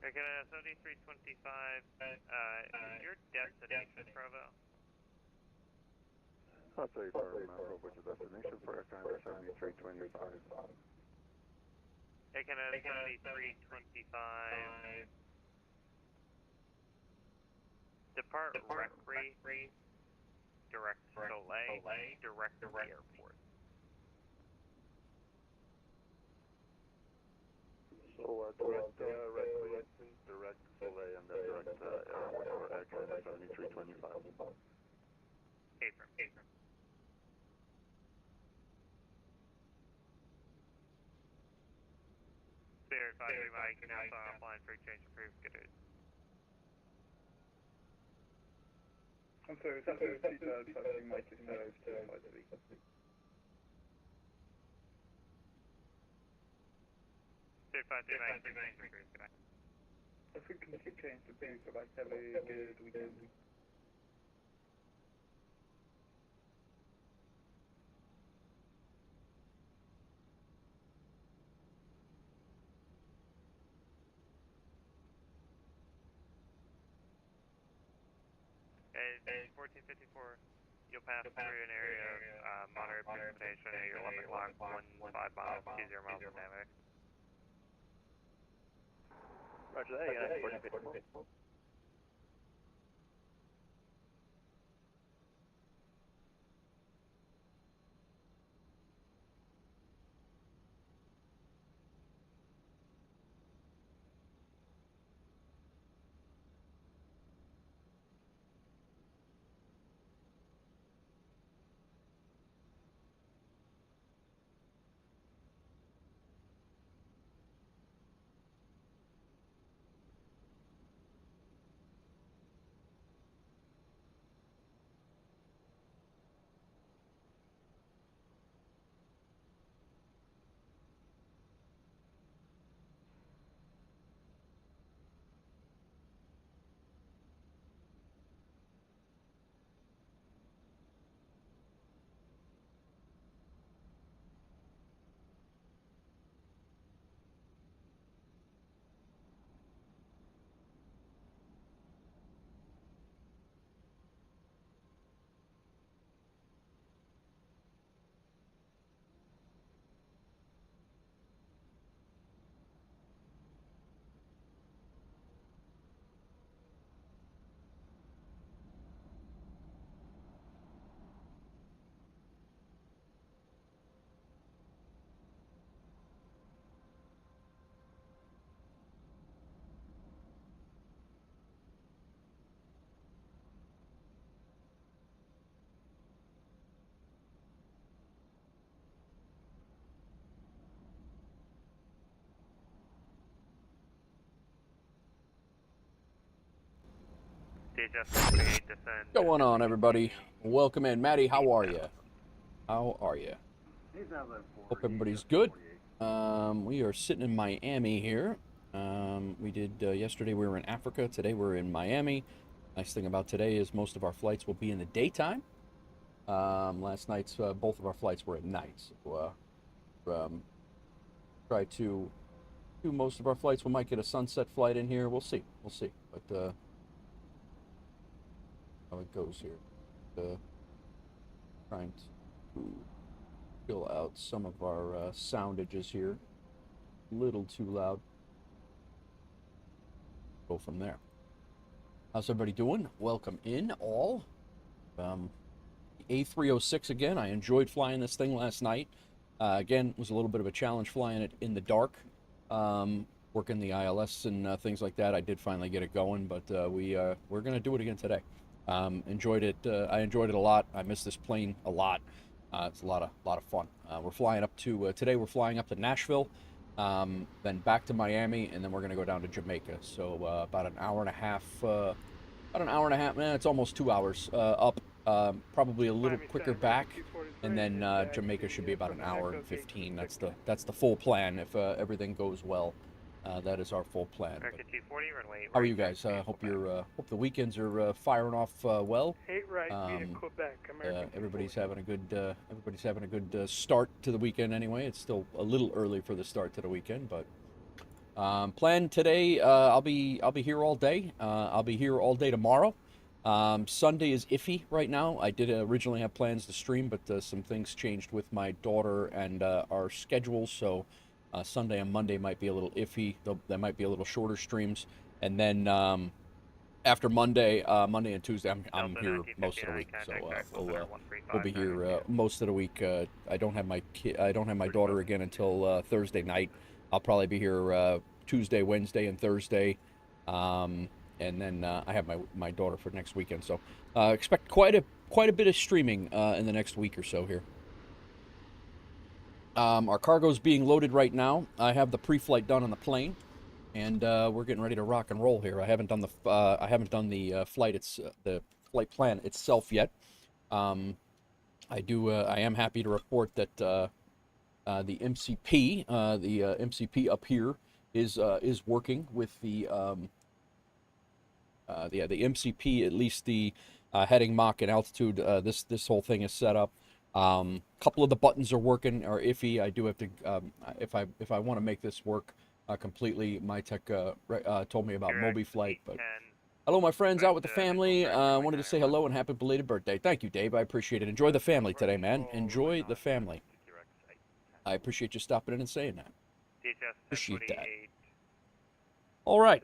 American SOD 325, your destination, Provo? I'll tell you, Charlie, which is destination for aircraft 7325. American SOD 325, depart Recre, direct Soleil, direct to the airport. So direct Recre, direct Soleil, and then direct airport for aircraft 7325. Apron. Spirit 53 Mike, now offline for change approved, get it. I'm sorry, is that the seatbelt touching Mike is now to 53? Spirit 53 Mike, change approved, good night. If we can keep change approved, so Mike, have a good weekend. And 1454, you'll pass through an area of moderate precipitation at your 11 o'clock, 15 miles, 20 miles per diameter. Roger that, 1454. What's going on, everybody? Welcome in. Maddie, how are you? How are you? Hope everybody's good. We are sitting in Miami here. We did, yesterday we were in Africa. Today we're in Miami. Nice thing about today is most of our flights will be in the daytime. Last night's, both of our flights were at night. So, try to do most of our flights. We might get a sunset flight in here. We'll see. But, how it goes here. Trying to fill out some of our soundages here. A little too loud. Go from there. How's everybody doing? Welcome in, all. A306 again. I enjoyed flying this thing last night. Again, it was a little bit of a challenge flying it in the dark. Working the ILS and things like that. I did finally get it going, but we're going to do it again today. Enjoyed it. I enjoyed it a lot. I miss this plane a lot. It's a lot of fun. We're flying up to today. We're flying up to Nashville, then back to Miami, and then we're gonna go down to Jamaica. So about an hour and a half. Man, it's almost 2 hours up. Probably a little quicker back, and then Jamaica should be about an hour and 15. That's the full plan if everything goes well. That is our full plan. How are you guys? Hope the weekends are firing off well. Everybody's having a good start to the weekend anyway. It's still a little early for the start to the weekend, but Plan today. I'll be here all day. I'll be here all day tomorrow. Sunday is iffy right now. I did originally have plans to stream, but some things changed with my daughter and our schedule. So Sunday and Monday might be a little iffy. There might be a little shorter streams, and then after Monday, Monday and Tuesday, I'm here most of the week. So we'll be here most of the week. I don't have my daughter again until Thursday night. I'll probably be here Tuesday, Wednesday, and Thursday, and then I have my daughter for next weekend. So expect quite a bit of streaming in the next week or so here. Our cargo's being loaded right now. I have the pre-flight done on the plane, and we're getting ready to rock and roll here. I haven't done the flight plan itself yet. I am happy to report that the MCP, MCP up here is working with the MCP, at least the heading, Mach, and altitude. This whole thing is set up. Couple of the buttons are working, are iffy. I do have to if I want to make this work completely. My tech told me about Moby Flight, but hello, my friends out with the family. Wanted to say hello and happy belated birthday. Thank you, Dave. I appreciate it. Enjoy the family today, man. Enjoy the family. I appreciate you stopping in and saying that. Appreciate that. All right,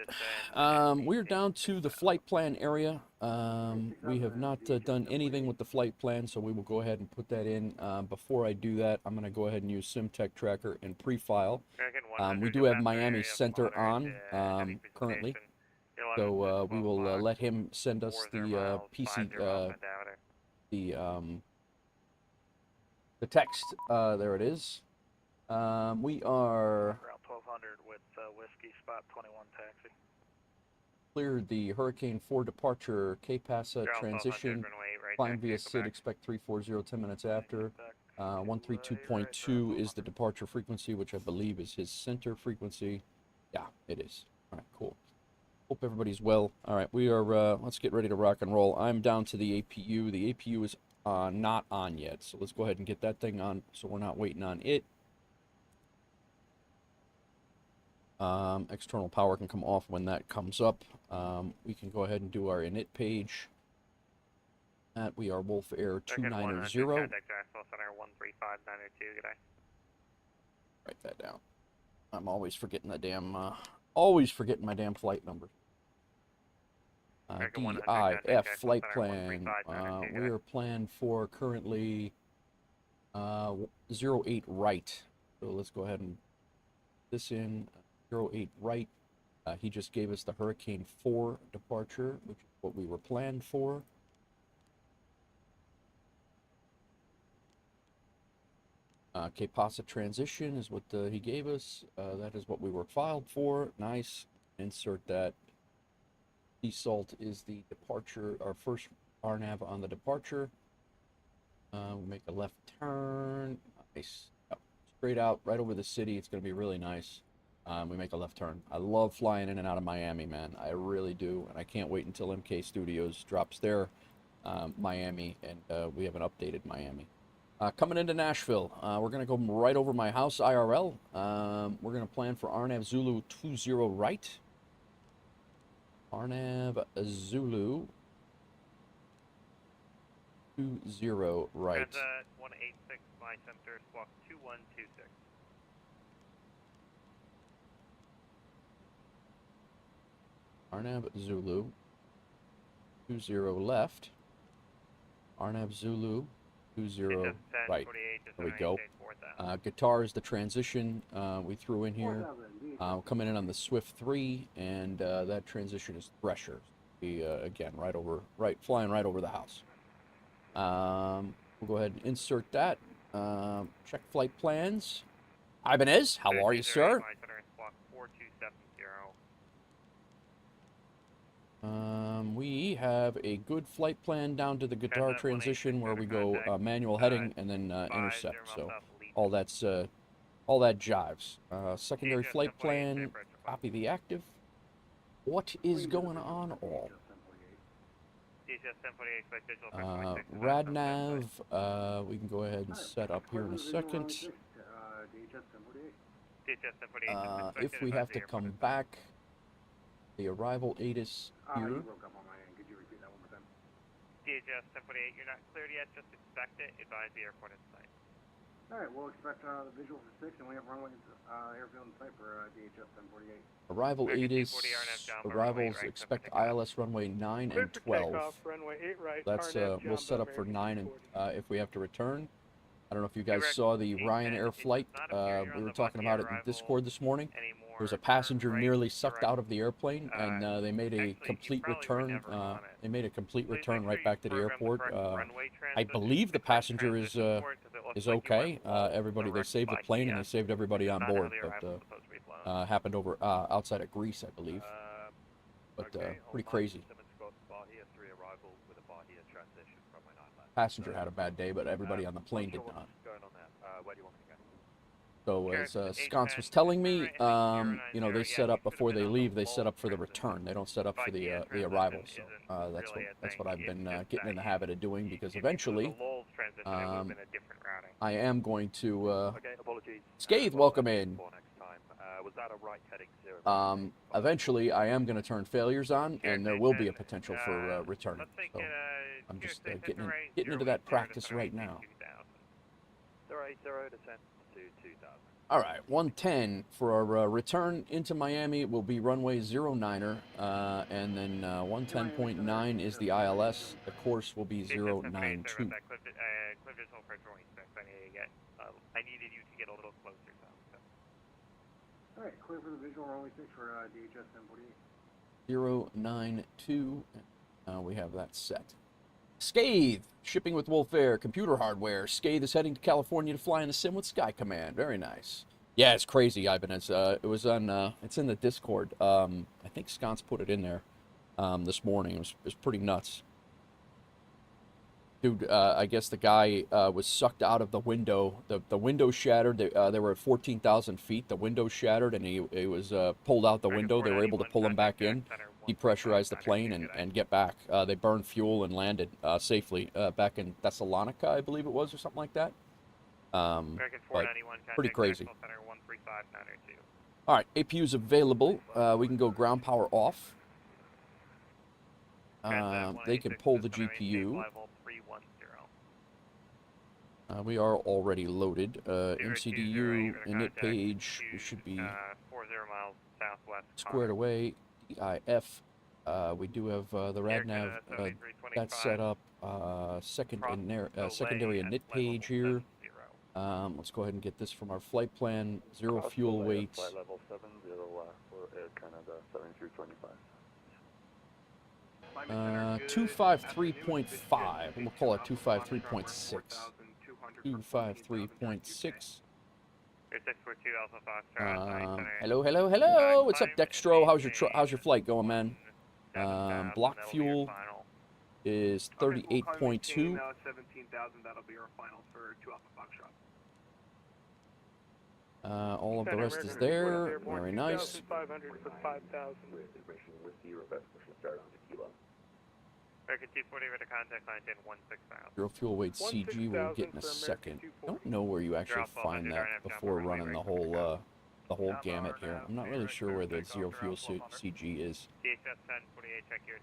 we're down to the flight plan area. We have not done anything with the flight plan, so we will go ahead and put that in. Before I do that, I'm going to go ahead and use SimTech Tracker and pre-file. We do have Miami Center on currently, so we will let him send us the the text. There it is. We are Route 1200 with Whiskey Spot 21 taxi. Cleared the Hurricane 4 departure, K-PASA transition, climb via SID, expect 340 10 minutes after. 132.2 is the departure frequency, which I believe is his center frequency. Yeah, it is. All right, cool. Hope everybody's well. All right, we are, let's get ready to rock and roll. I'm down to the APU. The APU is not on yet, so let's go ahead and get that thing on so we're not waiting on it. External power can come off when that comes up. We can go ahead and do our init page. That we are WolfAir 290. Write that down. I'm always forgetting the damn, forgetting my damn flight number. DIF flight plan. We are planned for currently 08 right. So let's go ahead and put this in. 08 right. He just gave us the Hurricane 4 departure, which is what we were planned for. K-PASA transition is what he gave us. That is what we were filed for. Nice. Insert that. Desalt is the departure, our first RNAV on the departure. We'll make a left turn. Nice. Straight out, right over the city. It's going to be really nice. We make a left turn. I love flying in and out of Miami, man. I really do. And I can't wait until MK Studios drops their Miami, and we have an updated Miami. Coming into Nashville, we're going to go right over my house IRL. We're going to plan for RNAV Zulu 20 right. RNAV Zulu 20 right. 186 my center, squawk 2126. RNAV Zulu 20 left. RNAV Zulu 20 right. There we go. Guitar is the transition we threw in here. Coming in on the Swift 3, and that transition is Thresher. Again, flying right over the house. We'll go ahead and insert that. Check flight plans. Ibanez, how are you, sir? We have a good flight plan down to the guitar transition where we go manual heading and then intercept. So all that jives. Secondary flight plan, copy the active. What is going on all? Radnav, we can go ahead and set up here in a second. DHS 1048. If we have to come back, the arrival ATIS here. You broke up on my end. Could you repeat that one more time? DHS 1048, you're not cleared yet, just expect it. Advise the airport in sight. Alright, we'll expect the visual for 6, and we have runway airfield in sight for DHS 1048. Arrival ATIS, arrivals expect ILS runway 9 and 12. Runway 8 right. That's we'll set up for 9 and if we have to return. I don't know if you guys saw the Ryanair flight. We were talking about it in Discord this morning. There was a passenger nearly sucked out of the airplane, and they made a complete return. They made a complete return right back to the airport. I believe the passenger is okay. Everybody, they saved the plane and they saved everybody on board. But happened over outside of Greece, I believe. But pretty crazy. Passenger had a bad day, but everybody on the plane did not. So as Sconce was telling me, you know, they set up before they leave. They set up for the return. They don't set up for the arrival. So that's what I've been getting in the habit of doing, because eventually I am going to Scathe, welcome in. Eventually I am going to turn failures on, and there will be a potential for returning. So I'm just getting into that practice right now. All right, 110 for our return into Miami will be runway 09er, and then 110.9 is the ILS. The course will be 092. I needed you to get a little closer. Alright, clear for the visual runway 6 for DHS 1048. 092, we have that set. Scathe, shipping with WolfAir, computer hardware. Scathe is heading to California to fly in the sim with Sky Command. Very nice. Yeah, it's crazy, Ivan. It was on, it's in the Discord. I think Sconce put it in there this morning. It was pretty nuts. Dude, I guess the guy was sucked out of the window. The window shattered. They were at 14,000 feet. The window shattered, and he was pulled out the window. They were able to pull him back in, depressurize the plane, and get back. They burned fuel and landed safely back in Thessalonica, I believe it was, or something like that. But pretty crazy. All right, APU's available. We can go ground power off. They can pull the GPU. We are already loaded. MCDU, init page, we should be 40 miles southwest. Squared away. DIF, we do have the RadNav that's set up. Secondary init page here. Let's go ahead and get this from our flight plan. 0 fuel weight. Flight level 70 for Air Canada 7325. 253.5. We'll call it 253.6. 253.6. Hello. What's up, Dextro? How's your flight going, man? Block fuel is 38.2. 17,000. That'll be our final for 2 Alpha Foxtrot. All of the rest is there. Very nice. 500 for 5,000. American 240 with a contact line in 16,000. 0 fuel weight CG we'll get in a second. I don't know where you actually find that before running the whole gamut here. I'm not really sure where the 0 fuel CG is.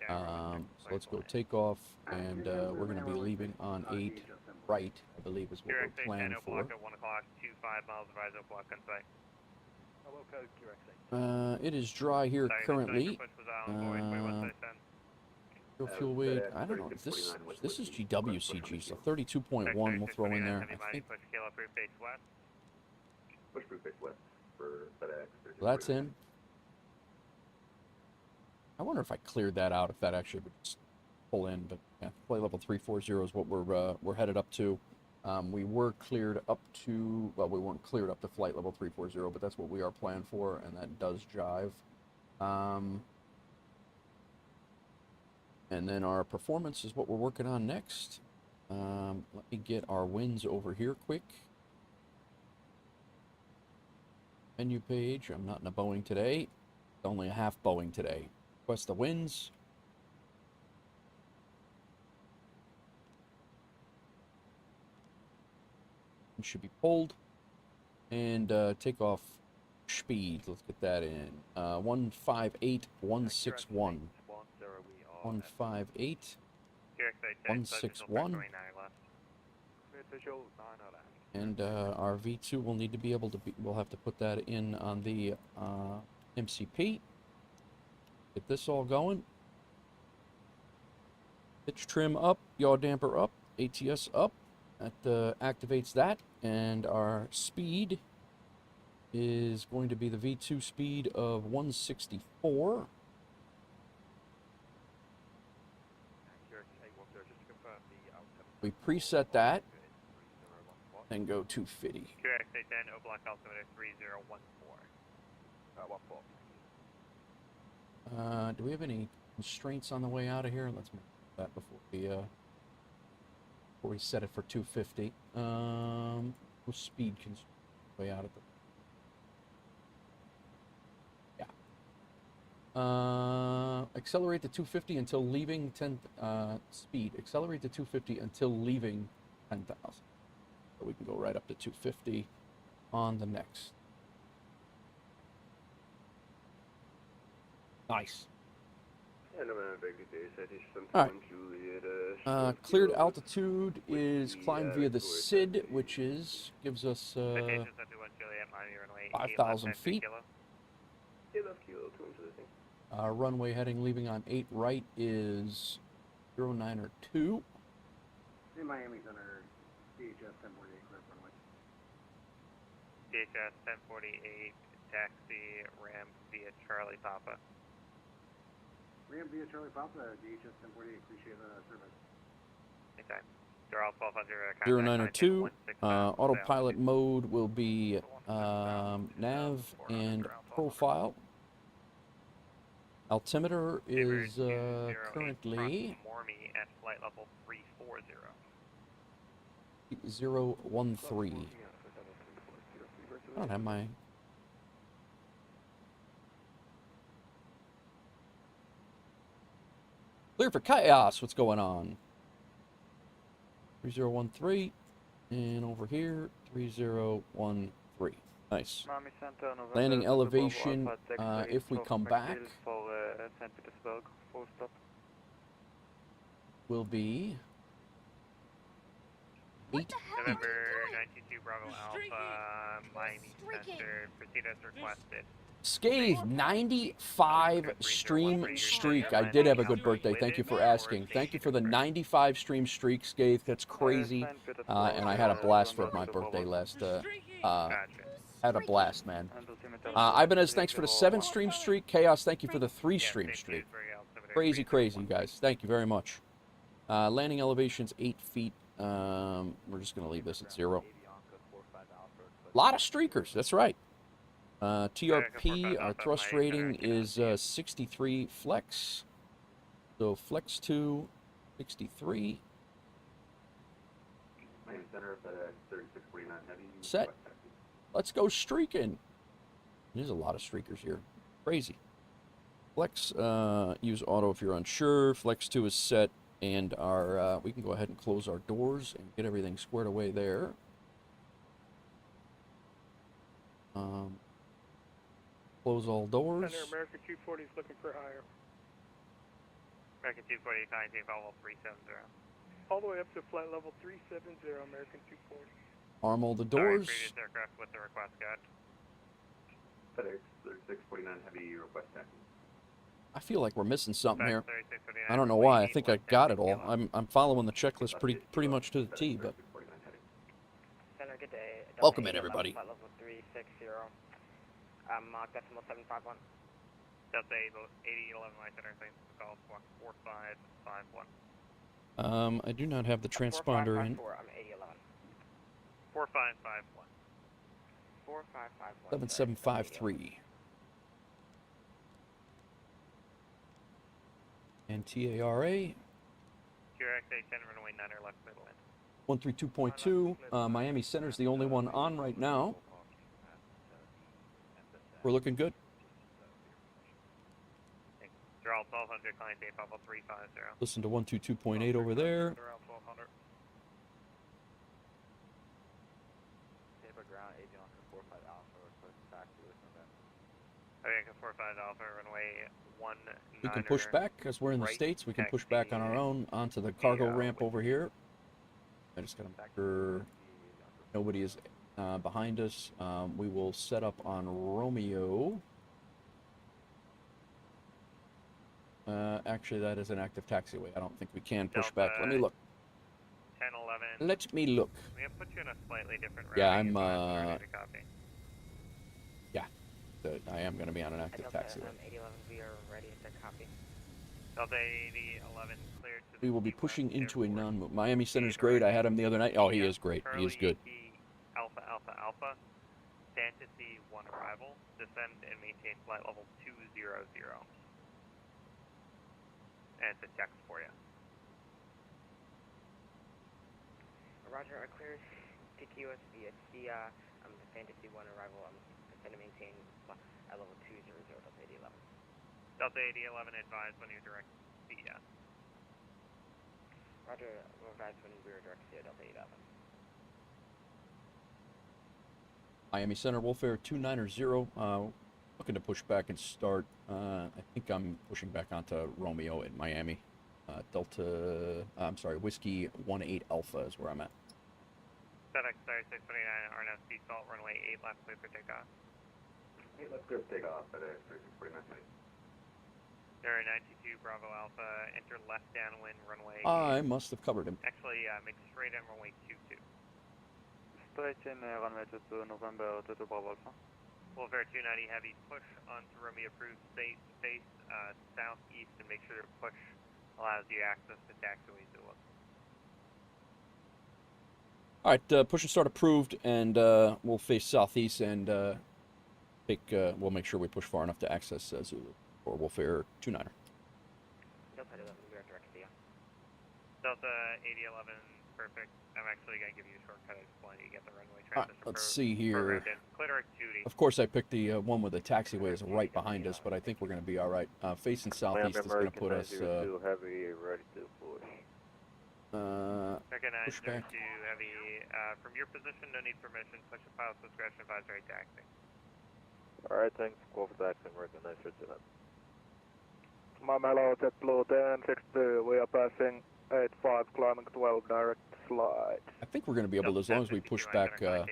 So let's go take off, and we're going to be leaving on 8 right, I believe is what we're planning for. At 1 o'clock, 25 miles of ISO block on site. It is dry here currently. 0 fuel weight, I don't know. This is GWCG, so 32.1 we'll throw in there. I think that's in. I wonder if I cleared that out, if that actually would pull in. But yeah, flight level 340 is what we're headed up to. We were cleared up to, well, we weren't cleared up to flight level 340, but that's what we are planned for, and that does jive. And then our performance is what we're working on next. Let me get our wins over here quick. Menu page. I'm not in a Boeing today. Only a half Boeing today. Request the wins. It should be pulled. And take off approach speed. Let's get that in. 158,161. 158. QX 161. And our V2 will need to be able to be, we'll have to put that in on the MCP. Get this all going. Pitch trim up, yaw damper up, ATS up. That activates that, and our speed is going to be the V2 speed of 164. We preset that and go 250. QX 810, O block altimeter 3014. Do we have any constraints on the way out of here? Let's make that before we set it for 250. With speed constraint way out of the. Accelerate to 250 until leaving 10 speed. Accelerate to 250 until leaving 10,000. So we can go right up to 250 on the next. Nice. All right. Cleared altitude is climbed via the SID, which is gives us 5,000 feet. Runway heading leaving on 8 right is 092. Miami Center, DHS 1048, clear runway. DHS 1048, taxi, ramp via Charlie Papa. Ramp via Charlie Papa, DHS 1048, appreciate the service. Anytime. They're all 1200. 092. Autopilot mode will be nav and profile. Altimeter is currently at flight level 340. 013. I don't have my. Clear for chaos. What's going on? 3013, and over here 3013. Nice. Landing elevation. If we come back, will be 8. November 92 Bravo Alpha, Miami Center. Proceed as requested. Scathe 95 stream streak. I did have a good birthday. Thank you for asking. Thank you for the 95 stream streak, Scathe. That's crazy. And I had a blast for my birthday last. Had a blast, man. Ibanez, thanks for the 7 stream streak. Chaos, thank you for the 3 stream streak. Crazy, crazy, guys. Thank you very much. Landing elevation's 8 feet. We're just gonna leave this at 0. A lot of streakers. That's right. TRP, our thrust rating is 63 flex. So flex 2, 63. Set. Let's go streaking. There's a lot of streakers here. Crazy. Flex, use auto if you're unsure. Flex 2 is set. And our, we can go ahead and close our doors and get everything squared away there. Close all doors. Center American 240 is looking for higher. American 240, contact level 370. All the way up to flight level 370, American 240. Arm all the doors. Previous aircraft with the request guide. FedEx 3649 heavy request taxi. I feel like we're missing something here. I don't know why. I think I got it all. I'm following the checklist pretty much to the T, but. Center, good day. Welcome in, everybody. Flight level 360. Mach decimal 751. Delta 8011 my center, thanks for the call. Squawk 4551. I do not have the transponder in. 4554, I'm 8011. 4551. 4551. 7753. And TARA. QRX 810 runway 9er left middle end. 132.2. Miami Center is the only one on right now. We're looking good. They're all 1200, client date level 350. Listen to 122.8 over there. They're all 1200. Saber ground, Avion 45 Alpha, request taxi with November. Avianca 45 Alpha, runway 19. We can push back because we're in the right, States. We can push taxi, back on our own onto the cargo ramp over here. I just gotta make sure nobody is behind us. We will set up on Romeo. Actually, that is an active taxiway. I don't think we can push back. Let me look. 1011. Let me look. We have put you in a slightly different route. Yeah, I'm. I am going to be on an active taxiway. 8011, we are ready to copy. Delta 8011 cleared to We will be pushing into a non-move. Miami Center's great. I had him the other night. Oh, he is great. He is good. Alpha Alpha Alpha. Fantasy 1 arrival. Descend and maintain flight level 200. And it's a text for you. Roger, I cleared TQS VSC, the Fantasy 1 arrival, descend and maintain at level 200, Delta 8011. Delta 8011 advised when you're direct CES. Roger, we'll advise when we are direct to Delta 8011. Miami Center, WolfAir 290. Looking to push back and start. I think I'm pushing back onto Romeo in Miami. Whiskey 18 Alpha is where I'm at. FedEx 3629 RNF default, runway 8 left, clear for takeoff. 8 left, clear for takeoff, FedEx 3629. 092 Bravo Alpha, enter left downwind, runway. I must have covered him. Actually, make straight in runway 22. Straight in runway 22, November 22 Bravo Alpha. WolfAir 290 heavy, push onto Romeo approved face southeast and make sure your push allows you access to taxiway Zulu. All right, push and start approved, and we'll face southeast and we'll make sure we push far enough to access Zulu or WolfAir 290. Delta 11, we are direct to you. Delta 8011, perfect. I'm actually going to give you a shortcut. I just wanted you to get the runway transition. Let's see here. Clear duty. Of course, I picked the one with the taxiway is right behind us, but I think we're going to be all right. Facing southeast is going to put us. Heavy, ready to push. Recognize Push back. 02 heavy. From your position, no need permission. Push a pilot's discretion, advisory taxi. Alright, thanks. Go for taxi. Recognize your to that. Hello, JetBlue 1062. We are passing 85, climbing 12, direct slide. I think we're going to be able to, as long as we push back. Climbing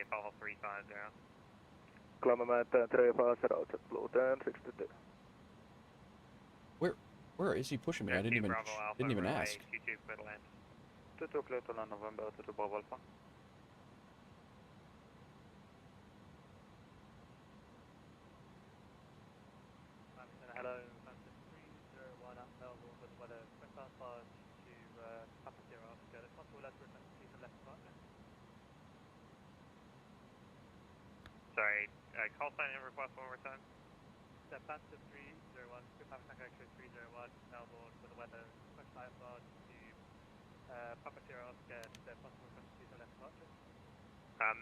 1035, JetBlue 1062. Where is he pushing me? I didn't even ask. 22 clear to land November 22 Bravo Alpha. Hello, Phantom 301 at Melbourne with weather westbound flight to Papa Sierra Oscar. If possible, let's request please the left departure. Sorry, call sign and request one more time. So Phantom 301, Papa Tango X-ray 301 Melbourne with weather westbound flight to Papa Sierra Oscar. If possible, request please the left departure.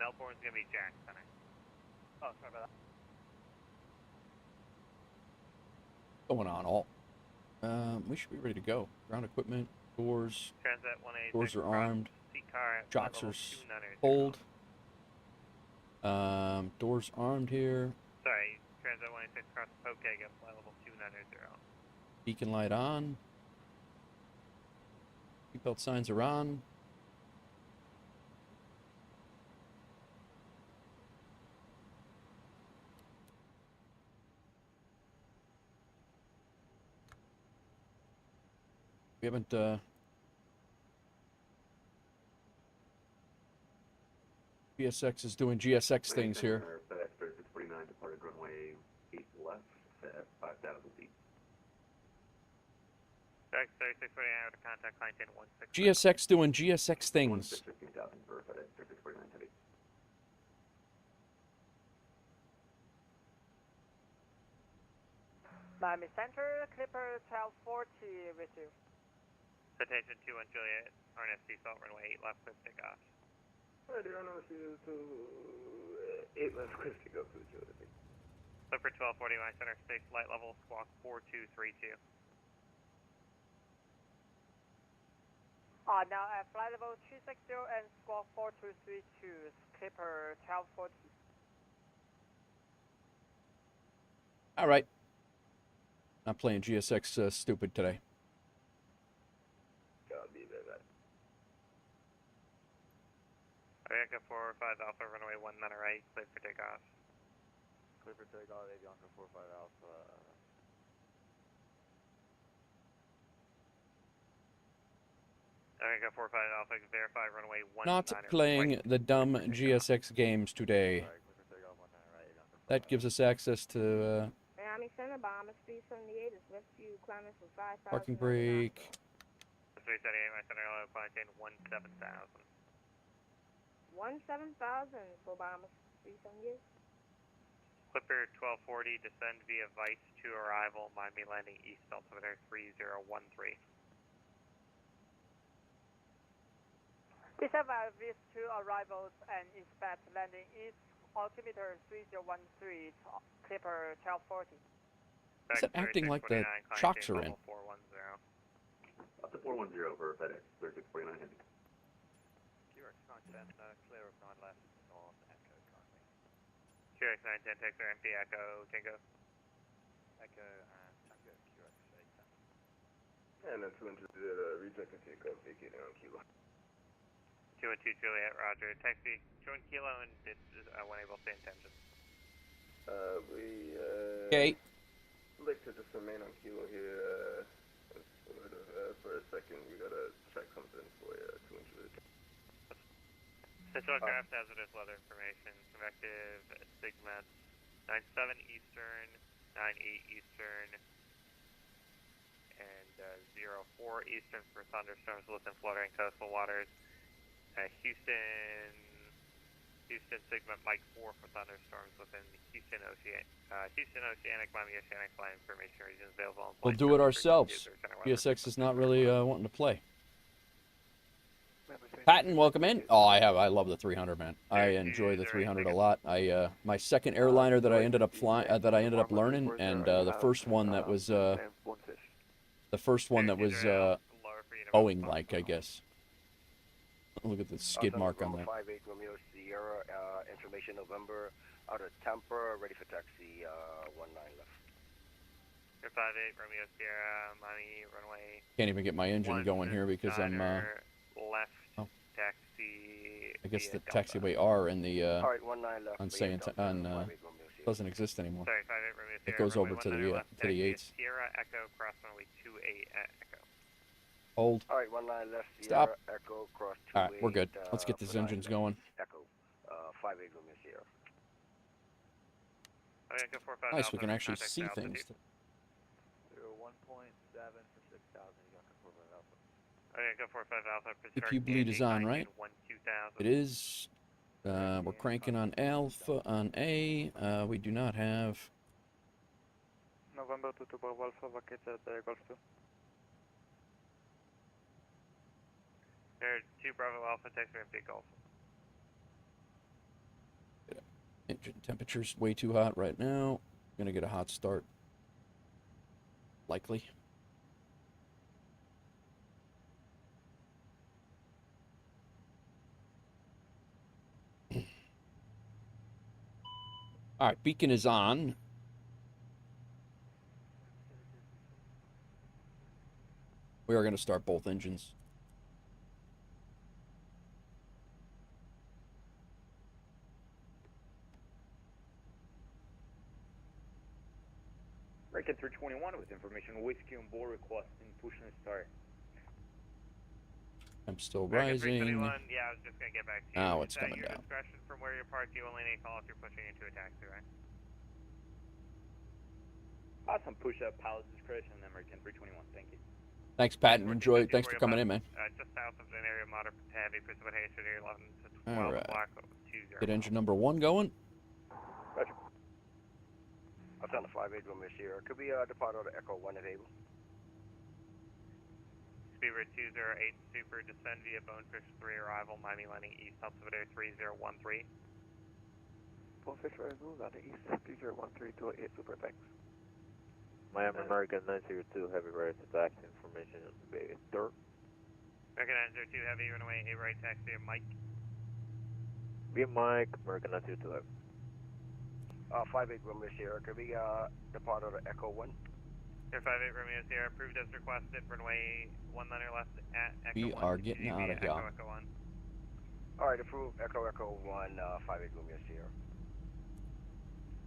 Melbourne's going to be Jack Center. Oh, sorry about that. Going on all. We should be ready to go. Ground equipment, doors. Transat 186. Doors are armed. Car Jocks are hold. Doors armed here. Sorry, Transat 186 across Pokaga, flight level 290. Beacon light on. Seatbelt signs are on. We haven't, GSX is doing GSX things here. FedEx 3649 departed runway 8 left at 5,000 feet. FedEx 3649 with a contact line 1016. GSX doing GSX things. 15,000 for FedEx 3649 heavy. Miami Center, Clipper 1240 with you. Citation 21 Juliet, RNSC salt runway 8 left, clear takeoff. Ready, RNSC to 8 left, clear takeoff to Juliet. Clipper 1240, my center state flight level, squawk 4232. Now at flight level 260 and squawk 4232, Clipper 1240. All right. Not playing GSX stupid today. Copy that. Avianca 45 Alpha, runway 19 right, clear for takeoff. Clear for takeoff, Avianca 45 Alpha. Avianca 45 Alpha, verify runway 19 Not playing right. the dumb GSX games today. Alright, clear for takeoff, 19 right, Avianca 45 That gives us access to Miami Center, Bahamas 378 is rescue climbing for 5,000. parking brake. 378, my center low, climb chain 17,000. 17,000 for Bahamas 378. Clipper 1240, descend via Vice to arrival, Miami landing east, altimeter 3013. Please have Vice to arrivals and expect landing east, altimeter 3013, Clipper 1240. Is it acting like the shocks are in? 410. Up to 410 for FedEx, 3649 Heavy. QX 910, clear of 9 left, on Echo currently. QX 910, takes our empty Echo, Tango. Echo and Tango, QX 810. And then 200 reject and takeoff, vacating on Kilo. 212 Juliet, roger. Taxi, join Kilo and when able to intention. Okay. Like to just remain on Kilo here, for a second. We gotta check something for 200. Central aircraft hazardous weather information. Convective Sigma 97 Eastern, 98 Eastern, and 04 Eastern for thunderstorms within fluttering coastal waters. Houston Sigma Mike 4 for thunderstorms within the Houston Oceanic, Miami Oceanic flight information regions available. We'll do it ourselves. GSX is not really wanting to play. Patton, welcome in. Oh, I love the 300, man. I enjoy the 300 a lot. My second airliner that I ended up flying, that I ended up learning, and the first one that was Boeing like, I guess. Look at the skid mark on that. 58 Romeo Sierra, information November, out of Tampa, ready for taxi, 19 left. 58 Romeo Sierra, Miami runway. Can't even get my engine going here because I'm left taxi. I guess the taxiway R in the All right, 19 left. doesn't exist anymore. Sorry, 58 Romeo Sierra. It goes over to the eights. Sierra Echo cross runway 28 Echo. Hold. All right, 19 left. Stop. Sierra, Echo cross 28. All right, we're good. Let's get these engines going. Echo, 58 Romeo Sierra. Echo 45 Nice, Alpha, we can actually contact see altitude. things. 1.7 for 6,000, Avianca 45 Alpha. Echo 45 Alpha. CPU bleed is on, right? 2000. It is. We're cranking on Alpha on A. We do not have. November 22 Bravo Alpha, vacate at Golf 2. There are 2 Bravo Alpha, text empty Golf. Engine temperature's way too hot right now. Gonna get a hot start. Likely. All right, beacon is on. We are going to start both engines. Breaking through 21 with information whiskey on board requesting push and start. I'm still American rising. 321, yeah, I was just going to get back to you. Oh, it's At coming your down. discretion from where you're parked, you only need to call if you're pushing into a taxi, right? Awesome push up, pilot's discretion, American 321, thank you. Thanks, Patton. Enjoy. Thanks for coming in, man. Just south of an area of moderate to heavy precipitation near 11 to 12 All right. block 20. Get engine number 1 going. Roger. I've done the 58 Romeo Sierra. Could be depart out of Echo 1 if able. Speedbird 208 Super, descend via Bonefish 3 arrival, Miami landing east, altimeter 3013. Bonefish arrival, landing east, 3013 to 8 Super, thanks. Miami American 902 Heavy right to taxi information dirt. American 902 Heavy, runway 8 right taxi, Mike. Be Mike, American 902 Heavy. 58 Romeo Sierra, could we depart out of Echo 1? Air 58 Romeo Sierra, approved as requested, runway 19 left at Echo 1. We are getting out of here. Echo 1. Alright, approved, Echo 1, 58 Romeo Sierra.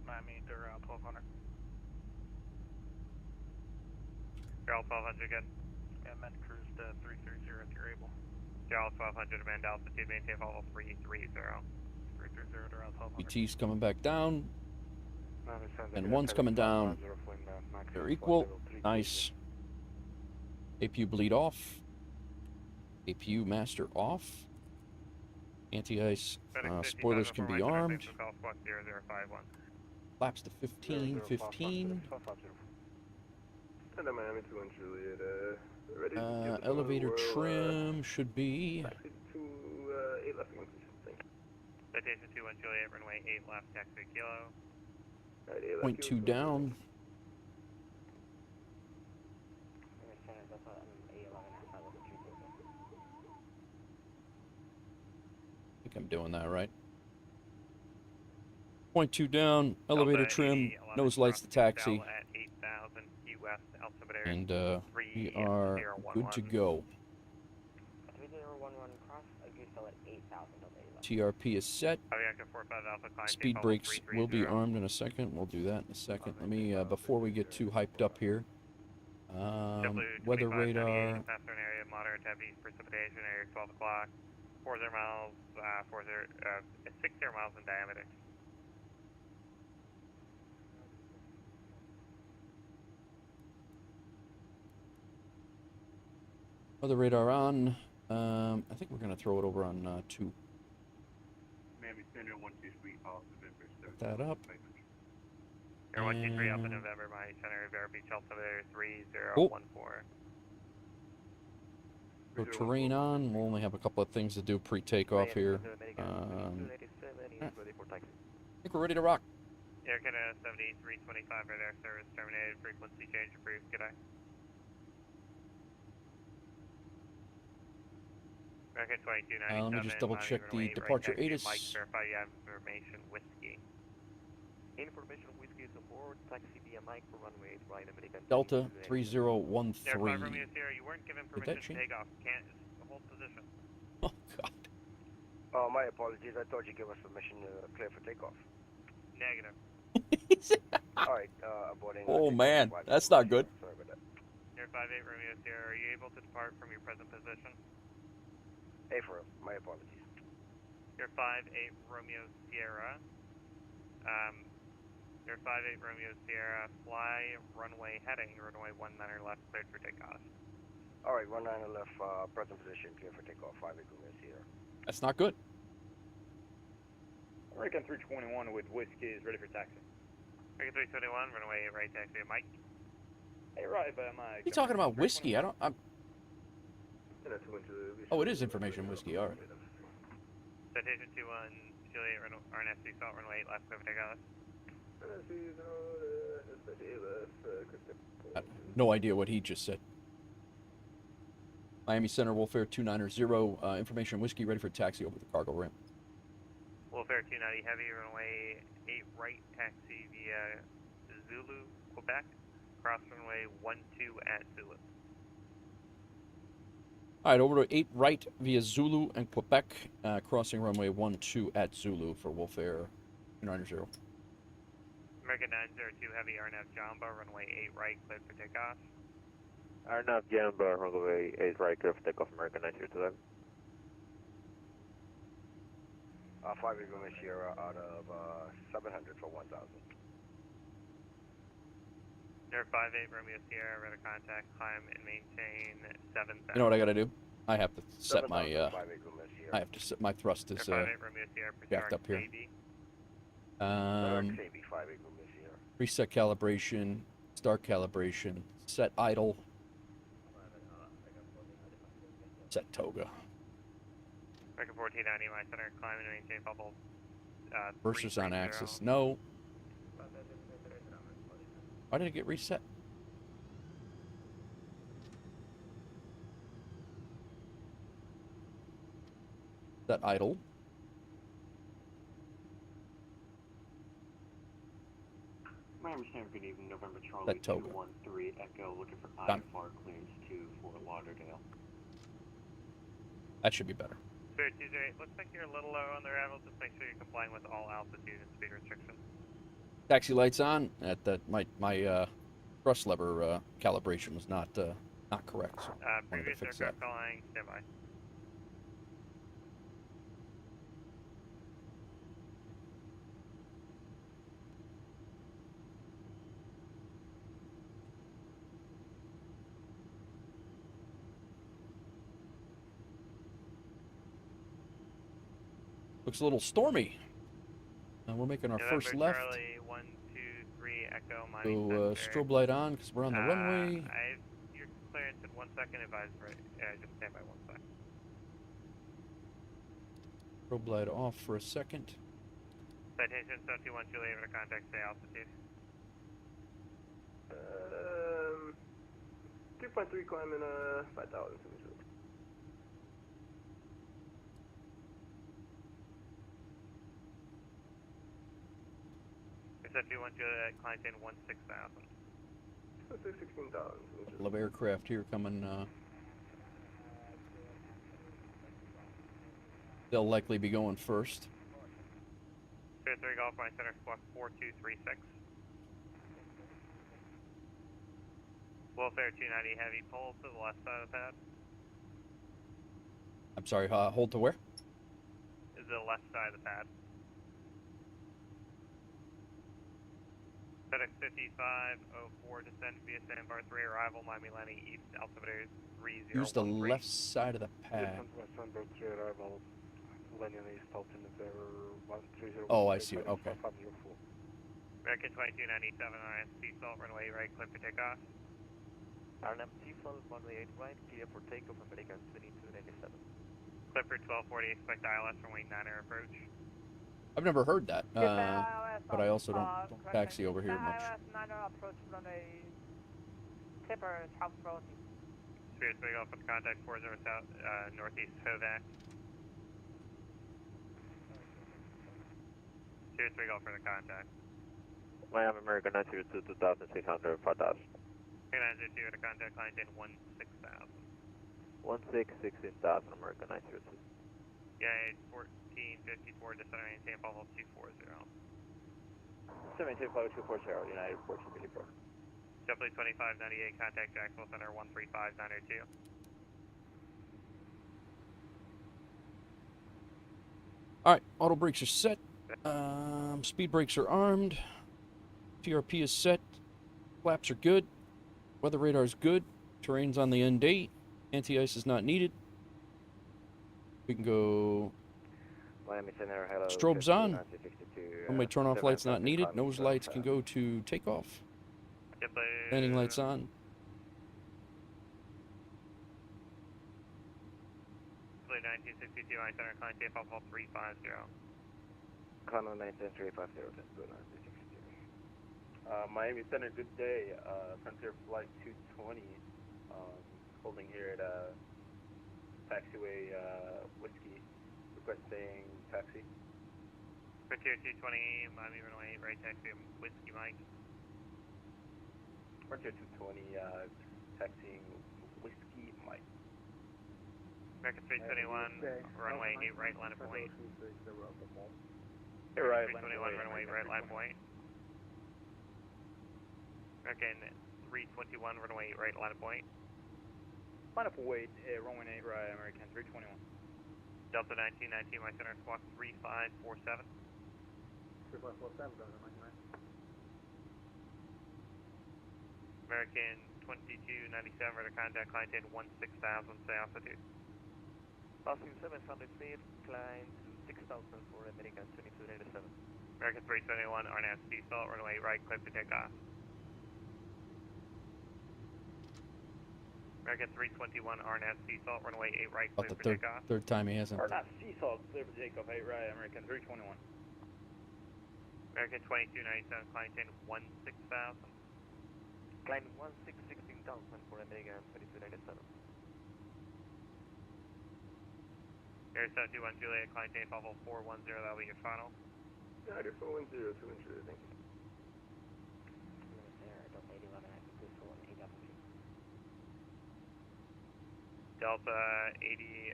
Miami, they're 1200. You're all 1200 good. Yeah, men cruise to 330 if you're able. You're all 1200 demand altitude, maintain level 330. 330 to around 1200. BT's coming back down. And one's coming down. They're equal. Nice. APU bleed off. APU master off. Anti-ice spoilers can be armed. Flaps to 15, 15. And Miami 2 and Juliet, ready Elevator trim should be. Taxi to 8 left, Citation 21 Juliet, runway 8 left, taxi kilo. Point 2 down. I think I'm doing that right. Point 2 down, elevator trim, nose lights to taxi. And we are good to go. TRP is set. Speed brakes will be armed in a second. We'll do that in a second. Let me, before we get too hyped up here, weather radar. Moderate to heavy precipitation area 12 o'clock. 40 miles, 60 miles in diameter. Weather radar on. I think we're gonna throw it over on 2. Put that up. Air 123 Alpha November, Miami Center, Vero Beach, altimeter 3014. So terrain on. We'll only have a couple of things to do pre-takeoff here. I think we're ready to rock. Air Canada 7325 radar service terminated. Frequency change approved. Good eye. American 2297. Let me just double check the departure ATIS. Mike, verify you have information whiskey. Information whiskey is aboard. Taxi via Mike for runway 8 right, American. Delta 3013. Air 5 Romeo Sierra, you weren't given permission to take off. Can't hold position. Oh, God. Oh, my apologies. I thought you gave us permission to clear for takeoff. Negative. Alright, aborting. Oh, man. That's not good. Sorry about that. Air 58 Romeo Sierra, are you able to depart from your present position? Hey, for real. My apologies. Air 58 Romeo Sierra. Air 58 Romeo Sierra, fly runway heading, runway 19 left, cleared for takeoff. Alright, 19 left, present position, clear for takeoff, 58 Romeo Sierra. That's not good. American 321 with whiskey is ready for taxi. American 321, runway 8 right, taxi to Mike. Hey, right, Mike. You talking about whiskey? I'm... Oh, it is information whiskey, alright. Citation 21 Juliet, RNFC Salt, runway 8 left, clear for takeoff. No idea what he just said. Miami Center, WolfAir 290, information whiskey, ready for taxi over the cargo ramp. WolfAir 290 Heavy, runway 8 right, taxi via Zulu, Quebec, cross runway 12 at Zulu. Alright, over to 8 right via Zulu and Quebec, crossing runway 12 at Zulu for WolfAir 290. American 902 Heavy, RNF Jamba, runway 8 right, cleared for takeoff. RNF Jamba, runway 8 right, clear for takeoff, American 902. 58 Romeo Sierra out of 700 for 1,000. Air 58 Romeo Sierra, radar contact, climb and maintain 7,000. You know what I gotta do? I have to set my, 58 Romeo Sierra. I have to set my thrust is, Air 58 Romeo Sierra, jacked up here. KB. KB, 58 Romeo Sierra. Reset calibration, start calibration, set idle, set toga. American 1490, my center, climb and maintain bubble. Versus on axis. No. Why did it get reset? Set idle. Miami Center, good evening, November Charlie That toga. 213 Echo, looking for Done. IFR clearance to Fort Lauderdale. That should be better. Spirit 208, looks like you're a little low on the arrival. Just make sure you're complying with all altitude and speed restrictions. Taxi lights on. My thrust lever calibration was not correct. So wanted to Previous fix aircraft that. calling, standby. Looks a little stormy. We're making our November first left. Charlie 123 Echo, So Miami Center. strobe light on because we're on the runway. Your clearance in 1 second, advise right. Just stand by 1 second. Strobe light off for a second. Citation 71 Julie, over to contact, say altitude. 2.3 climbing 5,000. One Juliet, client in 16,000. 16,000. Couple of aircraft here coming. They'll likely be going first. Spirit 3 Golf, my center, squawk 4236. WolfAir 290 heavy, pull to the left side of the pad. I'm sorry, hold to where? Is the left side of the pad. FedEx 5504, descend via sandbar 3, arrival, Miami landing east, altimeter 3013. Use the left side of the pad. Sandbar 3 arrival, landing east, altimeter 130. Oh, I see. Okay. American 2297 on seatbelt, runway right, clear for takeoff. RNM seatbelt, runway 8 right, clear for takeoff, American 2297. Clear for 1240, expect ILS runway 9er approach. I've never heard that, but I also don't taxi over here much. ILS 9er approach runway tipper south approaching. Spirit 3 Golf with contact 40 south, northeast Hovac. Spirit 3 Golf for the contact. Miami American 902, 2,600, 5,000. 902 at a contact client in 16,000. 16,000, American 902. Yeah, 1454, descend and maintain level 240. 725-240, United Airport, Billyport. JetBlue 2598, contact Jacksonville Center 135-902. All right, auto brakes are set. Speed brakes are armed. TRP is set. Flaps are good. Weather radar is good. Terrain's on the end date. Anti-ice is not needed. We can go. Miami Center, hello. Strobes on. Runway turn off lights not needed. Nose lights can go to takeoff. Landing lights on. JetBlue 1962, I center client takeoff level 350. Connell 910-350, Miami Center, good day. Frontier Flight 220, holding here at taxiway Whiskey, requesting taxi. Frontier 220, Miami runway right taxi, Whiskey Mike. Frontier 220, taxiing Whiskey Mike. American 321, runway 8 right, line of point. Hey, right, 321, runway right, line of point. American 321, runway 8 right, line of point. Line up wait, runway 8 right, American 321. Delta 1919, my center, squawk 3547. 3547, Delta 1919. American 2297, for the contact client in 16,000, say altitude. Passing 700 feet, climb to 6,000 for American 2297. American 371, RNAV seatbelt, runway right, clear for takeoff. American 321, RNAV seatbelt, runway 8 right, clear About for the takeoff. third time he hasn't. Not seesaw, clear for takeoff, 8 right, American 321. American 2297, client in 16,000. Climb 16,000 for American 2297. Air 721 Juliet, client in level 410, that'll be your final. United 410, 200, thank you. Delta 8011.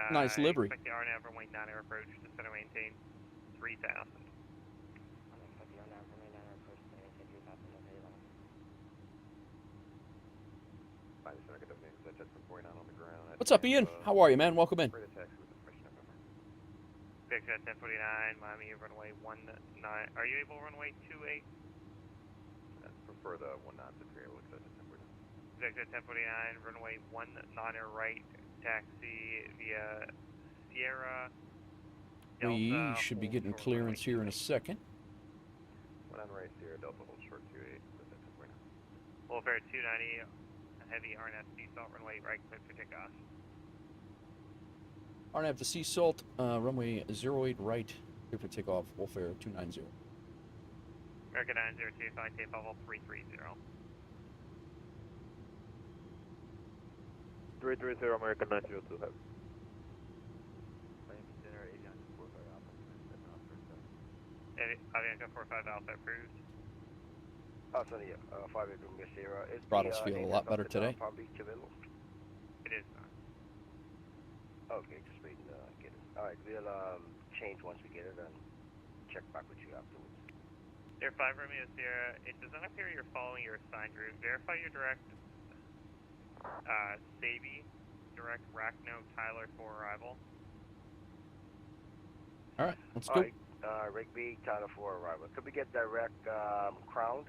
Nice livery. Expect the RNAV runway 9 approach to center maintain 3000. Unexpected rundown from my down approach to maintain 3000 over 11. Fine, so I could have names. I just been pouring out on the ground. What's up, Ian? How are you, man? Welcome in. Freighter taxi with the fresh November. Victor 1049, Miami runway 19. Are you able to runway 28? I prefer the 19 to 3 looks at December. Victor 1049, runway 19 right, taxi via Sierra. We Delta, should be hold getting short clearance runway here in a second. 19 right, Sierra Delta hold short 28 with the 10.9. WolfAir 290, heavy RNS salt runway right, clear for takeoff. RNAV to Sea Salt, runway 08 right, clear for takeoff, WolfAir 290. American 902, flight tape level 330. 330 American 902 have. Avianca 45 Alpha approved. Sorry, 5 April Miss Sierra. Throttles feel a lot better today. Probably Chabelo. It is not. Okay, just waiting to get it. Alright, we'll change once we get it and check back with you afterwards. Air 5 Romeo Sierra, it does not appear you're following your assigned route. Verify your direct Sabi, direct Rackno Tyler for arrival. Alright, let's go. Rigby, Tyler for arrival. Could we get direct Crowned,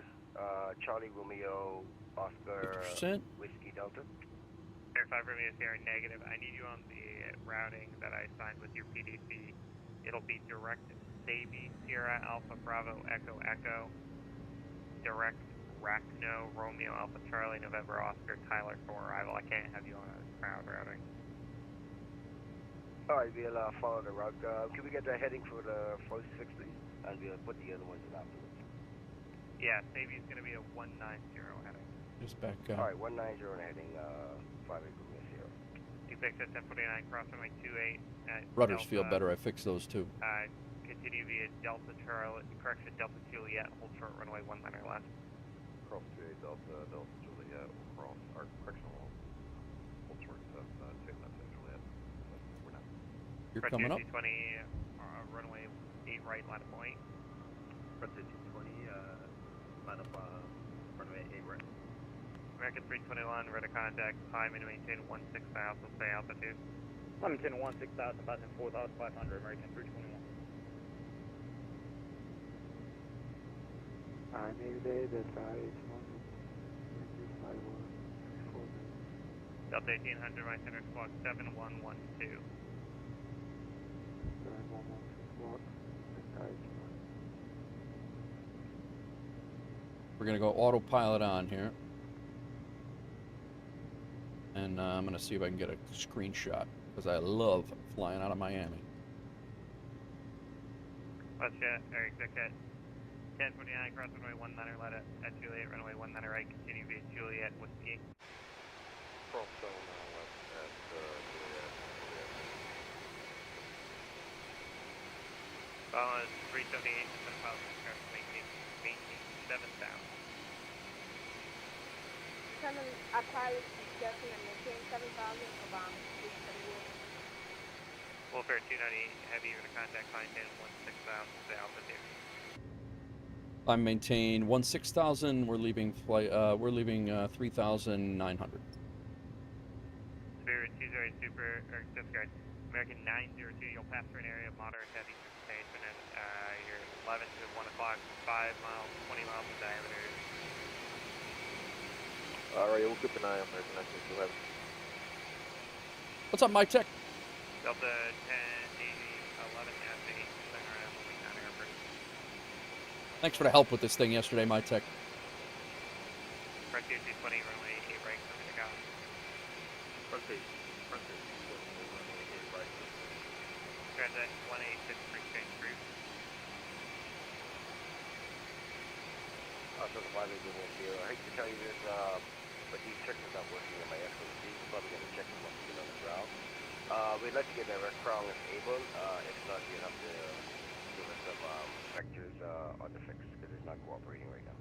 Charlie Romeo, Oscar, 50%. Whiskey Delta? Air 5 Romeo Sierra, negative. I need you on the routing that I assigned with your PDC. It'll be direct Sabi, Sierra, Alpha, Bravo, Echo, Echo, direct Rackno, Romeo, Alpha, Charlie, November, Oscar, Tyler for arrival. I can't have you on a crowd routing. Alright, we'll follow the route. Can we get the heading for the first 6, please? And we'll put the other ones in afterwards. Yeah, Sabi's going to be a 190 heading. Just back up. Alright, 190 heading, 5 April Miss Sierra. You fixed at 1049, cross runway 28 at Rudders Delta, feel better. I fixed those too. Continue via Delta Charlie, correction, Delta Juliet, hold short runway 19 left. Cross 28 Delta, Delta Juliet, cross, or correctional, hold short to take left at Juliet. We're not. You're coming up. 220, runway 8 right, line of point. Frontier 220, line up, runway 8 right. American 321, radar contact, time and maintain 16,000, stay altitude. I'm maintaining 16,000, passing 4,500, American 321. I need the size Delta 1800, my center squawk 7112. We're gonna go autopilot on here. And I'm gonna see if I can get a screenshot, because I love flying out of Miami. Let's jet, Eric, jet. 1049, cross runway 19 left at Juliet, runway 19 right, continue via Juliet, Whiskey. Cross 7 left at Juliet. Follow 378, descent pilot, crash maintain 7,000. Our pilot suggesting and maintain 7,000 for bomb. WolfAir 290, heavy radar contact, climb in 16,000, stay altitude. I'm maintain 16,000. We're leaving flight. We're leaving 3,900. Spirit 208 Super, or discard. American 902. You'll pass through an area of moderate heavy precipitation, and you're 11 to 1 o'clock, 5 miles, 20 miles in diameter. Alright, we'll keep an eye on American 902. What's up, Mike Tech? Delta 10, 11, Nashville International Airport. Thanks for the help with this thing yesterday, Mike Tech. Frontier 220, runway 8 right, coming to go. Frontier 220, runway 8 right. Transit 186 for exchange route. So the 5 April Miss Sierra. I hate to tell you this, but these checkers not working in my FOC. We're probably going to check them once we get on the ground. We'd like to get direct Crown if able. If not, you'll have to give us some vectors on the fix because it's not cooperating right now.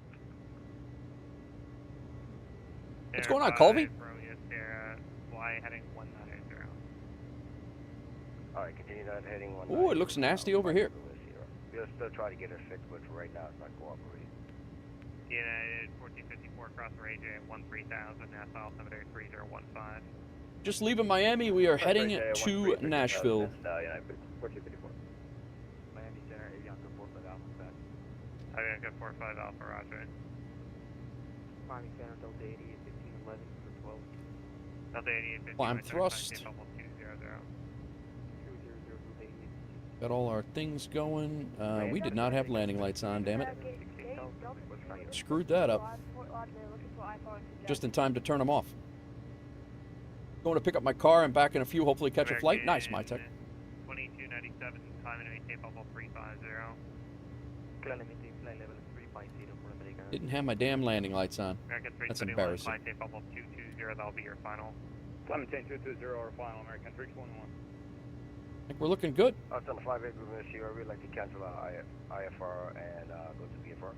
What's going on, Colby? Romeo Sierra, fly heading 190. Alright, continue that heading 190. Ooh, it looks nasty over here. We'll still try to get it fixed, but right now it's not cooperating. United 1454 cross range at 13,000, Nassau 73015. Just leaving Miami, we are heading to Nashville. Miami Center, Avianca 45 Alpha back. Avianca 45 Alpha, roger. Miami Center, Delta 80 at 1511 for 12. Delta 80 at 15. Climb thrust. 200. 200, Got all our things going. We did not have landing lights on, damn it. Screwed that up. Just in time to turn them off. Going to pick up my car and back in a few, hopefully catch a flight. Nice, my tech. 2297, climb and maintain bubble 350. Climb and maintain flight level 350 for America. Didn't have my damn landing lights on. American That's 321, embarrassing. climb maintain bubble 220, that'll be your final. Climb maintain 220, our final, American 321. I think we're looking good. Outside the 58 Romeo Sierra, we'd like to cancel IFR and go to VFR.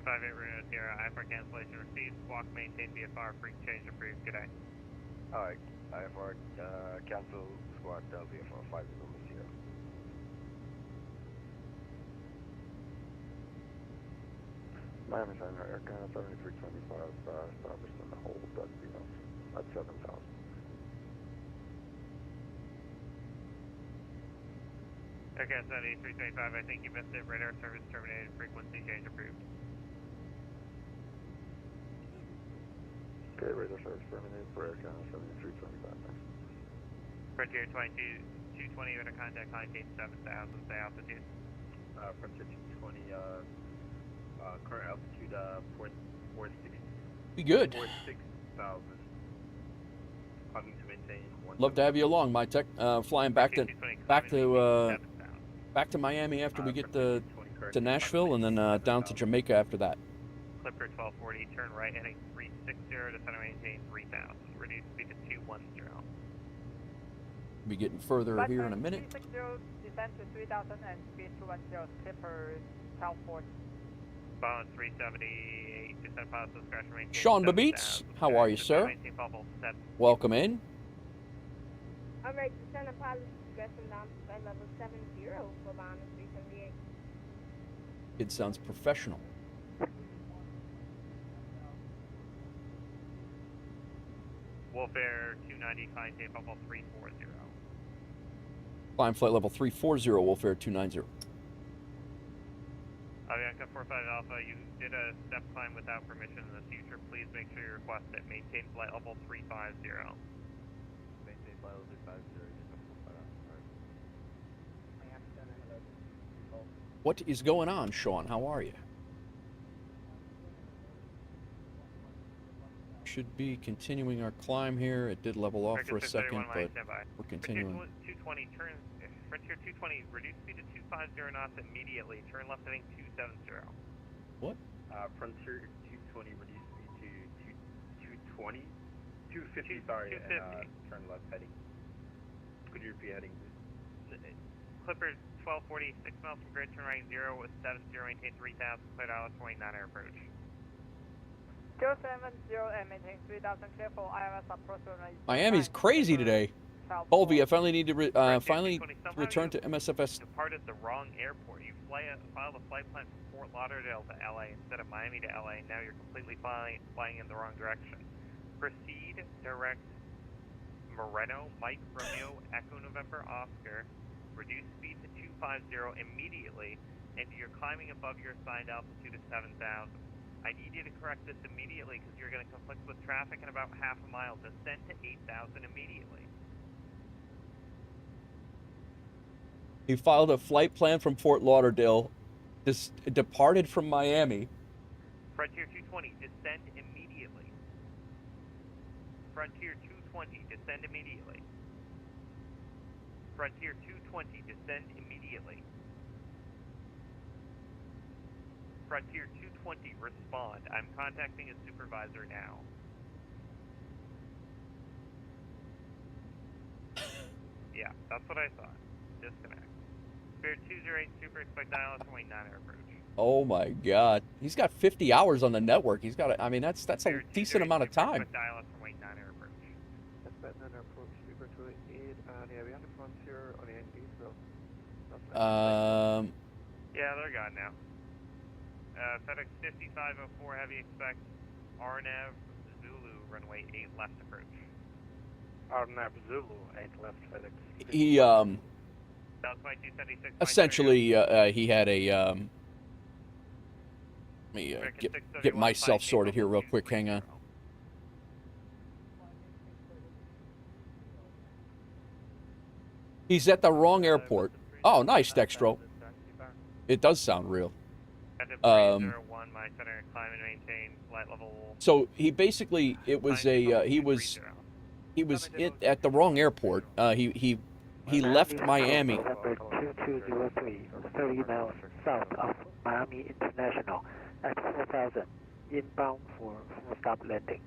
58 Romeo Sierra, IFR cancellation received, squawk maintain VFR, free change approved, good day. Alright, IFR cancel squad VFR 5 Romeo Sierra. Miami Center, Air Canada 7325, established in the hold at 7,000. Okay, 7325, I think you missed it. Radar service terminated. Frequency change approved. Okay, radar service terminated for Air Canada 7325. Frontier 220, radar contact line gate 7,000, say altitude. Frontier 220, current altitude 460. Be good. 46,000. Climbing to maintain 1. Love to have you along, my tech. Flying back to Miami after we get to Nashville, and then down to Jamaica after that. Clipper 1240, turn right heading 360 to center maintain 3,000. Reduce speed to 210. Be getting further here in a minute. 360, descend to 3,000 and speed 210, Clipper 1240. Balance 378, descend positive scratch maintain. Sean Babitz, how are you, sir? Welcome in. Alright, descend and pilot discretion down to flight level 70 for bound 378. It sounds professional. WolfAir 290, climb tape bubble 340. Climb flight level 340, WolfAir 290. Avianca 45 Alpha, you did a step climb without permission in the future. Please make sure you request it. Maintain flight level 350. Maintain flight level 350. What is going on, Sean? How are you? Should be continuing our climb here. It did level off for a second, but we're continuing. Frontier 220, turn, Frontier 220, reduce speed to 250 knots immediately. Turn left heading 270. What? Frontier 220, reduce speed to 220? 250, sorry, 250. And turn left heading. Could you repeat heading, please? Clipper 1240, 6 miles from grid, turn right 0 with 70, maintain 3,000, clear out 29 air approach. 070 and maintain 3,000, clear for IRS approach. Miami's crazy today. Colby, I finally need to return to MSFS. Departed the wrong airport. You filed a flight plan from Fort Lauderdale to LA instead of Miami to LA. Now you're completely flying in the wrong direction. Proceed direct Moreno, Mike Romeo, Echo November Oscar. Reduce speed to 250 immediately, and you're climbing above your assigned altitude of 7,000. I need you to correct this immediately because you're going to conflict with traffic in about half a mile. Descend to 8,000 immediately. He filed a flight plan from Fort Lauderdale, departed from Miami. Frontier 220, descend immediately. Frontier 220, descend immediately. Frontier 220, descend immediately. Frontier 220, respond. I'm contacting a supervisor now. Yeah, that's what I thought. Disconnect. Spirit 208, super expect ILS 29 air approach. Oh my God, he's got 50 hours on the network. He's got, I mean, that's a decent amount of time. Dial-up from Wayne 9 approach. That's that 9 approach, speaker to 8, yeah, we have the frontier on the ND, so. Yeah, they're gone now. FedEx 5504 heavy expect RNAV Zulu runway 8 left approach. RNAV Zulu 8 left FedEx. He essentially he had a let me get myself sorted here real quick. Hang on. He's at the wrong airport. Oh, nice, Dextro. It does sound real. So he basically, it was a he was at the wrong airport. He left Miami. Number 2203, 30 miles south of Miami International at 4,000, inbound for full stop landing.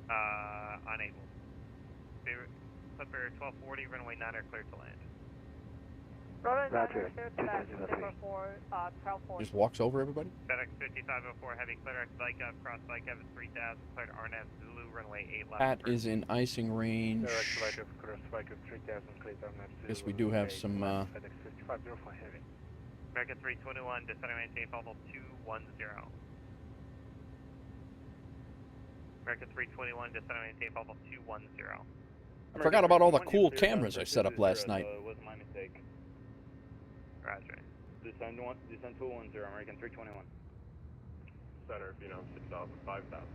Unable. Clipper 1240, runway 9 are clear to land. Roger, 2203. Just walks over everybody? FedEx 5504, heavy clear bike up, cross bike up at 3000, cleared RNAV Zulu, runway 8 left. Pat is in icing range. Guess we do have some. FedEx 5505 heavy. American 321, descending maintain level 210. American 321, descending maintain level 210. I forgot about all the cool cameras I set up last night. Was my mistake. Roger. Descend 210, American 321. Center, 6,000, 5,000.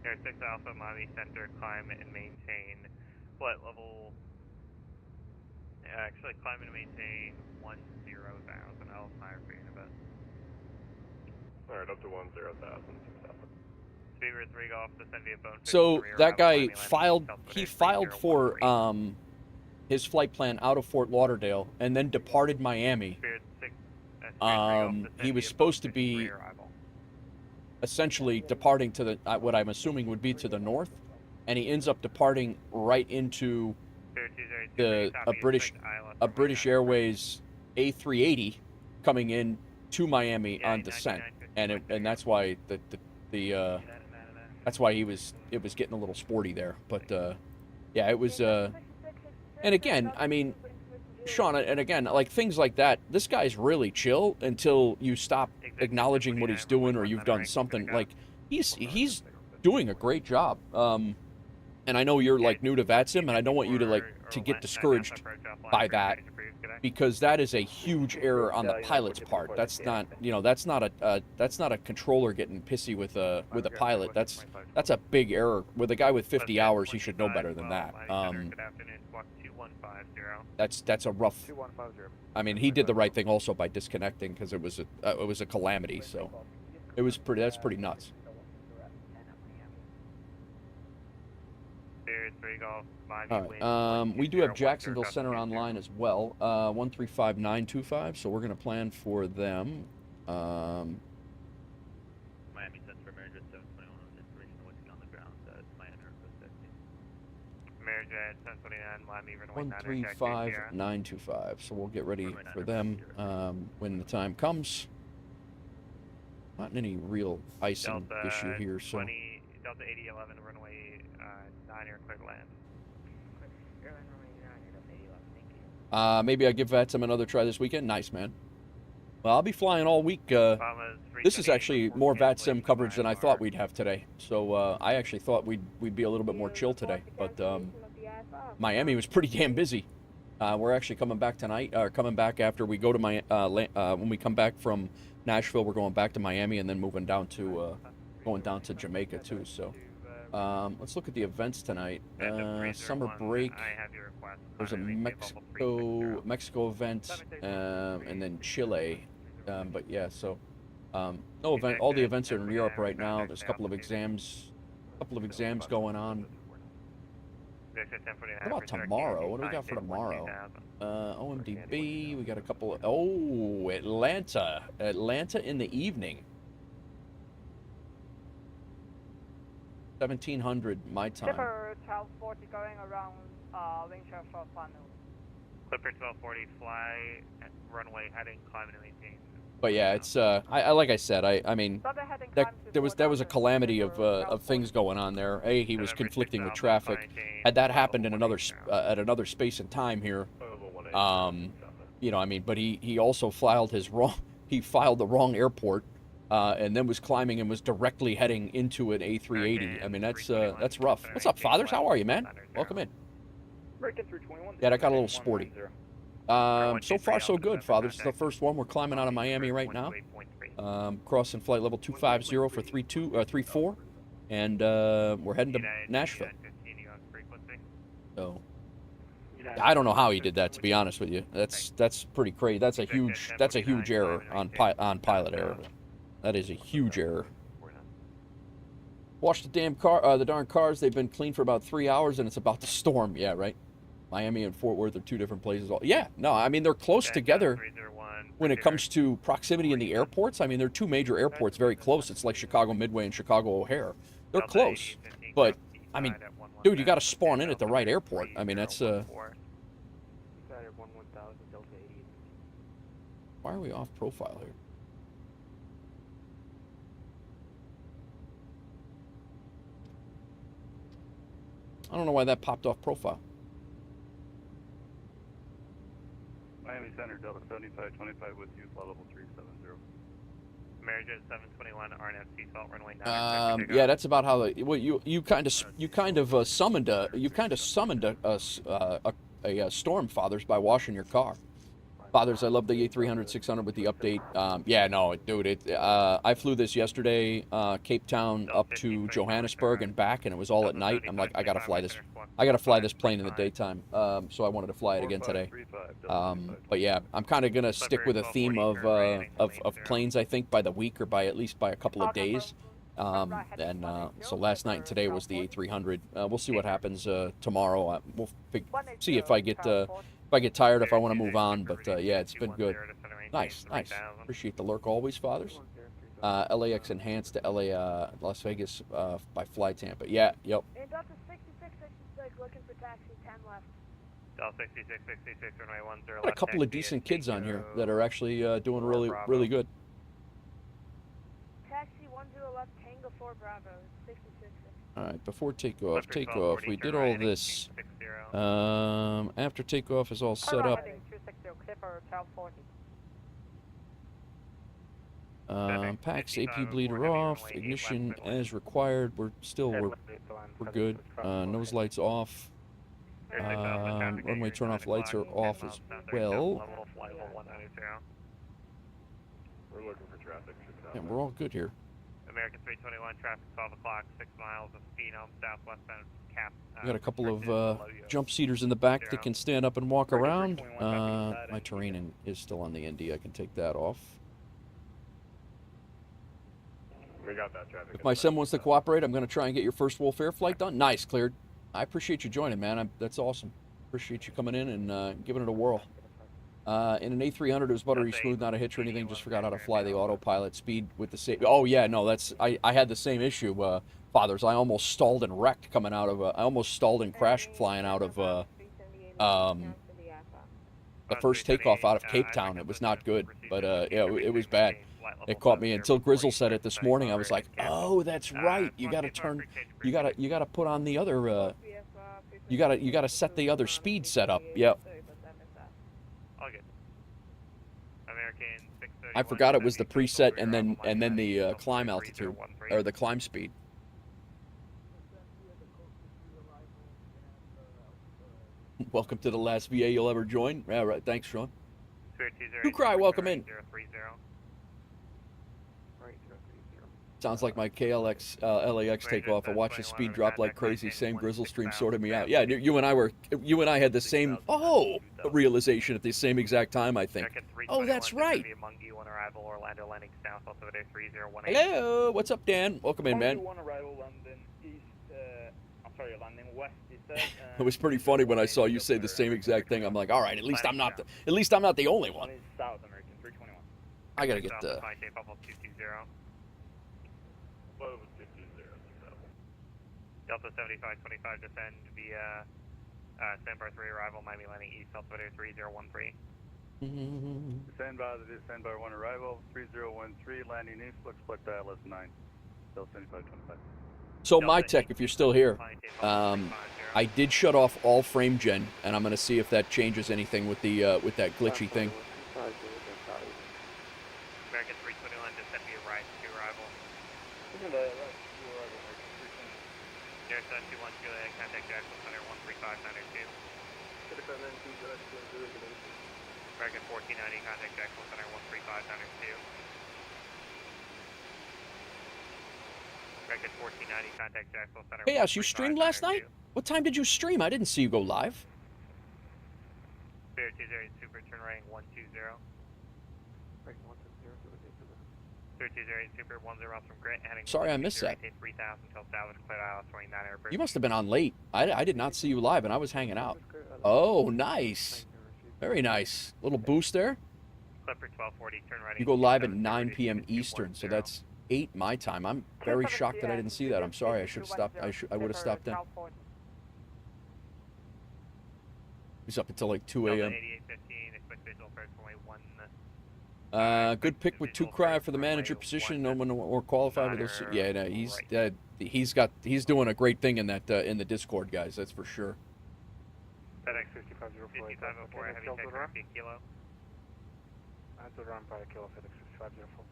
Air 6 Alpha, Miami Center, climb and maintain flight level. Actually, climb and maintain 10,000. I'll fire for you in a bit. Alright, up to 10,000. Speedbird 3 Golf, descend via bone. So that guy filed. He filed for his flight plan out of Fort Lauderdale and then departed Miami. He was supposed to be essentially departing to the what I'm assuming would be to the north, and he ends up departing right into a British Airways A380 coming in to Miami on descent, and that's why that's why it was getting a little sporty there. But yeah, it was. And again, I mean, Sean, and again, like things like that, this guy's really chill until you stop acknowledging what he's doing or you've done something. Like he's doing a great job. And I know you're like new to VATSIM, and I don't want you to get discouraged by that, because that is a huge error on the pilot's part. That's not, that's not a controller getting pissy with a pilot. That's a big error. With a guy with 50 hours, he should know better than that. That's a rough. I mean, he did the right thing also by disconnecting, because it was a calamity. So it was pretty. That's pretty nuts. All right. We do have Jacksonville Center online as well. 135925. So we're gonna plan for them. Miami Center, American 721 information waiting on the ground. Miami Airport 50. American 729, Miami 135925. So we'll get ready for them when the time comes. Not any real icing issue here. So. Delta 8011 runway 9 air clear to land. Maybe I give VATSIM another try this weekend. Nice, man. Well, I'll be flying all week. This is actually more VATSIM coverage than I thought we'd have today. So I actually thought we'd be a little bit more chill today. But Miami was pretty damn busy. We're actually coming back tonight. Coming back after we go to when we come back from Nashville, we're going back to Miami and then moving down to going down to Jamaica too. So let's look at the events tonight. Summer break. There's a Mexico event, and then Chile. But yeah, so no event. All the events are in Europe right now. There's a couple of exams going on. What about tomorrow? What do we got for tomorrow? OMDB. We got a couple. Oh, Atlanta in the evening. 1700 my time. Clipper 1240 going around Wingshare for final. Clipper 1240 fly at runway heading, climb and maintain But yeah, it's I like I said, I mean that there was a calamity of things going on there. He was conflicting with traffic. Had that happened in another at another space and time here, you know, I mean, but he also filed the wrong airport, and then was climbing and was directly heading into an A380. I mean, that's rough. What's up, fathers? How are you, man? Welcome in. Yeah, that got a little sporty. So far so good, fathers. This is the first one. We're climbing out of Miami right now. Crossing flight level 250 for 34, and we're heading to Nashville. So I don't know how he did that, to be honest with you. That's pretty crazy. That's a huge error on pilot error. That is a huge error. Wash the damn car, the darn cars. They've been clean for about 3 hours, and it's about to storm. Yeah, right. Miami and Fort Worth are two different places. Yeah, no, I mean, they're close together when it comes to proximity in the airports. I mean, they're two major airports very close. It's like Chicago Midway and Chicago O'Hare. They're close. But, I mean, dude, you got to spawn in at the right airport. I mean, that's... Why are we off profile here? I don't know why that popped off profile. Miami Center, Delta 7525 with you, flight level 370. American 721, RNF seatbelt, runway 9. Yeah, that's about how you kind of summoned a storm, fathers, by washing your car. Fathers, I love the A300 600 with the update. Yeah, no, dude, I flew this yesterday, Cape Town up to Johannesburg and back, and it was all at night. I'm like, I gotta fly this plane in the daytime. So I wanted to fly it again today. But yeah, I'm kind of gonna stick with a theme of planes, I think, by the week or at least by a couple of days. So last night and today was the A300. We'll see what happens tomorrow. We'll see if I get tired, if I want to move on. But yeah, it's been good. Nice. Appreciate the lurk always, fathers. LAX enhanced to Las Vegas by Fly Tampa. Yeah, yep. And Delta 6666 looking for taxi 10 left. Delta 6666 runway 10 Got a couple of decent kids on here that are actually doing really good. Taxi 10 left, Tango 4 Bravo, 66. All right, before takeoff, we did all this. After takeoff is all set up. Packs, AP bleeder off, ignition as required. We're good. Nose lights off. Runway turn off lights are off as well. We're looking for traffic. And we're all good here. American 321, traffic 12 o'clock, 6 miles of Phenom, southwestbound cap. We got a couple of jump seaters in the back that can stand up and walk around. My terrain is still on the ND. I can take that off. We got that traffic. If my sim wants to cooperate, I'm going to try and get your first WolfAir flight done. Nice, cleared. I appreciate you joining, man. That's awesome. Appreciate you coming in and giving it a whirl. In an A300, it was buttery smooth, not a hitch or anything. Just forgot how to fly the autopilot speed with the same. Oh yeah, no, I had the same issue, fathers. I almost stalled and wrecked coming out of. I almost stalled and crashed flying out of the first takeoff out of Cape Town. It was not good, but yeah, it was bad. It caught me until Grizzle said it this morning. I was like, oh, that's right. You got to turn. You got to put on the other. You got to set the other speed setup. Yep. I forgot it was the preset and then the climb altitude or the climb speed. Welcome to the last VA you'll ever join. Yeah, right. Thanks, Sean. Who cry? Welcome in. Sounds like my KLX LAX takeoff. I watched the speed drop like crazy. Same Grizzle stream sorted me out. Yeah, you and I had the same realization at the same exact time, I think. Oh, that's right. Hello, what's up, Dan? Welcome in, man. It was pretty funny when I saw you say the same exact thing. I'm like, all right, at least I'm not the only one. I gotta get the. Delta 7525 descend via Sandbar 3 arrival, Miami landing east, altimeter 3013. Stand by the standby 1 arrival, 3013, landing east, looks like dial is 9. Still 7525. So my tech, if you're still here, I did shut off all frame gen, and I'm gonna see if that changes anything with the with that glitchy thing. American 321, just send me a ride to arrival. Air 721 Juliet, contact Jacksonville Center 13592. American 1490, contact Jacksonville Center 13592. American 1490, contact Jacksonville Center. Hey, Ash, you streamed last night? What time did you stream? I didn't see you go live. Spirit 20 Super, turn right 120. Spirit 20 Super, 10 from Grit, heading. Sorry, I missed that. 3000 until salvage clear out 29 airport. You must have been on late. I did not see you live, and I was hanging out. Oh, nice. Very nice. Little boost there. Clipper 1240, turn right. You go live at 9 p.m. Eastern, so that's 8 my time. I'm very shocked that I didn't see that. I'm sorry. I should have stopped. I would have stopped then. He's up until like 2 a.m. Good pick with 2 cry for the manager position. No one more qualified with this. Yeah, no, he's doing a great thing in that in the Discord, guys. That's for sure. FedEx 5504, 5504, heavy tech, big kilo. That's a run by a kilo, FedEx 5504.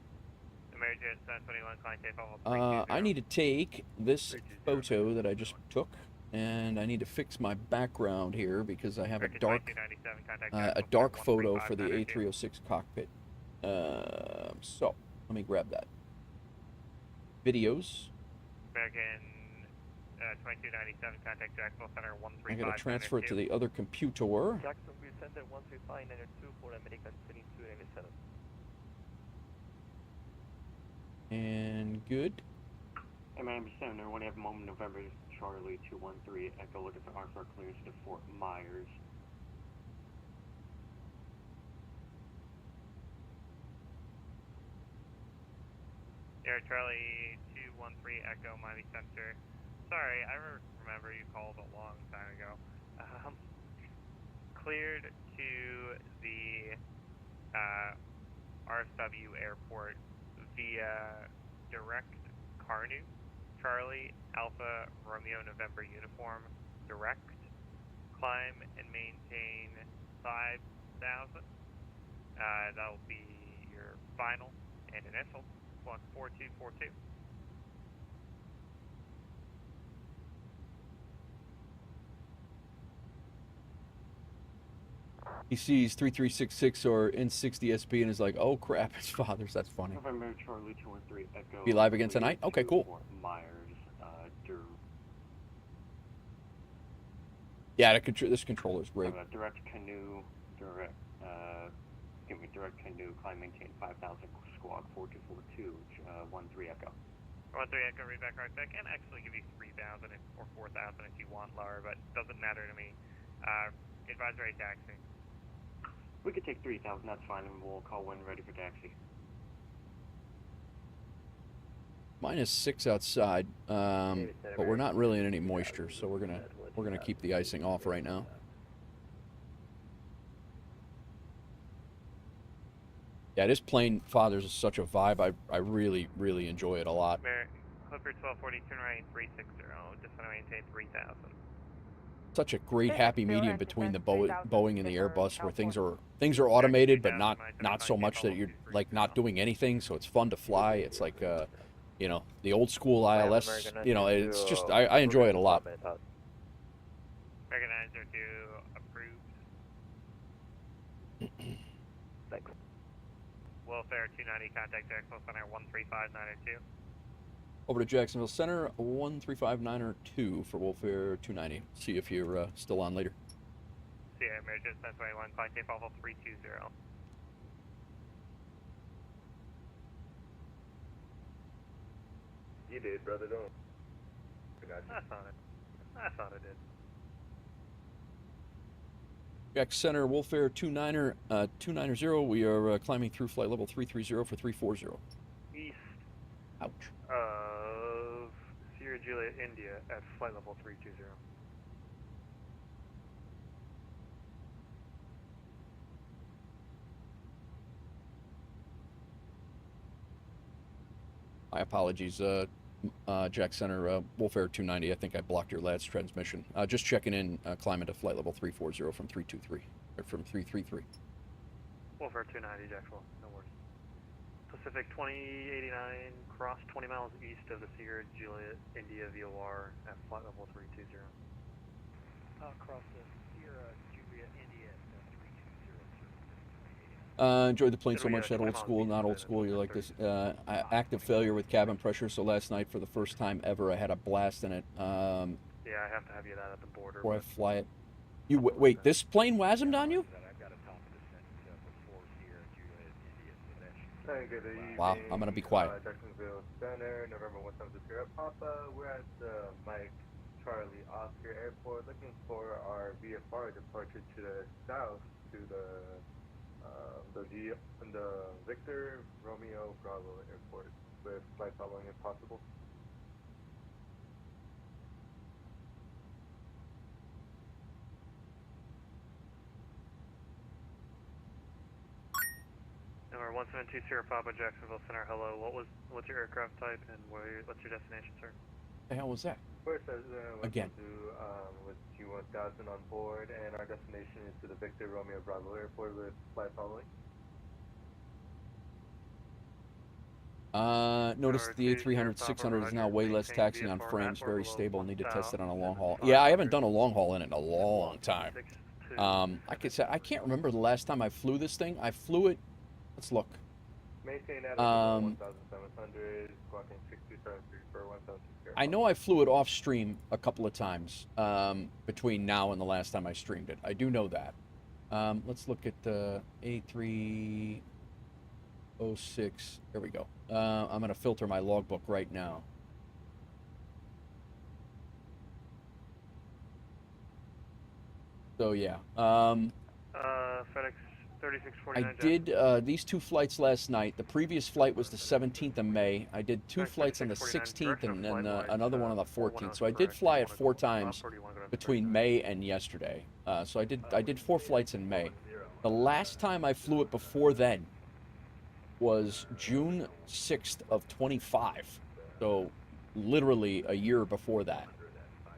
American 721, client takeoff. I need to take this photo that I just took, and I need to fix my background here because I have a dark photo for the A306 cockpit. So let me grab that. Videos. American 2297, contact Jacksonville Center 135. I gotta transfer it to the other computer. Jackson, we send at 13592 for American 2297. And good. Miami Center, when you have a moment, November, Charlie 213, Echo looking for RFR clearance to Fort Myers. Air Charlie 213, Echo, Miami Center. Sorry, I remember you called a long time ago. Cleared to the RFW airport via direct Carnu, Charlie, Alpha, Romeo, November uniform, direct, climb and maintain 5,000. That'll be your final and initial, squawk 4242. He sees 3366 or N60 SP and is like, oh crap, it's Father's. That's funny. November, Charlie 213, Echo. Be live again tonight? Okay, cool. Fort Myers, Yeah, this controller's great. Direct Canoe, direct Canoe, climb maintain 5,000, squawk 4242, 13 Echo. 13 Echo, read back right back, and actually give you 3,000 or 4,000 if you want lower, but doesn't matter to me. Advisory taxi. We could take 3,000, that's fine, and we'll call when ready for taxi. -6 outside, but we're not really in any moisture, so we're gonna keep the icing off right now. Yeah, this plane, Father's, is such a vibe. I really enjoy it a lot. Clipper 1240, turn right 360. Just want to maintain 3,000. Such a great happy medium between the Boeing and the Airbus, where things are automated, but not so much that you're like not doing anything. So it's fun to fly. It's like you know, the old school ILS. You know, it's just I enjoy it a lot. American 902 approved. Thanks. WolfAir 290, contact Jacksonville Center 13592. Over to Jacksonville Center 13592 for WolfAir 290. See if you're still on later. Sierra American 1021, climb tape level 320. You did, brother, don't. I got you. I thought it did. Jack Center, WolfAir 290. We are climbing through flight level 330 for 340. East. Ouch. Of Sierra Juliet, India, at flight level 320. My apologies, Jack Center, WolfAir 290. I think I blocked your last transmission. Just checking in, climbing to flight level 340 from 323, or from 333. WolfAir 290, Jacksonville, no worries. Pacific 2089, cross 20 miles east of the Sierra Juliet India VOR at flight level 320. Across the Sierra Juliet India at 320. Enjoyed the plane so much, that old school, not old school, you like this. Active failure with cabin pressure, so last night for the first time ever I had a blast in it. Yeah, I have to have you that at the border. Before I fly it. You wait, this plane WASM'd on you? Wow, I'm gonna be quiet. Jacksonville Center, November 170 Papa. We're at Mike Charlie Oscar Airport looking for our VFR departure to the south to the Victor Romeo Bravo Airport with flight following if possible. Number 172 Sierra Papa, Jacksonville Center, hello. What's your aircraft type and what's your destination, sir? The hell was that? First, Again. With Q1000 on board, and our destination is to the Victor Romeo Bravo Airport with flight following. Notice the A300 600 is now way less taxing on frames, very stable. Need to test it on a long haul. Yeah, I haven't done a long haul in it in a long time. I can't remember the last time I flew this thing. I flew it. Let's look. Maintain at 1,700, squawking 6273 for 1,760. I know I flew it off stream a couple of times between now and the last time I streamed it. I do know that. Let's look at the A306. There we go. I'm going to filter my logbook right now. So yeah. FedEx 3649. I did these two flights last night. The previous flight was the 17th of May. I did two flights on the 16th and then another one on the 14th. So I did fly it 4 times between May and yesterday. So I did 4 flights in May. The last time I flew it before then was June 6th of 25. So literally a year before that.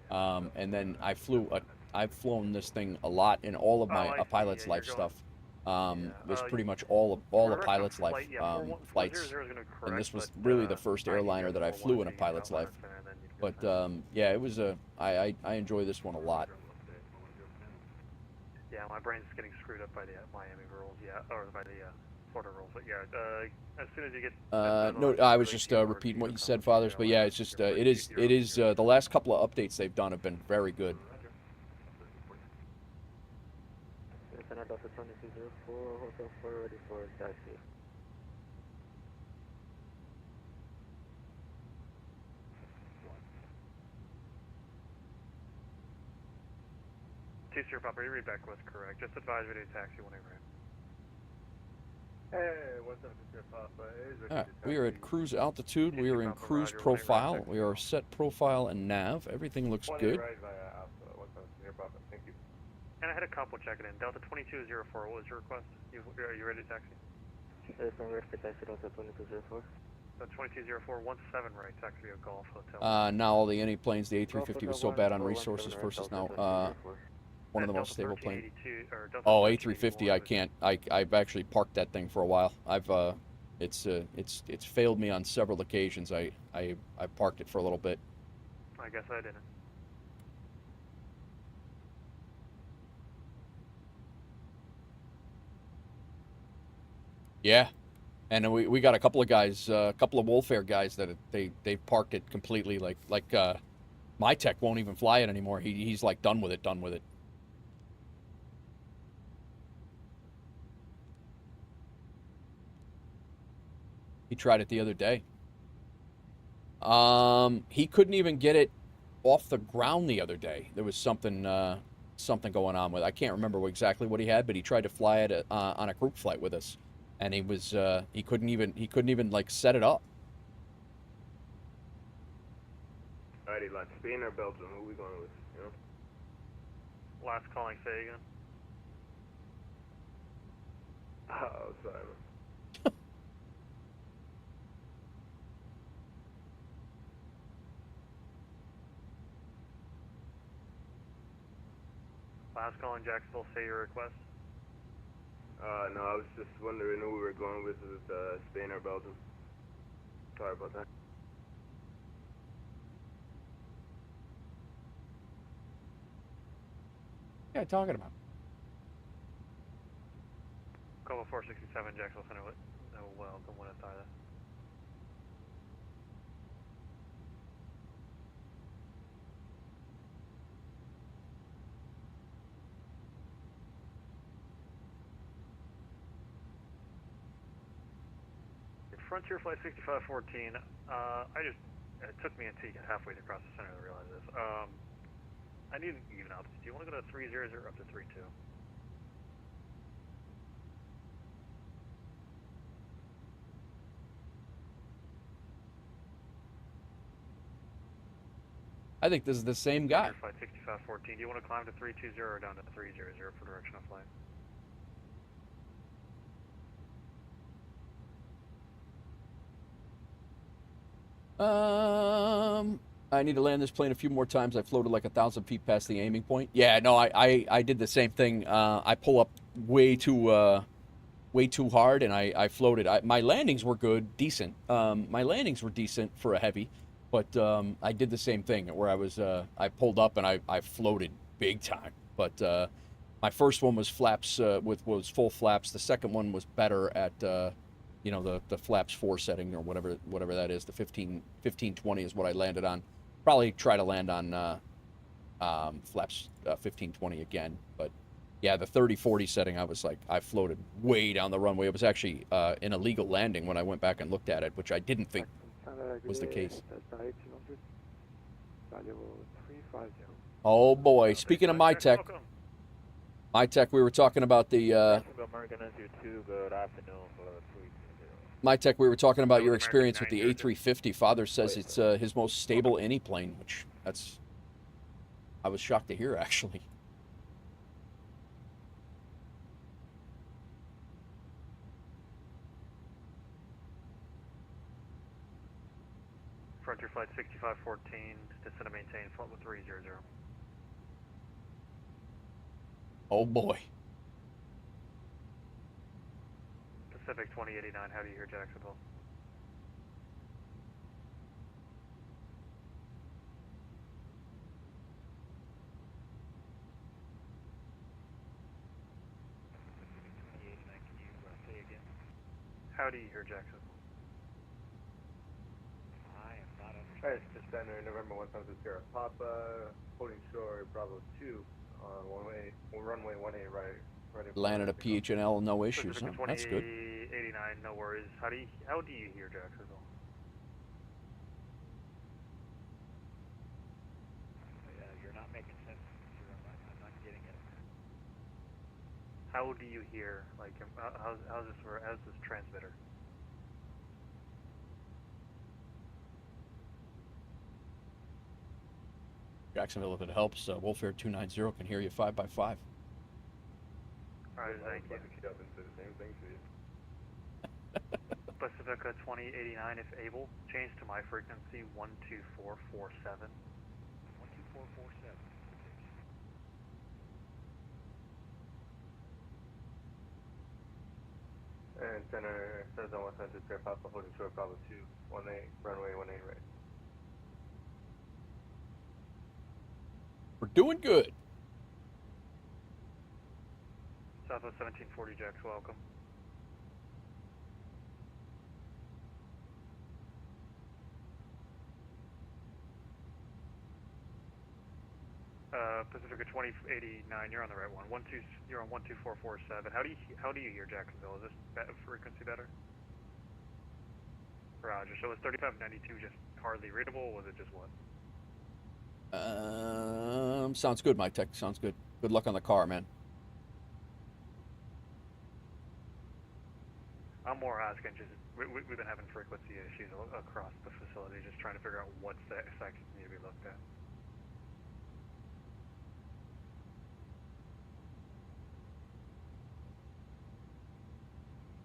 And then I've flown this thing a lot in all of my pilot's life stuff. Was pretty much all a pilot's life flights, and this was really the first airliner that I flew in a pilot's life. But yeah, it was I enjoy this one a lot. Yeah, my brain's getting screwed up by the Miami rules, or by the Florida rules. But yeah, as soon as you get no, I was just repeating what you said, Fathers. But yeah, it's just it is the last couple of updates they've done have been very good. Delta 2204, Hotel 4 ready for taxi. Two-Sierra Papa, your readback was correct. Just advise me to taxi when I ran. Hey, 172 Papa. All right, we are at cruise altitude. We are in cruise profile. We are set profile and nav. Everything looks good. And I had a couple checking in. Delta 2204, what was your request? Are you ready to taxi? Yes, I'm ready to taxi Delta 2204. Delta 2204, 17 right, taxi via Golf Hotel. Now all the NA planes, the A350 was so bad on resources versus now one of the most stable planes. Oh, A350, I can't. I've actually parked that thing for a while. It's failed me on several occasions. I parked it for a little bit. I guess I didn't. Yeah, and we got a couple of guys, a couple of WolfAir guys that they parked it completely. Like my tech won't even fly it anymore. He's like done with it. He tried it the other day. He couldn't even get it off the ground the other day. There was something going on with it. I can't remember exactly what he had, but he tried to fly it on a group flight with us. And he couldn't even like set it up. Alrighty, like Spain or Belgium, who are we going with? You know? Last calling, say again. Oh, sorry. Last call in Jacksonville, say your request. No, I was just wondering who we were going with Spain or Belgium. Sorry about that. Yeah, talking about. Call 467, Jacksonville Center. No, well, the one either. Frontier Flight 6514, it took me until you got halfway across the center to realize this. I need an even altitude. Do you want to go to 300 or up to 32? I think this is the same guy. Flight 6514, do you want to climb to 320 or down to 300 for direction of flight? I need to land this plane a few more times. I floated like 1,000 feet past the aiming point. Yeah, no, I did the same thing. I pull up way too hard, and I floated. My landings were good, decent. My landings were decent for a heavy, but I did the same thing where I pulled up and I floated big time. But my first one was flaps was full flaps. The second one was better at you know, the flaps 4 setting or whatever that is. The 1520 is what I landed on. Probably try to land on flaps 1520 again. But yeah, the 3040 setting, I floated way down the runway. It was actually an illegal landing when I went back and looked at it, which I didn't think was the case. Oh boy, speaking of my tech, we were talking about the my tech, we were talking about your experience with the A350. Father says it's his most stable any plane, which I was shocked to hear, actually. Frontier Flight 6514, descend and maintain, flight with 300. Oh boy. Pacific 2089, how do you hear Jacksonville? How do you hear Jacksonville? I am not understanding. It's Center, November 170 Papa, holding shore, Bravo 2, runway 18 right. Landed a PHNL, no issues, huh? That's good. 2089, no worries. How do you hear Jacksonville? You're not making sense. I'm not getting it. How do you hear? Like, how's this transmitter? Jacksonville, if it helps, WolfAir 290 can hear you 5x5. Alright, thank you. Pacifica 2089, if able, change to my frequency 12447. 12447. And Center, Citizen 170 Papa, holding short, Bravo 2, 18, runway 18 right. We're doing good. Southwest 1740 Jacks, welcome. Pacifica 2089, you're on the right one. You're on 12447. How do you hear Jacksonville? Is this frequency better? Roger. So was 3592 just hardly readable, or was it just what? Sounds good, my tech. Sounds good. Good luck on the car, man. I'm more asking, just we've been having frequency issues across the facility, just trying to figure out what sections need to be looked at.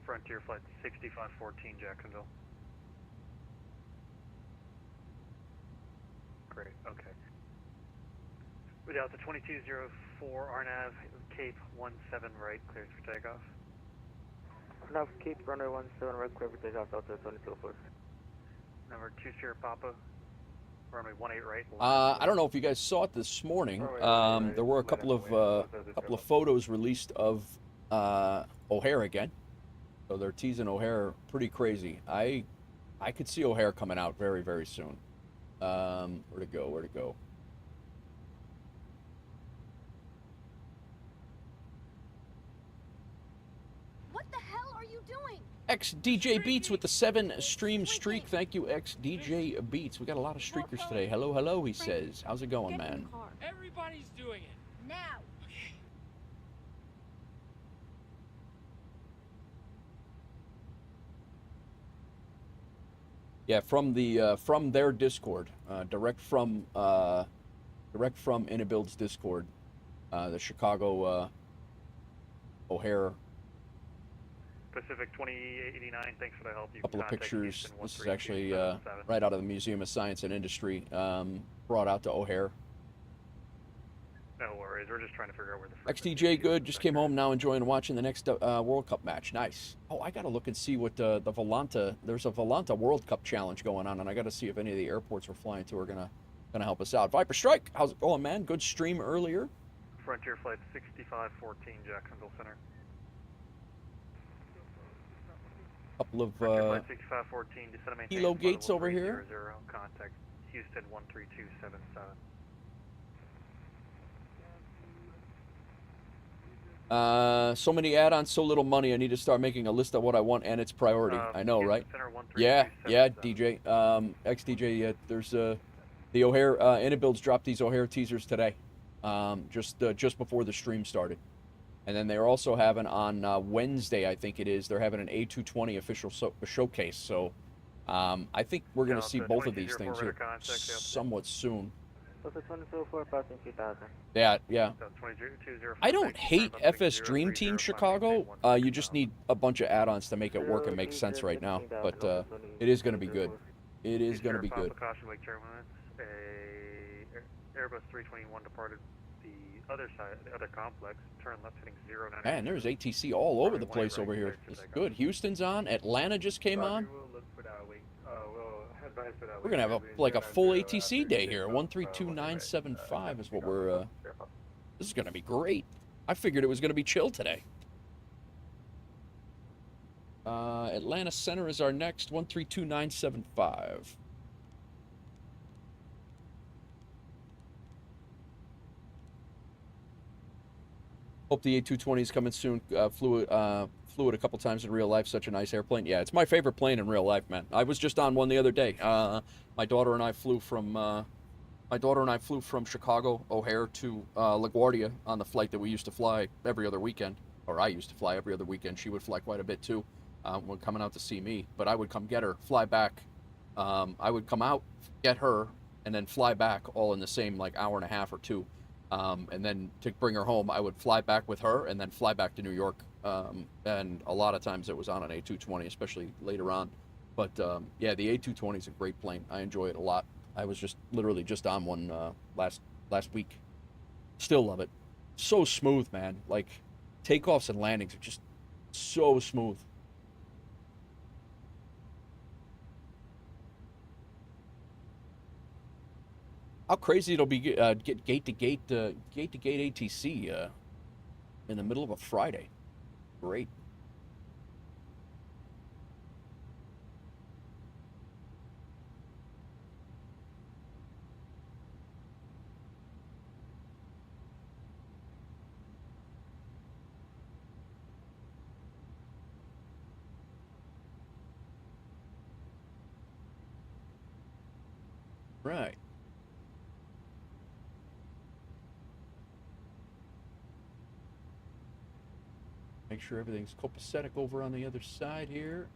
Frontier Flight 6514 Jacksonville. Great, okay. Without the 2205 for RNAV, Cape 17 right, clears for takeoff. Now Cape runway 17 right, clear for takeoff, Delta 2204. Number 2 Sierra Papa, runway 18 right. I don't know if you guys saw it this morning. There were a couple of photos released of O'Hare again. So they're teasing O'Hare pretty crazy. I could see O'Hare coming out very, very soon. Where to go? Where to go? What the hell are you doing? XDJ Beats with the 7 stream streak. Thank you, XDJ Beats. We got a lot of streakers today. Hello, hello, he says. How's it going, man? Everybody's doing it. Now. Yeah, from the from their Discord, direct from IniBuilds Discord, the Chicago O'Hare. Pacific 2089, thanks for the help. You Couple of contact pictures. Kingston This is actually 13277. right out of the Museum of Science and Industry, brought out to O'Hare. No worries, we're just trying to figure out where the XTJ, good. Just came home now, enjoying watching the next World Cup match. Nice. Oh, I got to look and see what the Volanta. There's a Volanta World Cup challenge going on, and I got to see if any of the airports we're flying to are gonna help us out. Viper Strike, how's it going, man? Good stream earlier. Frontier Flight 6514, Jacksonville Center. Couple of Frontier Flight 6514, descend and maintain kilo flight gates level over here. 300, contact Houston 13277. So many add-ons, so little money. I need to start making a list of what I want and its priority. I know, right? Yeah, DJ. XDJ. There's the O'Hare IniBuilds dropped these O'Hare teasers today, just before the stream started, and then they're also having on Wednesday, I think it is. They're having an A220 official showcase. So I think we're gonna see both of these things here somewhat soon. Delta 2204, passing 2000. Yeah. I don't hate FS Dream Team Chicago. You just need a bunch of add-ons to make it work and make sense right now. But it is going to be good. It is going to be good. Caution, Lake Turbulence. Airbus 321 departed the other side, the other complex. Turn left heading 09. Man, there's ATC all over the place over here. It's good. Houston's on. Atlanta just came on. We're gonna have a full ATC day here. 132975 is what we're. This is gonna be great. I figured it was gonna be chill today. Atlanta Center is our next 132975. Hope the A220 is coming soon. Flew it a couple times in real life. Such a nice airplane. Yeah, it's my favorite plane in real life, man. I was just on one the other day. My daughter and I flew from Chicago O'Hare to LaGuardia on the flight that we used to fly every other weekend, or I used to fly every other weekend. She would fly quite a bit too when coming out to see me. But I would come get her, fly back. I would come out, get her, and then fly back all in the same hour and a half or two. And then to bring her home, I would fly back with her and then fly back to New York. And a lot of times it was on an A220, especially later on. But yeah, the A220 is a great plane. I enjoy it a lot. I was literally just on one last week. Still love it. So smooth, man. Like takeoffs and landings are just so smooth. How crazy it'll be get gate to gate ATC in the middle of a Friday. Great. Right. Make sure everything's copacetic over on the other side here.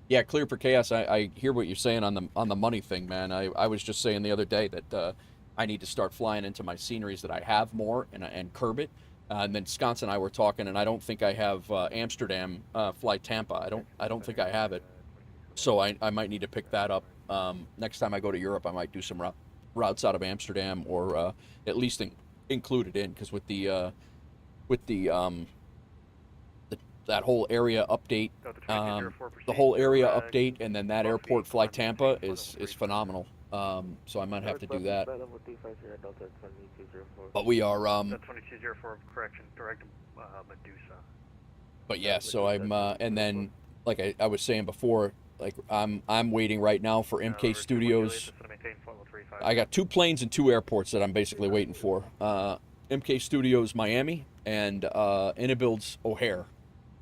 Yeah, clear for chaos. I hear what you're saying on the money thing, man. I was just saying the other day that I need to start flying into my sceneries that I have more and curb it. And then Sconce and I were talking, and I don't think I have Amsterdam fly Tampa. I don't think I have it. So I might need to pick that up. Next time I go to Europe, I might do some routes out of Amsterdam, or at least included in, because with the that whole area update, the whole area update, and then that airport fly Tampa is phenomenal. So I might have to do that. But we are 2204 correction, direct Medusa. But yeah, so I'm and then like I was saying before, like I'm waiting right now for MK Studios. I got 2 planes and 2 airports that I'm basically waiting for. MK Studios Miami and IniBuilds O'Hare.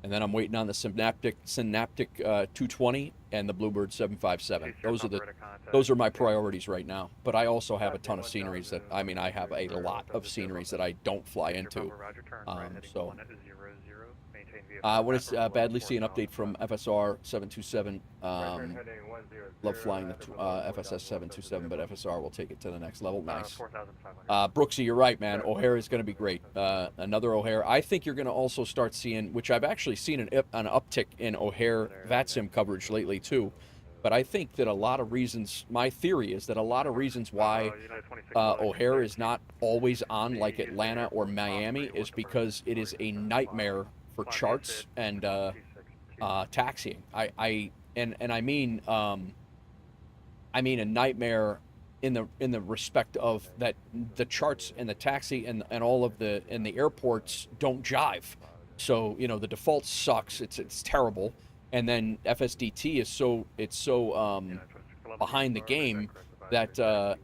And then I'm waiting on the Synaptic 220 and the Bluebird 757. Those are my priorities right now. But I also have a ton of sceneries that, I mean, I have a lot of sceneries that I don't fly into. So I want to badly see an update from FSR 727. Love flying the FSS 727, but FSR will take it to the next level. Nice. Brooksy, you're right, man. O'Hare is going to be great. Another O'Hare. I think you're going to also start seeing, which I've actually seen an uptick in O'Hare VATSIM coverage lately too. But I think that a lot of reasons, my theory is that a lot of reasons why O'Hare is not always on like Atlanta or Miami is because it is a nightmare for charts and taxiing. I mean a nightmare in the respect of that the charts and the taxi and all of the airports don't jive. So the default sucks. It's terrible. And then FSDT is so behind the game that the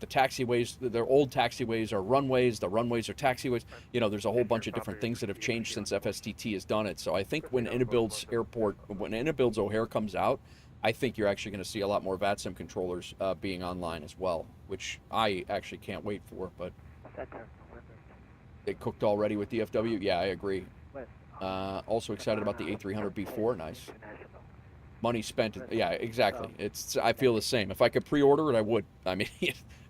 taxiways, their old taxiways are runways, the runways are taxiways. There's a whole bunch of different things that have changed since FSDT has done it. So I think when IniBuilds O'Hare comes out, I think you're actually going to see a lot more VATSIM controllers being online as well, which I actually can't wait for. But they cooked already with DFW? Yeah, I agree. Also excited about the A300B4. Nice. Money spent. Yeah, exactly. I feel the same. If I could pre-order it, I would. I mean,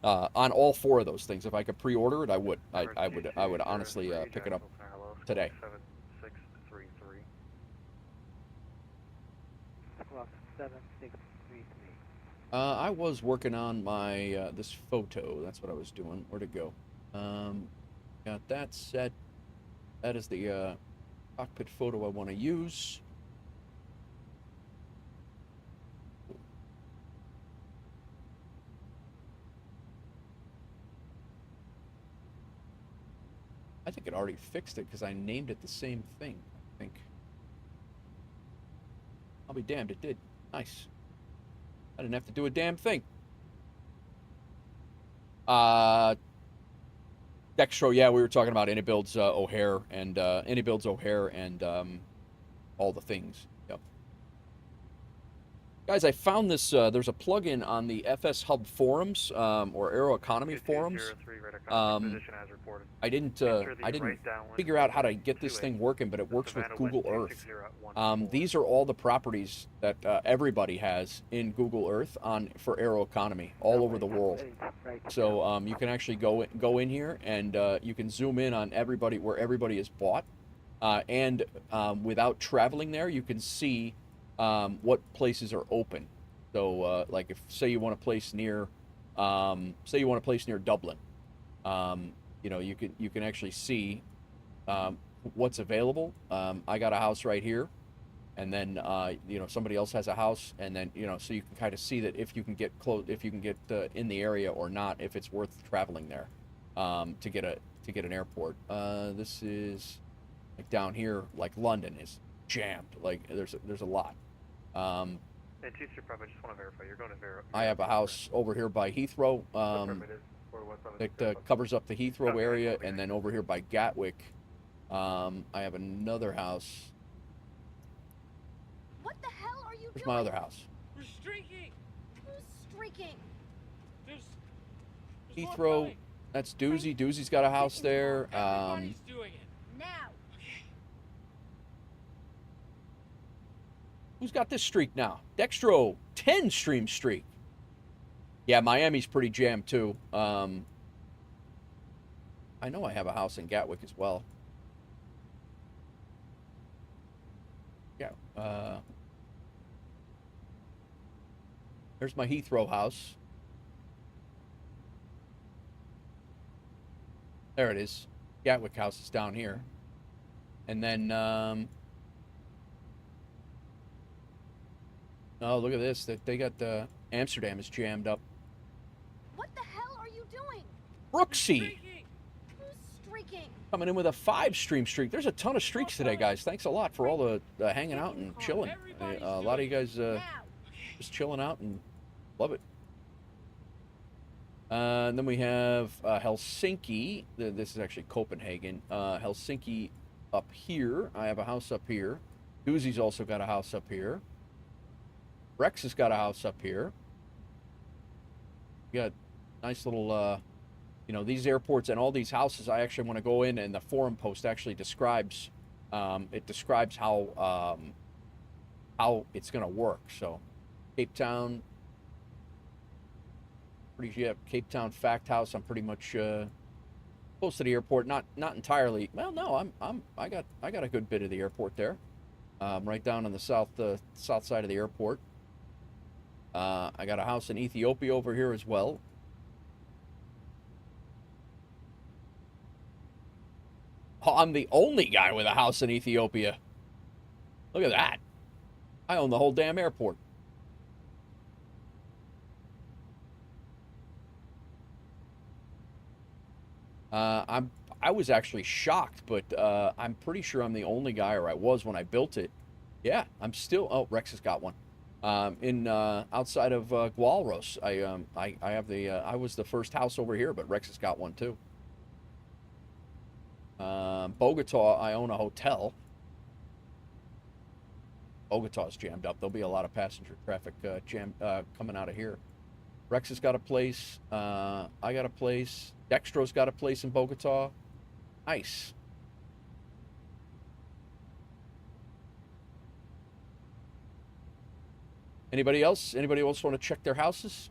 on all 4 of those things, if I could pre-order it, I would. I would honestly pick it up today. 7633. 7633. I was working on my this photo. That's what I was doing. Where'd it go? Got that set. That is the cockpit photo I want to use. I think it already fixed it because I named it the same thing, I think. I'll be damned, it did. Nice. I didn't have to do a damn thing. Dextro, yeah, we were talking about IniBuilds O'Hare and all the things. Yep. Guys, I found this. There's a plugin on the FSHub forums or Aeroconomy forums. I didn't figure out how to get this thing working, but it works with Google Earth. These are all the properties that everybody has in Google Earth for Aeroconomy all over the world. So you can actually go in here and you can zoom in on everybody where everybody is bought, and without traveling there, you can see what places are open. So like if say you want to place near Dublin, you can actually see what's available. I got a house right here, and then somebody else has a house, and then so you can kind of see that if you can get close, if you can get in the area or not, if it's worth traveling there to get an airport. This is like down here, like London is jammed. Like there's a lot. I just want to verify. You're going to verify. I have a house over here by Heathrow that covers up the Heathrow area, and then over here by Gatwick, I have another house. What the hell are you Where's doing? my other house? We're streaking. Who's streaking? There's Heathrow. That's Doozy. Doozy's got a house there. Everybody's doing it. Now. Who's got this streak now? Dextro, 10 stream streak. Yeah, Miami's pretty jammed too. I know I have a house in Gatwick as well. Yeah. There's my Heathrow house. There it is. Gatwick House is down here. And then, oh, look at this. They got Amsterdam is jammed up. What the hell are you doing? Brooksy Who's streaking? coming in with a 5-stream streak. There's a ton of streaks today, guys. Thanks a lot for all the hanging out and chilling. A lot of you guys just chilling out and love it. And then we have Helsinki. This is actually Copenhagen. Helsinki up here. I have a house up here. Doozy's also got a house up here. Rex has got a house up here. We got nice little, you know, these airports and all these houses. I actually want to go in, and the forum post actually describes, it describes how it's going to work. So, Cape Town. Cape Town Fact House. I'm pretty much close to the airport. Not entirely. Well, no, I got a good bit of the airport there. Right down on the south side of the airport. I got a house in Ethiopia over here as well. Oh, I'm the only guy with a house in Ethiopia. Look at that. I own the whole damn airport. I was actually shocked, but I'm pretty sure I'm the only guy, or I was when I built it. Yeah, I'm still. Oh, Rex has got one. In outside of Gualros, I have the. I was the first house over here, but Rex has got one too. Bogota, I own a hotel. Bogota's jammed up. There'll be a lot of passenger traffic coming out of here. Rex has got a place. I got a place. Dextro's got a place in Bogota. Nice. Anybody else? Anybody else want to check their houses?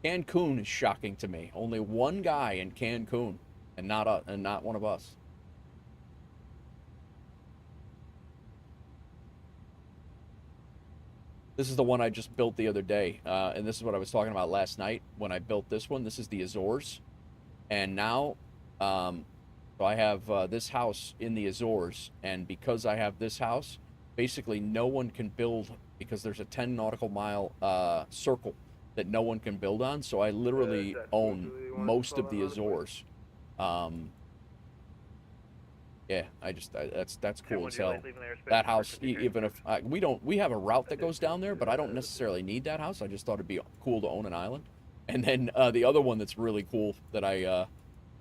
Cancun is shocking to me. Only one guy in Cancun, and not one of us. This is the one I just built the other day, and this is what I was talking about last night when I built this one. This is the Azores, and now, so I have this house in the Azores, and because I have this house, basically no one can build because there's a 10 nautical mile circle that no one can build on. So I literally own most of the Azores. Yeah, that's cool as hell. That house, even if we have a route that goes down there, but I don't necessarily need that house. I just thought it'd be cool to own an island. And then the other one that's really cool that I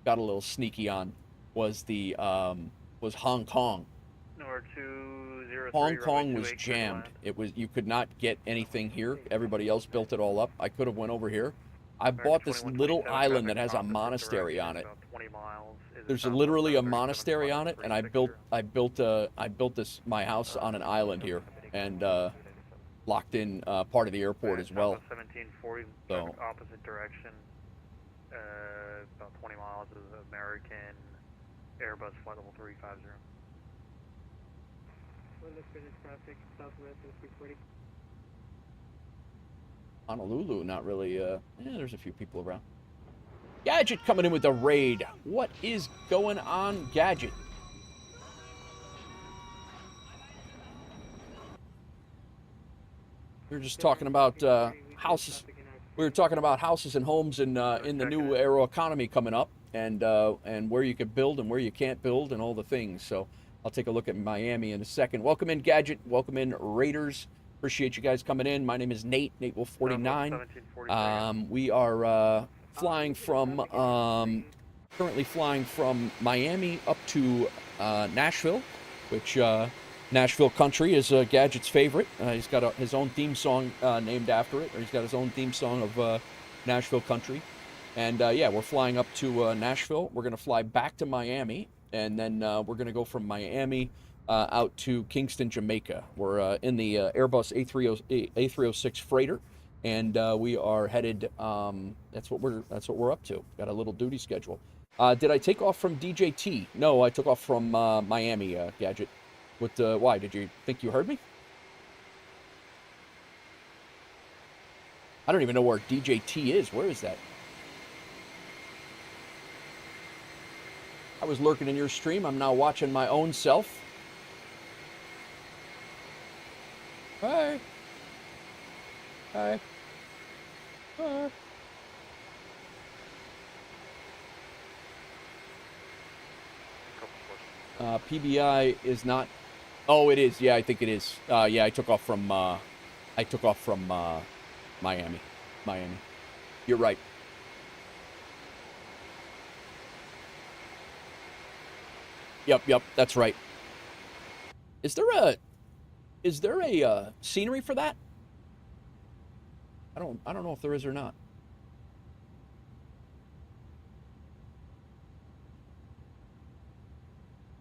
got a little sneaky on was was Hong Kong. Hong Kong was jammed. You could not get anything here. Everybody else built it all up. I could have went over here. I bought this little island that has a monastery on it. There's literally a monastery on it, and I built my house on an island here, and locked in part of the airport as well. 1740, so opposite direction, about 20 miles is American Airbus flight level 350. We'll look for this traffic southwest of 340. Honolulu, not really. Yeah, there's a few people around. Gadget coming in with the raid. What is going on, Gadget? We were just talking about houses. We were talking about houses and homes in the new Aeroconomy coming up, and where you can build and where you can't build and all the things. So I'll take a look at Miami in a second. Welcome in, Gadget. Welcome in, Raiders. Appreciate you guys coming in. My name is Nate Wolf 49. We are flying from currently flying from Miami up to Nashville, which Nashville Country is Gadget's favorite. He's got his own theme song named after it, or he's got his own theme song of Nashville Country. And yeah, we're flying up to Nashville. We're going to fly back to Miami, and then we're going to go from Miami out to Kingston, Jamaica. We're in the Airbus A306 Freighter, and we are headed. That's what we're up to. Got a little duty schedule. Did I take off from DJT? No, I took off from Miami, Gadget. Why? Did you think you heard me? I don't even know where DJT is. Where is that? I was lurking in your stream. I'm now watching my own self. Hi. Hi. Hi. PBI is not. Oh, it is. Yeah, I think it is. Yeah, I took off from Miami. You're right. Yep, that's right. Is there a scenery for that? I don't know if there is or not.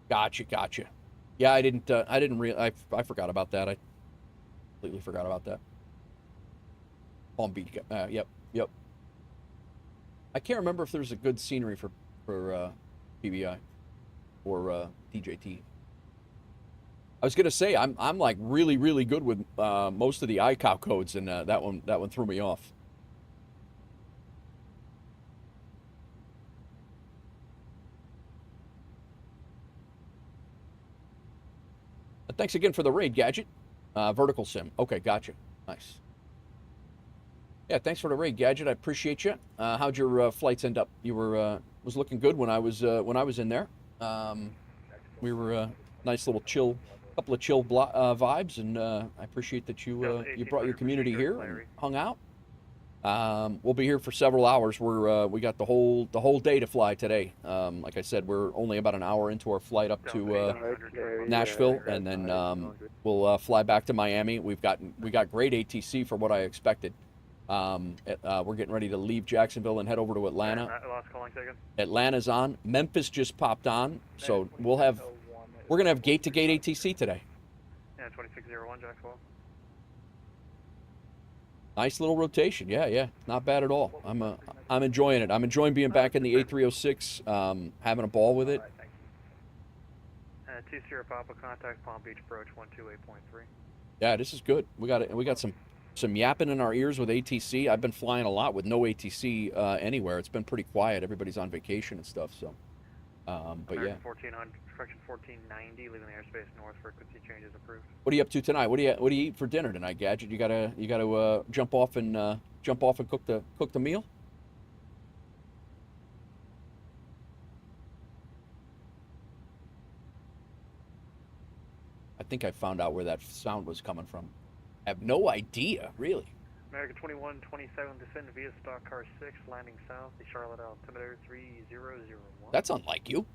Gotcha. Yeah, I forgot about that. I completely forgot about that. Palm Beach. Yep. I can't remember if there's a good scenery for PBI or DJT. I was gonna say I'm like really good with most of the ICAO codes, and that one threw me off. Thanks again for the raid, Gadget. Vertical sim. Okay, gotcha. Nice. Yeah, thanks for the raid, Gadget. I appreciate you. How'd your flights end up? You were was looking good when I was in there. We were nice little couple of chill vibes, and I appreciate that you brought your community here and hung out. We'll be here for several hours. We got the whole day to fly today. Like I said, we're only about an hour into our flight up to Nashville, and then we'll fly back to Miami. We got great ATC for what I expected. We're getting ready to leave Jacksonville and head over to Atlanta. Last calling second. Atlanta's on. Memphis just popped on, so we're gonna have gate-to-gate ATC today. Yeah, 2601 Jacksonville. Nice little rotation. Yeah, not bad at all. I'm enjoying it. I'm enjoying being back in the A306, having a ball with it. 20 Papa, contact Palm Beach approach 128.3. Yeah, this is good. We got some yapping in our ears with ATC. I've been flying a lot with no ATC anywhere. It's been pretty quiet. Everybody's on vacation and stuff. So, but yeah. 1400, correction 1490, leaving the airspace north. Frequency changes approved. What are you up to tonight? What do you eat for dinner tonight, Gadget? You gotta jump off and cook the meal. I think I found out where that sound was coming from. I have no idea, really. American 2127, descend via stock car 6, landing south, the Charlotte altimeter 3001. That's unlike you.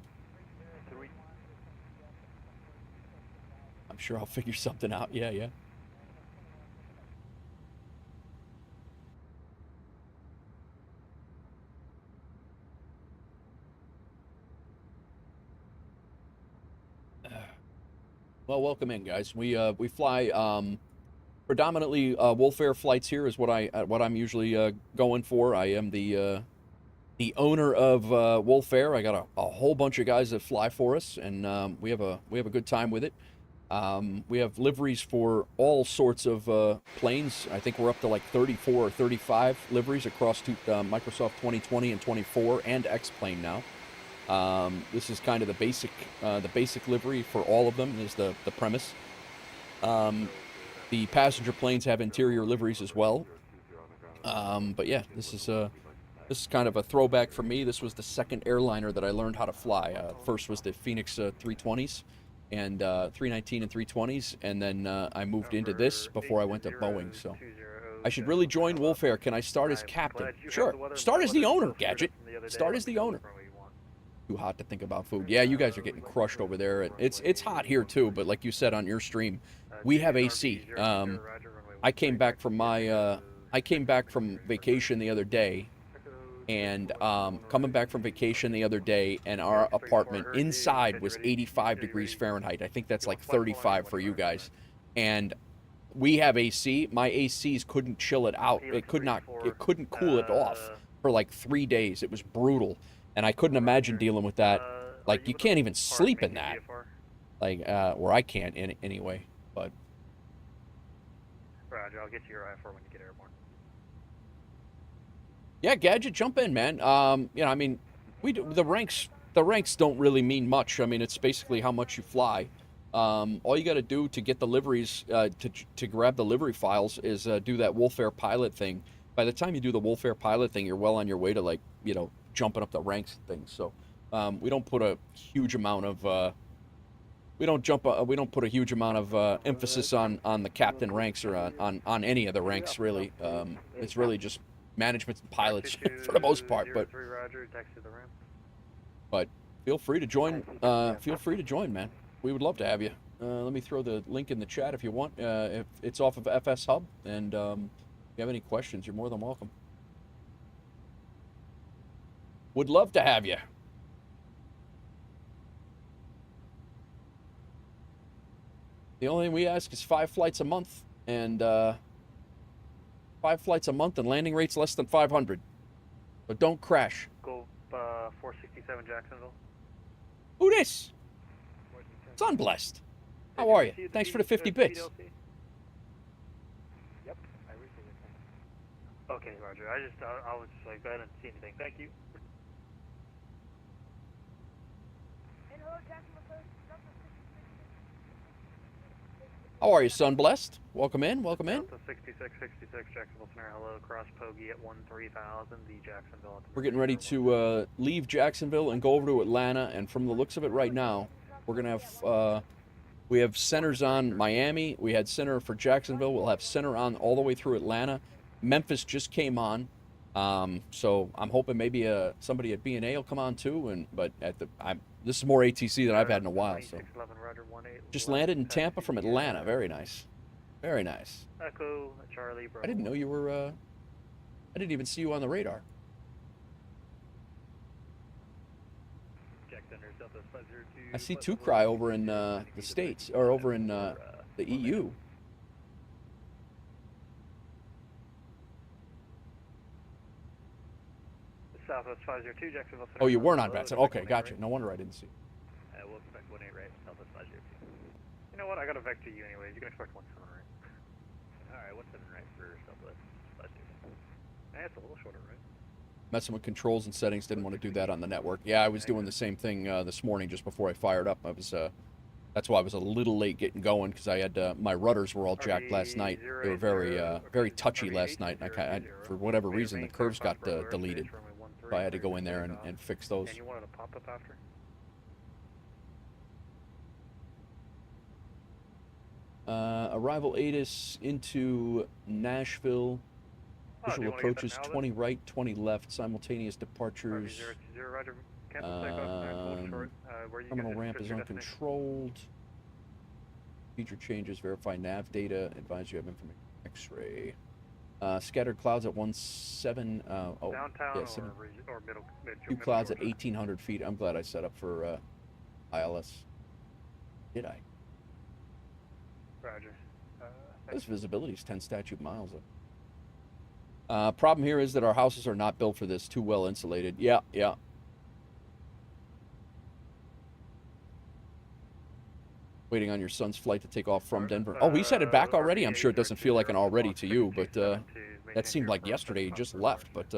I'm sure I'll figure something out. Yeah. Well, welcome in, guys. We fly predominantly WolfAir flights here is what I'm usually going for. I am the owner of WolfAir. I got a whole bunch of guys that fly for us, and we have a good time with it. We have liveries for all sorts of planes. I think we're up to like 34 or 35 liveries across Microsoft 2020 and 24 and X-Plane now. This is kind of the basic livery for all of them is the premise. The passenger planes have interior liveries as well. But yeah, this is kind of a throwback for me. This was the second airliner that I learned how to fly. First was the Phoenix 320s and 319 and 320s, and then I moved into this before I went to Boeing. So I should really join WolfAir. Can I start as captain? Sure. Start as the owner, Gadget. Start as the owner. Too hot to think about food. Yeah, you guys are getting crushed over there. It's hot here too, but like you said on your stream, we have AC. I came back from vacation the other day, and coming back from vacation the other day, and our apartment inside was 85 degrees Fahrenheit. I think that's like 35 for you guys, and we have AC. My ACs couldn't chill it out. It couldn't cool it off for like 3 days. It was brutal. And I couldn't imagine dealing with that. Like, you can't even sleep in that. Like, or I can't anyway, but. Roger, I'll get you your I-4 when you get airborne. Yeah, Gadget, jump in, man. You know, I mean, we do, the ranks the ranks don't really mean much. I mean, it's basically how much you fly. All you got to do to get the liveries, to grab the livery files is do that WolfAir pilot thing. By the time you do the WolfAir pilot thing, you're well on your way to, like, you know, jumping up the ranks and things. So we don't put a huge amount of we don't put a huge amount of emphasis on the captain ranks or on any of the ranks really. It's really just management and pilots for the most part. But feel free to join. Feel free to join, man. We would love to have you. Let me throw the link in the chat if you want. If it's off of FSHub, and if you have any questions, you're more than welcome. Would love to have you. The only thing we ask is 5 flights a month, and 5 flights a month and landing rates less than 500. But don't crash. Go 467 Jacksonville. Who this? Sunblessed. How are you? Thanks for the 50 bits. Yep, I received it. Okay, Roger. I was just like, I didn't see anything. Thank you. How are you, Sunblessed? Welcome in. Welcome in. 6666 Jacksonville Center. Hello, cross Pogie at 13,000. The Jacksonville. We're getting ready to leave Jacksonville and go over to Atlanta. And from the looks of it right now, we're gonna have we have centers on Miami. We had center for Jacksonville. We'll have center on all the way through Atlanta. Memphis just came on, so I'm hoping maybe somebody at BNA will come on too. But this is more ATC than I've had in a while. So just landed in Tampa from Atlanta. Very nice, very nice. Echo Charlie. I didn't know you were. I didn't even see you on the radar. I see Two Cry over in the States, or over in the EU. Southwest 502 Jacksonville. Oh, you weren't on VATSIM. Okay, gotcha. No wonder I didn't see. We'll expect 18 right, Southwest 502. You know what? I got a vector you anyways. You can expect 17 right. Alright, 17 right for Southwest 502. It's a little shorter, right? Messing with controls and settings, didn't want to do that on the network. Yeah, I was doing the same thing this morning just before I fired up. I was that's why I was a little late getting going, because I had my rudders were all jacked last night. They were very touchy last night, and I for whatever reason the curves got deleted, so I had to go in there and fix those. And you wanted a pop-up after? Arrival ATIS into Nashville. Visual approaches 20 right, 20 left, simultaneous departures. Terminal ramp is uncontrolled. Feature changes, verify nav data, advise you have information. X-ray. Scattered clouds at 17. Downtown yeah, or middle? Two clouds at 1,800 feet. I'm glad I set up for ILS. Did I? Roger. This visibility is 10 statute miles. Problem here is that our houses are not built for this. Too well insulated. Yeah, yeah. Waiting on your son's flight to take off from Denver. Oh, he's headed back already? I'm sure it doesn't feel like an already to you, but that seemed like yesterday he just left. But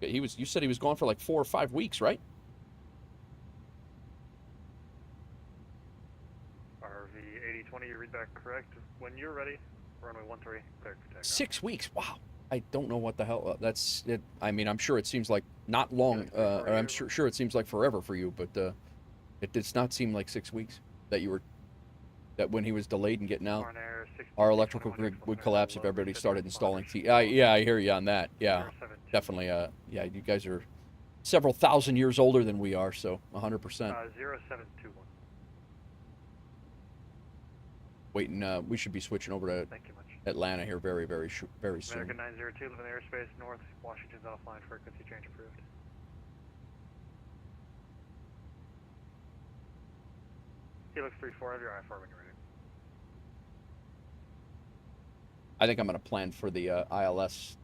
you said he was gone for like 4 or 5 weeks, right? RV 8020, you read that correct. When you're ready, runway 13, clear for takeoff. 6 weeks? Wow. I don't know what the hell that's it. I mean, I'm sure it seems like not long, or I'm sure it seems like forever for you, but it does not seem like 6 weeks that when he was delayed in getting out. Our electrical grid would collapse if everybody started installing yeah, I hear you on that. Yeah, definitely. Yeah, you guys are several thousand years older than we are, so 100%. 0721. Waiting. We should be switching over to Atlanta here very soon. American 902, live in airspace north. Washington's offline. Frequency change approved. Helix 34, have your I-4 when you're ready. I think I'm going to plan for the ILS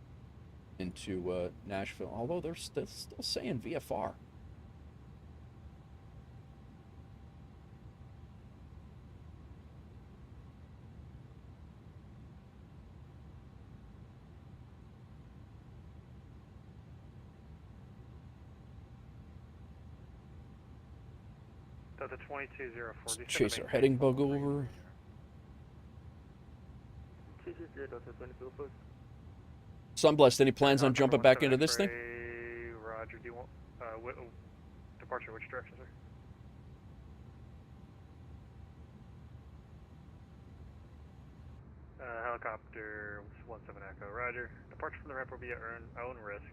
into Nashville, although they're still saying VFR. Delta 2204. Chase our heading bug over. 220 Delta 2204. Sunblessed, any plans on jumping back into this thing? Roger, do you want departure which direction, sir? Helicopter 17 Echo, roger. Departure from the ramp will be at own risk.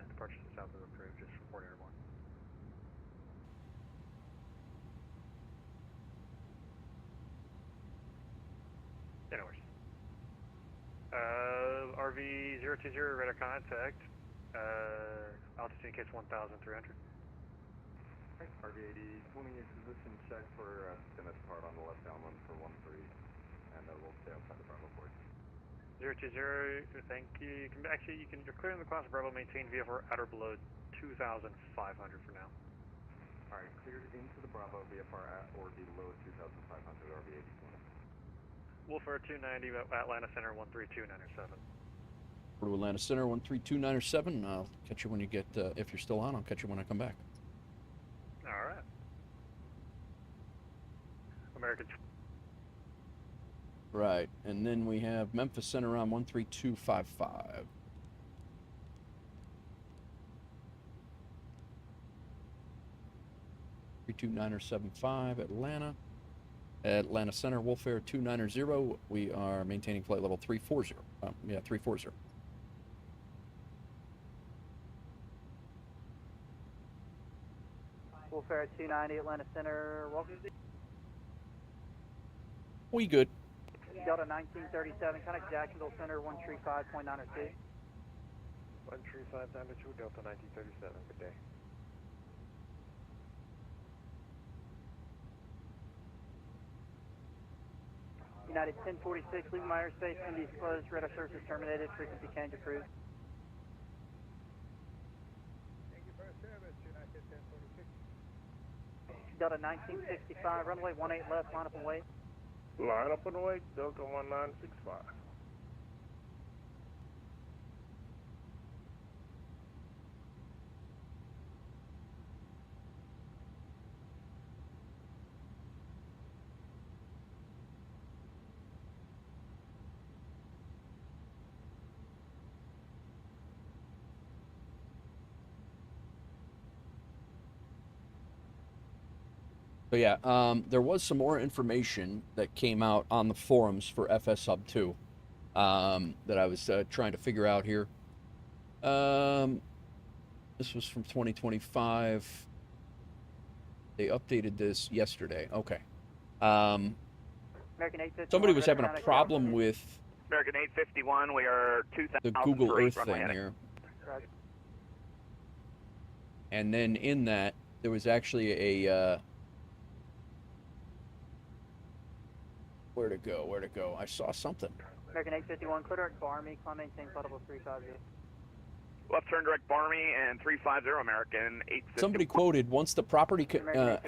Departure to the south is approved, just report airborne. Yeah, no worries. RV020, radar contact. Altitude indicates 1,300. RV-80, swimming in position, check for Dennis part on the left downwind for 13, and we'll stay outside the Bravo port. 020, thank you. You're clearing the class Bravo, maintain VFR at or below 2,500 for now. Alright, cleared into the Bravo, VFR at or below 2,500, RV-80. WolfAir 290, Atlanta Center 13297. To Atlanta Center 13297. I'll catch you when you get, if you're still on, I'll catch you when I come back. Alright. American. Right, and then we have Memphis Center on 13255. Atlanta. Atlanta Center, WolfAir 290. We are maintaining flight level 340. 340. WolfAir 290, Atlanta Center, welcome. We good. Delta 1937, contact Jacksonville Center 135.902. 135.902, Delta 1937, good day. United 1046, leaving my airspace, Indy is closed, radar services terminated, frequency change approved. Thank you for your service, United 1046. Delta 1965, runway 18 left, line up and wait. Line up and wait, Delta 1965. So yeah, there was some more information that came out on the forums for FSHub 2 that I was trying to figure out here. This was from 2025. They updated this yesterday. Okay. Somebody was having a problem with American 851. We are 2,000 the Google Earth runway thing heading. here. And then in that, there was actually a where to go? I saw something. American 851, clear direct Barmy, climb maintain flight level 350. Left turn direct Barmy and 350 American 851. Somebody quoted, once the property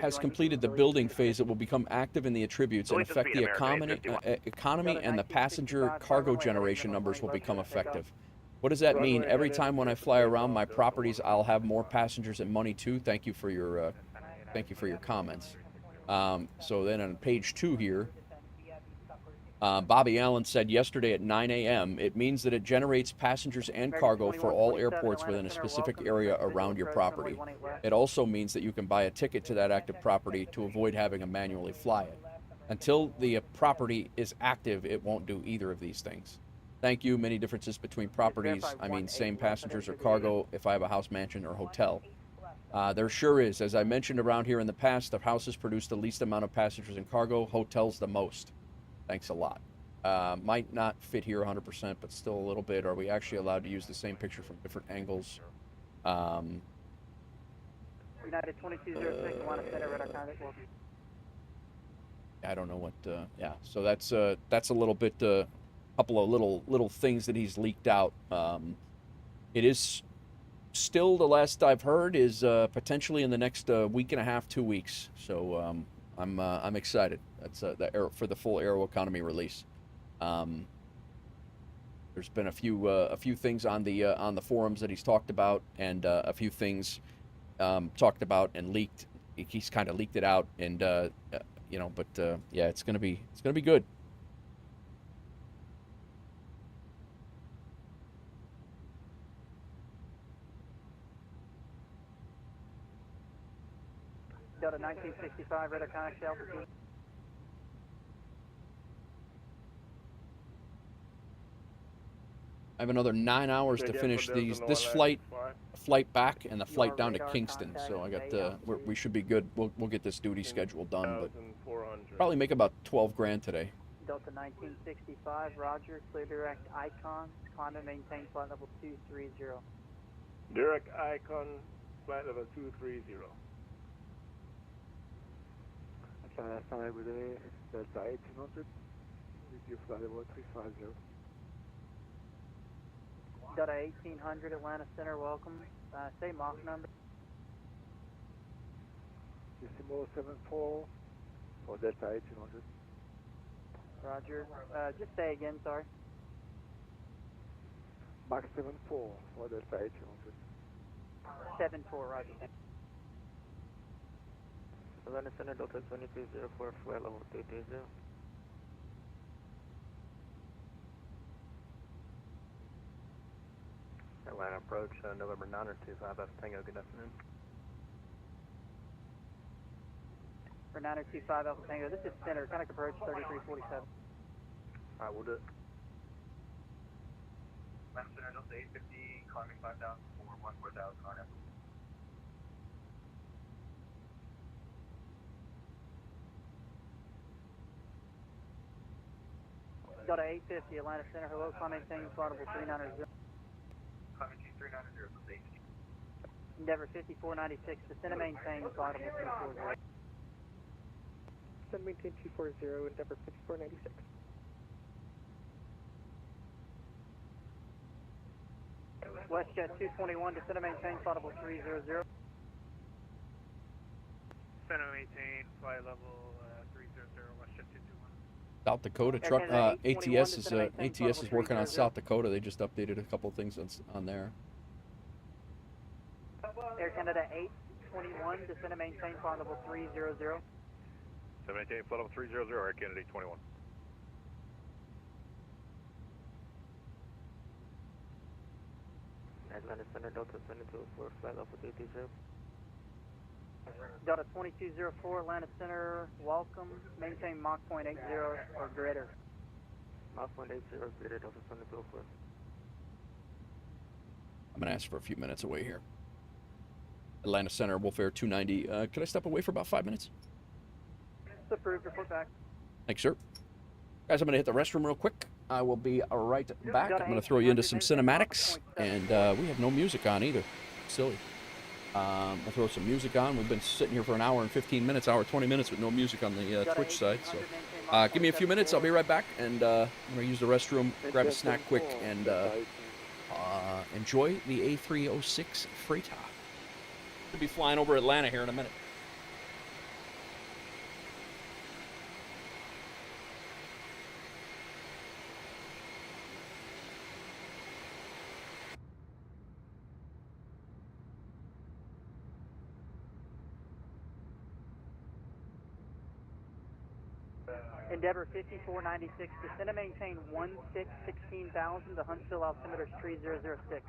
has completed the building phase, it will become active in the attributes and affect the economy and the passenger cargo generation numbers will become effective. What does that mean? Every time when I fly around my properties, I'll have more passengers and money too. Thank you for your comments. So then on page 2 here, Bobby Allen said yesterday at 9 a.m., it means that it generates passengers and cargo for all airports within a specific area around your property. It also means that you can buy a ticket to that active property to avoid having to manually fly it. Until the property is active, it won't do either of these things. Thank you. Many differences between properties. I mean, same passengers or cargo if I have a house, mansion, or hotel. There sure is. As I mentioned around here in the past, the houses produce the least amount of passengers and cargo, hotels the most. Thanks a lot. Might not fit here 100%, but still a little bit. Are we actually allowed to use the same picture from different angles? United 2206, Atlanta Center, radar contact. I don't know what. Yeah, so that's a little bit. Couple of little things that he's leaked out. It is still, the last I've heard, is potentially in the next week and a half, 2 weeks. So I'm excited. That's for the full Aeroconomy release. There's been a few things on the forums that he's talked about, and a few things talked about and leaked he's kind of leaked it out, and you know, but yeah, it's gonna be good. Delta 1965, radar contact altitude. I have another 9 hours to finish this flight back and the flight down to Kingston. So I got we should be good. We'll get this duty schedule done, but probably make about 12 grand today. Delta 1965, roger, clear direct icon, climb and maintain flight level 230. Direct icon, flight level 230. Last time with a Delta 1800, with your flight level 350. Delta 1800, Atlanta Center, welcome. Say Mach number. Decimal 74 for Delta 1800. Roger. Just say again, sorry. Mach 74 for Delta 1800. 74, roger. Atlanta Center, Delta 2204, flight level 330. Atlanta approach, November 9 or 25 F Tango, good afternoon. For 9 or 25 Alpha Tango, this is center, contact approach 3347. Alright, we'll do it. Atlanta Center, Delta 850, climbing 5,000 for 14,000 on F. Delta 850, Atlanta Center, hello, climb maintain flight level 390. Climbing 2390, Delta 850. Endeavor 5496, descend and maintain flight level 240. Descend maintain 240, Endeavor 5496. WestJet 221, descend and maintain flight level 300. Descend and maintain flight level 300, WestJet 221. South Dakota truck ATS is working on South Dakota. They just updated a couple things on there. Air Canada 821, descend and maintain flight level 300. 788, flight level 300, Air Canada 821. Atlanta Center, Delta 2204, flight level 330. Delta 2204, Atlanta Center, welcome. Maintain Mach point 80 or greater. Mach point 80 greater, Delta 2204. I'm going to ask for a few minutes away here. Atlanta Center, WolfAir 290. Could I step away for about 5 minutes? It's approved, report back. Thanks, sir. Guys, I'm going to hit the restroom real quick. I will be right back. I'm going to throw you into some cinematics, and we have no music on either. Silly. I'll throw some music on. We've been sitting here for an hour and 15 minutes, hour 20 minutes with no music on the Twitch side. So give me a few minutes. I'll be right back, and I'm going to use the restroom, grab a snack quick, and enjoy the A306 Freighter. We'll be flying over Atlanta here in a minute. Endeavor 5496, descend and maintain 16,000 to Huntsville altimeter 3006.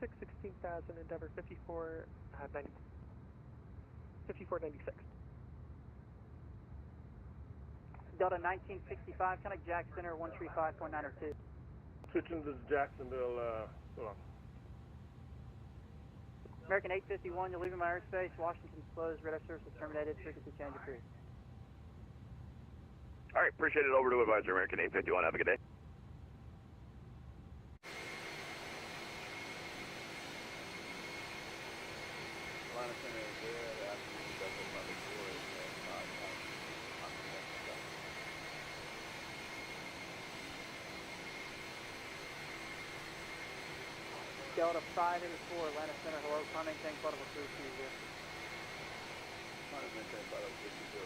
16,000, Endeavor 5496. Delta 1965, contact Jack Center 135.902. Switching to Jacksonville, hold on. American 851, you're leaving my airspace. Washington's closed, radar service is terminated, frequency change approved. All right, appreciate it. Over to advisor American 851. Have a good day. Atlanta Center is good. Afternoon, Delta 54 is Delta 584, Atlanta Center, hello, climb maintain flight level 320. Climb maintain flight level 320.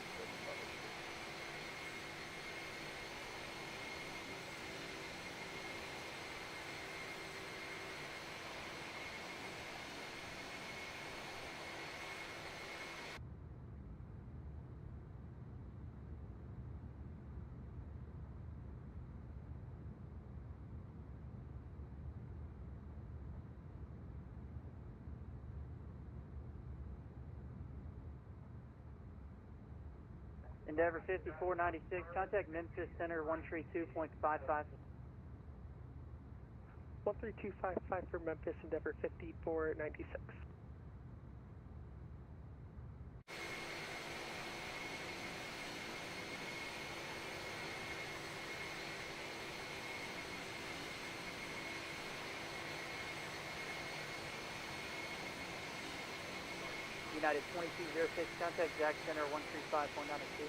Endeavor 5496, contact Memphis Center 132.55. 13255 for Memphis, Endeavor 5496. United 2206, contact Jack Center 135.92.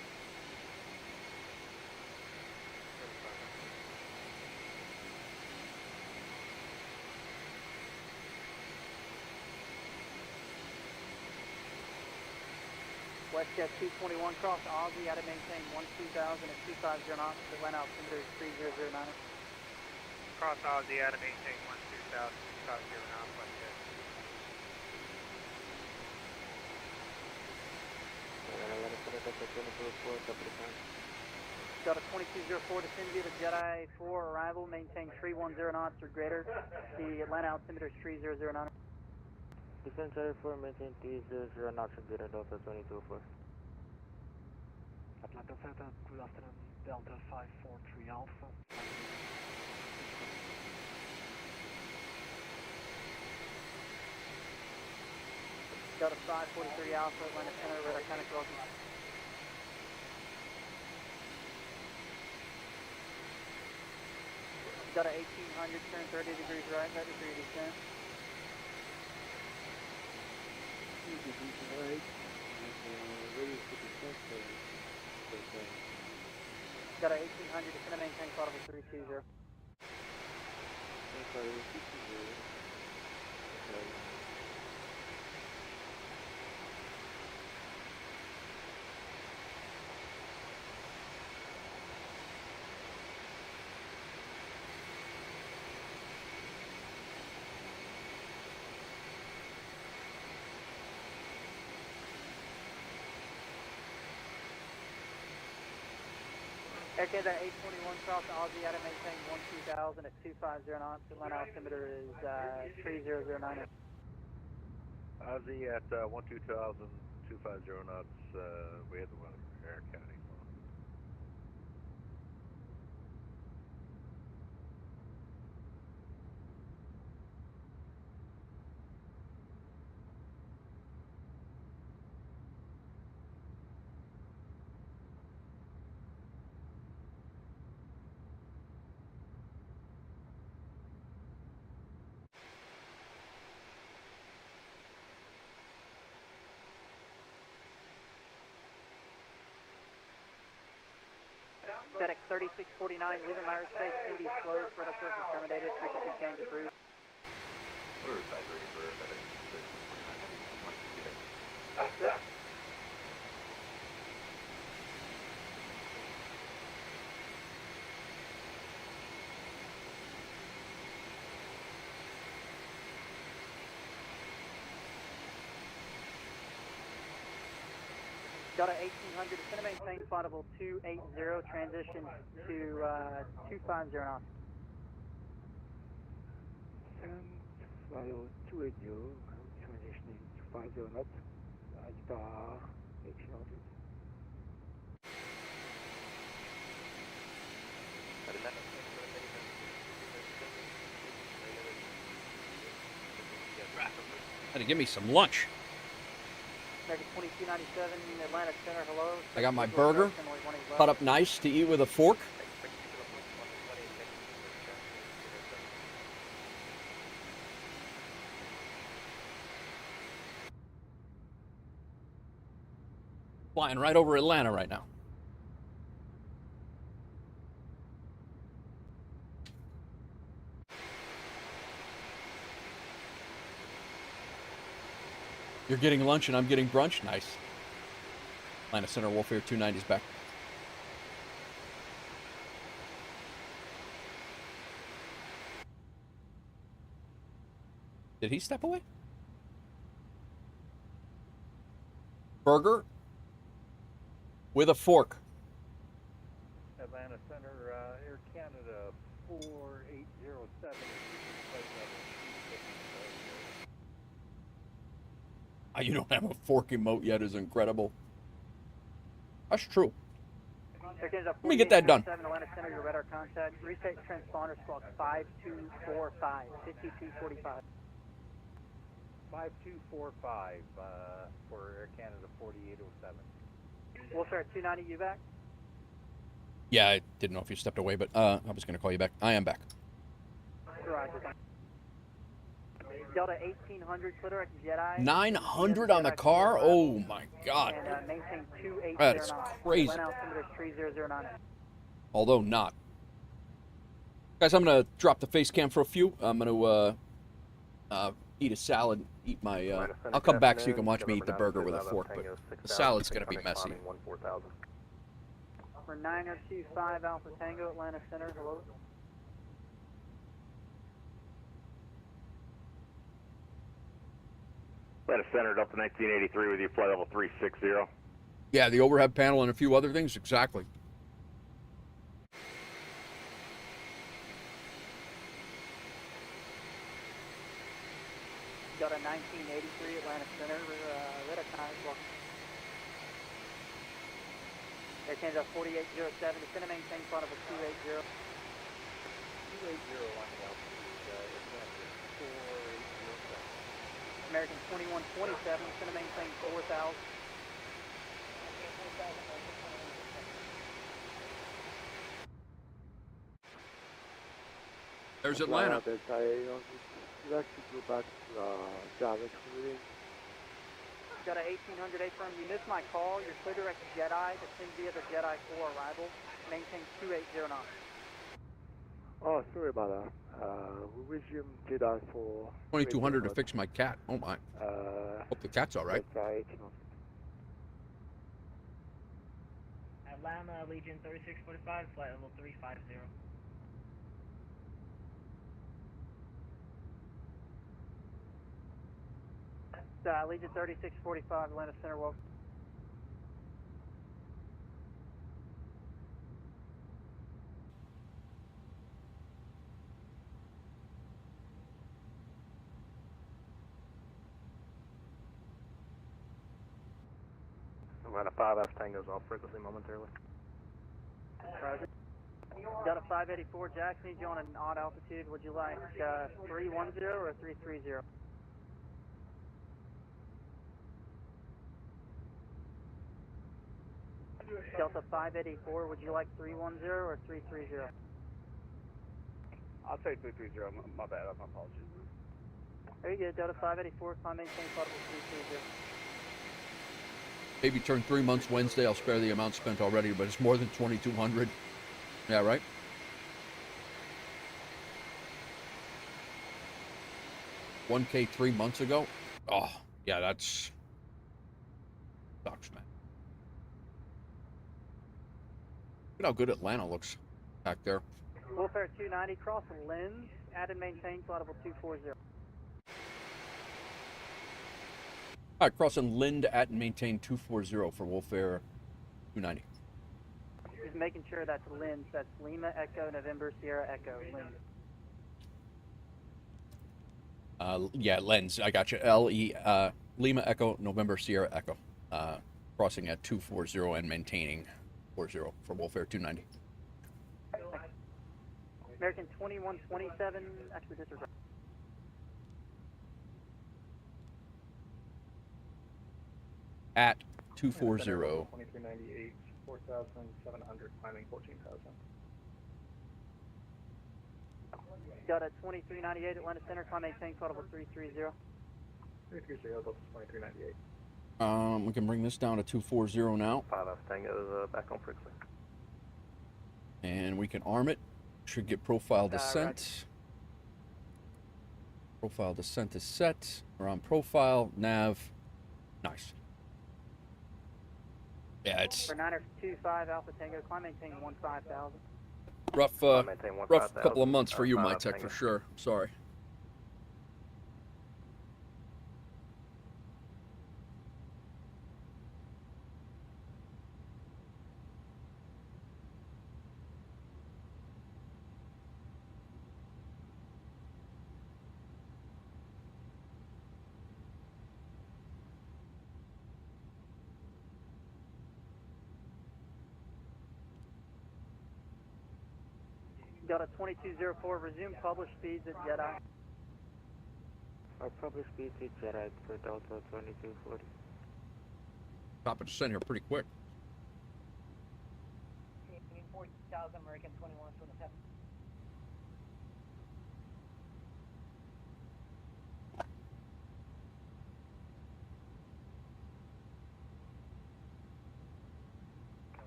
WestJet 221 cross Aussie, out of maintain 12000 at 250 knots, Atlanta altimeter 3009. Cross Aussie, out of maintain 12000, 250 knots, WestJet. Got a 2204 descend via the Jedi 4 arrival, maintain 310 knots or greater. The Atlanta altimeter is 3009. Descend Jedi 4, maintain 300 knots and greater, Delta 2204. Atlanta Center, good afternoon, Delta 543 Alpha. Got a 543 Alpha, Atlanta Center, radar contact welcome. Got a 1800, turn 30 degrees right, heavy degree descent. Got a 1800, descend and maintain flight level 320. Air Canada 821 cross Aussie, out of maintain 12000 at 250 knots. Atlanta altimeter is 3009. Aussie at 12000, 250 knots. We have the weather for Air County. FedEx 3649, leaving my airspace, Indy closed, radar service terminated, frequency change approved. Got a 1800, descend and maintain flight level 280, transition to 250 knots. Flight level 280, transitioning to 50 knots, star 1800. Had to give me some lunch. American 2297, Atlanta Center, hello. I got my burger cut up nice to eat with a fork. Flying right over Atlanta right now. You're getting lunch and I'm getting brunch? Nice. Atlanta Center, WolfAir 290's back. Did he step away? Burger with a fork. Atlanta Center, Air Canada 4807. You don't have a fork emote yet is incredible. That's true. Let me get that done. Atlanta Center, your radar contact. Reset transponder squawk 5245, 5245. 5245 for Air Canada 4807. WolfAir 290, you back? Yeah, I didn't know if you stepped away, but I was going to call you back. I am back. Roger. Delta 1800, clear Jedi. 900 on the car? Oh my God. And maintain 2809. That is crazy. Line altimeter 3009. Although not. Guys, I'm going to drop the face cam for a few. I'm going to eat a salad, eat my... I'll come back so you can watch me eat the burger with a fork, but the salad's going to be messy. For 9025 Alpha Tango, Atlanta Center, hello. Atlanta Center, Delta 1983 with you, flight level 360. Yeah, the overhead panel and a few other things, exactly. Got a 1983 Atlanta Center, radar contact. Air Canada 4807, descend and maintain front of a 280. 280 on the altitude, Air Canada 4807. American 2127, descend and maintain 4000. There's Atlanta. You actually go back to direct routing. Got a 1800 A-firm. You missed my call. You're clear direct Jedi. Descend via the Jedi 4 arrival. Maintain 2809. Oh, sorry about that. We resume Jedi for... 2200 to fix my cat. Oh my. Hope the cat's all right. Atlanta, Legion 3645, flight level 350. Legion 3645, Atlanta Center, welcome. Atlanta 5F Tango's off frequency momentarily. Roger. Delta 584, Jackson, need you on an odd altitude. Would you like 310 or 330? Delta 584, would you like 310 or 330? I'll take 330. My bad. My apologies. There you go. Delta 584, climb maintain audible 330. Baby turned 3 months Wednesday. I'll spare the amount spent already, but it's more than 2200. Yeah, right? $1K 3 months ago? Oh, yeah, that's... sucks, man. Look at how good Atlanta looks back there. WolfAir 290, cross lens, add and maintain flight level 240. All right, crossing Lind at and maintain 240 for WolfAir 290. Just making sure that's lens. That's Lima Echo November Sierra Echo lens. Yeah, lens. I got you. Lima Echo November Sierra Echo. Crossing at 240 and maintaining 40 for WolfAir 290. American 2127, actually disregard. At 240. 2398, 4,700, climbing 14,000. Got a 2398 Atlanta Center, climb maintain flight level 330. 330, Delta 2398. We can bring this down to 240 now. 5F Tango's back on frequency. And we can arm it. Should get profile descent. Profile descent is set. We're on profile, nav. Nice. Yeah, it's For 925 Alpha Tango, climb maintain 15,000. rough couple of months for you, my tech, for sure. Sorry. Delta 2204, resume published speeds at Jedi. Our public speed to Jedi for Delta 2240. Top of descent here pretty quick. 40,000 American 2127.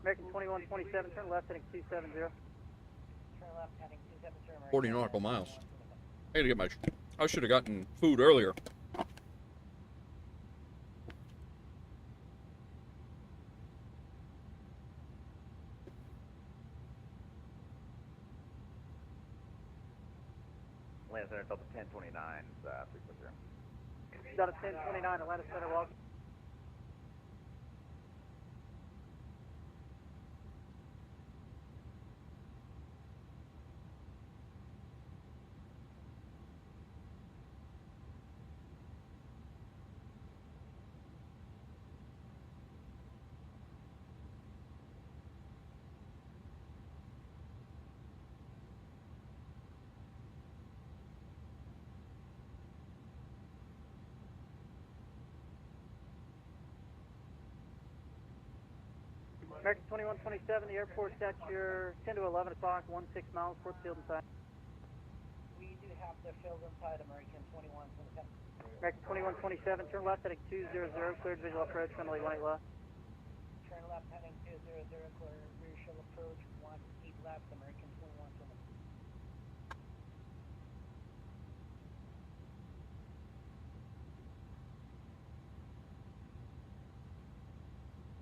American 2127, turn left heading 270. Turn left heading 270. 40 nautical miles. I gotta get my. I should have gotten food earlier. Atlanta Center, Delta 1029, 340. Delta 1029, Atlanta Center, welcome. American 2127, the airport's at your 10 to 11 o'clock, 16 miles, Fort Field inside. We do have the field inside American 2127. American 2127, turn left heading 200, cleared visual approach, friendly light left. Turn left heading 200, clear visual approach, 18 left, American 2127.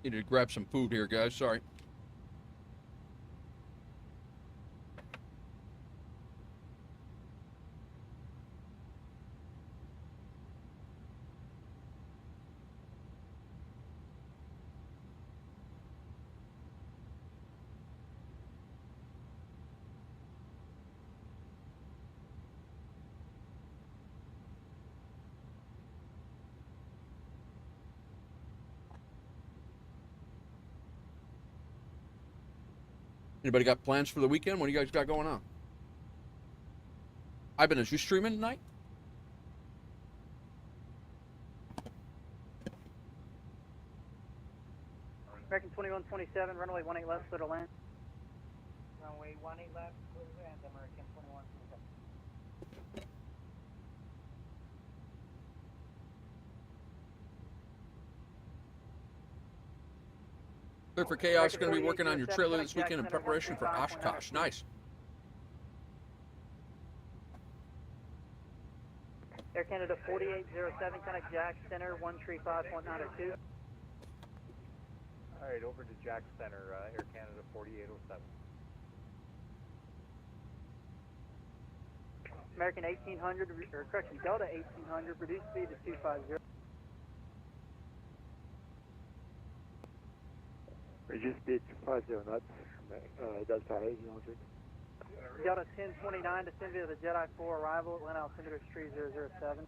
Needed to grab some food here, guys. Sorry. Anybody got plans for the weekend? What do you guys got going on? Ibanez, you streaming tonight? American 2127, runway 18 left, clear to land. Runway 18 left, clear to land, American 2127. Clear for Chaos. Going to be working on your trailer this weekend in preparation for Oshkosh. Nice. Air Canada 4807, connect Jack Center 135.902. All right, over to Jack Center, Air Canada 4807. American 1800, or correction, Delta 1800, reduce speed to 250. Reduce speed to 50 knots. Delta 1800. Delta 1029, descend via the Jedi 4 arrival, Atlanta altimeter 3007.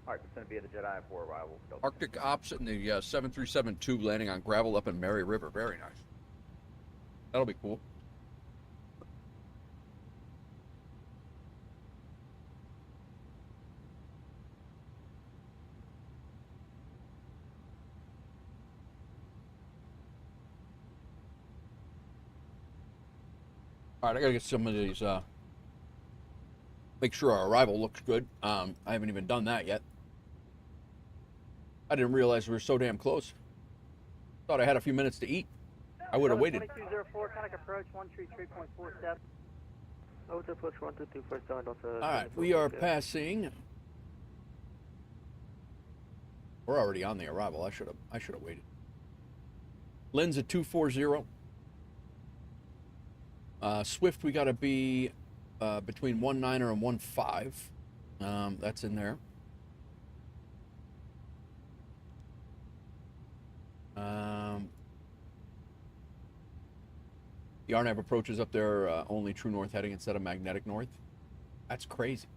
All right, descend via the Jedi 4 arrival. Arctic Ops in the 737-2 landing on gravel up in Mary River. Very nice. That'll be cool. All right, I gotta get some of these, make sure our arrival looks good. I haven't even done that yet. I didn't realize we were so damn close. Thought I had a few minutes to eat. I would have waited. 2204, conic approach 133.47. Over approach 12247. All right, we are passing. We're already on the arrival. I should have waited. Lynn's at 240. Swift, we got to be between 19er and 15. That's in there. The RNAV approaches up there only true north heading instead of magnetic north. That's crazy.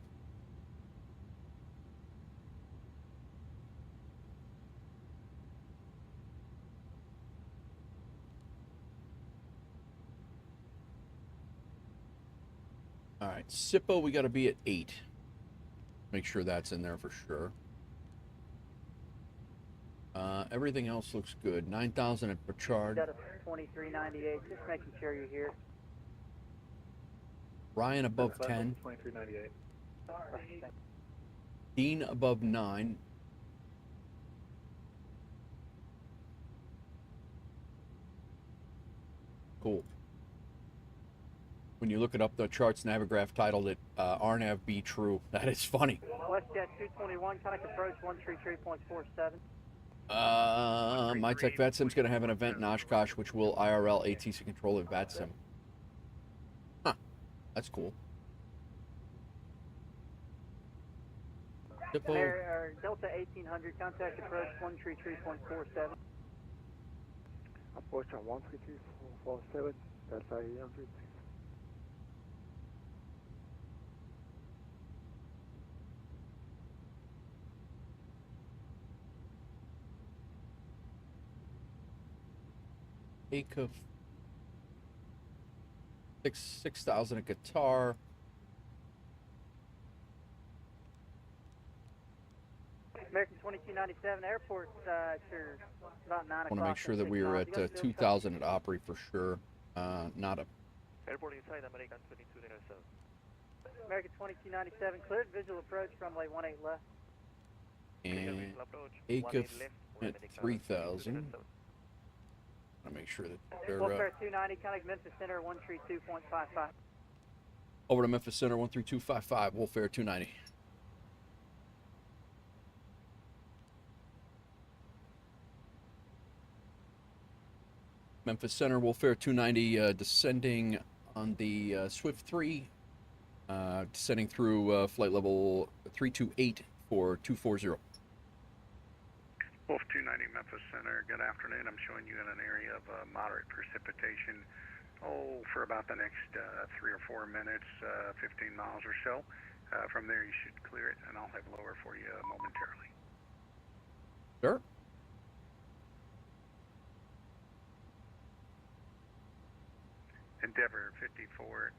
All right, SIPO, we got to be at 8. Make sure that's in there for sure. Everything else looks good. 9,000 at Pritchard. Got a 2398. Just making sure you're here. Ryan above 10. 2398. Dean above 9. Cool. When you look it up, the charts Navigraph titled it RNAV be true. That is funny. WestJet 221, contact approach 133.47. My tech VATSIM's going to have an event in Oshkosh, which will IRL ATC control at VATSIM. Huh. That's cool. Delta 1800, contact approach 133.47. Approach on 133.47, Delta 800. ACUF 6,000 at Qatar. American 2297 airport, sure, about 9 o'clock. I want to make sure that we are at 2,000 at Opry for sure. Not a. Airport inside American 2297. American 2297 cleared visual approach runway 18 left. And ACUF at 3,000. I want to make sure that they're. WolfAir 290, contact Memphis Center 132.55. Over to Memphis Center 13255, WolfAir 290. Memphis Center, WolfAir 290, descending on the Swift 3, descending through flight level 328 for 240. Wolf 290 Memphis Center, good afternoon. I'm showing you in an area of moderate precipitation, for about the next 3 or 4 minutes, 15 miles or so. From there you should clear it, and I'll have lower for you momentarily. Sure. Endeavor 5496,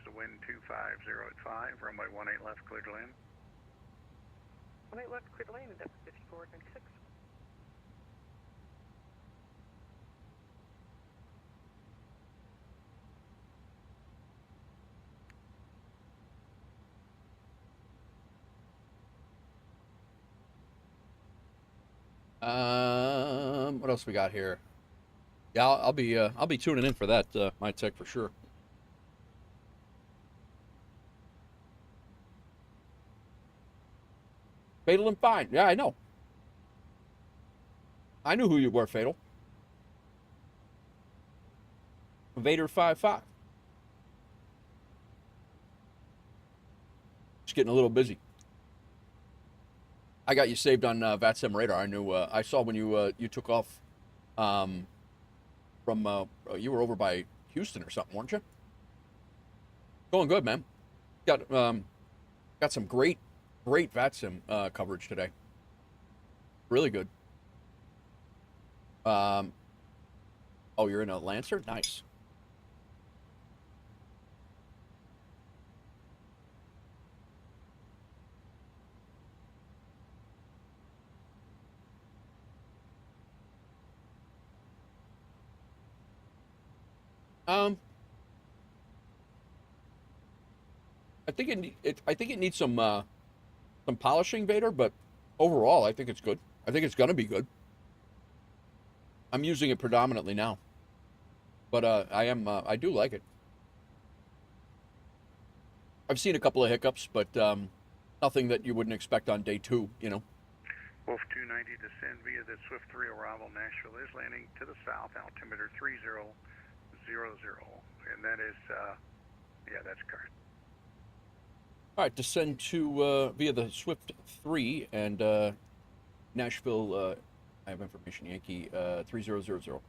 the wind 250 at 5, runway 18 left, clear to land. 18 left, clear to land, Endeavor 5496. What else we got here? Yeah, I'll be tuning in for that, my tech for sure. Fatal and fine. Yeah, I know. I knew who you were, Fatal. Vader 55. Just getting a little busy. I got you saved on VATSIM radar. I knew. I saw when you took off from. You were over by Houston or something, weren't you? Going good, man. Got some great VATSIM coverage today. Really good. Oh, you're in a Lancer? Nice. I think it needs some polishing, Vader, but overall, I think it's good. I think it's gonna be good. I'm using it predominantly now, but I do like it. I've seen a couple of hiccups, but nothing that you wouldn't expect on day 2, you know. Wolf 290 descend via the Swift 3 arrival. Nashville is landing to the south, altimeter 3000, and that is, yeah, that's correct. All right, descend to via the Swift 3 and Nashville. I have information. Yankee 3000,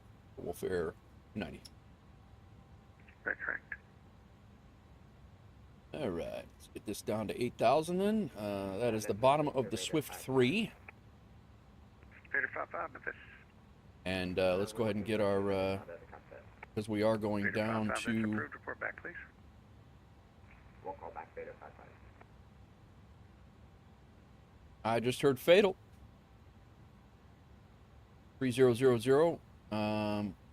WolfAir 290. That's correct. All right, let's get this down to 8,000 then. That is the bottom of the Swift 3. Vader 55, Memphis. And let's go ahead and get our, because we are going down to... Approved. Report back, please. Vader 55. I just heard fatal. 3000.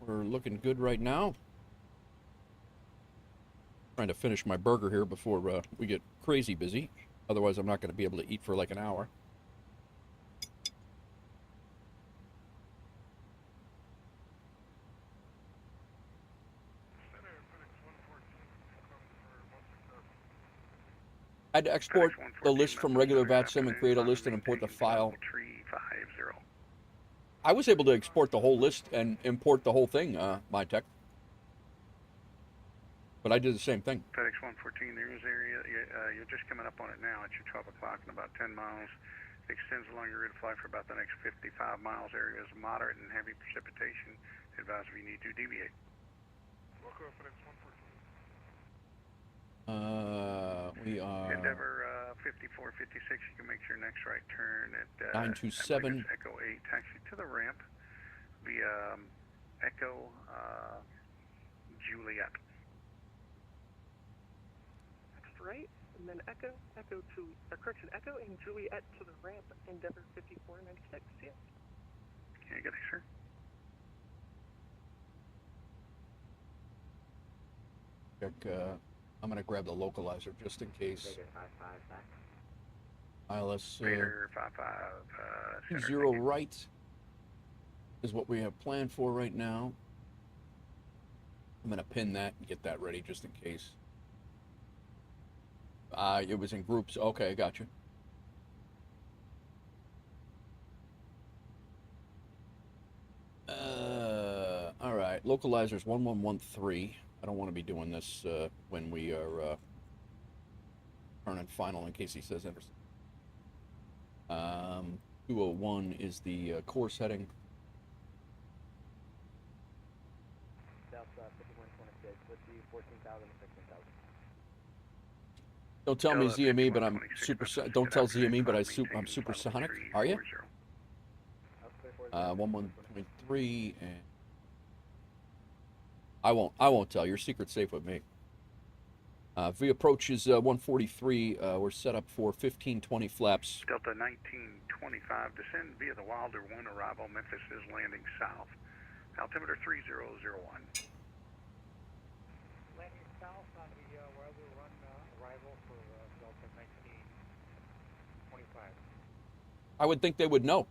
We're looking good right now. Trying to finish my burger here before we get crazy busy. Otherwise, I'm not going to be able to eat for like an hour. I had to export the list from regular VATSIM and create a list and import the file. I was able to export the whole list and import the whole thing, MyTech. But I did the same thing. FedEx 114, there is area, you're just coming up on it now. It's your 12 o'clock and about 10 miles. It extends along your route of flight for about the next 55 miles. Areas of moderate and heavy precipitation. Advise if you need to deviate. Welcome, FedEx 114. We are Endeavor 5456. You can make your next right turn at 927 Echo 8. Taxi to the ramp via Echo Juliet. Right, and then Echo and Juliet to the ramp, Endeavor 5496, yes. Okay, good, sir. check. I'm gonna grab the localizer just in case. Vader 55 back. ILS Vader 55 0 right is what we have planned for right now. I'm gonna pin that and get that ready just in case. It was in groups. Okay, gotcha. All right, localizers 1113. I don't want to be doing this when we are turning final in case he says anything. 201 is the course heading. South 5126, let's see 14,000 to 16,000. Don't tell me ZME, but I'm super. Don't tell ZME, but I'm supersonic. Are you? 11.3, and I won't tell. Your secret's safe with me. V approach is 143. We're set up for 1520 flaps. Delta 1925, descend via the Wilder 1 arrival. Memphis is landing south. Altimeter 3001. Landing south on the Wilder 1 arrival for Delta 1925. I would think they would know.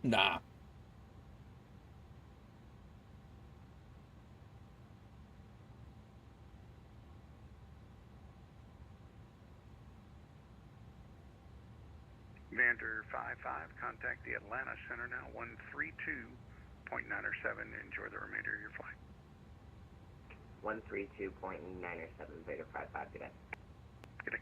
Nah. Vander 55, contact the Atlanta Center now, 132.907. Enjoy the remainder of your flight. 132.907, Vader 55, good day. Good day.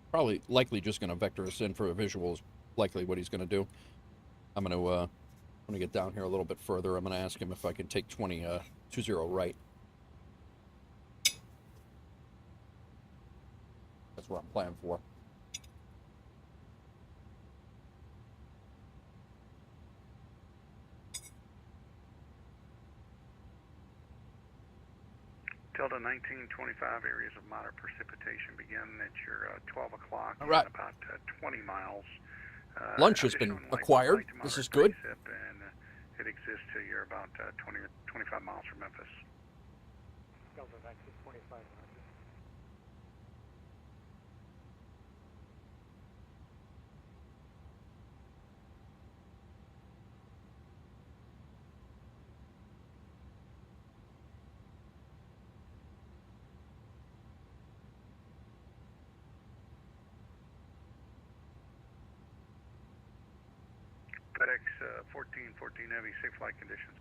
Probably likely just going to vector us in for a visual is likely what he's going to do. I'm going to when I get down here a little bit further, I'm going to ask him if I can take 20 right. That's what I'm planning for. Delta 1925, areas of moderate precipitation begin at your 12 o'clock. All right. About 20 miles. Lunch has been acquired. This is good. And it exists till you're about 20 or 25 miles from Memphis. Delta Vaxxim 2500. FedEx 1414 Heavy, safe flight conditions.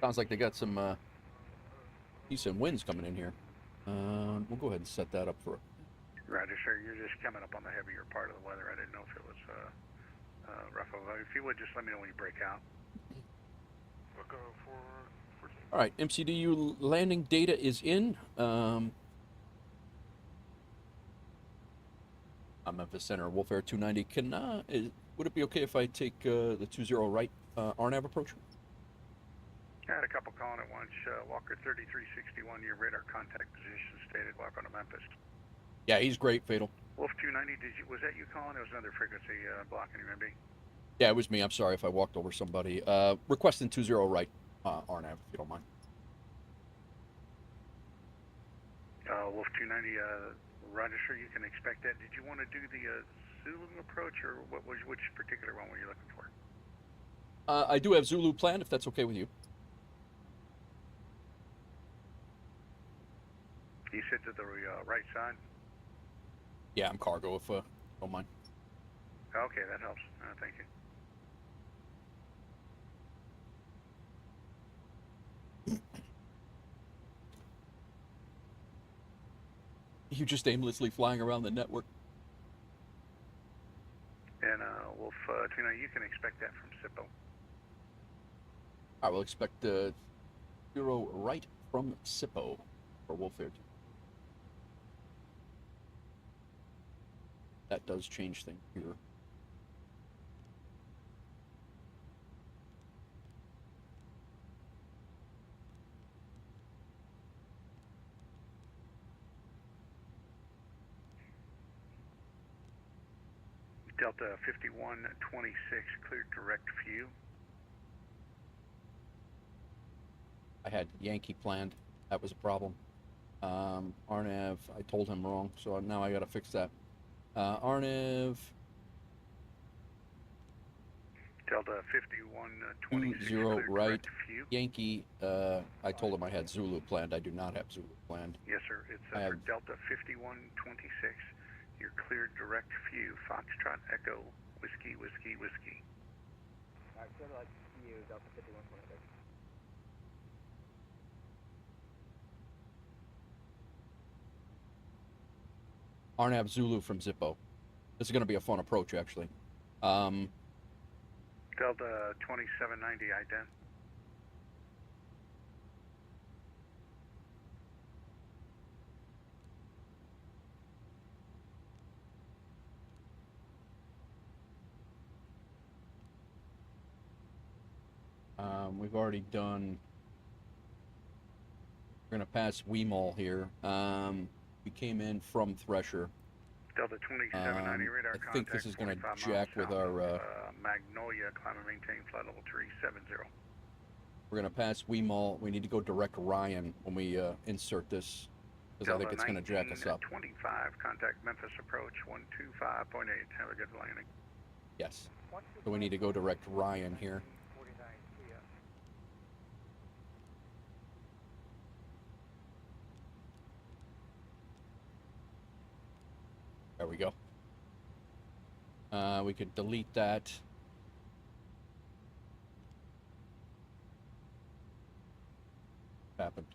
Sounds like they got some decent winds coming in here. We'll go ahead and set that up for. Roger, sir. You're just coming up on the heavier part of the weather. I didn't know if it was rough. If you would, just let me know when you break out. All right, MCDU landing data is in. I'm Memphis Center, WolfAir 290. Would it be okay if I take the 20 right RNAV approach? I had a couple calling at once. Walker 3361, your radar contact position stated. Welcome to Memphis. Yeah, he's great, Fatal. Wolf 290, was that you calling? It was another frequency blocking you, maybe? Yeah, it was me. I'm sorry if I walked over somebody. Requesting 20 right RNAV, if you don't mind. Wolf 290, Roger, sir, you can expect that. Did you want to do the Zulu approach, or which particular one were you looking for? I do have Zulu planned, if that's okay with you. You said to the right side? Yeah, I'm cargo, if don't mind. Okay, that helps. Thank you. You just aimlessly flying around the network. And Wolf 290, you can expect that from SIPO. I will expect 0 right from SIPO for WolfAir. That does change things here. Delta 5126, cleared direct view. I had Yankee planned. That was a problem. RNAV, I told him wrong, so now I got to fix that. RNAV. Delta 5126, 20 right. View. Yankee, I told him I had Zulu planned. I do not have Zulu planned. Yes, sir. It's for Delta 5126. You're cleared direct view. Foxtrot Echo, whiskey, whiskey, whiskey. Alright, so like view, Delta 5126. RNAV Zulu from Zippo. This is going to be a fun approach, actually. Delta 2790, ident. We've already done. We're going to pass Weemall here. We came in from Thresher. Delta 2790, radar contact. I think this is going to jack with our. Magnolia, climb and maintain flight level 370. We're going to pass Weemall. We need to go direct Ryan when we insert this, because I think it's going to jack us up. 25, contact Memphis approach 125.8. Have a good landing. Yes. So we need to go direct Ryan here. There we go. We could delete that. Happened.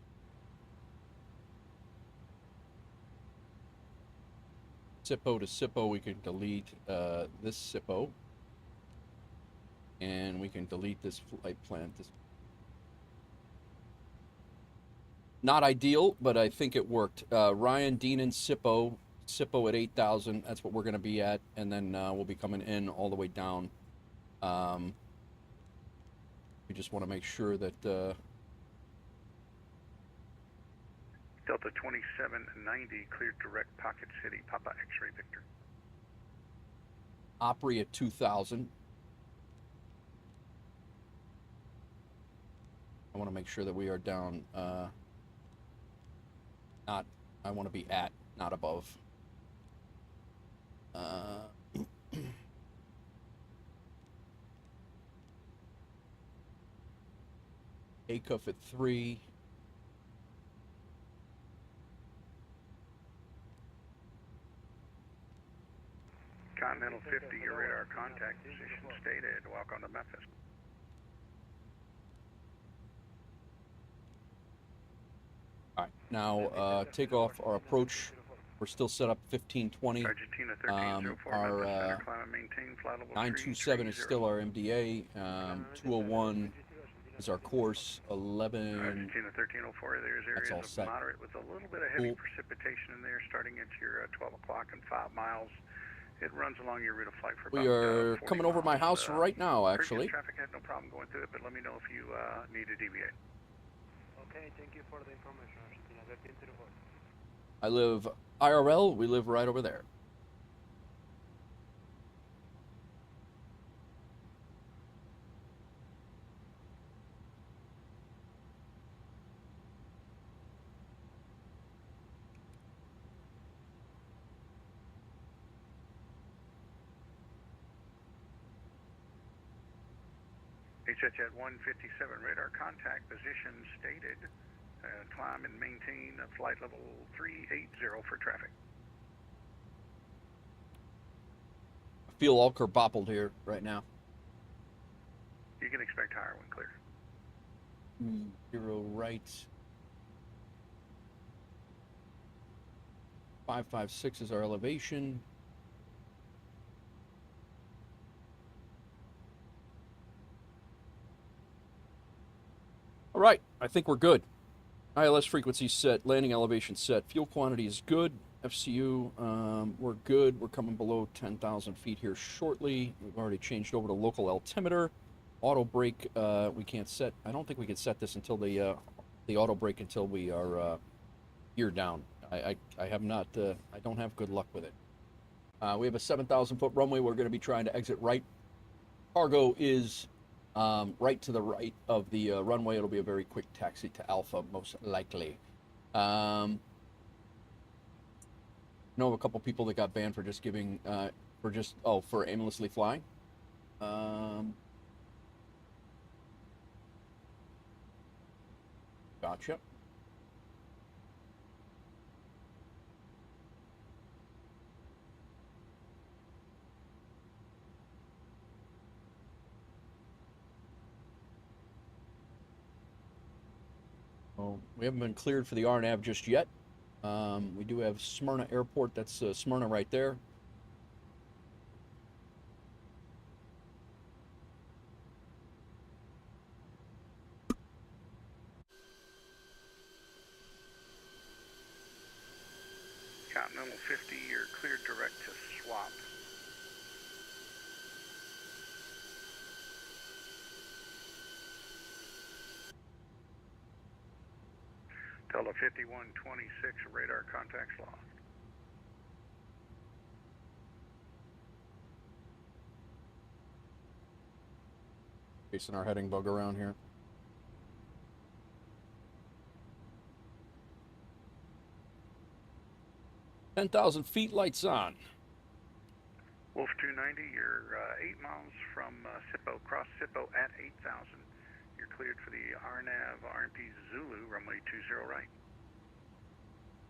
SIPO to SIPO, we can delete this SIPO. And we can delete this flight plan. Not ideal, but I think it worked. Ryan, Dean, and SIPO at 8,000. That's what we're going to be at, and then we'll be coming in all the way down. We just want to make sure that Delta 2790, cleared direct Pocket City, Papa X-Ray Victor. Opry at 2,000. I want to make sure that we are down, not, I want to be at, not above. Takeoff at 3. Continental 50, your radar contact position stated. Welcome to Memphis. All right, now takeoff our approach. We're still set up 1520. Argentina 1304, Our climb and maintain flight level 927 is still our MDA. 201 is our course. 11. Argentina 1304, there's That's all areas of set. moderate with a little bit of heavy precipitation in there starting at your 12 o'clock and 5 miles. It runs along your route of flight for We about are 40 coming over my miles. house right now, actually. Previous traffic had no problem going through it, but let me know if you need to deviate. Okay, thank you for the information, Argentina 1304. I live IRL. We live right over there. HHat 157, radar contact position stated. Climb and maintain flight level 380 for traffic. I feel all kerboppled here right now. You can expect higher when clear. 0 right. 556 is our elevation. All right, I think we're good. ILS frequency set, landing elevation set, fuel quantity is good. FCU, we're good. We're coming below 10,000 feet here shortly. We've already changed over to local altimeter. Auto brake, we can't set. I don't think we can set this until the auto brake until we are geared down. I have not. I don't have good luck with it. We have a 7,000 foot runway. We're going to be trying to exit right. Cargo is right to the right of the runway. It'll be a very quick taxi to Alpha, most likely. I know of a couple people that got banned for just giving, for aimlessly flying. Gotcha. Well, we haven't been cleared for the RNAV just yet. We do have Smyrna Airport. That's Smyrna right there. Continental 50, you're cleared direct to swap. Delta 5126, radar contacts lost. Chasing our heading bug around here. "10,000 feet, lights on." Wolf 290, you're 8 miles from SIPO, cross SIPO at 8,000. You're cleared for the RNAV RMP Zulu, runway 20 right.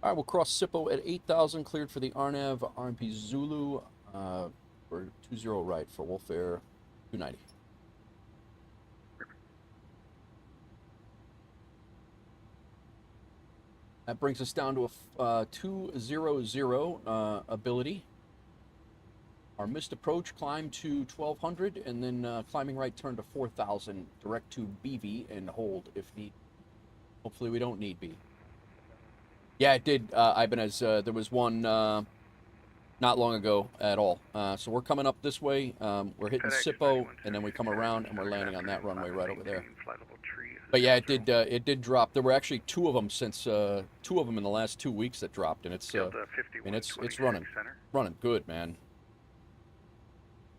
All right, we'll cross SIPO at 8,000, cleared for the RNAV RMP Zulu for 20 right for WolfAir 290. That brings us down to a 200 ability. Our missed approach, climb to 1200, and then climbing right, turn to 4000, direct to BV, and hold if need. Hopefully we don't need B. Yeah, it did, Ibanez. There was one not long ago at all. So we're coming up this way. We're hitting SIPO, and then we come around, and we're landing on that runway right over there. But yeah, it did drop. There were actually two of them since in the last 2 weeks that dropped, and it's it's running good, man.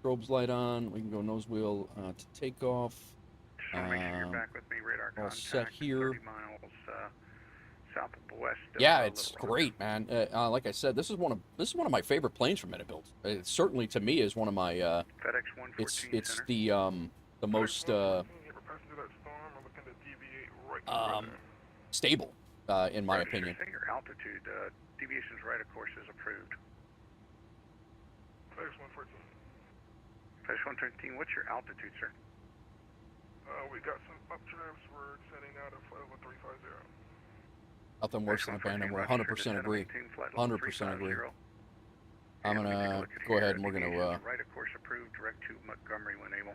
Strobes light on. We can go nose wheel to takeoff. Make sure you're back with me. Radar All contact set here. 30 miles southwest of Yeah, it's Little Rock. great, man. Like I said, this is one of my favorite planes from IniBuilds. It certainly to me is one of my. FedEx 114 it's Center. the most stable in my opinion. Say your altitude. Deviations right, of course, is approved. FedEx 114. FedEx 113. What's your altitude, sir? We got some updrafts. We're setting out at flight level 350. Nothing worse than abandon. We're 100% agree. 100% agree. I'm gonna go ahead and we're gonna right, of course, approved. Direct to Montgomery when able.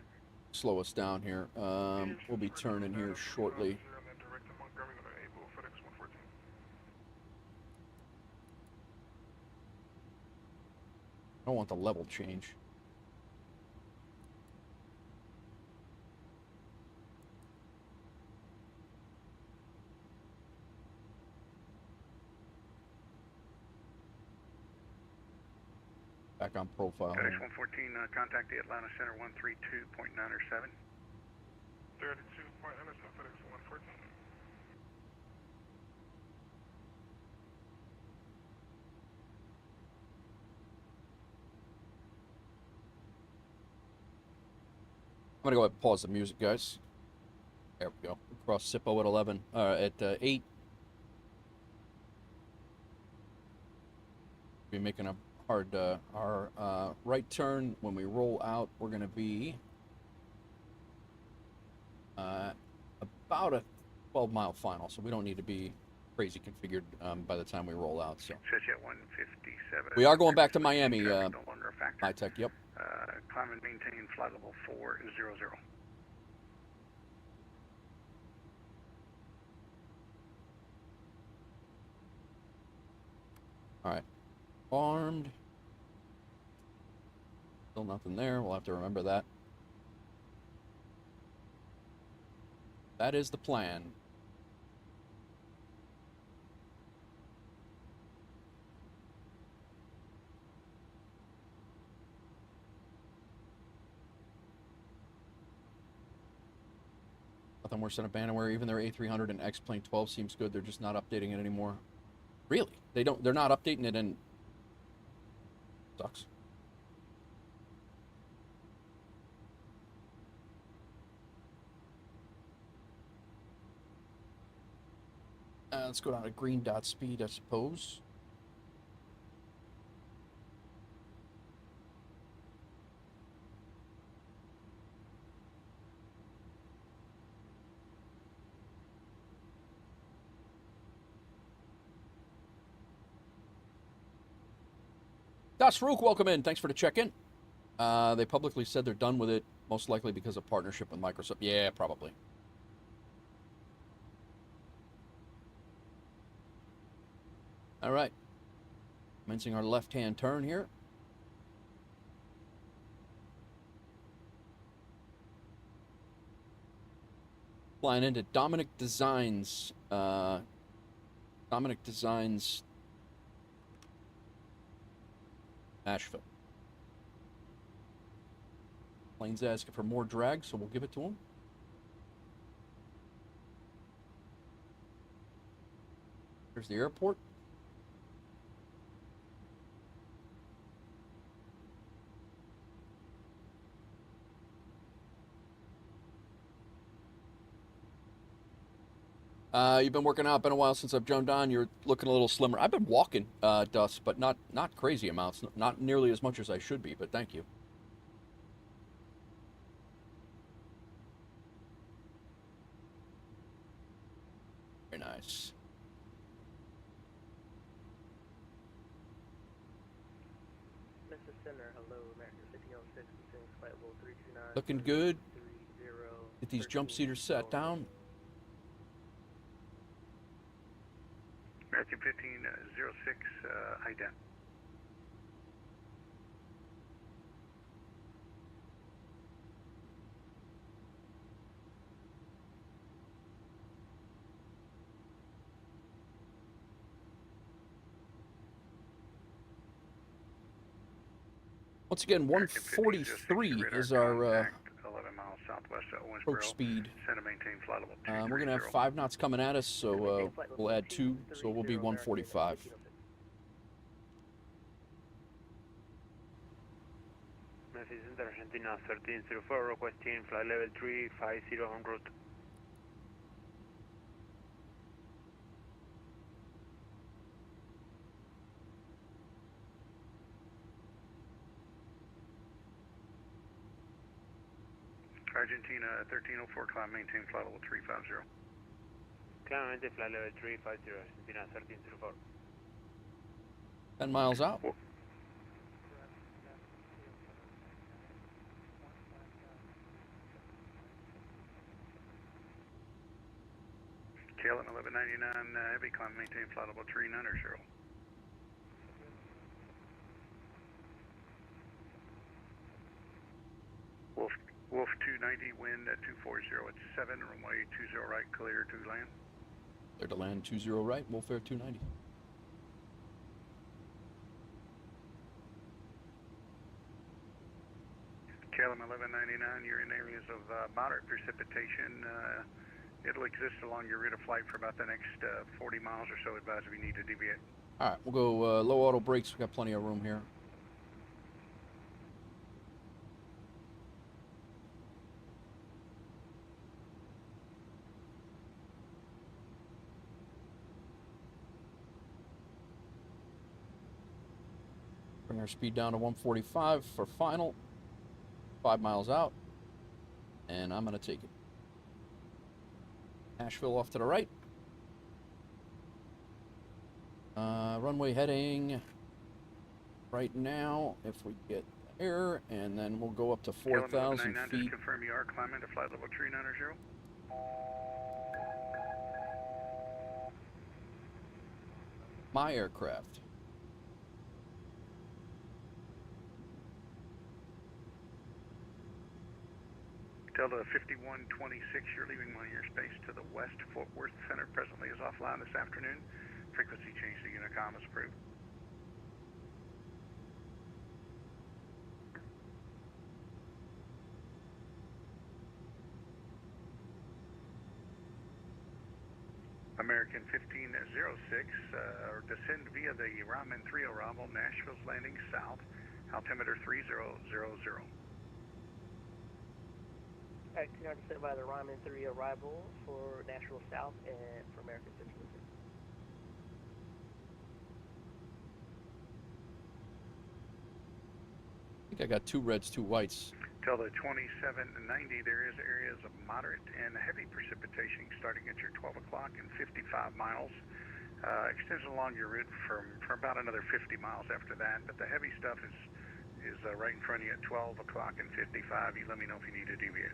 slow us down here. We'll be turning here shortly. I don't want the level change. Back on profile. FedEx 114, contact the Atlanta Center 132.907. 32.907, FedEx 114. I'm gonna go ahead and pause the music, guys. There we go. Across SIPO at 11. At 8. Be making a hard our right turn. When we roll out, we're gonna be about a 12-mile final, so we don't need to be crazy configured by the time we roll out. So At 157. we are going back to Miami. No longer a factor. High tech. Yep. Climb and maintain flight level 400. All right. Armed. Still nothing there. We'll have to remember that. That is the plan. Nothing worse than abandonware. Even their A300 and X-Plane 12 seems good. They're just not updating it anymore. Really? They're not updating it, and sucks. Let's go down to green dot speed, I suppose. Das Rook, welcome in. Thanks for the check-in. They publicly said they're done with it, most likely because of partnership with Microsoft. Yeah, probably. All right. Commencing our left-hand turn here. Flying into Dominic Designs. Nashville. Plane's asking for more drag, so we'll give it to him. There's the airport. You've been working out. Been a while since I've jumped on. You're looking a little slimmer. I've been walking, Dust, but not crazy amounts. Not nearly as much as I should be, but thank you. Very nice. Mr. Center, hello, American 1506, flight level 329. Looking good. Get these jump seaters sat down. American 1506, ident. Once again, 143 is our southwest of Approach Owensboro. speed. Send and maintain flight level 230. We're gonna have 5 knots coming at us, so we'll add 2, so we'll be 145. Memphis Center, Argentina 1304, requesting flight level 350 en route. Argentina 1304, climb, maintain flight level 350. Climb, maintain flight level 350, Argentina 1304. 10 miles out. KLM 1199, heavy, climb, maintain flight level 390. Wolf 290, wind at 240 at 7, runway 20 right, clear to land. Clear to land 20 right, WolfAir 290. KLM 1199, you're in areas of moderate precipitation. It'll exist along your route of flight for about the next 40 miles or so. Advise if you need to deviate. Alright, we'll go low auto brakes. We've got plenty of room here. Bring our speed down to 145 for final. 5 miles out. And I'm going to take it. Nashville off to the right. Runway heading right now, if we get there, and then we'll go up to 4,000 feet. Just confirm you are climbing to flight level 390. My aircraft. Delta 5126, you're leaving one of your space to the west. Fort Worth Center presently is offline this afternoon. Frequency change to Unicom is approved. American 1506, descend via the Ramen 3 arrival, Nashville's landing south, altimeter 3000. Alright, now descend by the Ramen 3 arrival for Nashville South and for American 1506. I think I got 2 reds, 2 whites. Delta 2790, there is areas of moderate and heavy precipitation starting at your 12 o'clock and 55 miles. Extends along your route for about another 50 miles after that, but the heavy stuff is right in front of you at 12 o'clock and 55. You let me know if you need to deviate.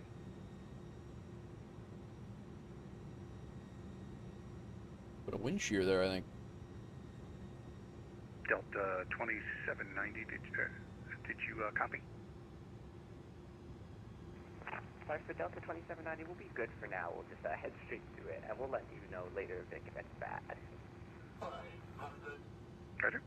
Put a wind shear there, I think. Delta 2790, did you copy? Sorry, for Delta 2790, we'll be good for now. We'll just head straight to it, and we'll let you know later if it gets bad. 500. Roger.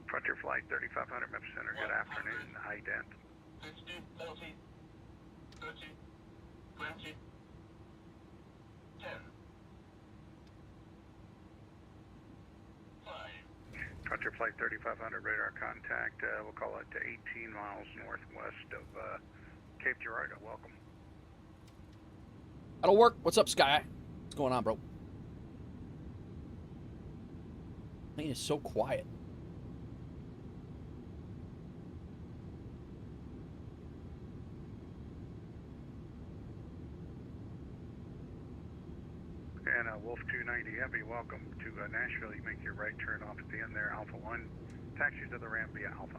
Frontier Flight 3500 Memphis Center, good afternoon. High dent. 50, 40, 30, 20, 10, 5. Frontier Flight 3500 radar contact. We'll call it to 18 miles northwest of Cape Girardeau. Welcome. That'll work. What's up, Sky? What's going on, bro? Plane is so quiet. And Wolf 290 Heavy, welcome to Nashville. You make your right turn off at the end there, Alpha 1. Taxi to the ramp via Alpha.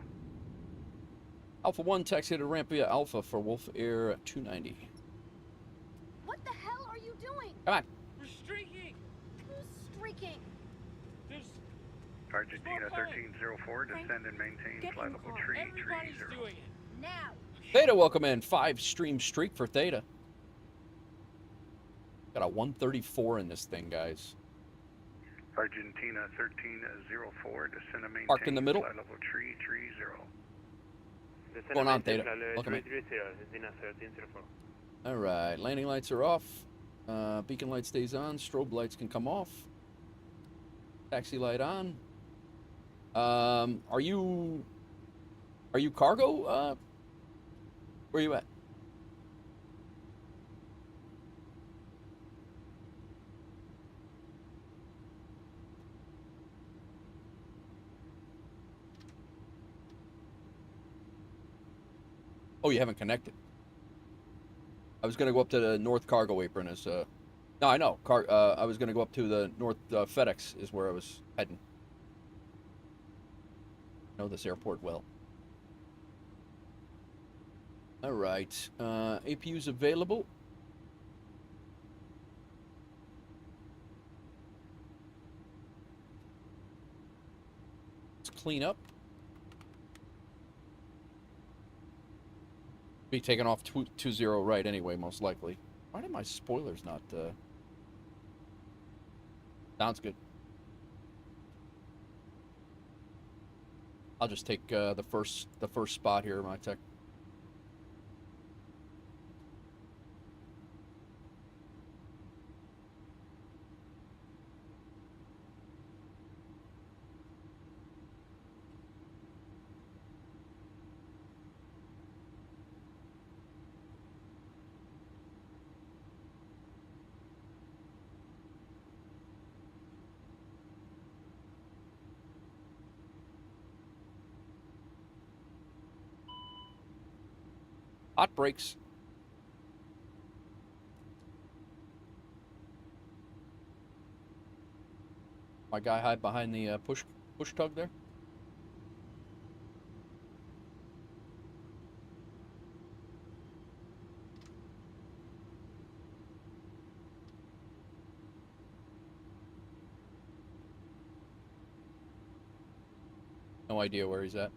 Alpha 1, taxi to ramp via Alpha for WolfAir 290. Come on. We're streaking. Who's streaking? There's Argentina 1304, descend and maintain flight level 330. doing it. Now. Theta, welcome in. 5 stream streak for Theta. Got a 134 in this thing, guys. Argentina 1304, descend and maintain Parked in the middle. flight level 330. What's going on, Theta? Welcome in. All right, landing lights are off. Beacon light stays on. Strobe lights can come off. Taxi light on. Are you cargo? Where you at? Oh, you haven't connected. I was gonna go up to the North Cargo Apron as no, I know. I was gonna go up to the North FedEx is where I was heading. I know this airport well. All right, APU's available. Let's clean up. Be taking off 20 right anyway, most likely. Why did my spoilers not? Sounds good. I'll just take the first spot here, my tech. Hot brakes. My guy hide behind the push tug there. No idea where he's at.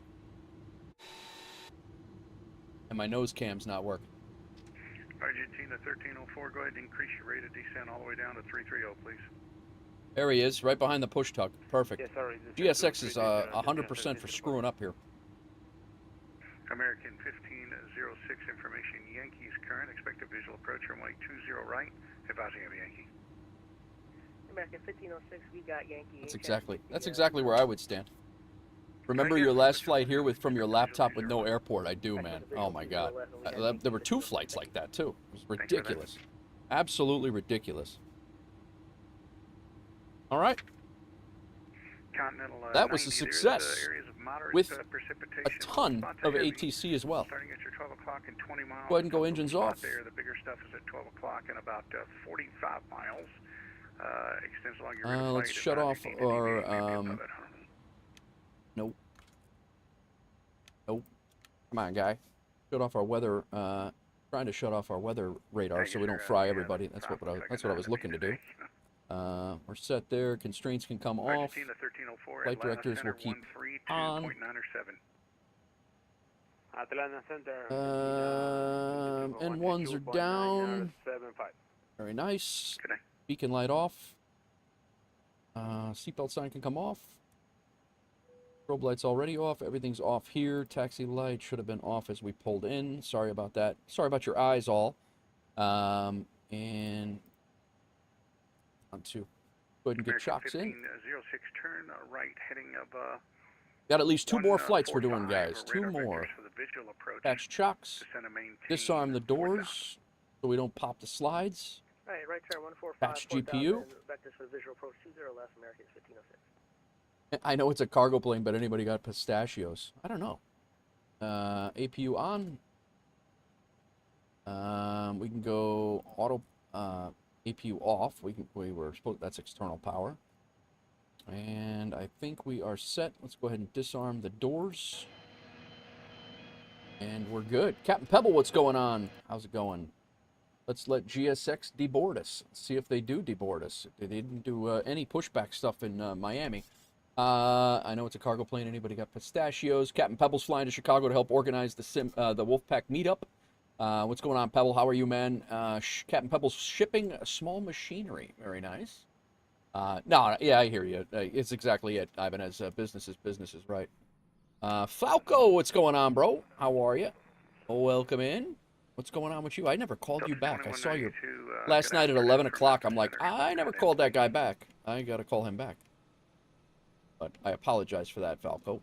And my nose cam's not working. Argentina 1304, go ahead and increase your rate of descent all the way down to 330, please. There he is, right behind the push tug. Perfect. Yeah, sorry, GSX is 100% for screwing up here. American 1506, information Yankees current, expected visual approach runway 20 right, advising of Yankee. American 1506, we got Yankee. That's exactly where I would stand. Remember your last flight here from your laptop with no airport? I do, man. Oh my God. There were 2 flights like that too. It was ridiculous. Absolutely ridiculous. All right. That was a success with a ton of ATC as well. Starting at your 12 o'clock and 20 miles. Go ahead and go engines off. There, the bigger stuff is at 12 o'clock and about 45 miles. Extends along your let's shut off our Nope. Come on, guy. Shut off our weather. Trying to shut off our weather radar so we don't fry everybody. That's what I was looking to do. We're set there. Constraints can come off. Flight directors will keep on. N1s are down. Very nice. Beacon light off. Seatbelt sign can come off. Strobe lights already off. Everything's off here. Taxi light should have been off as we pulled in. Sorry about that. Sorry about your eyes all. And on to go ahead and get chocks in. 06 turn right heading of got at least 2 more flights we're doing, guys. 2 more. Patch chocks. Disarm the doors so we don't pop the slides. All right, right turn 145. Patch GPU. Vectors for visual approach 20 left, American 1506. I know it's a cargo plane, but anybody got pistachios? I don't know. APU on. We can go auto APU off. We were supposed, that's external power. And I think we are set. Let's go ahead and disarm the doors. And we're good. Captain Pebble, what's going on? How's it going? Let's let GSX deboard us. See if they do deboard us. They didn't do any pushback stuff in Miami. I know it's a cargo plane. Anybody got pistachios? Captain Pebble's flying to Chicago to help organize the Wolfpack meetup. What's going on, Pebble? How are you, man? Captain Pebble's shipping small machinery. Very nice. No, yeah, I hear you. It's exactly it, Ibanez. Business is right. Falco, what's going on, bro? How are you? Welcome in. What's going on with you? I never called you back. I saw your last night at 11 o'clock. I'm like, I never called that guy back. I got to call him back. But I apologize for that, Falco.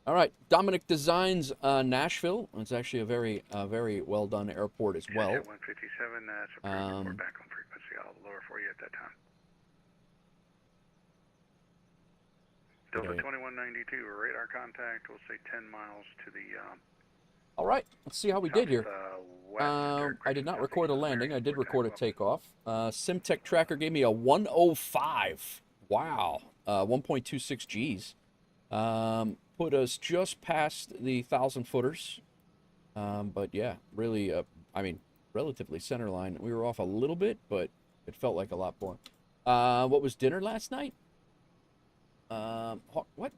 All right, Dominic Designs, Nashville. It's actually a very well done airport as well. 157, that's a pretty report back on frequency. I'll lower for you at that time. Delta 2192, radar contact. We'll say 10 miles to the. All right, let's see how we did here. I did not record a landing. I did record a takeoff. SimTech tracker gave me a 105. Wow, 1.26 Gs. Put us just past the 1,000 footers. But yeah, really, I mean, relatively center line. We were off a little bit, but it felt like a lot more. What was dinner last night? What?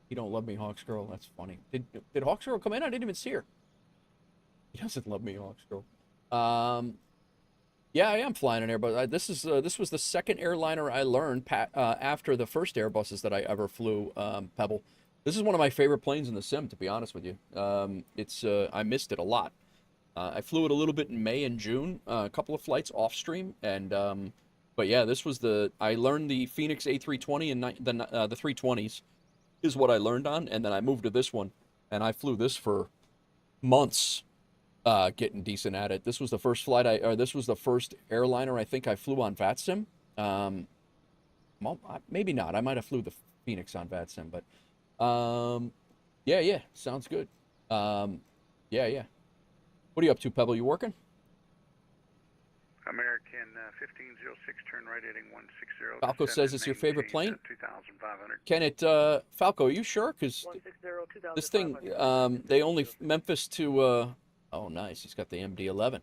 You don't love me, Hawks Girl. That's funny. Did Hawks Girl come in? I didn't even see her. He doesn't love me, Hawks Girl. Yeah, I am flying an Airbus. This was the second airliner I learned after the first Airbuses that I ever flew. Pebble. This is one of my favorite planes in the sim, to be honest with you. I missed it a lot. I flew it a little bit in May and June, a couple of flights off stream, and but yeah, this was I learned the Phoenix A320 and the 320s is what I learned on, and then I moved to this one, and I flew this for months, getting decent at it. This was the first flight this was the first airliner I think I flew on VATSIM. Well, maybe not. I might have flew the Phoenix on VATSIM, but yeah, sounds good. Yeah. What are you up to, Pebble? You working? American 1506, turn right heading 160. Falco says it's your favorite plane. 2,500. Can it, Falco, are you sure? Because this thing, they only Memphis to, oh, nice. He's got the MD-11.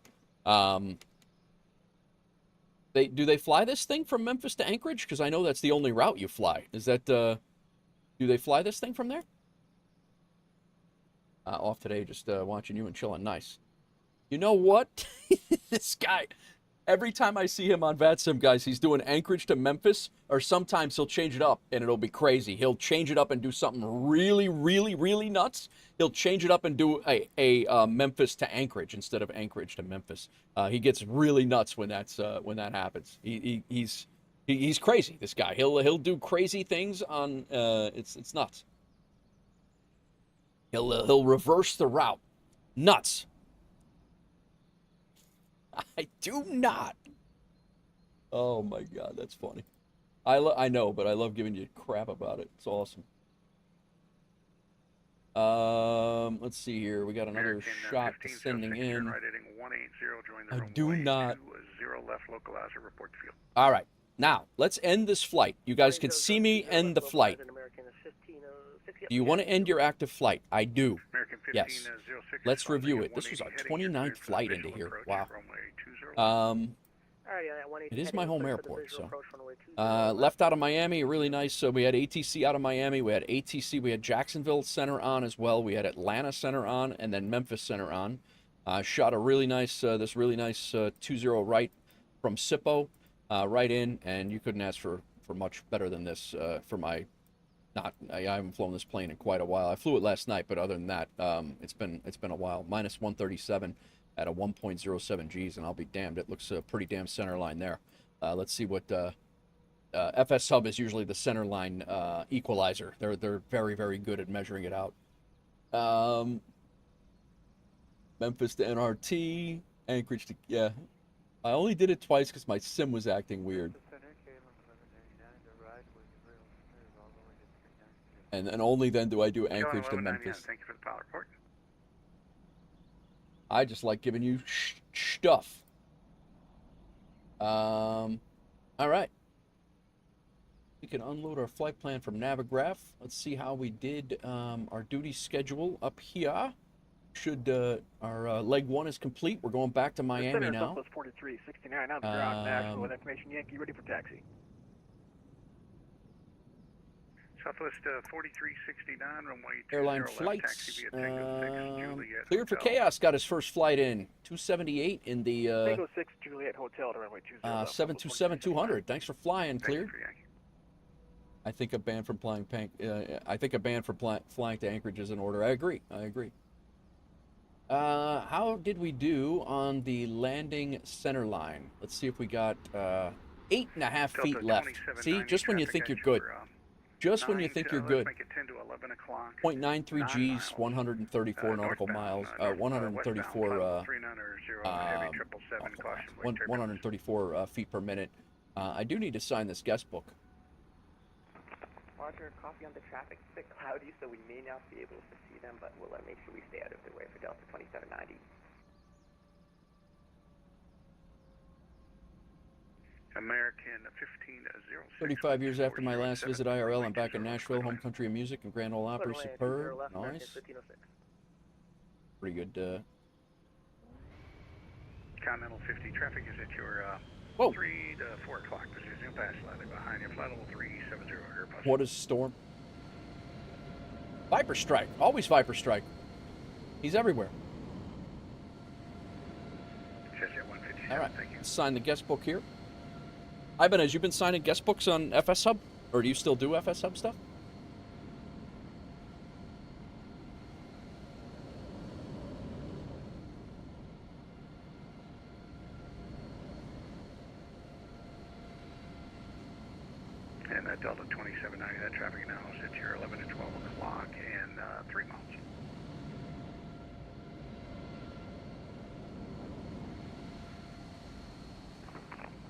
Do they fly this thing from Memphis to Anchorage? Because I know that's the only route you fly. Is that, do they fly this thing from there? Off today, just watching you and chilling. Nice. You know what? This guy, every time I see him on VATSIM, guys, he's doing Anchorage to Memphis, or sometimes he'll change it up, and it'll be crazy. He'll change it up and do something really, really, really nuts. He'll change it up and do a Memphis to Anchorage instead of Anchorage to Memphis. He gets really nuts when that happens. He's crazy. This guy. He'll do crazy things on. It's nuts. He'll reverse the route. Nuts. I do not. Oh my God, that's funny. I know, but I love giving you crap about it. It's awesome. Let's see here. We got another shot sending in. Right heading 180, join the I runway do not. 20 left, localizer, report to field. All right. Now, let's end this flight. You guys can see me end the flight. Do you want to end your active flight? I do. Yes. Let's review it. This was our 29th flight into here. Wow. It is my home airport, so. Left out of Miami, really nice. So we had ATC out of Miami. We had ATC. We had Jacksonville Center on as well. We had Atlanta Center on, and then Memphis Center on. Shot a really nice, this really nice 2-0 right from SIPO right in, and you couldn't ask for much better than this for my. I haven't flown this plane in quite a while. I flew it last night, but other than that, it's been a while. Minus 137 at a 1.07 Gs, and I'll be damned. It looks pretty damn center line there. Let's see what FSHub is usually the center line equalizer. They're very, very good at measuring it out. Memphis to NRT, Anchorage to yeah. I only did it twice because my sim was acting weird. And only then do I do Anchorage to Memphis. Thank you for the pilot report. I just like giving you stuff. All right. We can unload our flight plan from Navigraph. Let's see how we did our duty schedule up here. should our leg 1 is complete. We're going back to Miami now. Southwest 4369 on the ground, Nashville with information Yankee, ready for taxi. Southwest 4369, runway 20 Airline left, flights. taxi via Tango 6 Juliet Cleared for Hotel. chaos. Got his first flight in 278 in the Tango 6 Juliet Hotel to runway 20 left. 727-200. Thanks for flying. Cleared. Thank you for Yankee. I think a ban from flying. I think a ban for flying to Anchorage is in order. I agree. I agree. How did we do on the landing center line? Let's see if we got 8.5 feet left. See, just when you think you're good. Just when you think you're good. 0.93 Gs, 134 nautical miles, 134 feet per minute. I do need to sign this guest book. Roger, copy on the traffic. It's a bit cloudy, so we may not be able to see them, but we'll make sure we stay out of the way for Delta 2790. American 1506. 35 years after my last visit IRL, I'm back in Nashville, home country of music and Grand Ole Opry. Superb. Nice. Pretty good. Continental 50 traffic is at your 3 to 4 o'clock position. Pass slightly behind you. Flight level 370 Airbus. What is Storm? Viper Strike. Always Viper Strike. He's everywhere. All right. Thank you. Sign the guest book here. Ibanez, you been signing guest books on FSHub? Or do you still do FSHub stuff? And that Delta 2790, that traffic now is at your 11 to 12 o'clock and 3 miles.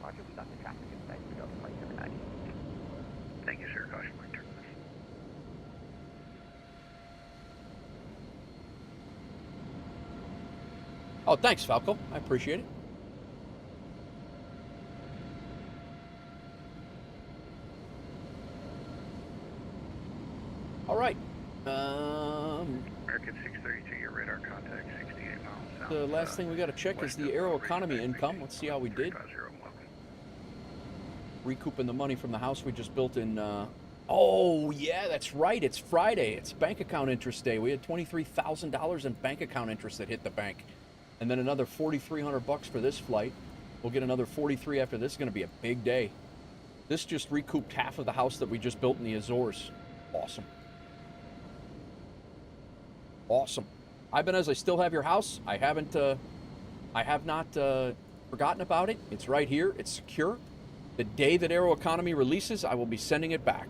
Roger, we got the traffic inside for Delta 2790. Thank you, sir. Caution mark terminus. Oh, thanks, Falco. I appreciate it. All right. American 632, your radar contact 68 miles south. The last thing we got to check is the Aeroconomy income. Let's see how we did. Recouping the money from the house we just built in. Oh, yeah, that's right. It's Friday. It's bank account interest day. We had $23,000 in bank account interest that hit the bank. And then another $4,300 for this flight. We'll get another 43 after this. It's going to be a big day. This just recouped half of the house that we just built in the Azores. Awesome. Awesome. Ibanez, I still have your house. I have not forgotten about it. It's right here. It's secure. The day that Aeroconomy releases, I will be sending it back.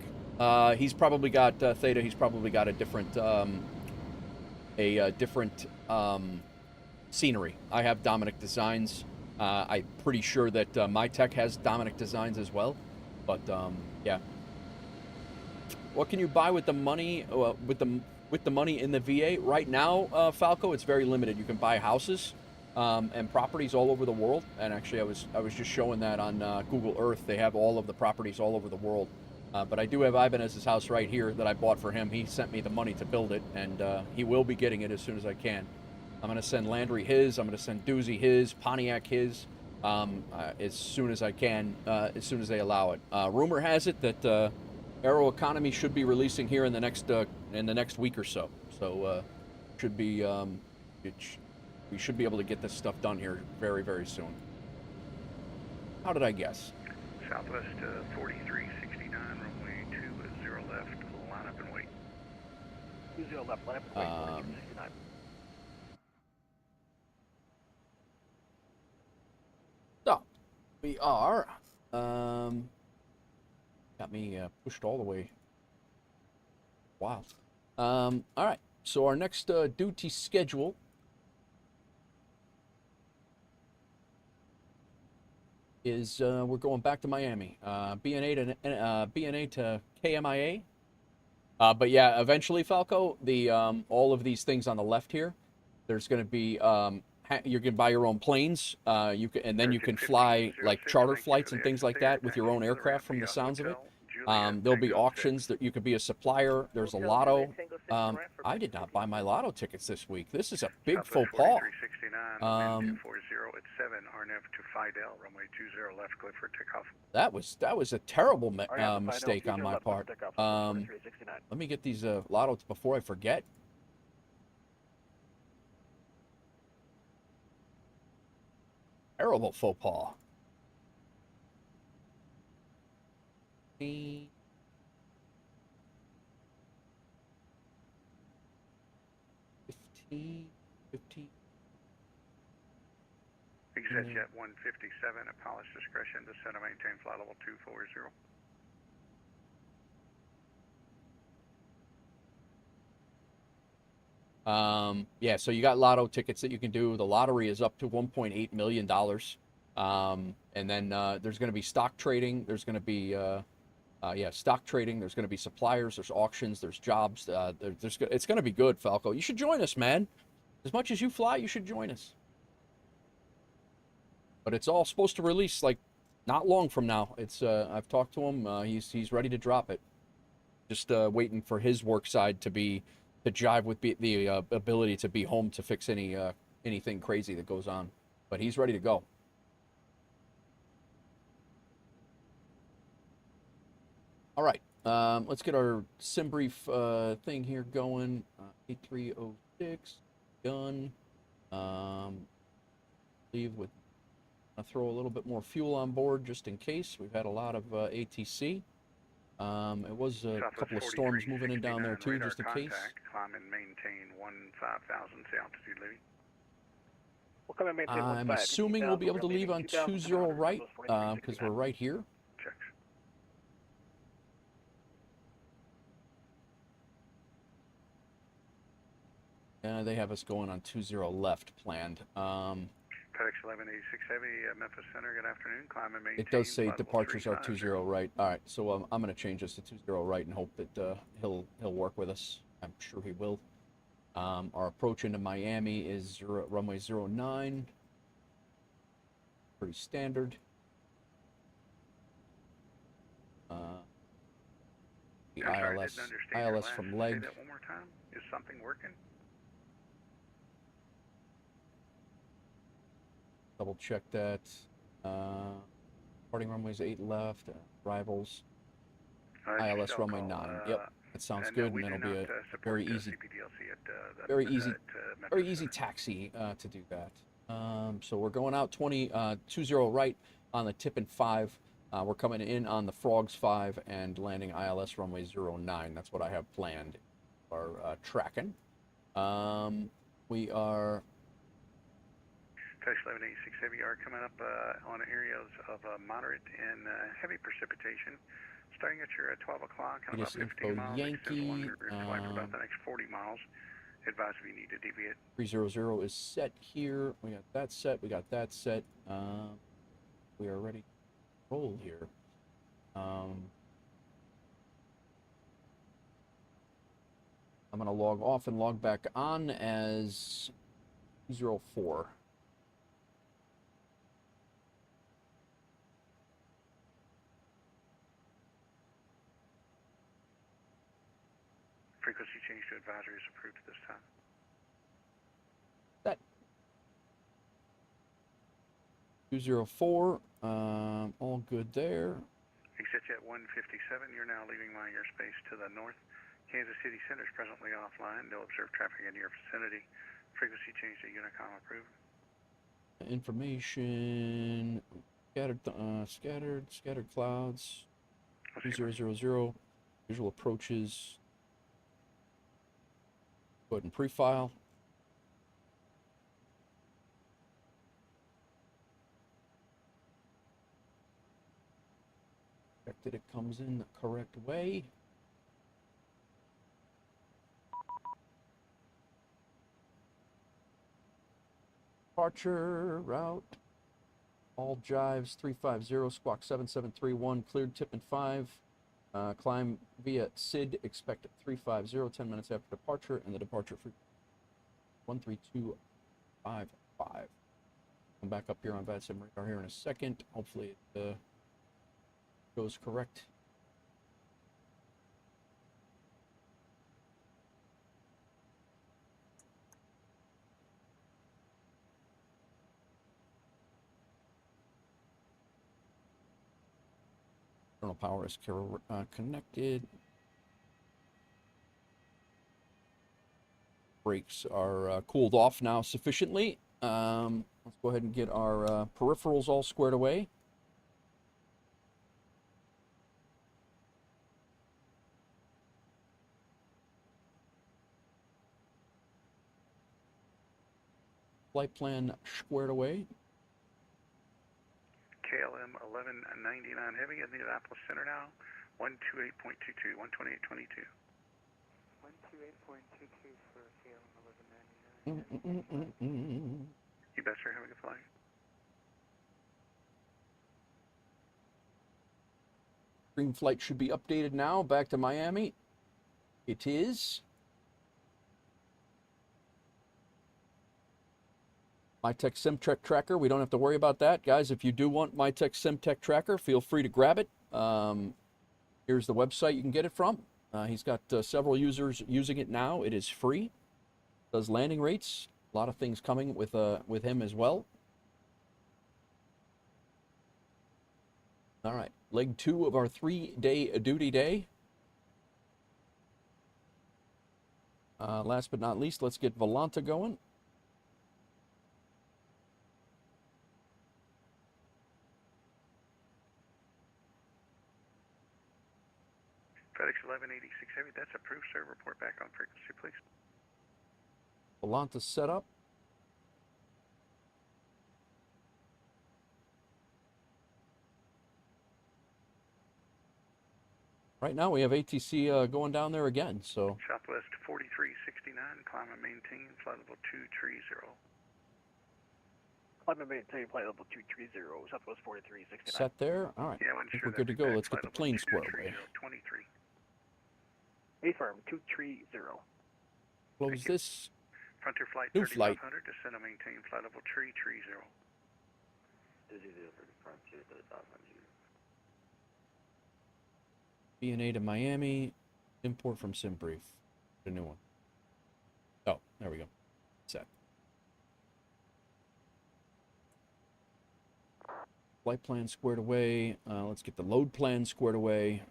He's probably got Theta. He's probably got a different scenery. I have Dominic Designs. I'm pretty sure that my tech has Dominic Designs as well. But yeah. What can you buy with the money? With the money in the VA right now, Falco, it's very limited. You can buy houses and properties all over the world. And actually, I was just showing that on Google Earth. They have all of the properties all over the world. But I do have Ibanez's house right here that I bought for him. He sent me the money to build it, and he will be getting it as soon as I can. I'm going to send Landry his. I'm going to send Doozy his, Pontiac his, as soon as I can, as soon as they allow it. Rumor has it that Aeroconomy should be releasing here in the next week or so. So should be we should be able to get this stuff done here very, very soon. How did I guess? Southwest 4369, runway 20 left, line up and wait. 20 left, line up and wait, 69. So, we are, got me pushed all the way. Wow. All right, so our next duty schedule is we're going back to Miami, BNA to KMIA. But yeah, eventually, Falco, the all of these things on the left here, there's going to be you can buy your own planes. You can, and then you can fly like charter flights and things like that with your own aircraft. From the sounds of it, there'll be auctions that you could be a supplier. There's a lotto. I did not buy my lotto tickets this week. This is a big Southwest faux pas. 4369, wind 240 at 7, RNF to Fidel, runway 20 left, clear for takeoff. That was a terrible mistake on my part. Let me get these lotto before I forget. Terrible faux pas. 15. ExitJet 157 at pilot's discretion, descend and maintain flight level 240. Yeah, so you got lotto tickets that you can do. The lottery is up to $1.8 million. And then there's going to be stock trading. There's going to be, stock trading. There's going to be suppliers. There's auctions. There's jobs. It's going to be good, Falco. You should join us, man. As much as you fly, you should join us. But it's all supposed to release, like, not long from now. It's I've talked to him. He's ready to drop it. Just waiting for his work side to jive with the ability to be home to fix anything crazy that goes on. But he's ready to go. All right, let's get our sim brief thing here going. 8306 done. Leave with. I'll throw a little bit more fuel on board just in case. We've had a lot of ATC. It was a couple of storms moving in down there too, just in case. Climb and maintain 15,000 altitude leaving. I'm assuming we'll be able to leave on 20 right, because we're right here. Check. They have us going on 20 left planned. FedEx 1186 Heavy, Memphis Center, good afternoon. Climb and maintain. It does say departures are 20 right. All right, so I'm going to change this to 20 right and hope that he'll work with us. I'm sure he will. Our approach into Miami is runway 09. Pretty standard. The ILS from leg. Say that one more time. Is something working? Double check that. Departing runways 8 left. Arrivals. ILS runway 9. Yep, that sounds good, and that'll be a very easy taxi to do that. So we're going out 20 right on the Tippin 5. We're coming in on the Frogs 5 and landing ILS runway 09. That's what I have planned. Our tracking. We are. FedEx 1186 Heavy are coming up on areas of moderate and heavy precipitation, starting at your 12 o'clock and about 15 miles. Yankee. Fly for about the next 40 miles. Advise if you need to deviate. 300 is set here. We got that set. We got that set. We are ready to roll here. I'm going to log off and log back on as 204. Frequency change to advisory is approved at this time. That 204, all good there. ExitJet 157, you're now leaving my airspace to the north. Kansas City Center is presently offline. No observed traffic in your vicinity. Frequency change to Unicom approved. Information scattered clouds. 2000. Visual approaches. Go ahead and pre-file. Check that it comes in the correct way. Departure route. All jives 350, squawk 7731, cleared Tippin 5. Climb via SID, expect 350, 10 minutes after departure, and the departure for 13255. Come back up here on VATSIM radar here in a second. Hopefully it goes correct. External power is connected. Brakes are cooled off now sufficiently. Let's go ahead and get our peripherals all squared away. Flight plan squared away. KLM 1199 Heavy at Indianapolis Center now. 128.22, 128.22. 128.22 for KLM 1199. You bet, sir. Have a good flight. Green flight should be updated now. Back to Miami. It is. MyTech SimTech Tracker. We don't have to worry about that. Guys, if you do want MyTech SimTech Tracker, feel free to grab it. Here's the website you can get it from. He's got several users using it now. It is free. Does landing rates. A lot of things coming with him as well. All right. Leg 2 of our 3-day duty day. Last but not least, let's get Volanta going. FedEx 1186 Heavy, that's approved, sir. Report back on frequency, please. Volanta set up. Right now we have ATC going down there again, so. Southwest 4369, climb and maintain, flight level 230. Climb and maintain, flight level 230, Southwest 4369. Set there? All right. Yeah, I think we're good to go. Let's get the plane squared away. 23. Affirm, 230. Close this. Frontier flight New flight. 3500, descend and maintain, flight level 330. Frontier 3500. KBNA to Miami. Import from SimBrief. The new one. Oh, there we go. Set. Flight plan squared away. Let's get the load plan squared away.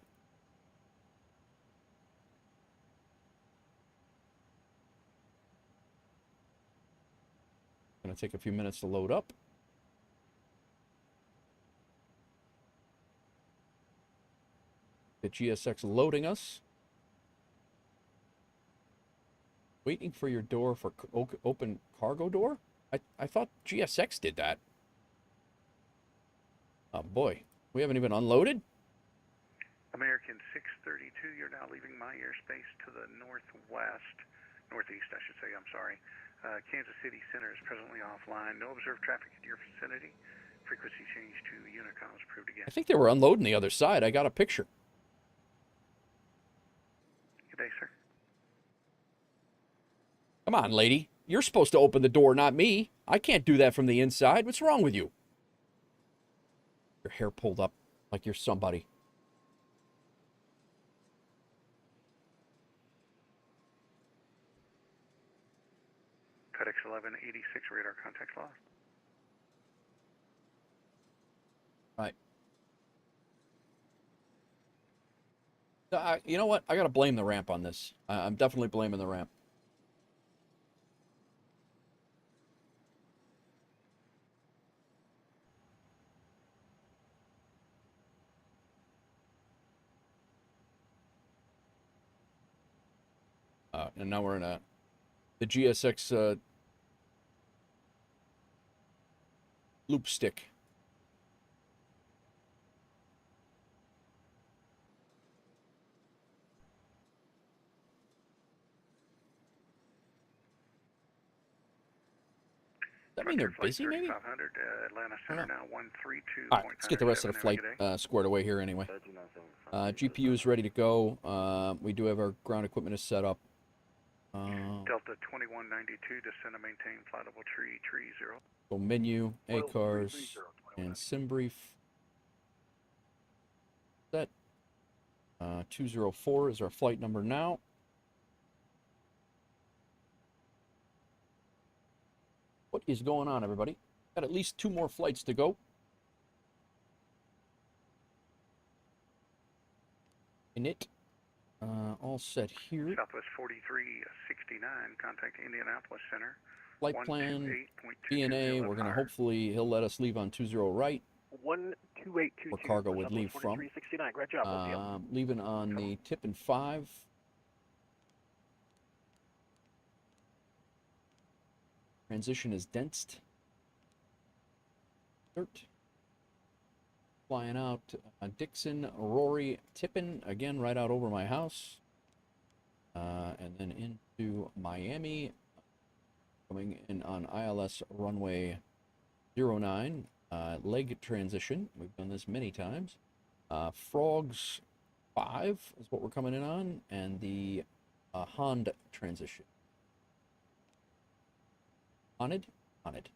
Going to take a few minutes to load up. The GSX loading us. Waiting for your door for open cargo door? I thought GSX did that. Oh boy, we haven't even unloaded? American 632, you're now leaving my airspace to the northeast, I should say, I'm sorry. Kansas City Center is presently offline. No observed traffic in your vicinity. Frequency change to Unicom is approved again. I think they were unloading the other side. I got a picture. Good day, sir. Come on, lady. You're supposed to open the door, not me. I can't do that from the inside. What's wrong with you? Your hair pulled up like you're somebody. FedEx 1186, radar contact lost. Right. You know what? I got to blame the ramp on this. I'm definitely blaming the ramp. And now we're in the GSX loop stick. Does that mean they're busy, maybe? Atlanta Center now 132. All right, let's get the rest of the flight squared away here anyway. GPU is ready to go. We do have our ground equipment is set up. Delta 2192, descend and maintain, flight level 330. So menu, ACARS, and SimBrief. Set. 204 is our flight number now. What is going on, everybody? Got at least 2 more flights to go. NIT. All set here. Southwest 4369, contact Indianapolis Center. Flight plan, KBNA, we're going to hopefully, he'll let us leave on 20 right. 12822. Where cargo would leave from. 4369. Great job. Leaving on the tip and 5. Transition is densed. Dirt. Flying out Dixon, Rory, Tippin, again right out over my house. And then into Miami. Coming in on ILS runway 09. Leg transition. We've done this many times. Frogs 5 is what we're coming in on. And the Honda transition. Haunted? Haunted.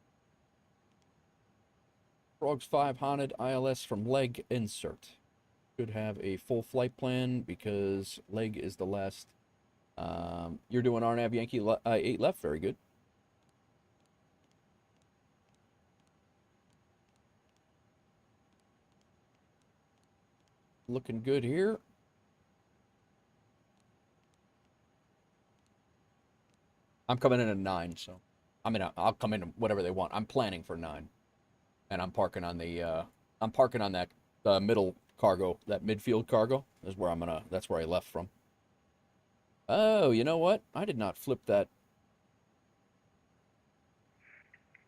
Frogs 5 Haunted ILS from leg insert. Should have a full flight plan because leg is the last. You're doing RNAV Yankee 8 left. Very good. Looking good here. I'm coming in at 9, so I'll come in whatever they want. I'm planning for 9, and I'm parking on the that middle cargo, that midfield cargo is where that's where I left from. Oh, you know what? I did not flip that.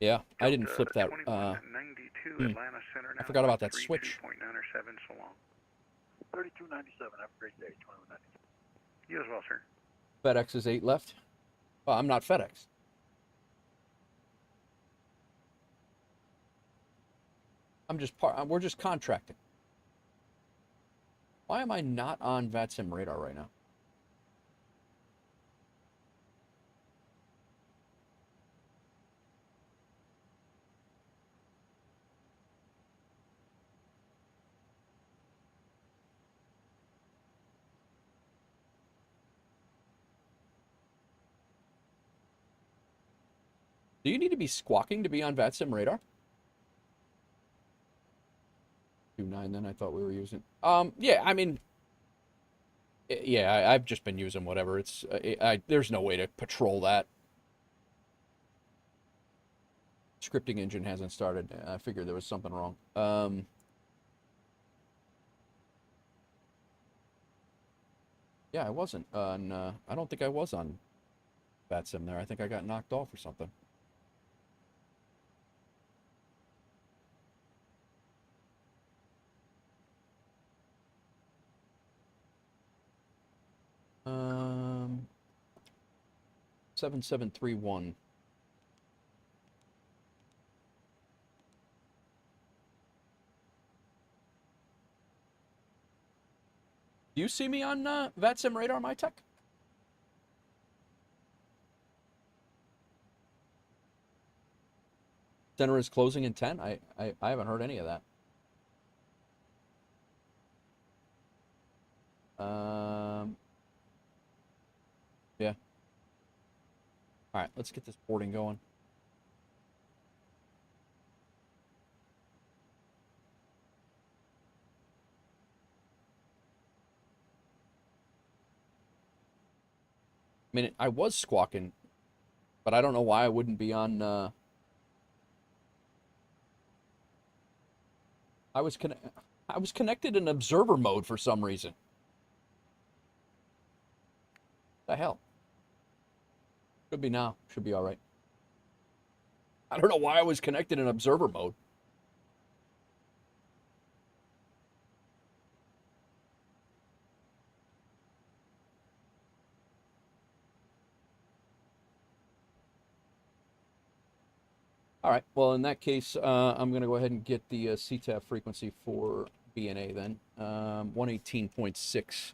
Yeah, I didn't flip that. 92 Atlanta Center now. I forgot about that switch. 3.9 or 7 so long. 3297. Have a great day. 2190. You as well, sir. FedEx is 8 left. Well, I'm not FedEx. We're just contracting. Why am I not on VATSIM radar right now? Do you need to be squawking to be on VATSIM radar? 2.9 then I thought we were using. Yeah, I mean, yeah, I've just been using whatever. It's there's no way to patrol that. Scripting engine hasn't started. I figured there was something wrong. Yeah, I wasn't on. I don't think I was on VATSIM there. I think I got knocked off or something. Um, 7731. Do you see me on VATSIM radar, my tech? Center is closing in 10. I haven't heard any of that. Yeah. All right, let's get this boarding going. I mean, I was squawking, but I don't know why I wouldn't be on. I was connected in observer mode for some reason. What the hell? Should be now. Should be all right. I don't know why I was connected in observer mode. All right. Well, in that case, I'm going to go ahead and get the CTAF frequency for BNA then. 118.6.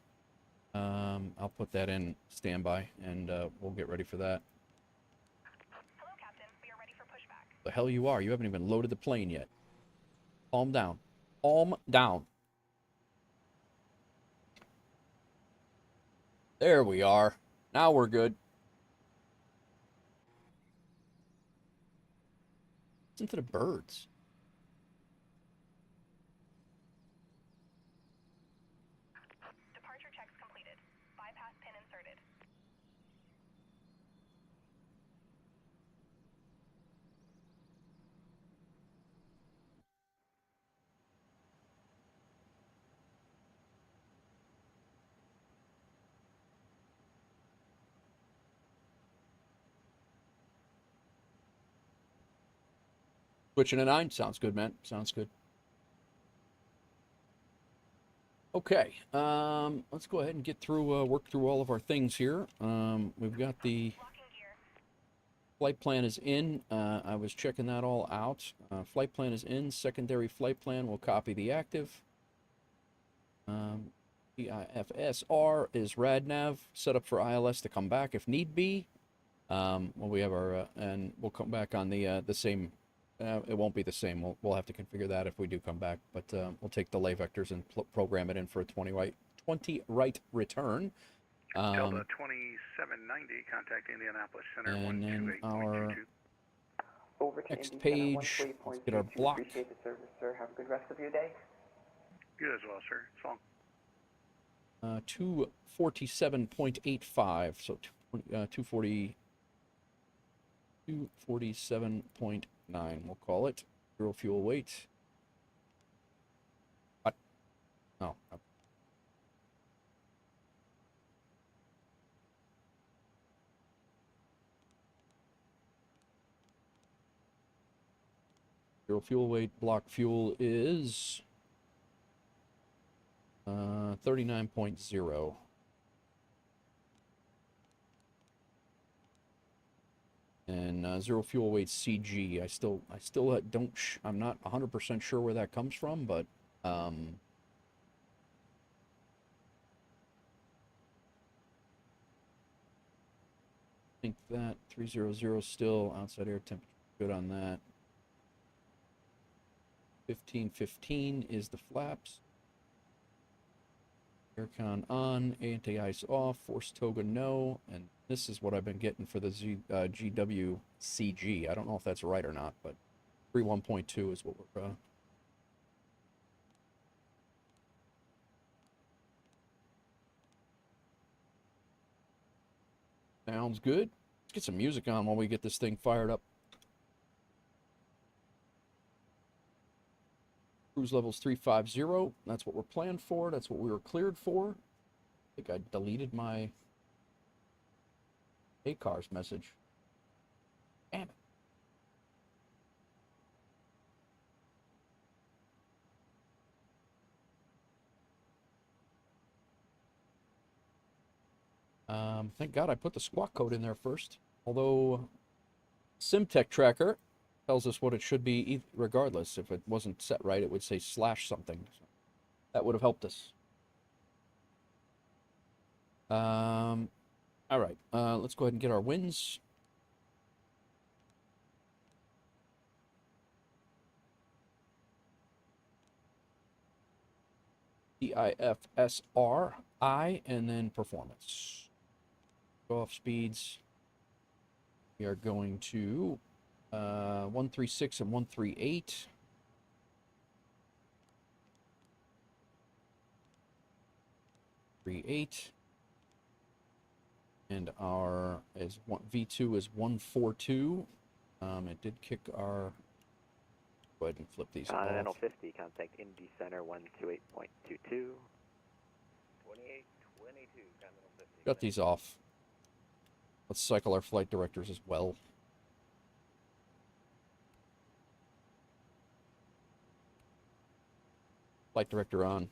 I'll put that in standby, and we'll get ready for that. Hello, Captain. We are ready for pushback. The hell you are? You haven't even loaded the plane yet. Calm down. Calm down. There we are. Now we're good. Listen to the birds. Departure check Switching to 9? Sounds good, man. Sounds good. Okay, let's go ahead and get through, work through all of our things here. We've got the flight plan is in. I was checking that all out. Flight plan is in. Secondary flight plan will copy the active. PIFSR is RadNav, set up for ILS to come back if need be. Well, we have our, and we'll come back on the same. It won't be the same. We'll have to configure that if we do come back. But we'll take delay vectors and program it in for a 20 right return. Delta 2790, contact Indianapolis Center. And then our Over to next Indy page, Center, let's get our block. Appreciate the service, sir. Have a good rest of your day. You as well, sir. So long. 247.85, so 247.9, we'll call it. Zero fuel weight. What? Oh. Zero fuel weight, block fuel is 39.0. And zero fuel weight CG. I still don't. I'm not 100% sure where that comes from, but I think that 300 still outside air temperature. Good on that. 1515 is the flaps. Aircon on, anti-ice off, force toga no, and this is what I've been getting for the GWCG. I don't know if that's right or not, but 31.2 is what we're sounds good. Let's get some music on while we get this thing fired up. Cruise level's 350. That's what we're planned for. That's what we were cleared for. I think I deleted my ACARS message. Damn it. Thank God I put the squawk code in there first. Although SimTech Tracker tells us what it should be regardless. If it wasn't set right, it would say / something. So that would have helped us. All right, let's go ahead and get our wins. PIFSRI and then performance. Go off speeds. We are going to 136 and 138. And our V2 is 142. It did kick our. Go ahead and flip these. Continental 50, contact Indy Center 128.22. 2822, Continental 50. Got these off. Let's cycle our flight directors as well. Flight director on.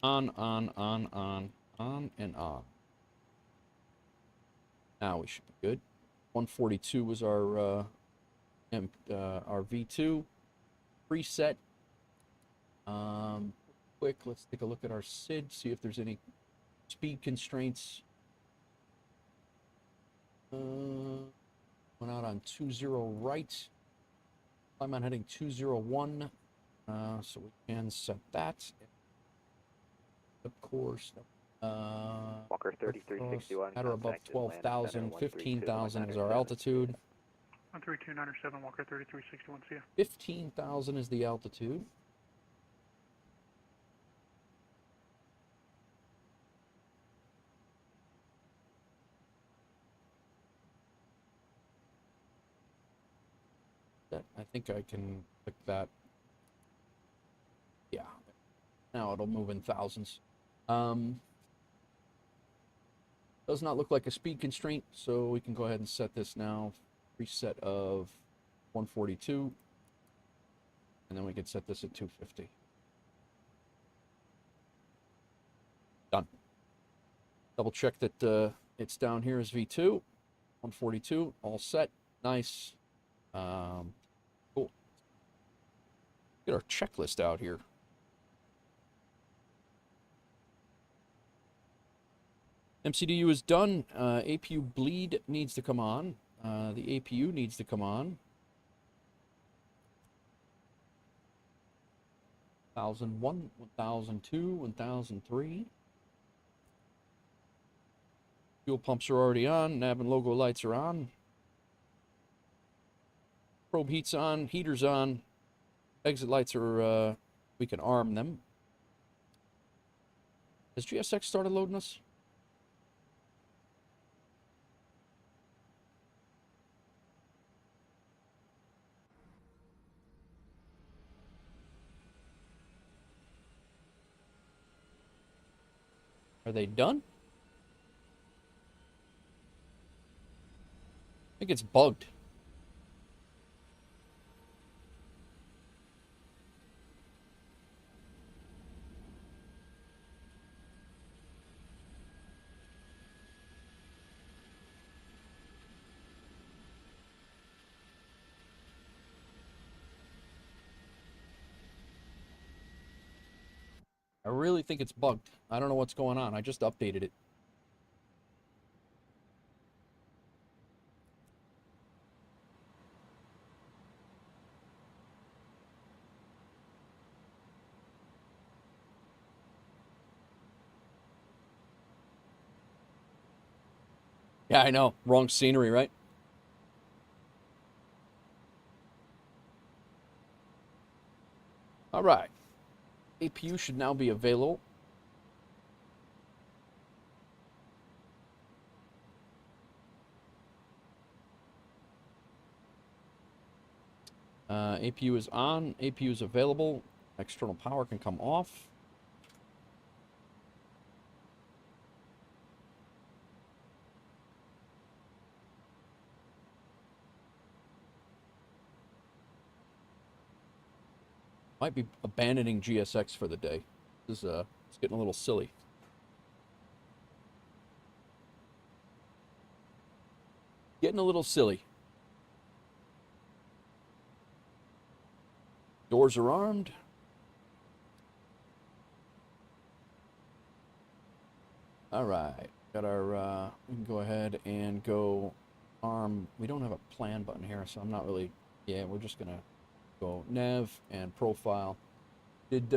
On, and on. Now we should be good. 142 was our V2 preset. Quick, let's take a look at our SID, see if there's any speed constraints. Went out on 20 right. I'm on heading 201. So we can set that. Of course. Walker 3361. At or above 12,000, 15,000 is our altitude. 13297, Walker 3361, see ya. 15,000 is the altitude. I think I can click that. Yeah. Now it'll move in thousands. Does not look like a speed constraint, so we can go ahead and set this now. Preset of 142. And then we can set this at 250. Done. Double check that it's down here as V2. 142, all set. Nice. Cool. Get our checklist out here. MCDU is done. APU bleed needs to come on. The APU needs to come on. 1001, 1002, 1003. Fuel pumps are already on. Nav and logo lights are on. Probe heat's on. Heater's on. Exit lights are, we can arm them. Has GSX started loading us? Are they done? I think it's bugged. I really think it's bugged. I don't know what's going on. I just updated it. Yeah, I know. Wrong scenery, right? All right. APU should now be available. APU is on. APU is available. External power can come off. Might be abandoning GSX for the day. This is it's getting a little silly. Getting a little silly. Doors are armed. All right, got our, we can go ahead and go arm. We don't have a plan button here, so I'm not really, yeah, we're just gonna go nav and profile. Did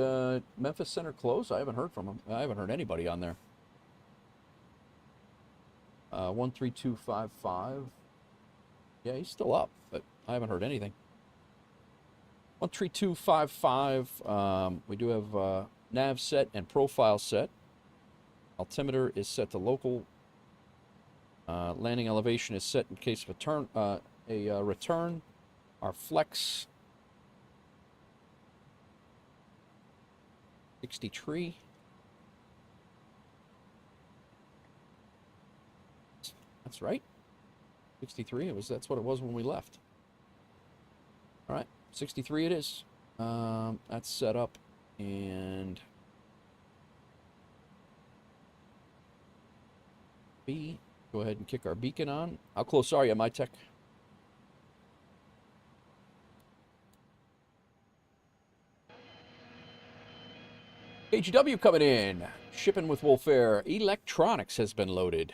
Memphis Center close? I haven't heard from him. I haven't heard anybody on there. 13255. Yeah, he's still up, but I haven't heard anything. 13255. We do have nav set and profile set. Altimeter is set to local. Landing elevation is set in case of a return. Our flex 63. That's right. 63. That's what it was when we left. All right, 63 it is. That's set up, and B. Go ahead and kick our beacon on. How close are you, my tech? KGW coming in. Shipping with WolfAir. Electronics has been loaded.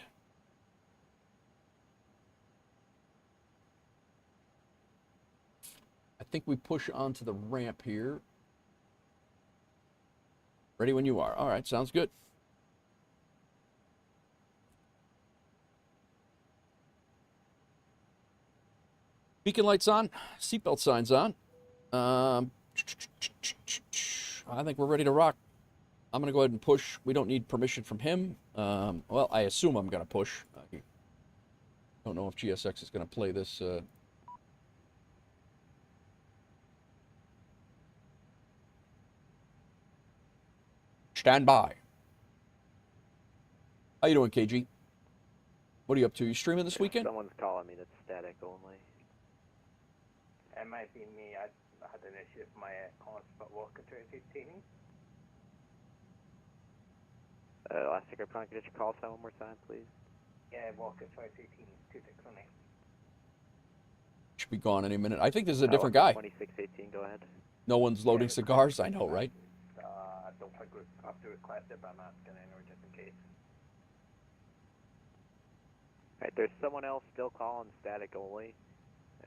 I think we push onto the ramp here. Ready when you are. All right, sounds good. Beacon lights on. Seatbelt signs on. I think we're ready to rock. I'm going to go ahead and push. We don't need permission from him. Well, I assume I'm going to push. I don't know if GSX is going to play this. Stand by. How you doing, KG? What are you up to? You streaming this weekend? Someone's calling me that's static only. It might be me. I had an issue with my comms, but Walker 215. Last ticker, could you call sign one more time, please? Yeah, Walker 215, 2618. Should be gone any minute. I think this is a different guy. 2618, go ahead. No one's loading cigars. I know, right? I don't think we have to request it, but I'm asking anyway just in case. Alright, there's someone else still calling static only.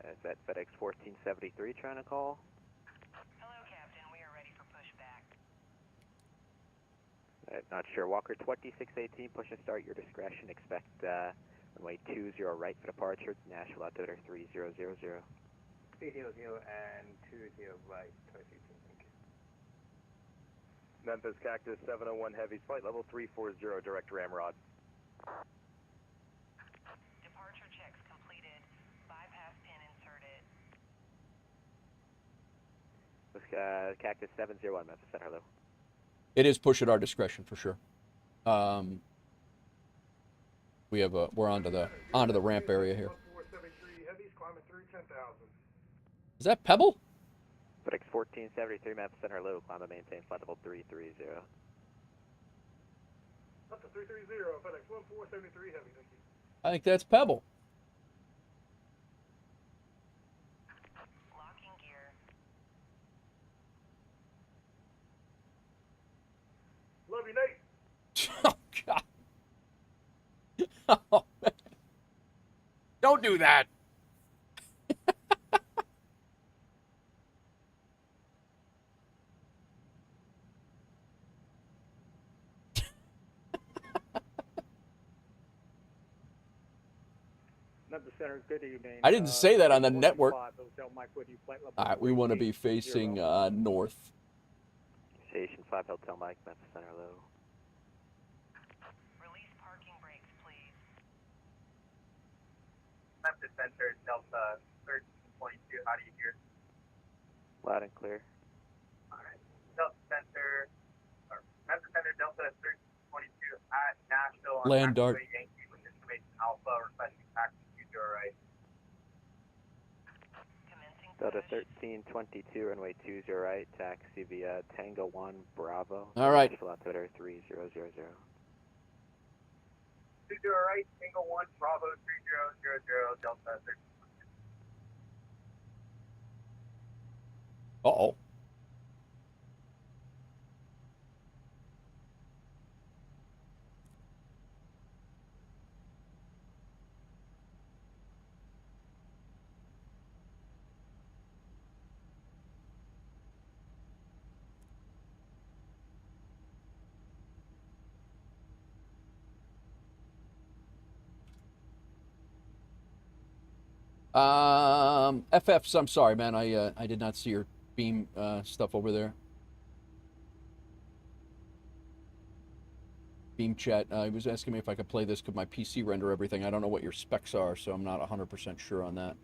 Is that FedEx 1473 trying to call? Hello, Captain. We are ready for pushback. Not sure. Walker 2618, push and start your discretion. Expect runway 20 right for departure. Nashville altimeter 3000. 300 and 20 right, 218, thank you. Memphis Cactus 701 Heavy, flight level 340, direct ramrod. Departure checks completed. Bypass pin inserted. Cactus 701, Memphis Center, hello. It is push at our discretion for sure. We're onto the ramp area here. 1473 Heavy's climbing through 10,000. Is that Pebble? FedEx 1473, Memphis Center, hello. Climb and maintain flight level 330. Up to 330, FedEx 1473 Heavy, thank you. I think that's Pebble. Locking gear. Love you, Nate. Oh, God. Oh, man. Don't do that. Memphis Center, good evening. I didn't say that on the network. Hotel Mike Woody, flight level All right, we want to be facing north. Station 5 Hotel Mike, Memphis Center, hello. Release parking brakes, please. Memphis Center, Delta 1322, how do you hear? Loud and clear. Alright, Delta Center, Memphis Center, Delta 1322 at Nashville on Land Dart. Yankee with information Alpha, requesting taxi to your right. Delta 1322, runway 20 right, taxi via Tango 1 Bravo. All right. Nashville altimeter 3000. 20 right, Tango 1 Bravo 3000, Delta 13. Uh-oh. FFs, I'm sorry, man. I did not see your beam stuff over there. Beam chat. He was asking me if I could play this. Could my PC render everything? I don't know what your specs are, so I'm not 100% sure on that.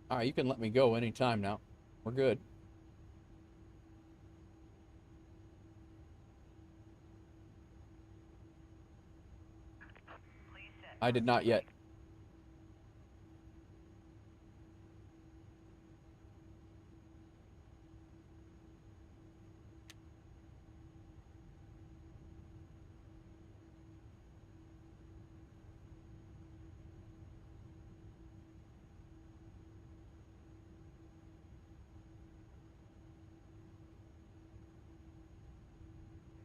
All right, you can let me go anytime now. We're good. I did not yet.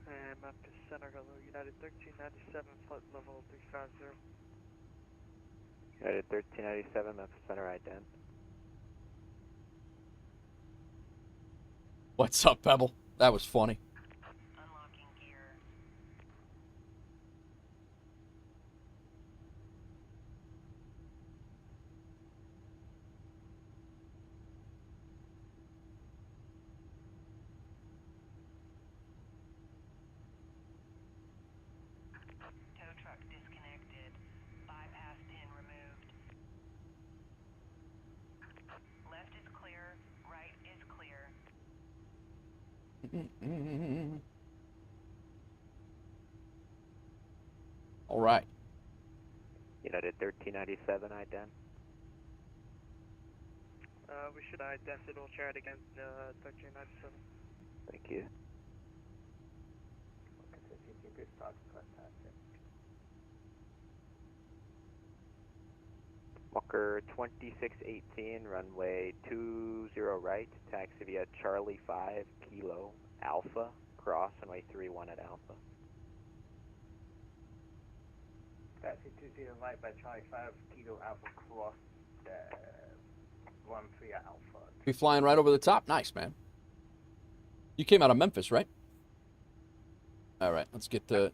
And Memphis Center, hello, United 1397, flight level 350. United 1397, Memphis Center, ident. What's up, Pebble? That was funny. Unlocking gear. All right. United 1397, ident. We should ident it. We'll share it again. 1397. Thank you. Good start, fantastic. Walker 2618, runway 20 right, taxi via Charlie 5 Kilo Alpha, cross runway 31 at Alpha. Taxi 20 right by Charlie 5 Kilo Alpha, cross 13 at Alpha. Be flying right over the top. Nice, man. You came out of Memphis, right? All right, let's get this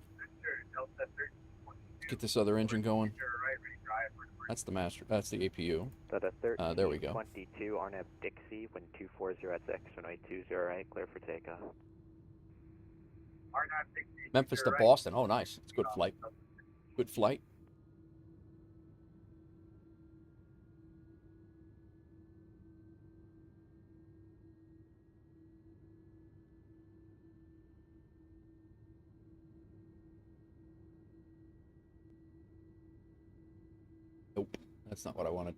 other engine going. That's the master. That's the APU. There we go. 22 RNAP Dixie, wind 240 at X, runway 20 right, clear for takeoff. Memphis to Boston. Oh, nice. It's a good flight. Good flight. Nope, that's not what I wanted.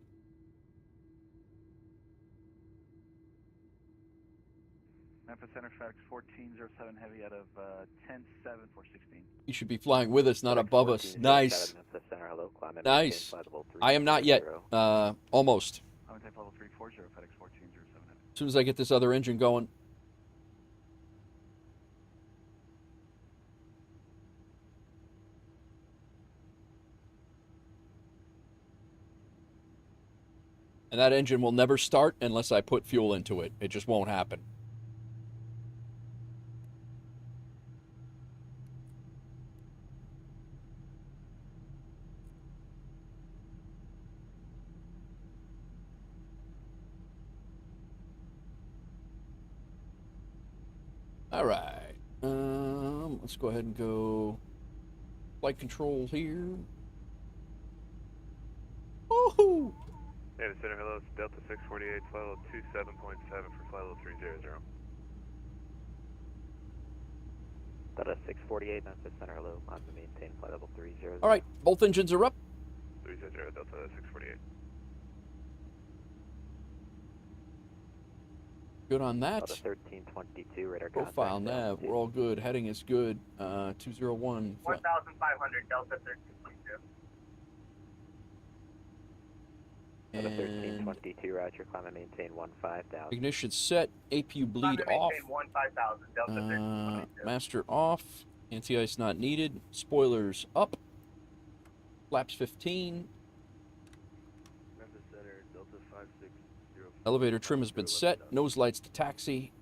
Memphis Center FedEx 1407 heavy out of 107-416. You should be flying with us, not above us. Nice. Nice. I am not yet. Almost. I'm type level 340 FedEx 1407. As soon as I get this other engine going. And that engine will never start unless I put fuel into it. It just won't happen. All right. Let's go ahead and go flight control here. Woohoo! David Center, hello, it's Delta 648, flight level 27.7 for flight level 300. Delta 648, Memphis Center, hello, on the maintain flight level 30. All right, both engines are up. 30, Delta 648. Good on that. Delta 1322, radar Profile nav, we're all good. Heading is good. 201. 1,500, Delta 1322. Delta 1322, roger, climb and maintain 15,000. Ignition set, APU bleed off. 15,000, Delta 1322. Master off, anti-ice not needed. Spoilers up. Flaps 15. Memphis Center, Delta 560. Elevator trim has been set. Nose lights to taxi.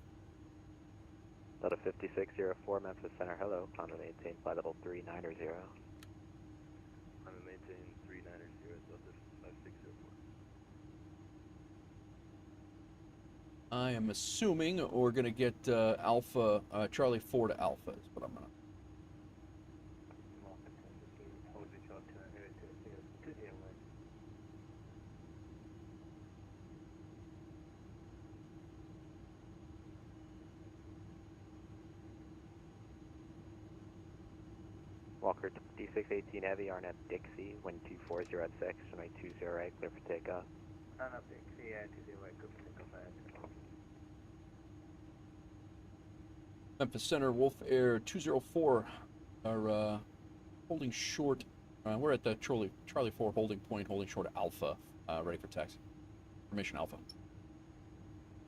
Delta 5604, Memphis Center, hello, climb and maintain flight level 390. I'm in maintain 390, Delta 5604. I am assuming we're going to get Alpha, Charlie 4 to Alpha is what I'm going to. Walker 2618 heavy, RNAP Dixie, wind 240 at 6, runway 20 right, clear for takeoff. RNAP Dixie, 20 right, clear for takeoff. Memphis Center, WolfAir 204 are holding short. We're at the Charlie 4 holding point, holding short Alpha, ready for taxi. Formation Alpha.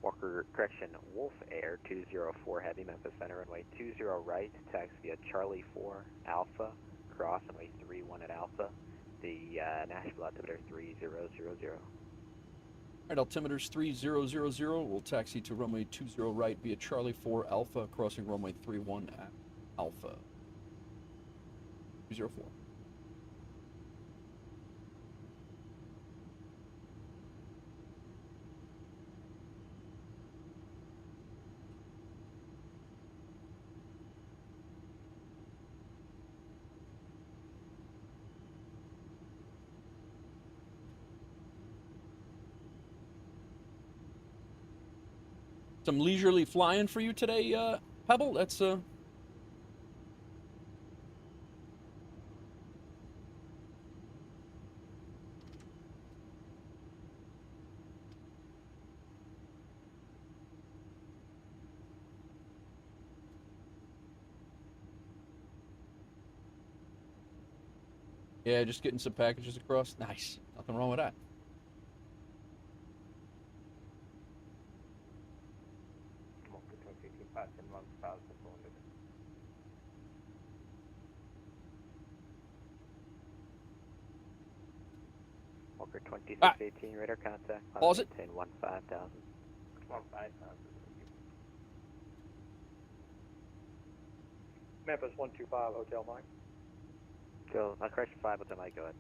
Walker, correction, WolfAir 204 heavy, Memphis Center, runway 20 right, taxi via Charlie 4 Alpha, cross runway 31 at Alpha, the Nashville altimeter 3000. All right, altimeter's 3000. We'll taxi to runway 20 right via Charlie 4 Alpha, crossing runway 31 at Alpha. 204. Some leisurely flying for you today, Pebble, that's yeah, just getting some packages across. Nice. Nothing wrong with that. Walker 2618, radar contact. Pause it. Maintain 15,000. 15,000. Memphis 125, Hotel Mike. Go, correction 5, Hotel Mike, go ahead.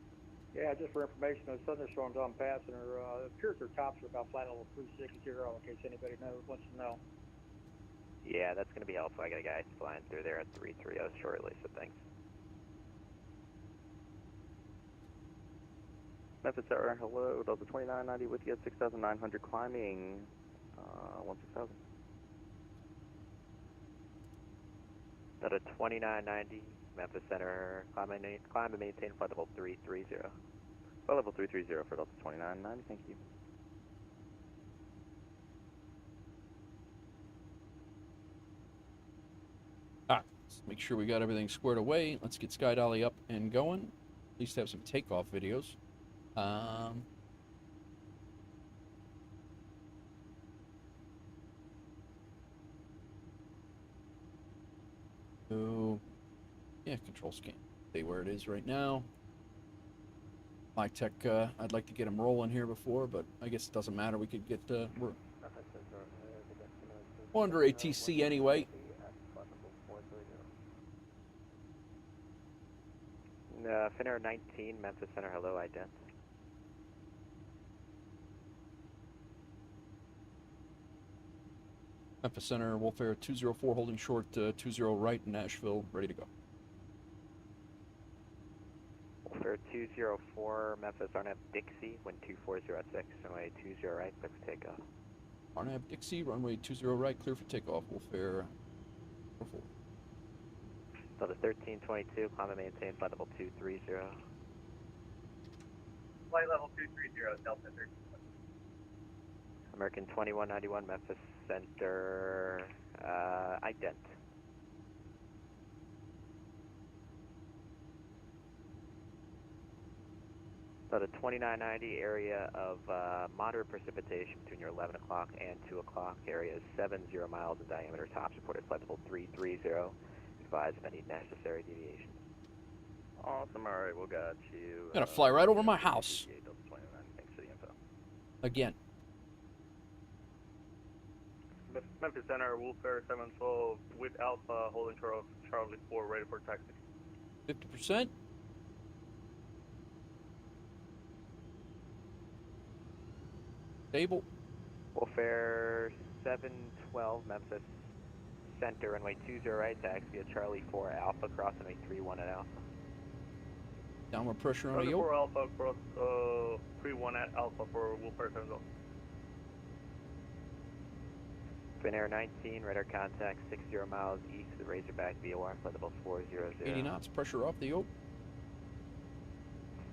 Yeah, just for information, those thunderstorms on passing are, it appears their tops are about flight level 360, in case anybody wants to know. Yeah, that's going to be helpful. I got a guy flying through there at 330 shortly, so thanks. Memphis Tower, hello, Delta 2990 with you at 6,900 climbing, 16,000. Delta 2990, Memphis Center, climb and maintain flight level 330. Flight level 330 for Delta 2990, thank you. All right, let's make sure we got everything squared away. Let's get Sky Dolly up and going. At least have some takeoff videos. So, yeah, control scan. Stay where it is right now. My tech, I'd like to get him rolling here before, but I guess it doesn't matter. We could get, we're under ATC anyway. Finnair 19, Memphis Center, hello, ident. Memphis Center, WolfAir 204 holding short 20 right, Nashville, ready to go. WolfAir 204, Memphis RNAV Dixie, wind 2406, runway 20 right, clear for takeoff. RNAV Dixie, runway 20 right, clear for takeoff, WolfAir 4. Delta 1322, climb and maintain flight level 230. Flight level 230, Delta 13. American 2191, Memphis Center, ident. So the 2990 area of moderate precipitation between your 11 o'clock and 2 o'clock area is 70 miles in diameter, top supported flight level 330. Advise of any necessary deviations. Awesome, alright, we'll got you. Gonna fly right over my house. Thanks for the info. Again. Memphis Center, WolfAir 712 with Alpha, holding Charlie 4, ready for taxi. 50%. Stable. WolfAir 712, Memphis Center, runway 20 right, taxi via Charlie 4 Alpha, cross runway 31 at Alpha. Downward pressure on Charlie the 4 Alpha, cross 31 at Alpha for WolfAir 712. Finnair 19, radar contact 60 miles east of the Razorback VOR, flight level 400. 80 knots, pressure off the yoke.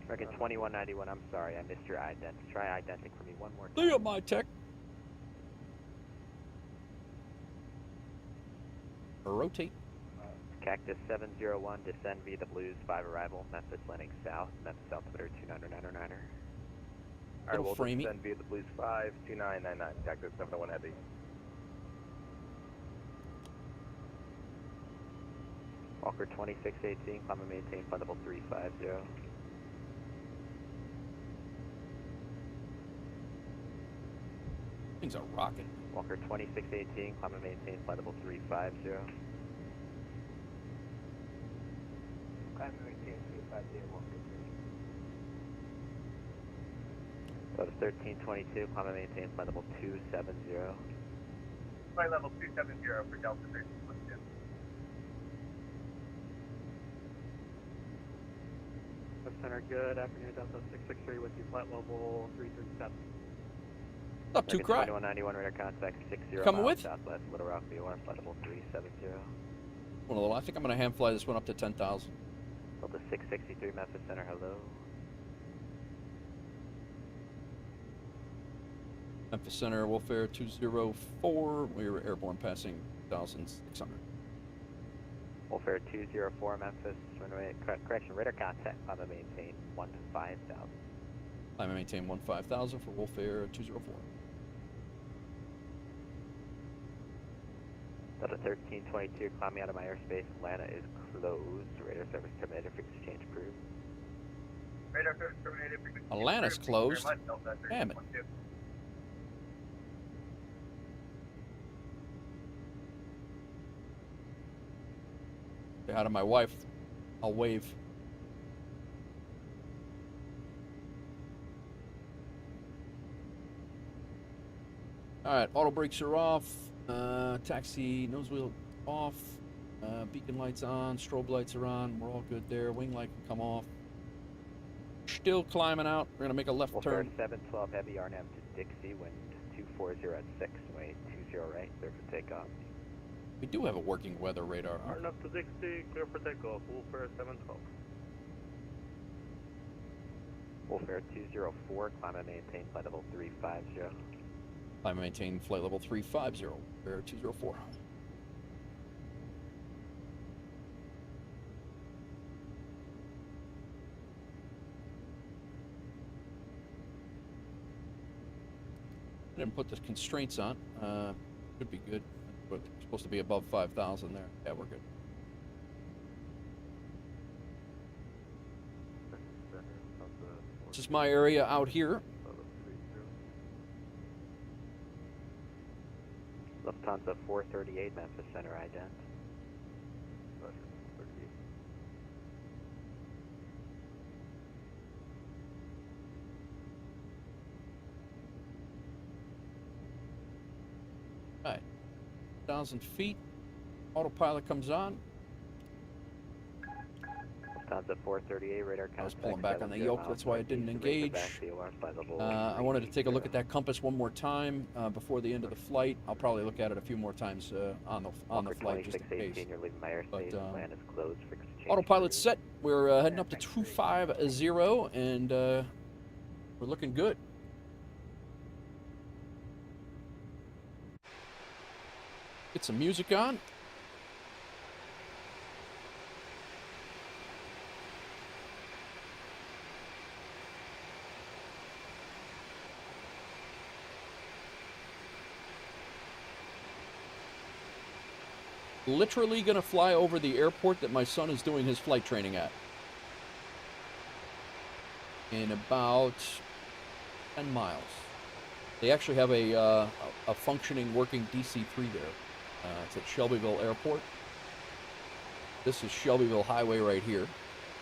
American 2191, I'm sorry, I missed your ident. Try identing for me one more time. Look at my tech. Rotate. Cactus 701, descend via the Blues 5 arrival, Memphis landing south, Memphis altimeter 2999er. Alright, we'll framey. descend via the Blues 5, 2999, Cactus 701 heavy. Walker 2618, climb and maintain flight level 350. Things are rocking. Walker 2618, climb and maintain flight level 350. Climb and maintain 350, Walker 3. Delta 1322, climb and maintain flight level 270. Flight level 270 for Delta 1322. Center, good afternoon, Delta 663 with you, flight level 337. What's up, Two Cry? 2191 radar contact 60 Coming miles with? southwest Little Rock, VOR, flight level 370. Well, I think I'm going to hand fly this one up to 10,000. Delta 663 Memphis Center, hello. Memphis Center, WolfAir 204. We were airborne passing 1,600. WolfAir 204 Memphis, runway, correction, radar contact, climb and maintain 15,000. Climb and maintain 15,000 for WolfAir 204. Delta 1322, climbing out of my airspace, Atlanta is closed. Radar service terminated, frequency change approved. Radar service terminated, frequency change Atlanta's approved. Thank you closed. very much, Delta Damn it. 1322. Say hi to my wife. I'll wave. Alright, auto brakes are off. Taxi nose wheel off. Beacon lights on. Strobe lights are on. We're all good there. Wing light can come off. Still climbing out. We're going to make a left turn. 712 heavy RNM to Dixie, wind 240 at 6, way 20 right, clear for takeoff. We do have a working weather radar. Turn up to Dixie, clear for takeoff, WolfAir 712. WolfAir 204, climb and maintain flight level 350. Climb and maintain flight level 350, WolfAir 204. I didn't put the constraints on. Should be good. But it's supposed to be above 5,000 there. Yeah, we're good. This is my area out here. Lufthansa 438, Memphis Center ident. All right. 1,000 feet. Autopilot comes on. Lufthansa 438, radar contact. I was pulling back on the yoke, that's why I didn't engage. I wanted to take a look at that compass one more time before the end of the flight. I'll probably look at it a few more times on the flight just in case. You're leaving my airspace, land is closed, frequency change Autopilot's set. We're heading up to 250 and we're looking good. Get some music on. Literally gonna fly over the airport that my son is doing his flight training at. In about 10 miles. They actually have a functioning working DC-3 there. It's at Shelbyville Airport. This is Shelbyville Highway right here.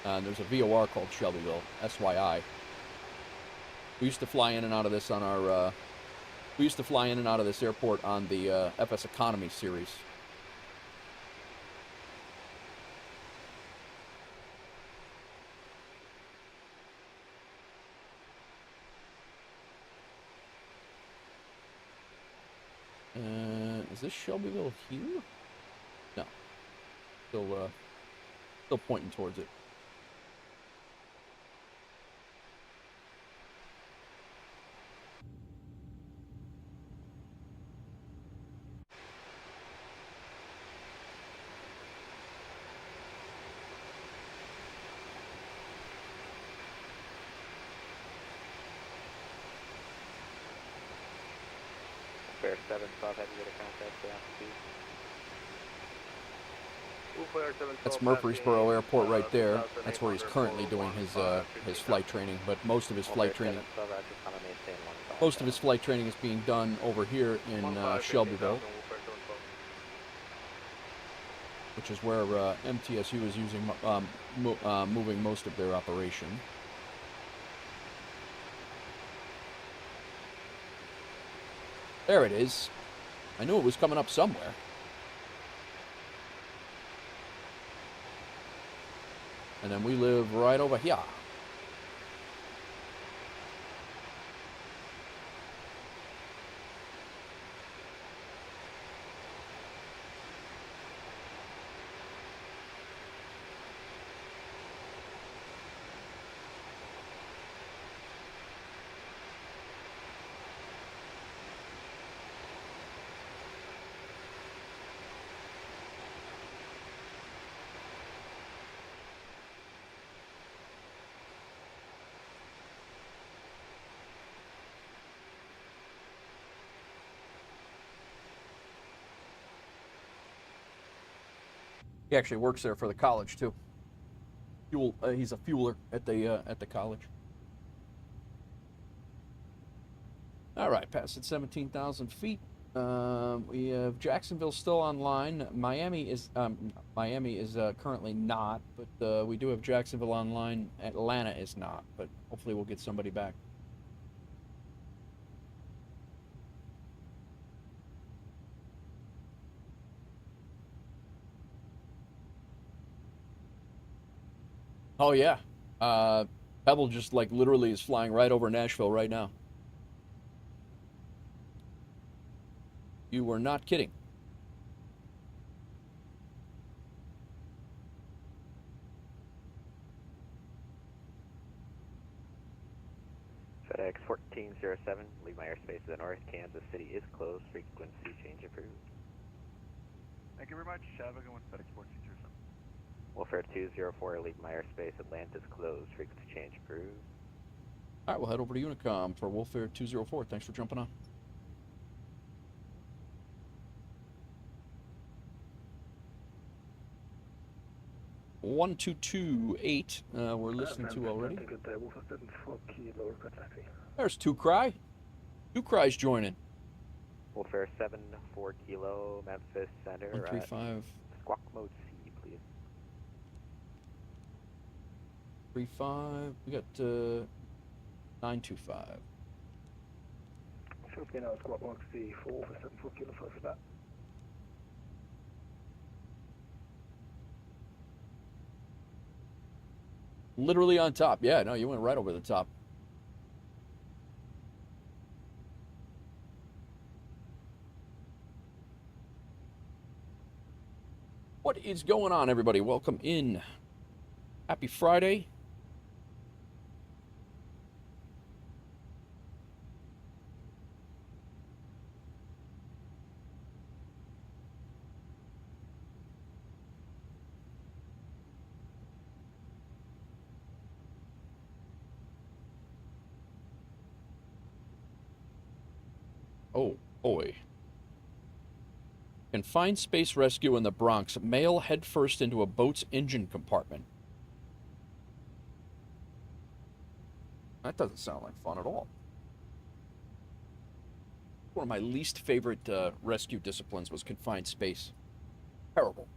There's a VOR called Shelbyville, SYI. We used to fly in and out of this on our. We used to fly in and out of this airport on the FS Economy series. Is this Shelbyville here? No. Still pointing towards it. Fair 712, heavy radar contact, altitude. That's Murfreesboro Airport right there. That's where he's currently doing his flight training. But most of his flight training, is being done over here in Shelbyville, which is where MTSU is using moving most of their operation. There it is. I knew it was coming up somewhere. And then we live right over here. He actually works there for the college too. He's a fueler at the college. All right, past at 17,000 feet. We have Jacksonville still online. Miami is currently not, but we do have Jacksonville online. Atlanta is not, but hopefully we'll get somebody back. Oh yeah, Pebble just like literally is flying right over Nashville right now. You were not kidding. FedEx 1407, leave my airspace to the north. Kansas City is closed. Frequency change approved. Thank you very much. Have a good one, FedEx 1407. WolfAir 204, leave my airspace. Atlanta's closed. Frequency change approved. All right, we'll head over to Unicom for WolfAir 204. Thanks for jumping on. One 228. We're listening to already. There's Two Cry. Two Cry's joining. WolfAir 74 Kilo, Memphis Center. 135. Squawk mode C, please. 35. We got 925. Philippine squawk mode C, 4 for 74 Kilo, sorry for that. Literally on top. Yeah, no, you went right over the top. What is going on, everybody? Welcome in. Happy Friday. Oh, boy. Confined space rescue in the Bronx. Male headfirst into a boat's engine compartment. That doesn't sound like fun at all. One of my least favorite rescue disciplines was confined space. Terrible.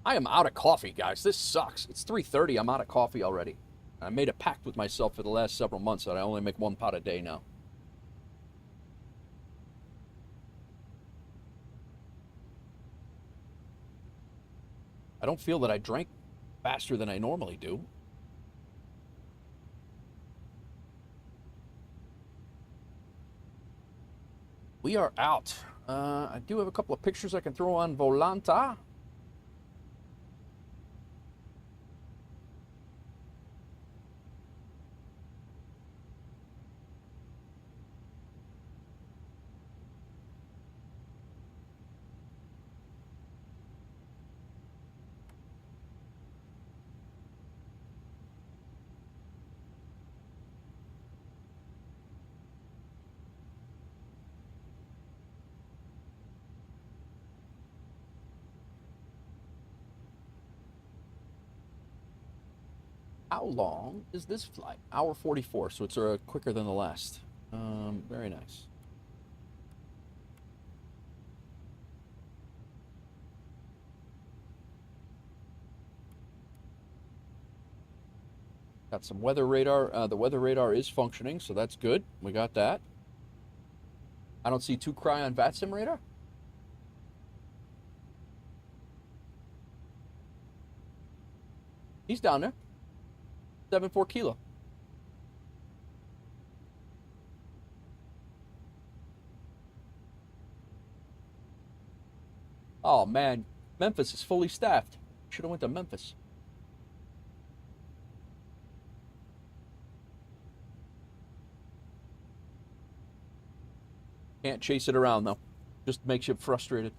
I am out of coffee, guys. This sucks. It's 3:30. I'm out of coffee already. I made a pact with myself for the last several months that I only make 1 pot a day now. I don't feel that I drank faster than I normally do. We are out. I do have a couple of pictures I can throw on Volanta. How long is this flight? Hour 44, so it's quicker than the last. Very nice. Got some weather radar. The weather radar is functioning, so that's good. We got that. I don't see Two Cry on VATSIM radar. He's down there. 74 Kilo. Oh man, Memphis is fully staffed. Should have went to Memphis. Can't chase it around though. Just makes you frustrated.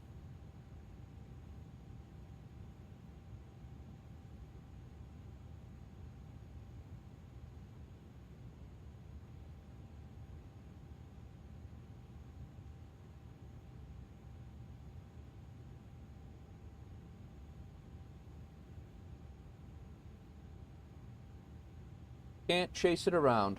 Can't chase it around.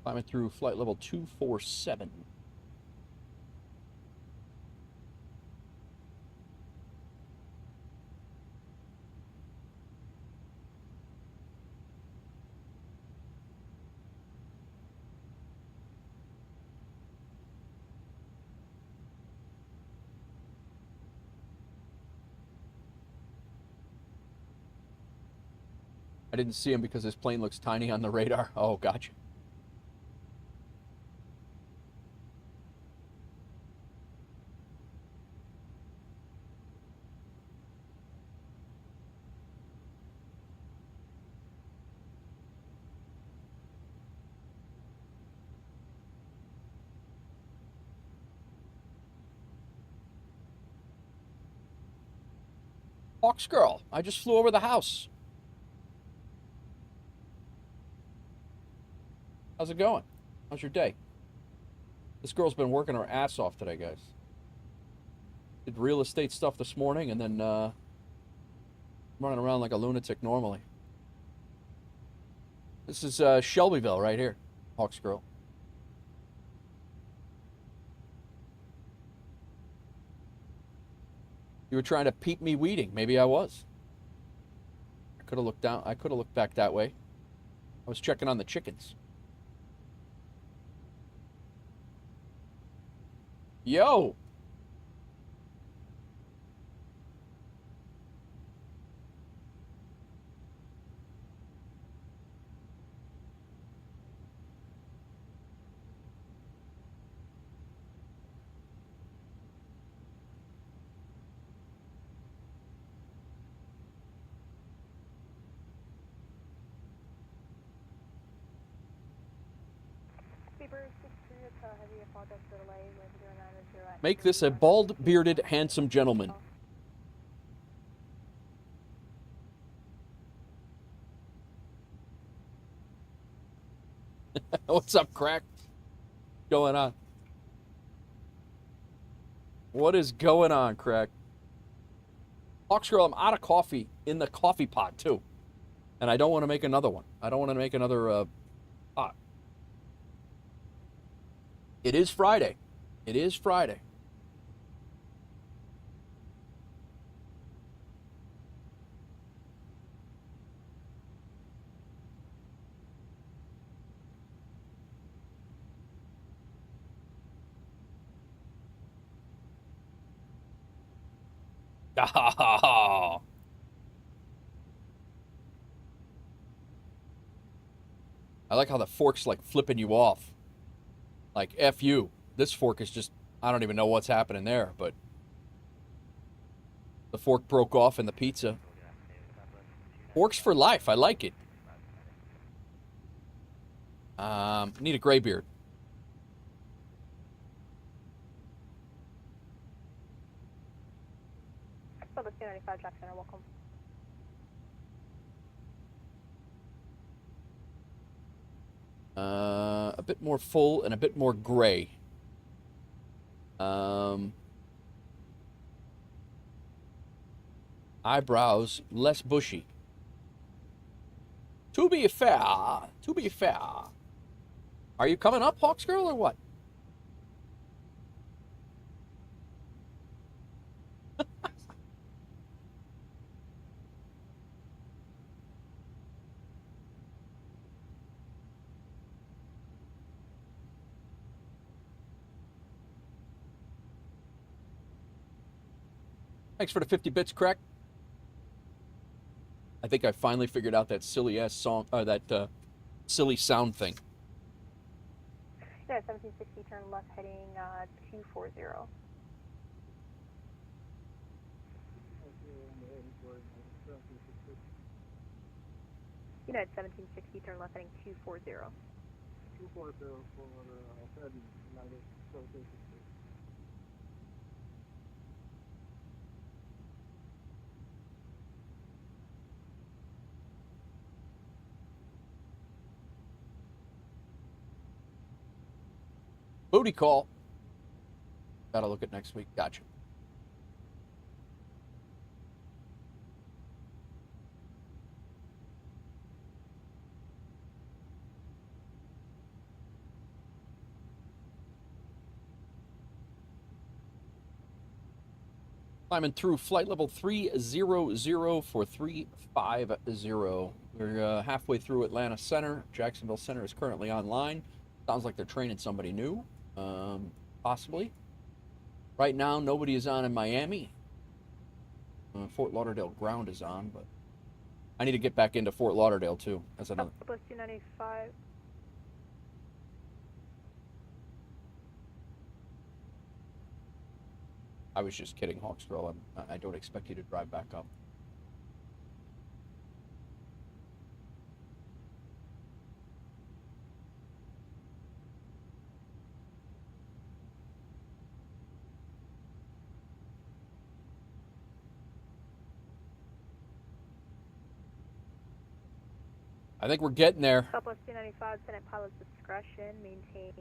Climbing through flight level 247. I didn't see him because his plane looks tiny on the radar. Oh, gotcha. Hawks girl, I just flew over the house. How's it going? How's your day? This girl's been working her ass off today, guys. Did real estate stuff this morning and then running around like a lunatic normally. This is Shelbyville right here, Hawks girl. You were trying to peep me weeding. Maybe I was. I could have looked down. I could have looked back that way. I was checking on the chickens. Yo! Make this a bald-bearded, handsome gentleman. What's up, crack? Going on? What is going on, crack? Hawks girl, I'm out of coffee in the coffee pot, too. And I don't want to make another one. I don't want to make another pot. It is Friday. It is Friday. I like how the fork's like flipping you off. Like, F you. This fork is just, I don't even know what's happening there, but the fork broke off in the pizza. Forks for life. I like it. Need a gray beard. Public 295 Jack Center, welcome. A bit more full and a bit more gray. Eyebrows less bushy. To be fair. Are you coming up, Hawks girl, or what? Thanks for the 50 bits, crack. I think I finally figured out that silly ass song, that silly sound thing. Yeah, 1760, turn left heading 240. United 1760, turn left heading 240. 240 for heading United Association. Booty call. Gotta look at next week. Gotcha. Climbing through flight level 300 for 350. We're halfway through Atlanta Center. Jacksonville Center is currently online. Sounds like they're training somebody new, possibly. Right now, nobody is on in Miami. Fort Lauderdale ground is on, but I need to get back into Fort Lauderdale too. As another. Southwest 295. I was just kidding, Hawksville. I don't expect you to drive back up. I think we're getting there. Southwest 295, Senate pilot's discretion, maintain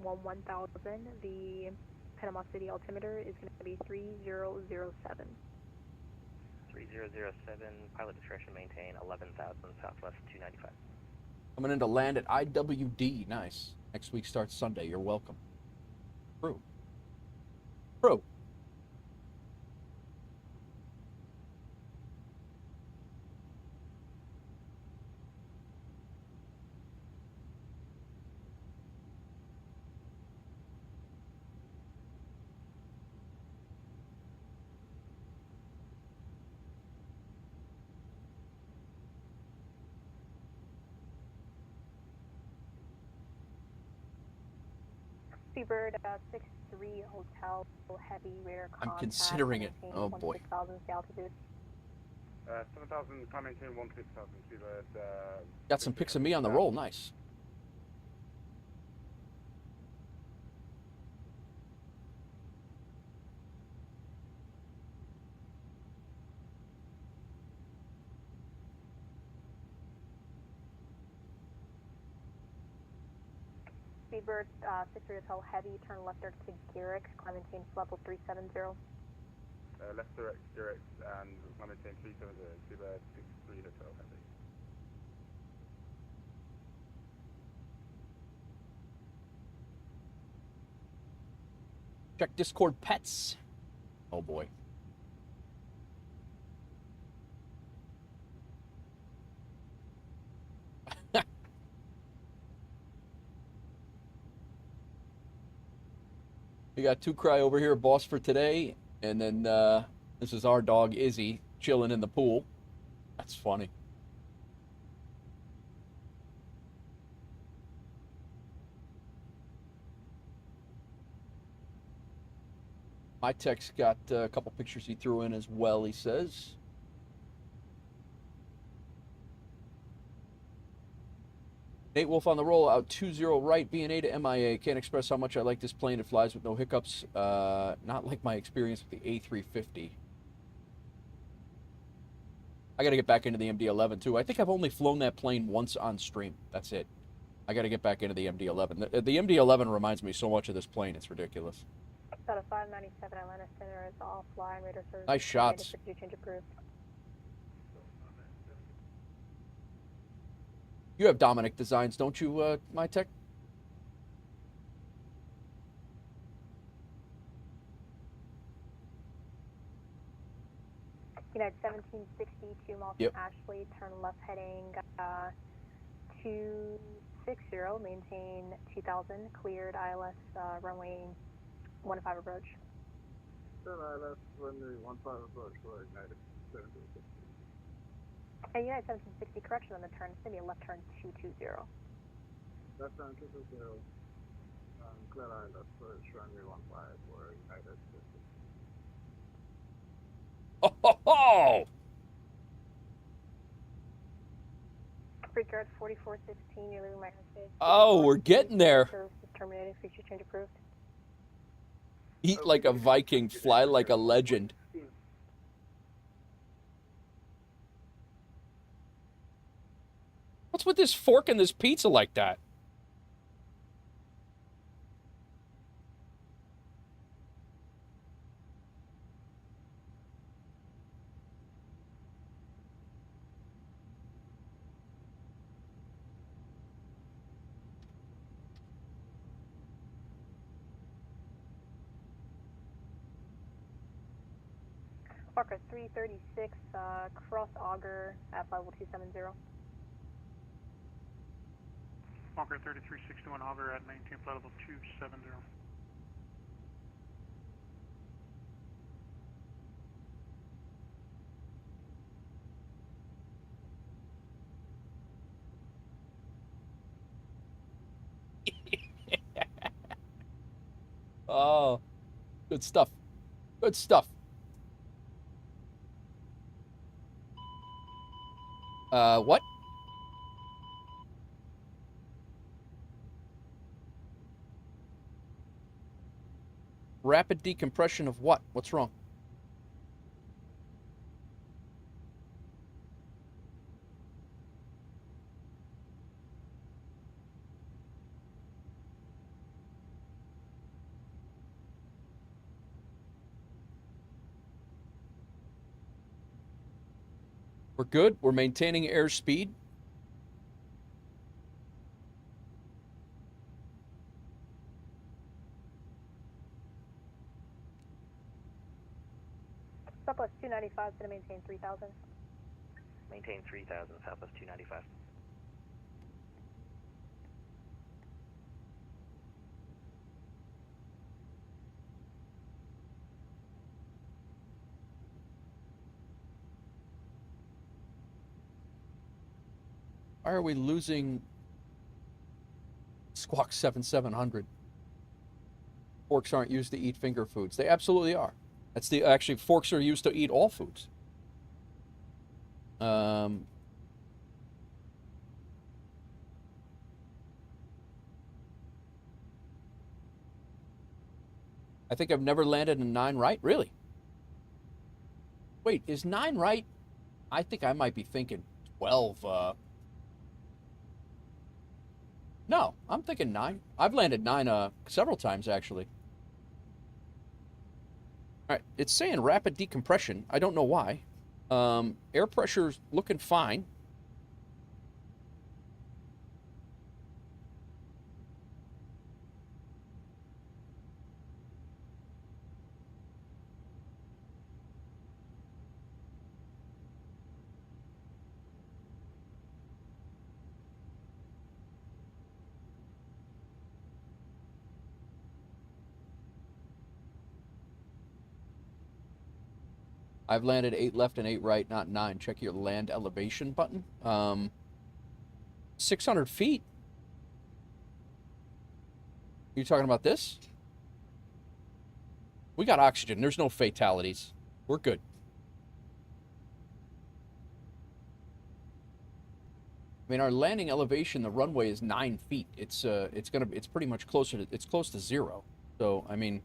1000. The Panama City altimeter is going to be 3007. 3007, pilot discretion, maintain 11,000, Southwest 295. Coming in to land at IWD. Nice. Next week starts Sunday. You're welcome. True. True. Seabird 63 Hotel Heavy Radar I'm contact. considering it. Oh boy. 16,000 altitude. 7,000, climb maintain 16,000. Seabird. Got some pics of me on the roll. Nice. Seabird 63 Hotel Heavy, turn left direct to Garrick, climb maintain level 370. Left direct, Garrick, and climb maintain 370. Seabird 63 Hotel Heavy. Check Discord pets. Oh boy. We got Two Cry over here, boss for today, and then this is our dog Izzy chilling in the pool. That's funny. My text got a couple pictures he threw in as well, he says. Nate Wolf on the roll, out 20 right, BNA to MIA. Can't express how much I like this plane. It flies with no hiccups. Not like my experience with the A350. I got to get back into the MD-11 too. I think I've only flown that plane once on stream. That's it. I got to get back into the MD-11. The MD-11 reminds me so much of this plane. It's ridiculous. Out of 597 Atlanta Center is offline. Radar service. Nice shots. Change approved. You have Dominic designs, don't you, my tech? United 1762 miles Yep. from Ashley, turn left heading 260, maintain 2000, cleared ILS runway 15 approach. ILS runway 15 approach for United 1760. Hey, United 1760, correction on the turn. It's going to be a left turn 220. Left turn 220. Clear ILS approach runway 15 for United 1760. Oh, ho, ho! at 4416, you're leaving my airspace. Oh, we're getting there. Service is terminated, feature change approved. Eat like a Viking, fly like a legend. What's with this fork and this pizza like that? Walker 336, cross auger at level 270. Walker 3361 auger at 19 flight level 270. Oh, good stuff. Good stuff. What? Rapid decompression of what? What's wrong? We're good. We're maintaining airspeed. Southwest 295 is going to maintain 3000. Maintain 3000, Southwest 295. Why are we losing Squawk 7700? Forks aren't used to eat finger foods. They absolutely are. That's the actually forks are used to eat all foods. I think I've never landed in 9 right. Really? Wait, is 9 right? I think I might be thinking 12. No, I'm thinking 9. I've landed 9 several times, actually. All right, it's saying rapid decompression. I don't know why. Air pressure's looking fine. I've landed 8 left and 8 right, not 9. Check your land elevation button. 600 feet. You talking about this? We got oxygen. There's no fatalities. We're good. I mean, our landing elevation, the runway is 9 feet. It's pretty much closer to, it's close to 0. So, I mean,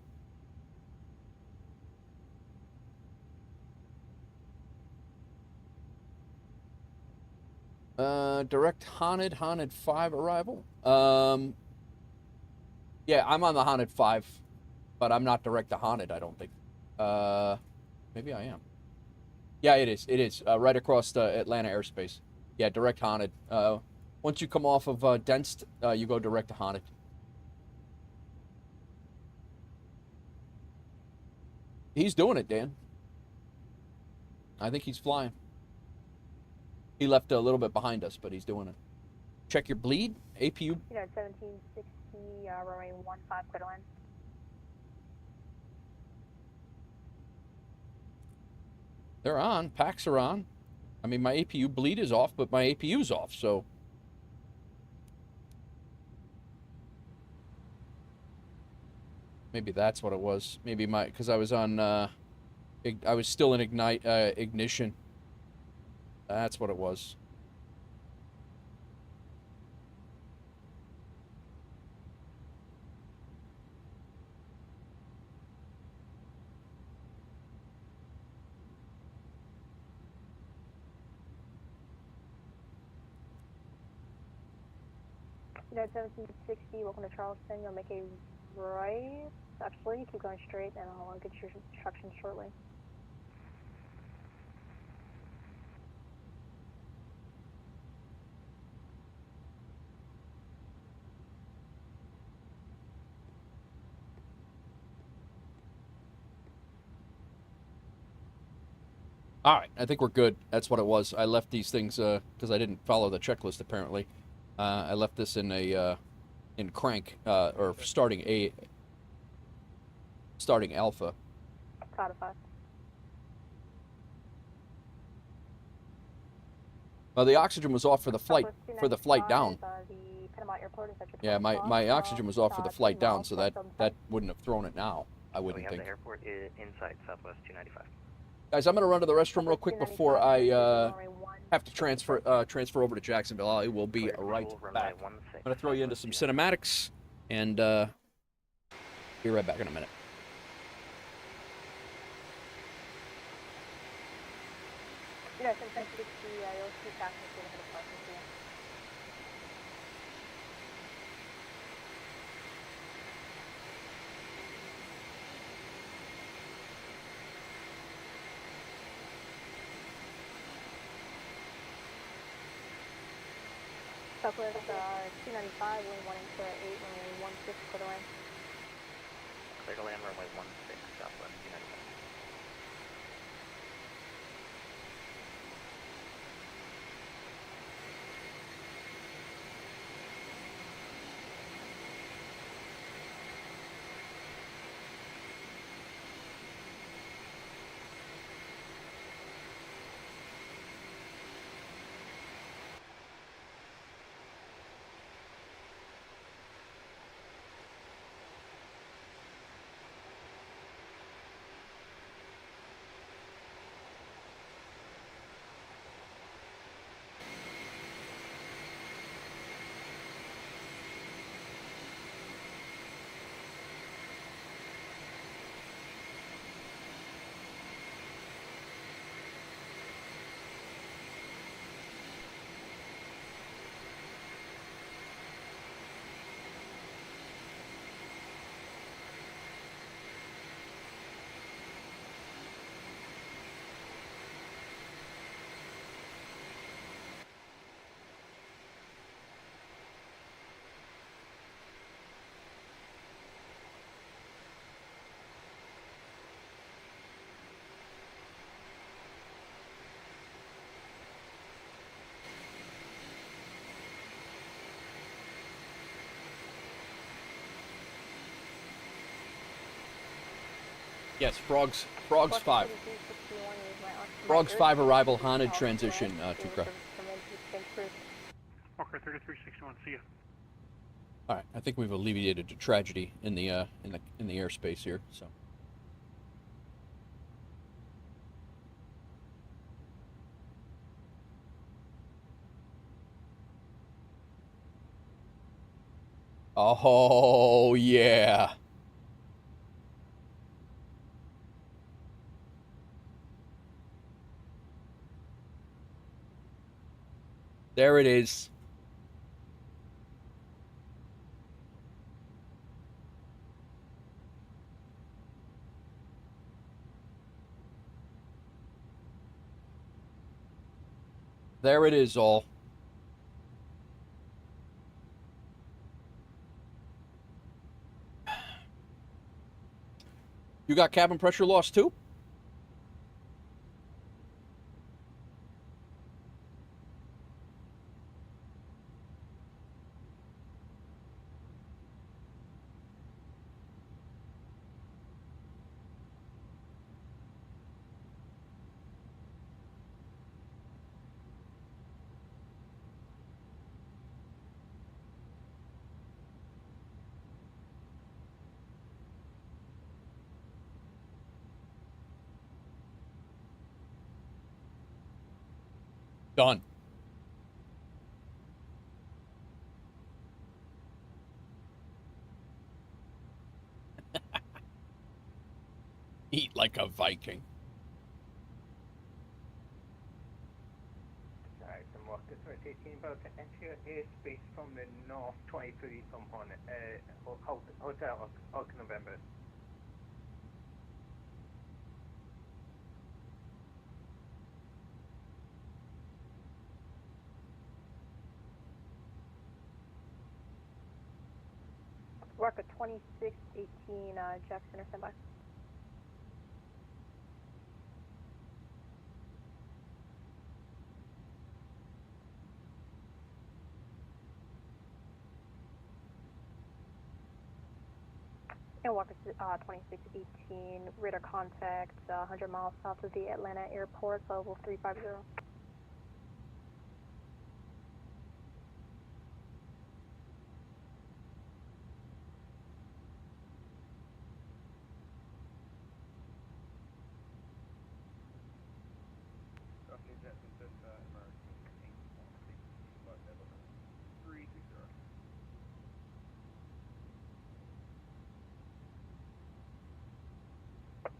direct haunted 5 arrival. Yeah, I'm on the haunted 5, but I'm not direct to haunted, I don't think. Maybe I am. Yeah, it is. It is right across the Atlanta airspace. Yeah, direct haunted. Once you come off of Denst, you go direct to haunted. He's doing it, Dan. I think he's flying. He left a little bit behind us, but he's doing it. Check your bleed. APU. You know, 1760, runway 15, clear to land. They're on. Packs are on. I mean, my APU bleed is off, but my APU's off, so. Maybe that's what it was. Maybe because I was on, I was still in ignition. That's what it was. United 1760, welcome to Charleston. You'll make a right. Actually, keep going straight, and I'll get your instructions shortly. All right, I think we're good. That's what it was. I left these things because I didn't follow the checklist apparently. I left this in a in crank or starting alpha. Codified. Well, the oxygen was off for the flight down. The Panama Airport is at your Yeah, my oxygen was off for the flight down, so that wouldn't have thrown it now. I wouldn't We have think. the airport inside Southwest 295. Guys, I'm going to run to the restroom real quick before I have to transfer over to Jacksonville. I will be right back. I'm going to throw you into some cinematics, and be right back in a minute. United 1760, you'll see passengers in the parking here. Southwest 295, wind 1 into 8, runway 16, clear to land. Clear to land, runway 16, Southwest 295. Yes, Frogs 5. Frogs 5 arrival, haunted transition, Tukra. Walker 3361, see ya. All right, I think we've alleviated the tragedy in the airspace here. So. Oh yeah. There it is. There it is, all. You got cabin pressure loss too? Done. Eat like a Viking. Alright, I'm walking Northwest 18, about to enter your airspace from the north 23 from Hotel Oak November. Rocket 2618, Jack Center, standby. And Walker 2618, radar contact 100 miles south of the Atlanta airport, level 350.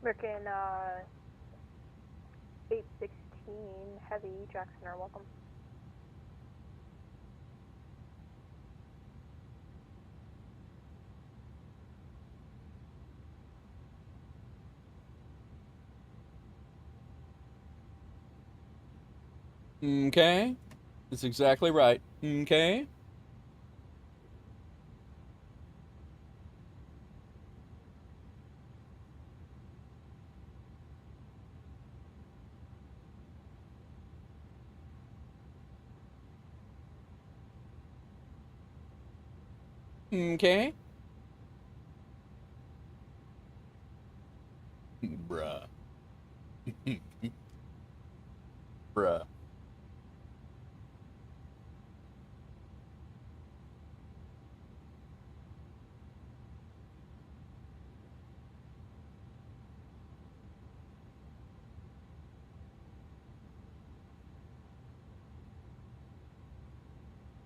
American 816 Heavy, Jack Center, welcome. Okay. That's exactly right. Okay. Okay. Bruh. Bruh.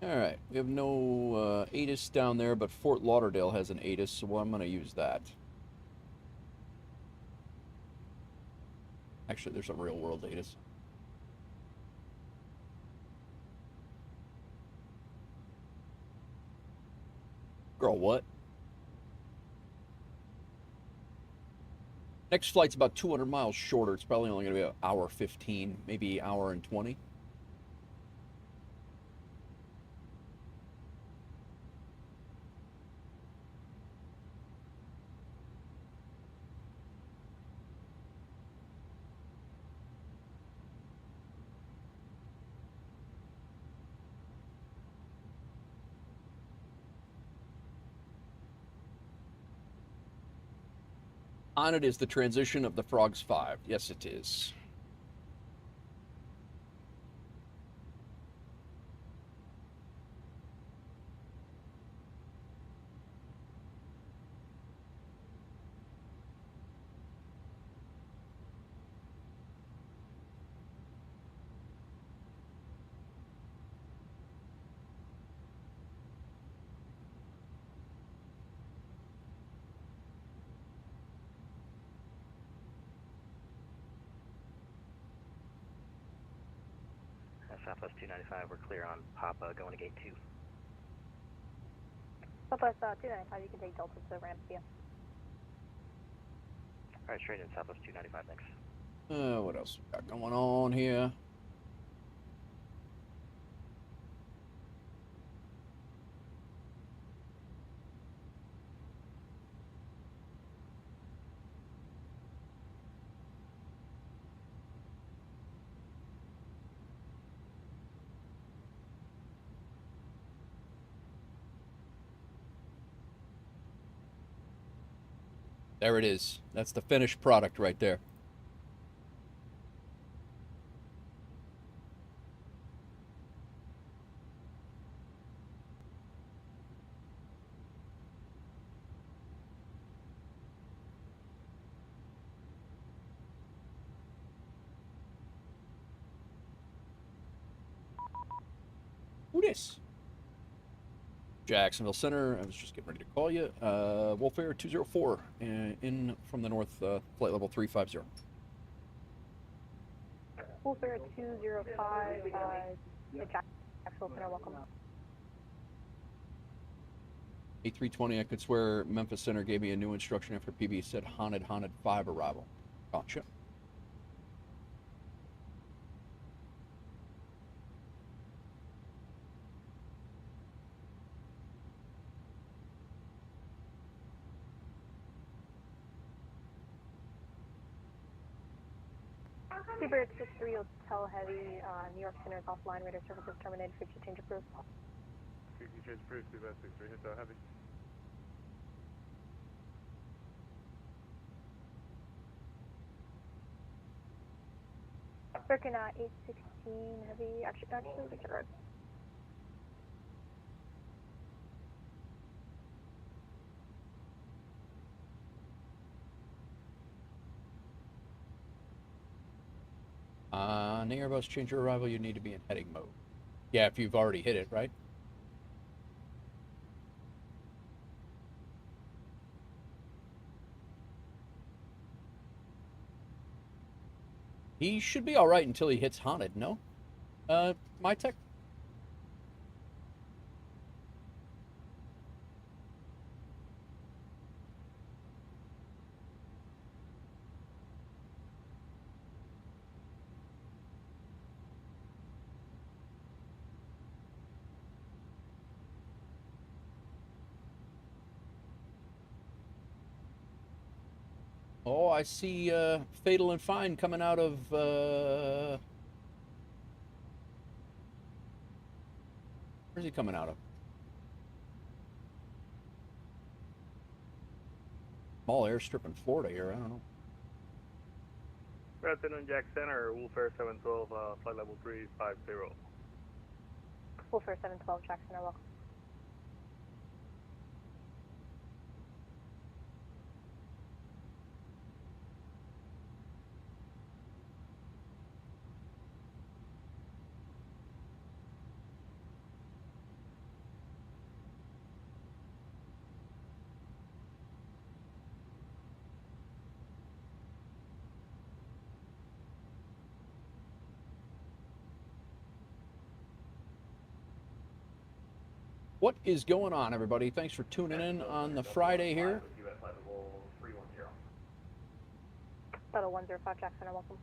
Alright, we have no ATIS down there, but Fort Lauderdale has an ATIS, so I'm going to use that. Actually, there's a real-world ATIS. Girl, what? Next flight's about 200 miles shorter. It's probably only going to be an hour 15, maybe hour and 20. On it is the transition of the Frogs 5. Yes, it is. Southwest 295, we're clear on Papa, going to gate 2. Southwest 295, you can take Delta to the ramp, yeah. Alright, straight in Southwest 295, thanks. What else we got going on here? There it is. That's the finished product right there. Who this? Jacksonville Center. I was just getting ready to call you. WolfAir 204 in from the north, flight level 350. WolfAir 205, Jack. Nashville Center, welcome. A320, I could swear Memphis Center gave me a new instruction after PB said Haunted 5 arrival. Gotcha. Seabird 63 Hotel Heavy, New York Center is offline, radar services terminated, frequency change approved. Frequency change approved, Seabird 63 Hotel Heavy. American 816 Heavy, actually, disregard. On the Airbus change your arrival, you need to be in heading mode. Yeah, if you've already hit it, right? He should be all right until he hits Haunted, no? My tech? Oh, I see Fatal and Fine coming out of... Where's he coming out of? Small airstrip in Florida here, I don't know. Good afternoon, Jack Center, WolfAir 712, flight level 350. WolfAir 712, Jack Center, welcome. What is going on, everybody? Thanks for tuning in on the Friday here. Shuttle 105, Jack Center, welcome.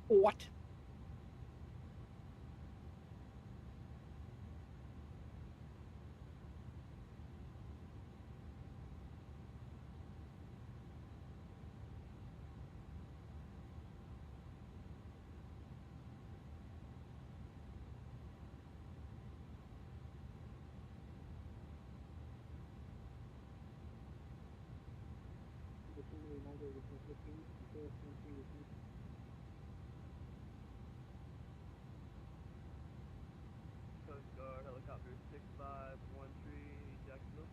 What? Coast Guard helicopter 6513, Jacksonville.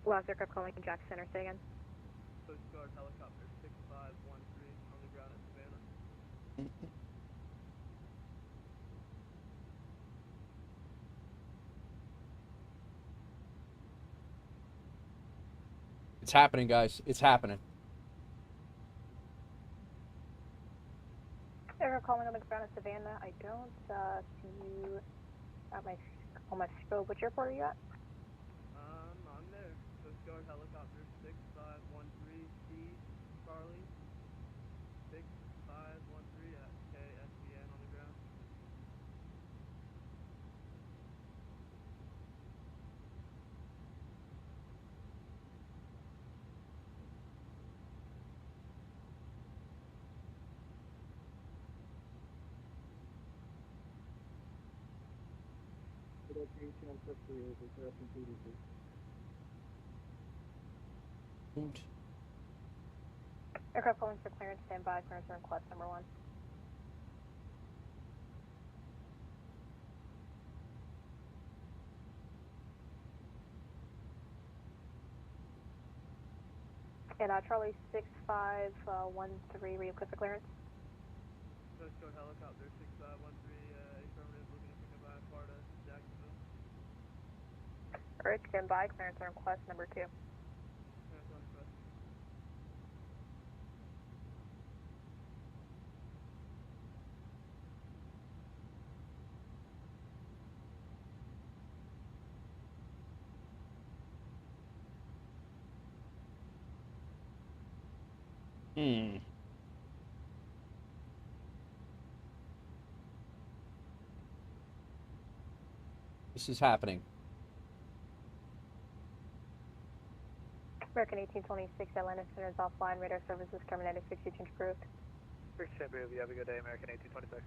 Last aircraft calling Jack Center, say again. Coast Guard helicopter 6513 on the ground at Savannah. It's happening, guys. It's happening. Aircraft calling on the ground at Savannah. I don't see you at on my scope. Which airport are you at? I'm there. Coast Guard helicopter 6513 C, Charlie. 6513 at KSBN on the ground. Turkey 1058, requesting PDC. Aircraft calling for clearance, standby, clearance request number 1. And Charlie 6513, were you clear for clearance? Coast Guard helicopter 6513, affirmative, looking to pick up IFR to Jacksonville. Alright, standby, clearance request number 2. Clearance on request. This is happening. American 1826, Atlanta Center is offline. Radar services terminated. 60 change approved. 6 approved. You have a good day, American 1826.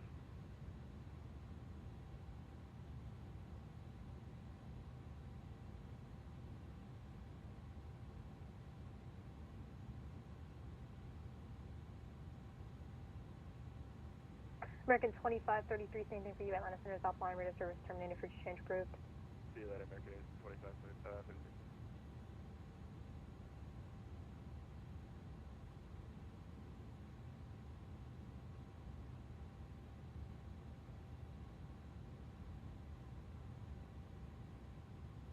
American 2533, same thing for you. Atlanta Center is offline. Radar service terminated. 60 change approved. See you later, American 25.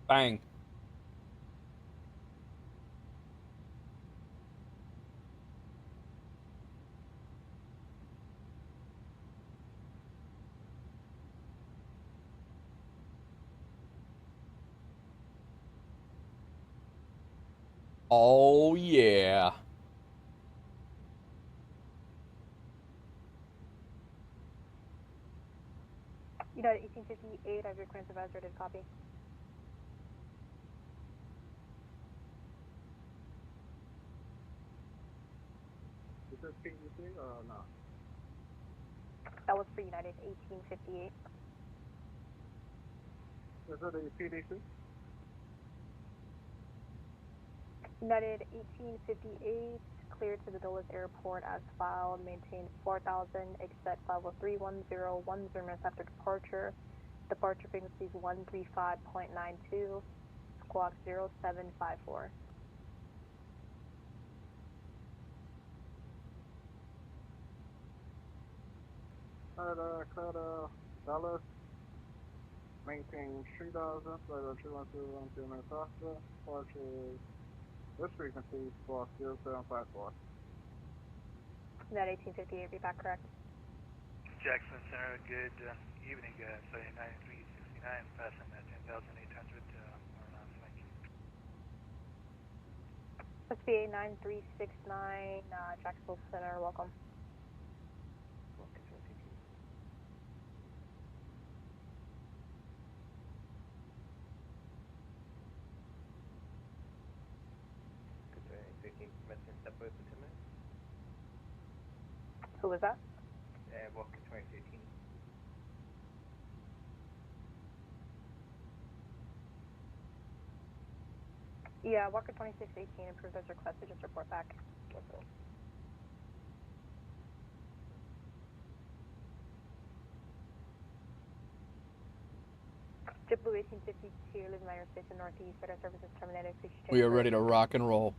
Bang. Oh, yeah. United 1858, I have your clearance advisor to copy. Is this PDC or no? That was for United 1858. Is it a PDC? United 1858, cleared to the Dulles Airport as filed, maintained 4000, except level 310, 10 minutes after departure. Departure frequency is 135.92, squawk 0754. Cloud Dallas, maintain 3000, flight 212, 2 minutes after, departure, this frequency, squawk 0754. That 1858, be back correct. Jackson Center, good evening, say 9369, passing at 10,800 Moran, thank you. SBA 9369, Jacksonville Center, welcome. Who was that? Walker 2013. Yeah, Walker 2618, approved as requested, just report back. JetBlue 1852, living United States and Northeast, radar services terminated. We are ready to rock and roll.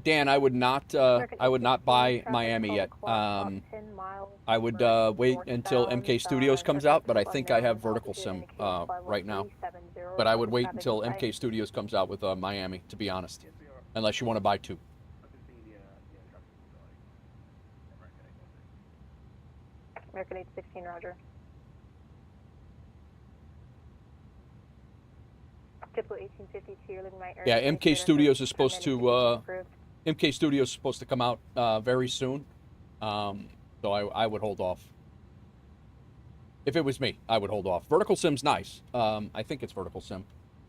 Dan, I would not buy Miami yet. I would wait until MK Studios comes out, but I think I have vertical sim right now. But I would wait until MK Studios comes out with Miami, to be honest, unless you want to buy 2. American 816, roger. JetBlue 1852, you're living my area. Yeah, MK Studios is supposed to come out very soon, so I would hold off. If it was me, I would hold off. Vertical sim's nice. I think it's vertical sim,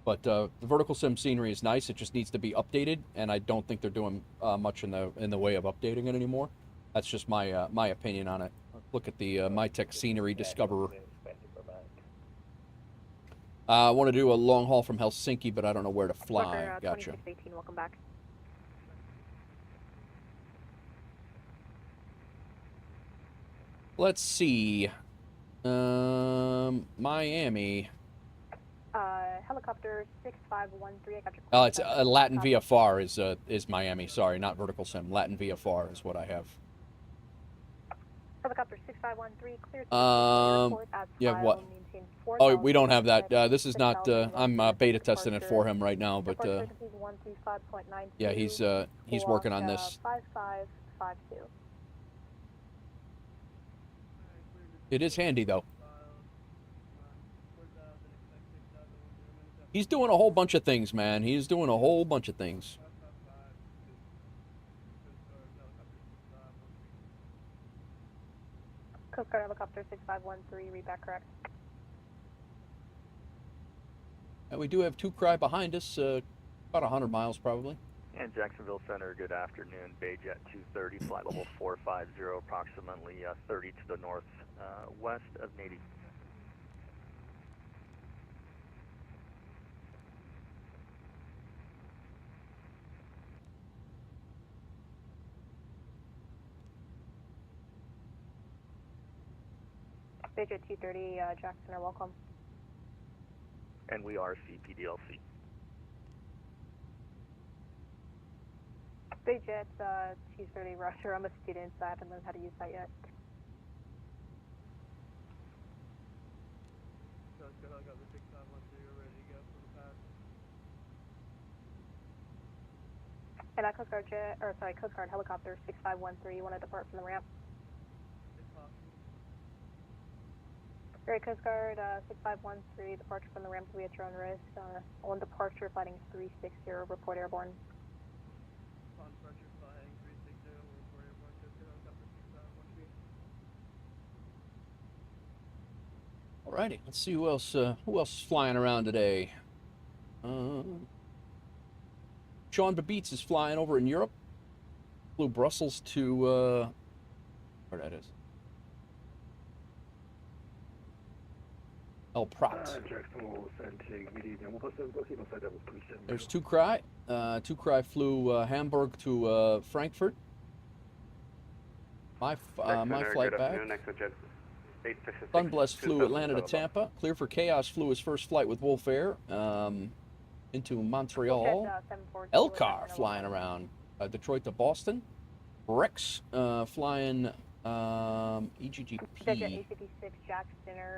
but the vertical sim scenery is nice. It just needs to be updated, and I don't think they're doing much in the way of updating it anymore. That's just my my opinion on it. Look at the MyTech Scenery Discoverer. I want to do a long haul from Helsinki, but I don't know where to fly. Parker, Gotcha. 2618, welcome back. Let's see. Miami. Helicopter 6513, I got your Oh, it's Latin VFR is Miami. Sorry, not vertical sim. Latin VFR is what I have. Helicopter 6513, clear to airport as yeah, what? maintain Oh, we don't have that. This is not. I'm beta testing it for him right now, but yeah, he's working on this. 5552. It is handy though. He's doing a whole bunch of things, man. He's doing a whole bunch of things. Coast Guard Helicopter 6513, read back correct. And we do have 2 cry behind us, about 100 miles probably. And Jacksonville Center, good afternoon. Bayjet 230, flight level 450, approximately 30 to the north west of Navy. Bayjet 230, Jackson, welcome. And we are CPDLC. Bayjet 230, Roger. I'm a student, so I haven't learned how to use that yet. Coast Guard Helicopter 6513, we're ready to go for the pass. And Coast Guard Helicopter 6513, you want to depart from the ramp? If possible. Great, Coast Guard 6513, departure from the ramp will be at your own risk. On departure, flighting 360, report airborne. On departure, flying 360, report airborne, Coast Guard Helicopter 6513. Alrighty, let's see who else is flying around today. Sean Babitz is flying over in Europe. Flew Brussels to where that is. El Prat. There's 2 cry. 2 cry flew Hamburg to Frankfurt. My flight back. Sunblest flew Atlanta to Tampa. Clear for Chaos flew his first flight with WolfAir into Montreal. Elcar flying around Detroit to Boston. Rex flying EGGP.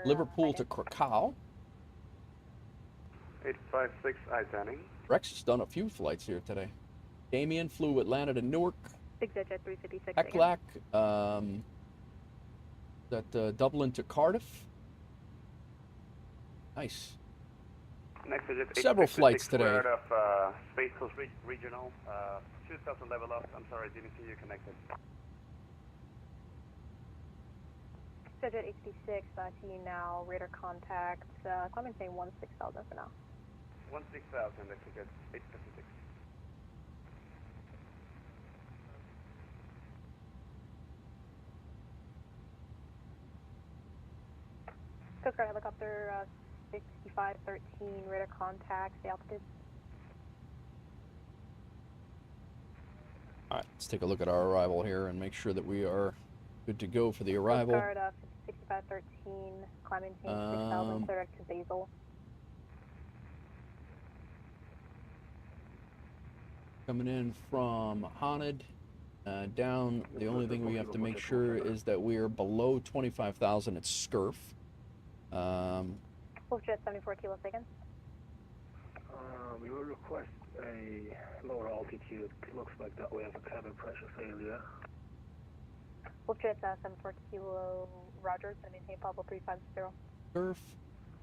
Liverpool to Krakow. 856 Icelanding. Rex has done a few flights here today. Damien flew Atlanta to Newark. Big Jet 356. Eklak, Dublin to Cardiff. Nice. Next is Several flights today. We're out of Space Coast Regional. 2000 level up. I'm sorry, didn't see you connected. Jet 86, I see you now. Radar contact. I'm saying 16,000 for now. 16,000, that's Jet 856. Coast Guard Helicopter 6513, radar contact, the altitude. Alright, let's take a look at our arrival here and make sure that we are good to go for the arrival. Coast Guard 6513, climbing 6,000, clear to Basel. Coming in from Haned down, the only thing we have to make sure is that we are below 25,000 at Scurf. WolfJet 74 Kilo seconds. We will request a lower altitude. It looks like that we have a cabin pressure failure. WolfJet 74 Kilo, Roger, it's going to maintain Pablo 350. Scurf?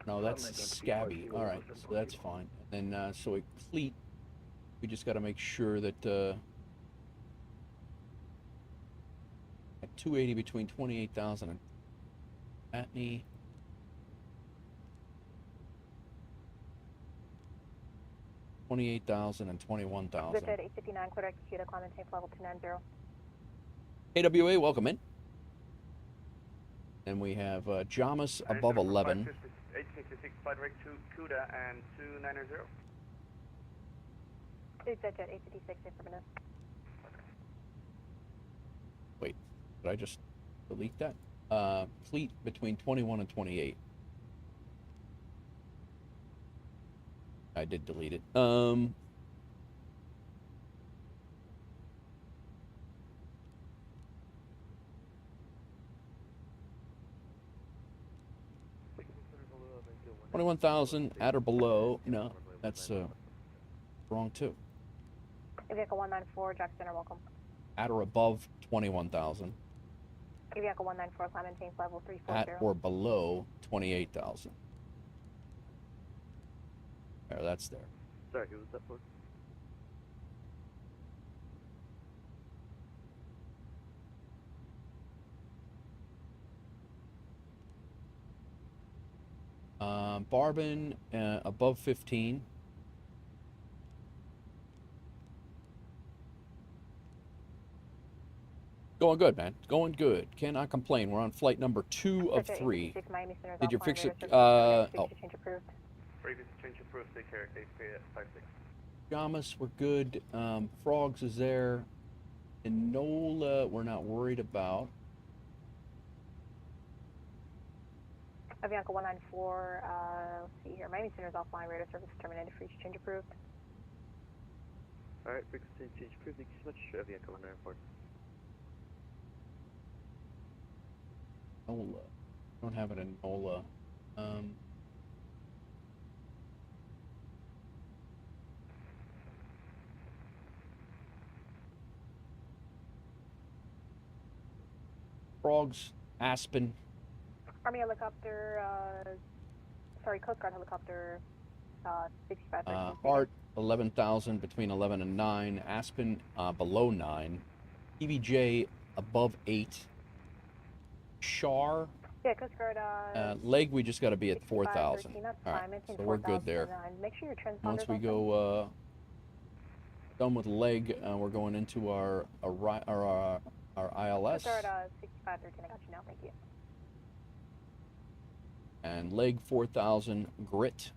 No, that's Scabby. Alright, so that's fine. And then, so at Cleat, we just got to make sure that at 280 between 28,000 and Patney. 28,000 and 21,000. Good, 859, clear to execute a climb and change level 290. AWA, welcome in. And we have Jamas above 11. 866, flight rate 2, CUDA and 290. It's at 856, affirmative. Wait, did I just delete that? Fleet between 21 and 28. I did delete it. $21,000 at or below. No, that's wrong too. Vehicle 194, Jack Center, welcome. At or above 21,000. Vehicle 194, climb and change level 340. At or below 28,000. There, that's there. Sorry, who was that for? Barbin above 15. Going good, man. Going good. Cannot complain. We're on flight number 2 of 3. Did you fix it? Oh. Previous change approved, take care, 856. Jamas, we're good. Frogs is there. Enola, we're not worried about. Avianca 194, let's see here. Miami Center is offline, radar service terminated, free change approved. Alright, frequency change approved, thank you so much. Avianca 194. Enola. Don't have it in Enola. Frogs, Aspen. Army helicopter, sorry, Coast Guard helicopter, 65. Art, 11,000 between 11 and 9. Aspen, below 9. PBJ, above 8. Char. Yeah, Coast Guard, leg, we just got to be at 4,000. That's All right, fine. so we're good there. Make sure your transponders Once we go done with leg, we're going into our ILS. Coast Guard, 6513, I got you now, thank you. And leg 4,000, grit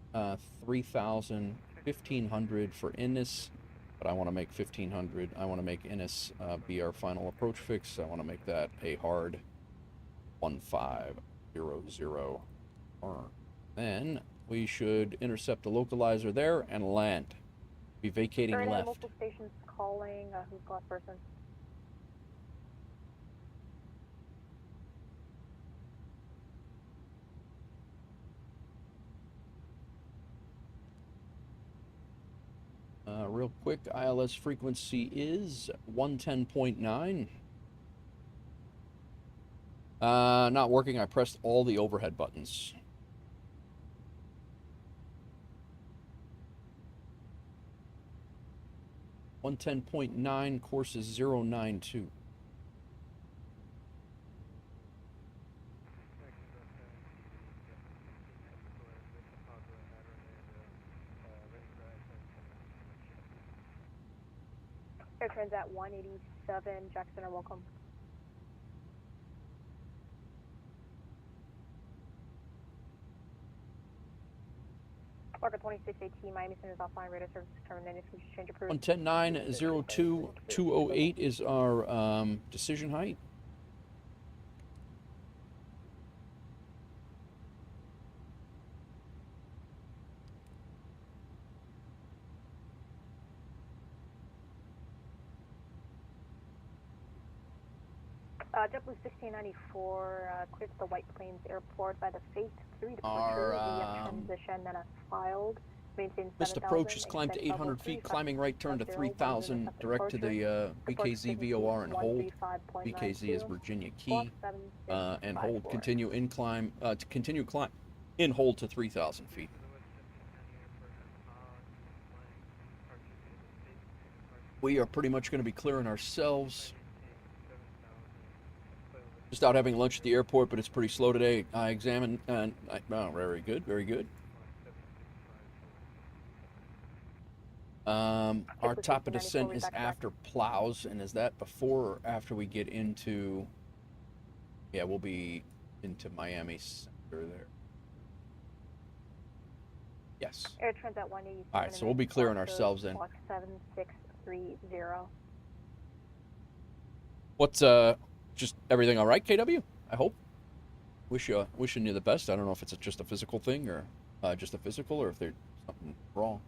3,000, 1,500 for Innis, but I want to make 1,500. I want to make Innis be our final approach fix. I want to make that a hard 1500. Then we should intercept the localizer there and land. Be vacating left. Multiple stations calling. Who's the last person? Real quick, ILS frequency is 110.9. Not working. I pressed all the overhead buttons. .9, course is 092. Air Transat 187, Jack Center, welcome. Parker 2618, Miami Center is offline, radar service terminated, if you change approved. 110.9, 02.208 is our decision height. JetBlue 1694, cleared to the White Plains Airport by the Faith 3 departure. Our transition then as filed. Maintain missed approach is climbed to 800 feet, climbing right turn to 3,000, direct to the BKZ VOR and hold. BKZ is Virginia Key, and hold. Continue in climb, in hold to 3,000 feet. We are pretty much going to be clearing ourselves. Just out having lunch at the airport, but it's pretty slow today. I examined, oh, very good, very good. Our top of descent is after plows, and is that before or after we get into... Yeah, we'll be into Miami Center there. Yes. Air Transat 187. All right, so we'll be clearing ourselves in. Block 7630. What's just everything all right, KW? I hope. Wishing you the best. I don't know if it's just a physical thing or just a physical, or if there's something wrong.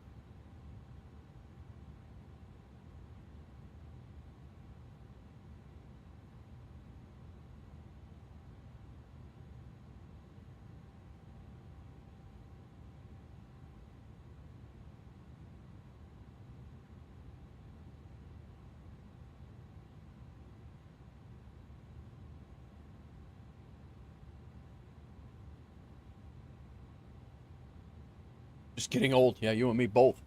Just getting old. Yeah, you and me both.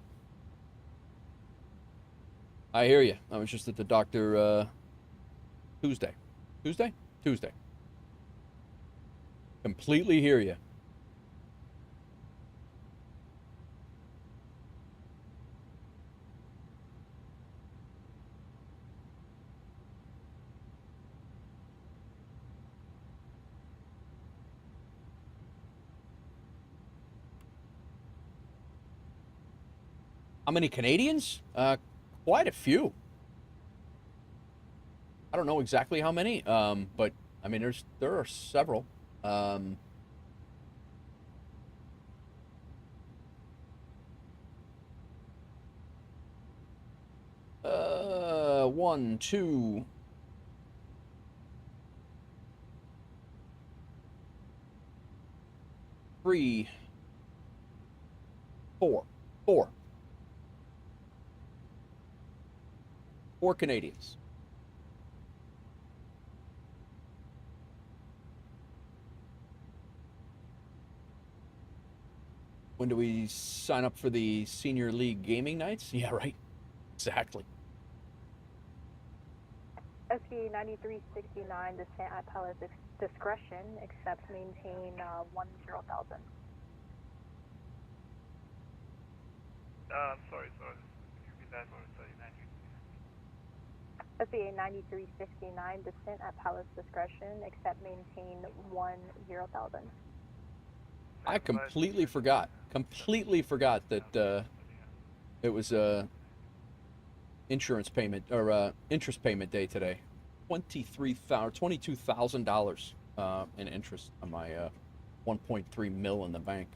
I hear you. I was just at the doctor Tuesday. Tuesday. Completely hear you. How many Canadians? Quite a few. I don't know exactly how many, but I mean, there are several. 1, 2, 3, 4. 4 Canadians. When do we sign up for the Senior League gaming nights? Yeah, right. Exactly. SVA 9369, descent at pilot's discretion, except maintain 10,000. Sorry. Can you repeat that? Sorry, 93. SVA 9369, descent at pilot's discretion, except maintain 10,000. I completely forgot that it was insurance payment or interest payment day today. $22,000 in interest on my 1.3 mil in the bank.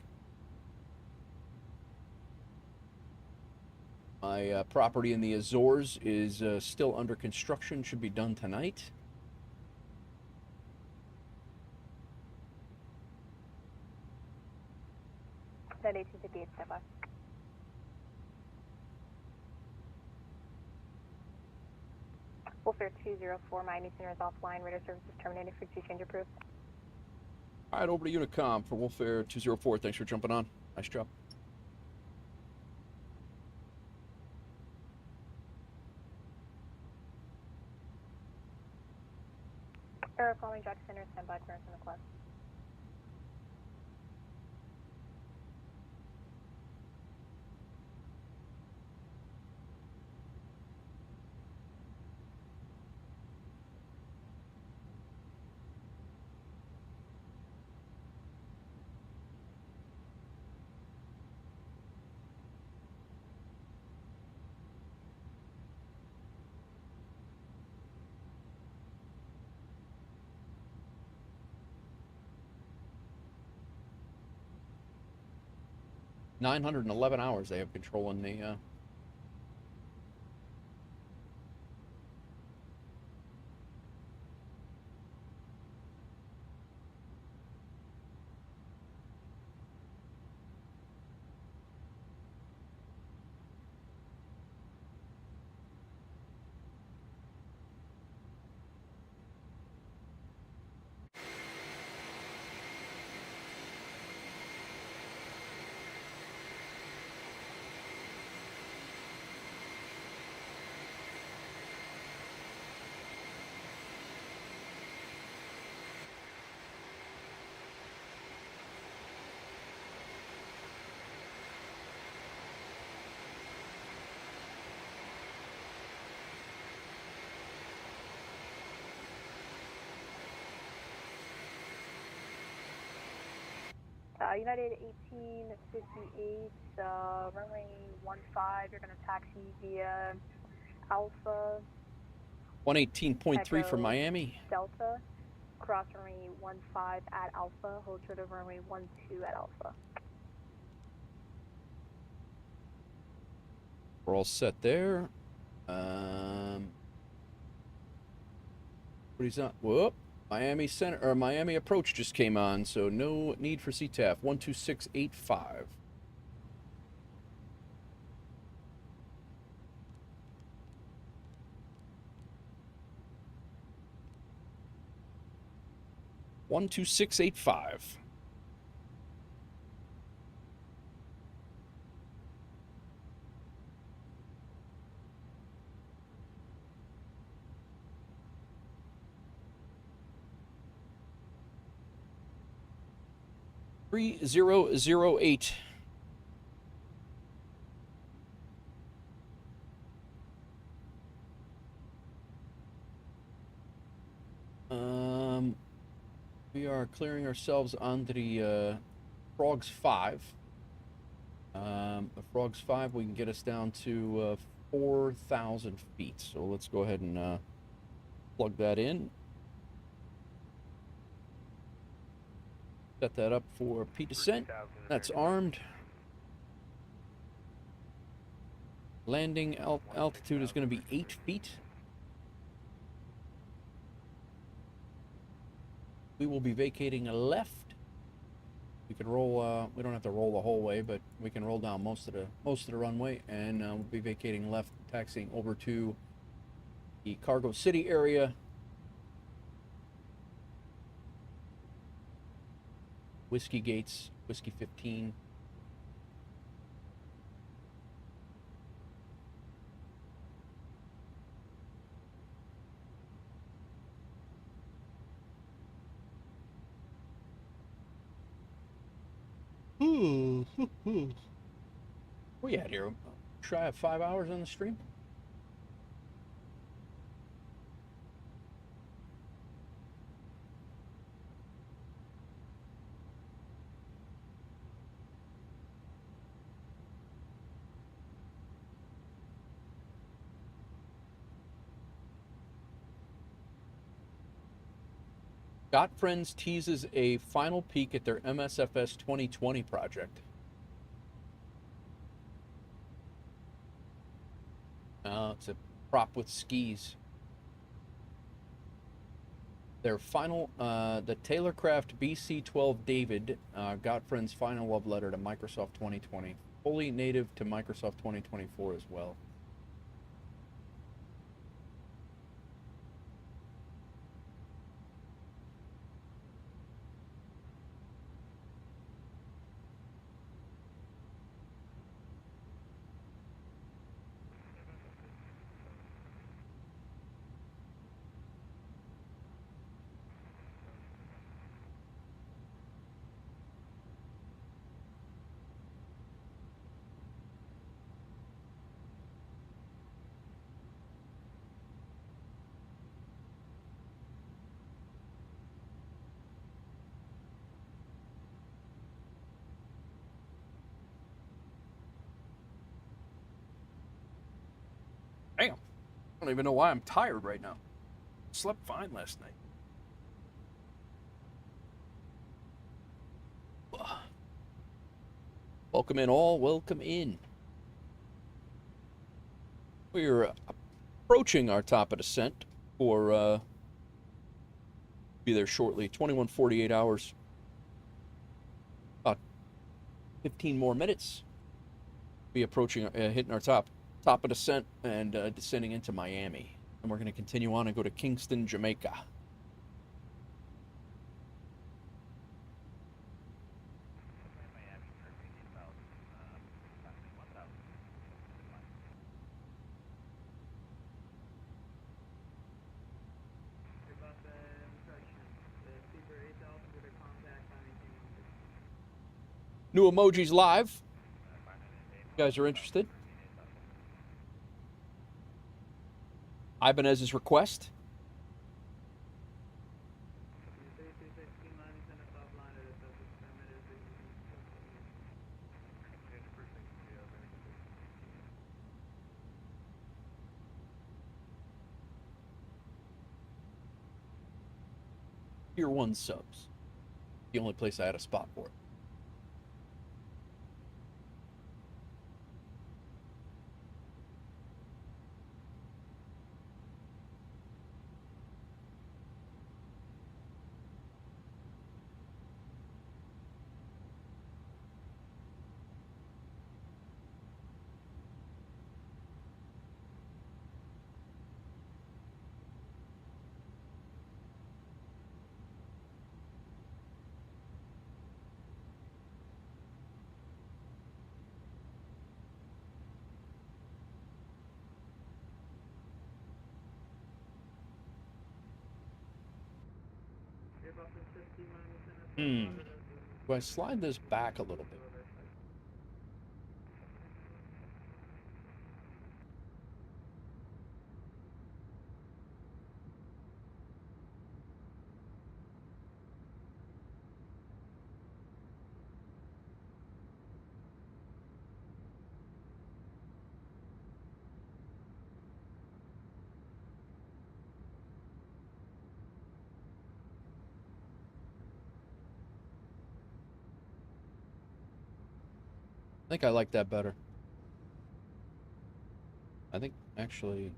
My property in the Azores is still under construction. Should be done tonight. That 1858, step by. WolfAir 204, Miami Center is offline. Radar services terminated. Frequency change approved. All right, over to Unicom for WolfAir 204. Thanks for jumping on. Nice job. Aeroconomy Jack Center, standby clearance on the class. $911 hours they have control in the United 1858, runway 15, you're going to taxi via Alpha. 118.3 for Echo Miami. Delta, cross runway 15 at Alpha, hold short of runway 12 at Alpha. We're all set there. What he's not? Whoop. Miami Center or Miami Approach just came on, so no need for CTAF. 12685. One 2-6-8-5. Three 008. We are clearing ourselves on the Frogs 5. The Frogs 5, we can get us down to 4,000 feet. So let's go ahead and plug that in. Set that up for P descent. That's armed. Landing altitude is going to be 8 feet. We will be vacating left. We could roll. We don't have to roll the whole way, but we can roll down most of the runway, and we'll be vacating left, taxiing over to the Cargo City area. Whiskey Gates, Whiskey 15. Where you at here? Shy of 5 hours on the stream? Got Friends teases a final peek at their MSFS 2020 project. It's a prop with skis. Their final, the Taylorcraft BC-12 David got Friends' final love letter to Microsoft 2020. Fully native to Microsoft 2024 as well. Damn. I don't even know why I'm tired right now. Slept fine last night. Welcome in all, welcome in. We're approaching our top of descent for, be there shortly, 21:48 hours. About 15 more minutes. Be approaching, hitting our top of descent and descending into Miami. And we're going to continue on and go to Kingston, Jamaica. New emojis live. You guys are interested? Ibanez's request. Tier 1 subs. The only place I had a spot for it. Do I slide this back a little bit? I think I like that better. I think, actually...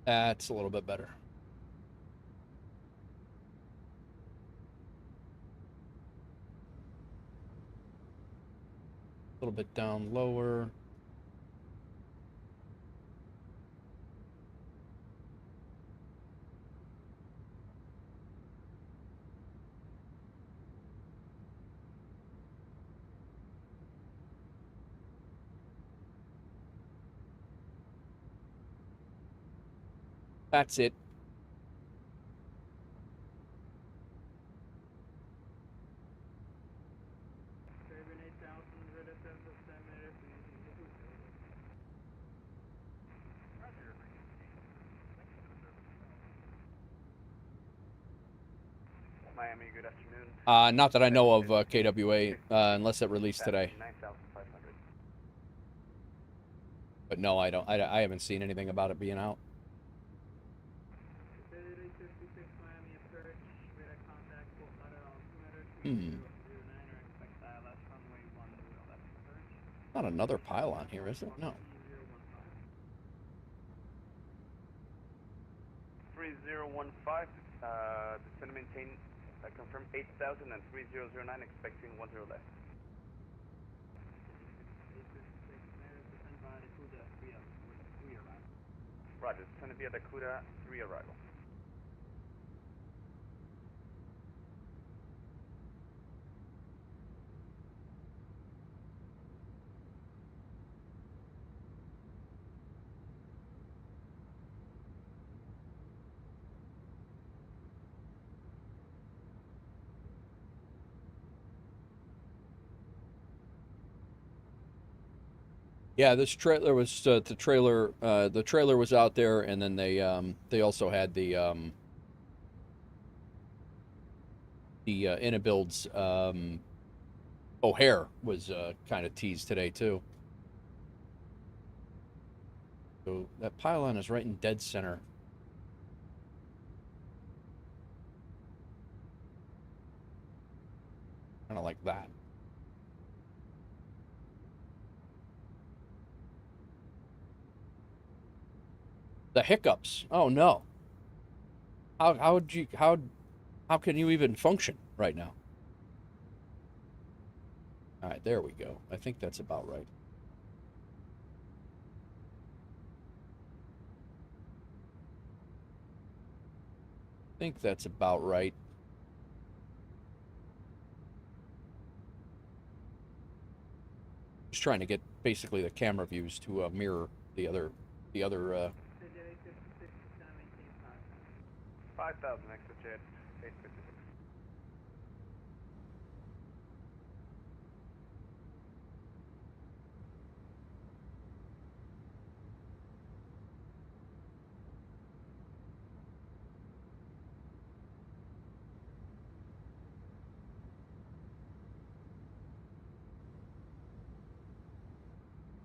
That's a little bit better. A little bit down lower. That's it. Miami, good afternoon. Not that I know of, KWA, unless it released today. 9,500. But no, I don't. I haven't seen anything about it being out. Not another pylon here, is it? No. 3015, descend and maintain, confirm 8,000 and 3009, expecting 10 left. Roger, descend via Dakota, 3 arrival. Yeah, this trailer was the trailer was out there, and then they also had the IniBuilds O'Hare was kind of teased today too. So that pylon is right in dead center. Kind of like that. The hiccups. Oh no. How can you even function right now? All right, there we go. I think that's about right. think that's about right. Just trying to get basically the camera views to mirror the other 5,000 exit jet 856.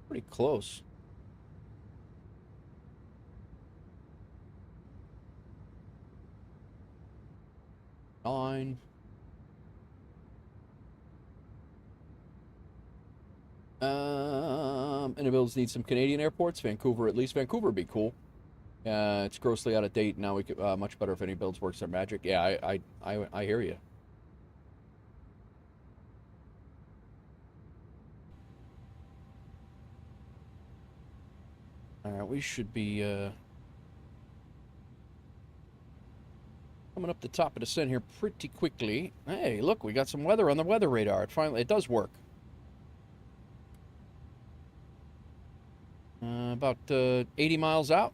Pretty close. Nine. IniBuilds needs some Canadian airports. Vancouver, at least. Vancouver would be cool. It's grossly out of date now. We could much better if IniBuilds works their magic. Yeah, I hear you. All right, we should be coming up the top of the descent here pretty quickly. Hey, look, we got some weather on the weather radar. It does work. About 80 miles out.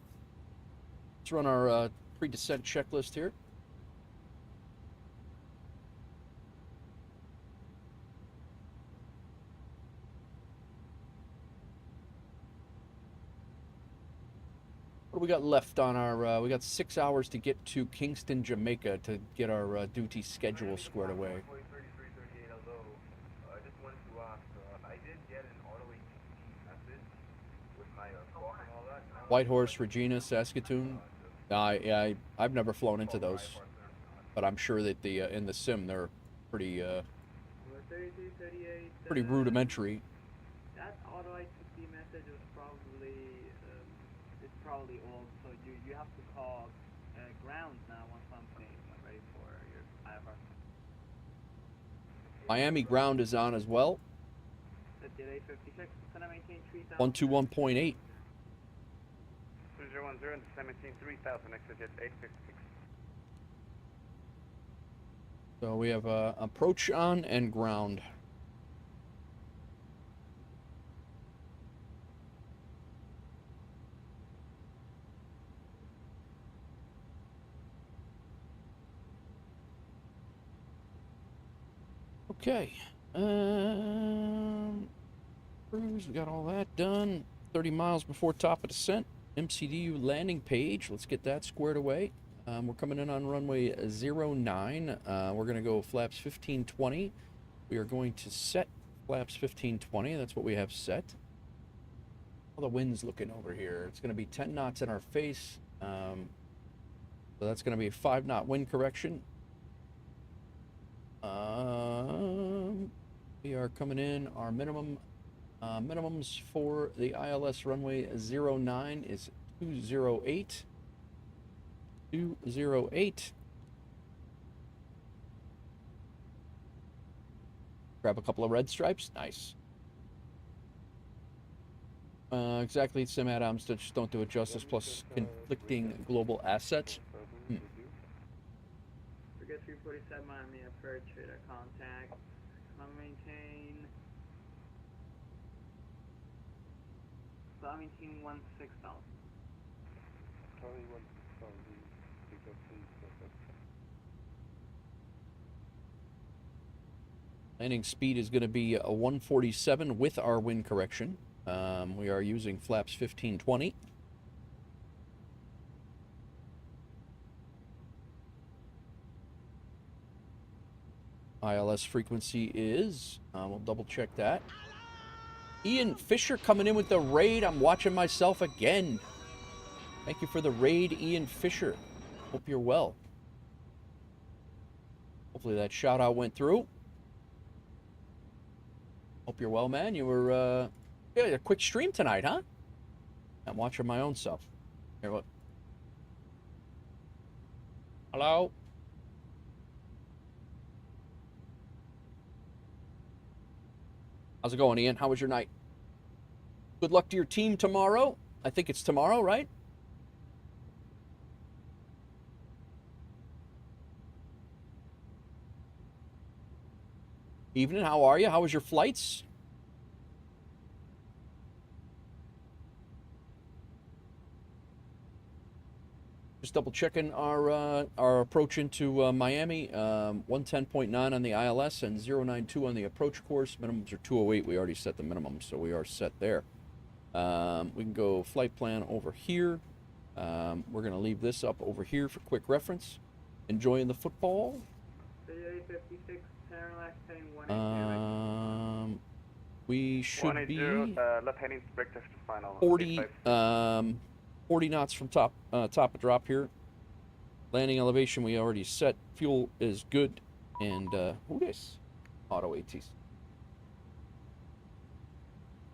Let's run our pre-descent checklist here. What do we got left on our, we got 6 hours to get to Kingston, Jamaica to get our duty schedule squared away. Whitehorse, Regina, Saskatoon. Yeah, I've never flown into those, but I'm sure that in the sim they're pretty pretty rudimentary. That auto I2C message was probably it's probably old, so you have to call ground now once something is ready for your IFR. Miami ground is on as well. Delay 56. Can I maintain 3,000? 121.8. 2010 to 17 3000 exit jet 856. So we have approach on and ground. Okay. Cruise, we got all that done. 30 miles before top of descent. MCDU landing page. Let's get that squared away. We're coming in on runway 09. We're going to go flaps 1520. We are going to set flaps 1520. That's what we have set. All the wind's looking over here. It's going to be 10 knots in our face. So that's going to be a 5-knot wind correction. We are coming in. Our minimums for the ILS runway 09 is 208. 208. Grab a couple of red stripes. Nice. Exactly, Sim Adams. Just don't do it justice. Plus conflicting global assets. Forget 347 Miami approach radar contact. Can I maintain? So I'm maintaining 16,000. Landing speed is going to be a 147 with our wind correction. We are using flaps 1520. ILS frequency is, we'll double check that. Ian Fisher coming in with the raid. I'm watching myself again. Thank you for the raid, Ian Fisher. Hope you're well. Hopefully that shout out went through. Hope you're well, man. You were, yeah, a quick stream tonight, huh? I'm watching my own self. Here, what? Hello? How's it going, Ian? How was your night? Good luck to your team tomorrow. I think it's tomorrow, right? Evening, how are you? How was your flights? Just double checking our approach into Miami. 110.9 on the ILS and 092 on the approach course. Minimums are 208. We already set the minimum, so we are set there. We can go flight plan over here. We're going to leave this up over here for quick reference. Enjoying the football. 56, left heading 180. We should be left heading break test final. 40 knots from top of drop here. Landing elevation we already set. Fuel is good. And who this? Auto ATC.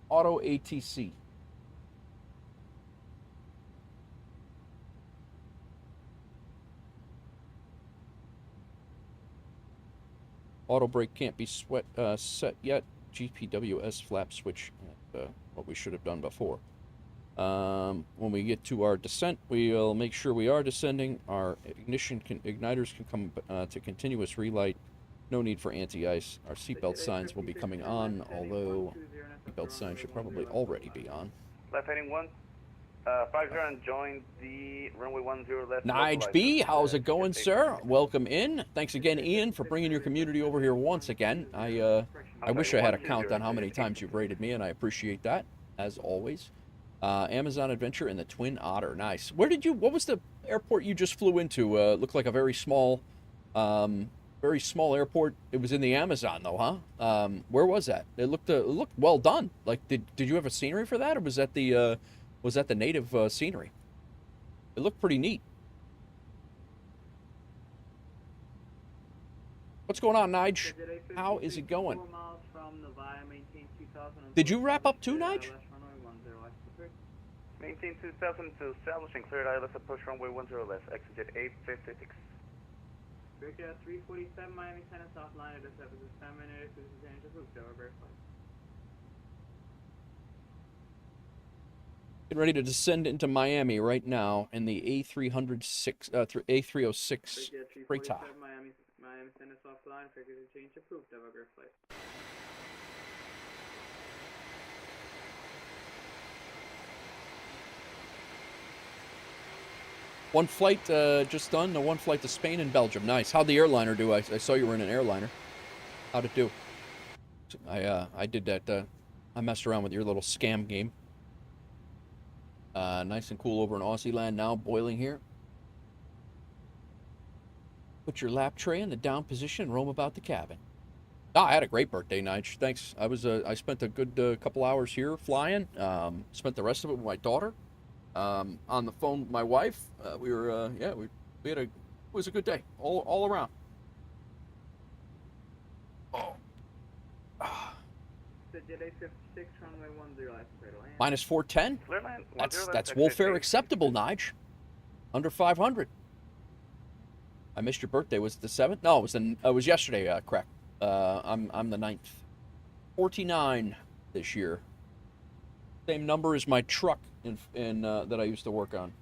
Auto ATC. Auto brake can't be set yet. GPWS flap switch. What we should have done before. When we get to our descent, we'll make sure we are descending. Our igniters can come to continuous relight. No need for anti-ice. Our seatbelt signs will be coming on, although seatbelt signs should probably already be on. Left heading 50 and join the runway 10 left. Nige B, how's it going, sir? Welcome in. Thanks again, Ian, for bringing your community over here once again. I wish I had a count on how many times you've rated me, and I appreciate that, as always. Amazon Adventure and the Twin Otter. Nice. What was the airport you just flew into? Looked like a very small airport. It was in the Amazon though, huh? Where was that? It looked well done. Like, did you have a scenery for that, or was that the native scenery? It looked pretty neat. What's going on, Nige? How is it going? Did you wrap up too, Nige? Maintain 2000 to establishing cleared ILS approach runway 10 left, exit 856. Breaker 347 Miami Center South line at the 7 minutes. This is Angel Hooked over verify. Getting ready to descend into Miami right now in the A306 Freighter. Miami Center South line, frequency change approved over verify. One flight just done. The one flight to Spain and Belgium. Nice. How'd the airliner do? I saw you were in an airliner. How'd it do? I did that. I messed around with your little scam game. Nice and cool over in Aussie land now. Boiling here. Put your lap tray in the down position and roam about the cabin. I had a great birthday, Nige. Thanks. I spent a good couple hours here flying. Spent the rest of it with my daughter. On the phone with my wife. We were, we had it was a good day all around. Oh. Minus 410? That's WolfAir acceptable, Nige. Under 500. I missed your birthday. Was it the 7th? No, it was yesterday, correct. I'm the 9th. 49 this year. Same number as my truck in that I used to work on,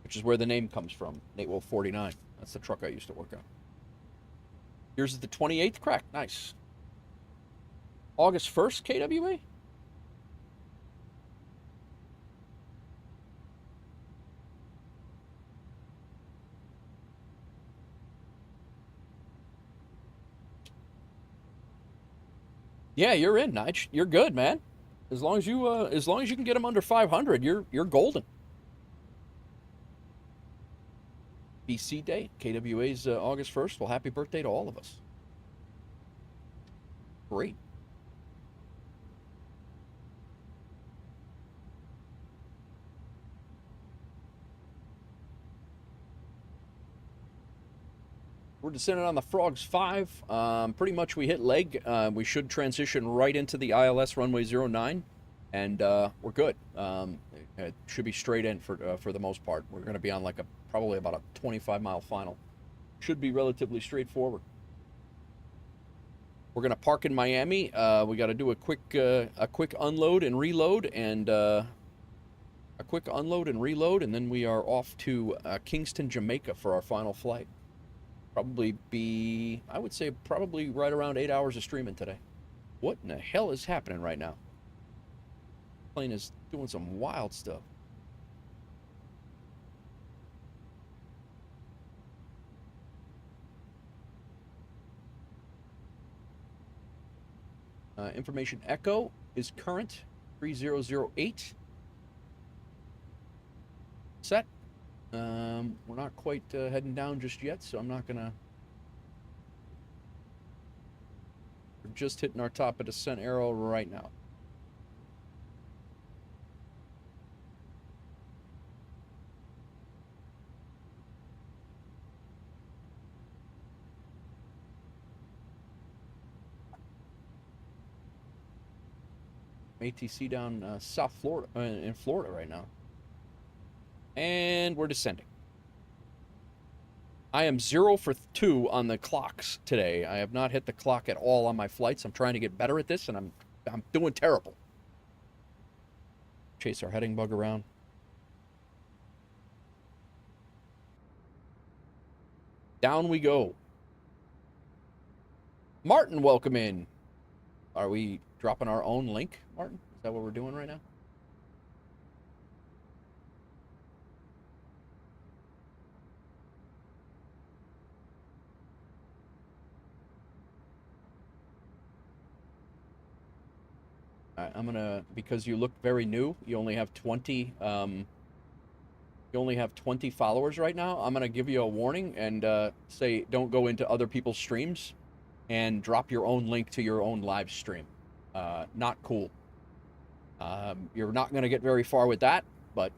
which is where the name comes from. Nate Wolf 49. That's the truck I used to work on. Yours is the 28th, correct? Nice. August 1st, KWA? Yeah, you're in, Nige. You're good, man. As long as you can get them under 500, you're golden. BC Day, KWA's August 1st. Well, happy birthday to all of us. Great. We're descending on the Frogs 5. Pretty much we hit leg. We should transition right into the ILS runway 09, and we're good. It should be straight in for the most part. We're going to be on like probably about a 25-mile final. Should be relatively straightforward. We're going to park in Miami. We got to do a quick unload and reload, and and then we are off to Kingston, Jamaica for our final flight. Probably be, I would say, probably right around 8 hours of streaming today. What in the hell is happening right now? Plane is doing some wild stuff. Information Echo is current, 3008. Set. We're not quite heading down just yet, so I'm not gonna... We're just hitting our top of descent arrow right now. ATC down South Florida, in Florida right now. And we're descending. I am 0 for 2 on the clocks today. I have not hit the clock at all on my flights. I'm trying to get better at this, and I'm doing terrible. Chase our heading bug around. Down we go. Martin, welcome in. Are we dropping our own link, Martin? Is that what we're doing right now? All right, I'm gonna, because you look very new, you only have 20 followers right now. I'm gonna give you a warning and say don't go into other people's streams and drop your own link to your own live stream. Not cool. You're not gonna get very far with that, but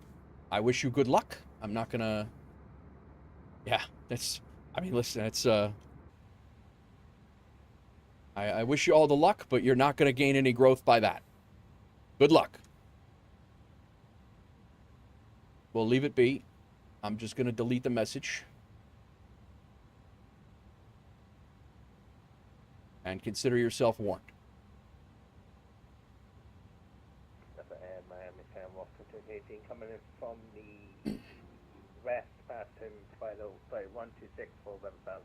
I wish you good luck. I'm not gonna... Yeah, that's... I mean, listen, it's... I wish you all the luck, but you're not gonna gain any growth by that. Good luck. We'll leave it be. I'm just gonna delete the message. And consider yourself warned. Miami Sam Washington 18 coming in from the west past him, 126 for 11,000.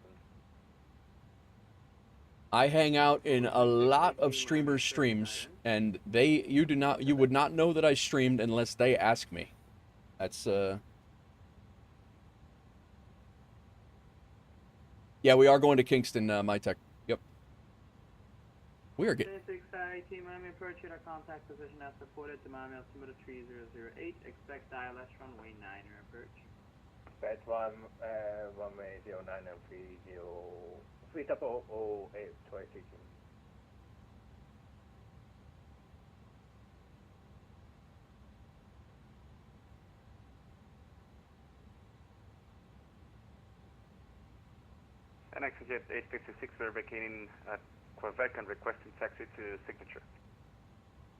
I hang out in a lot of streamers' streams, and you would not know that I streamed unless they ask me. That's yeah, we are going to Kingston, my tech. Yep. We are getting... 618 Miami approach at our contact position as reported to Miami altimeter 3008. Expect ILS runway 9er approach. Fed 1, runway 09 and 3008 twice 18. NXJ 856, we're vacating at Quebec and requesting taxi to Signature.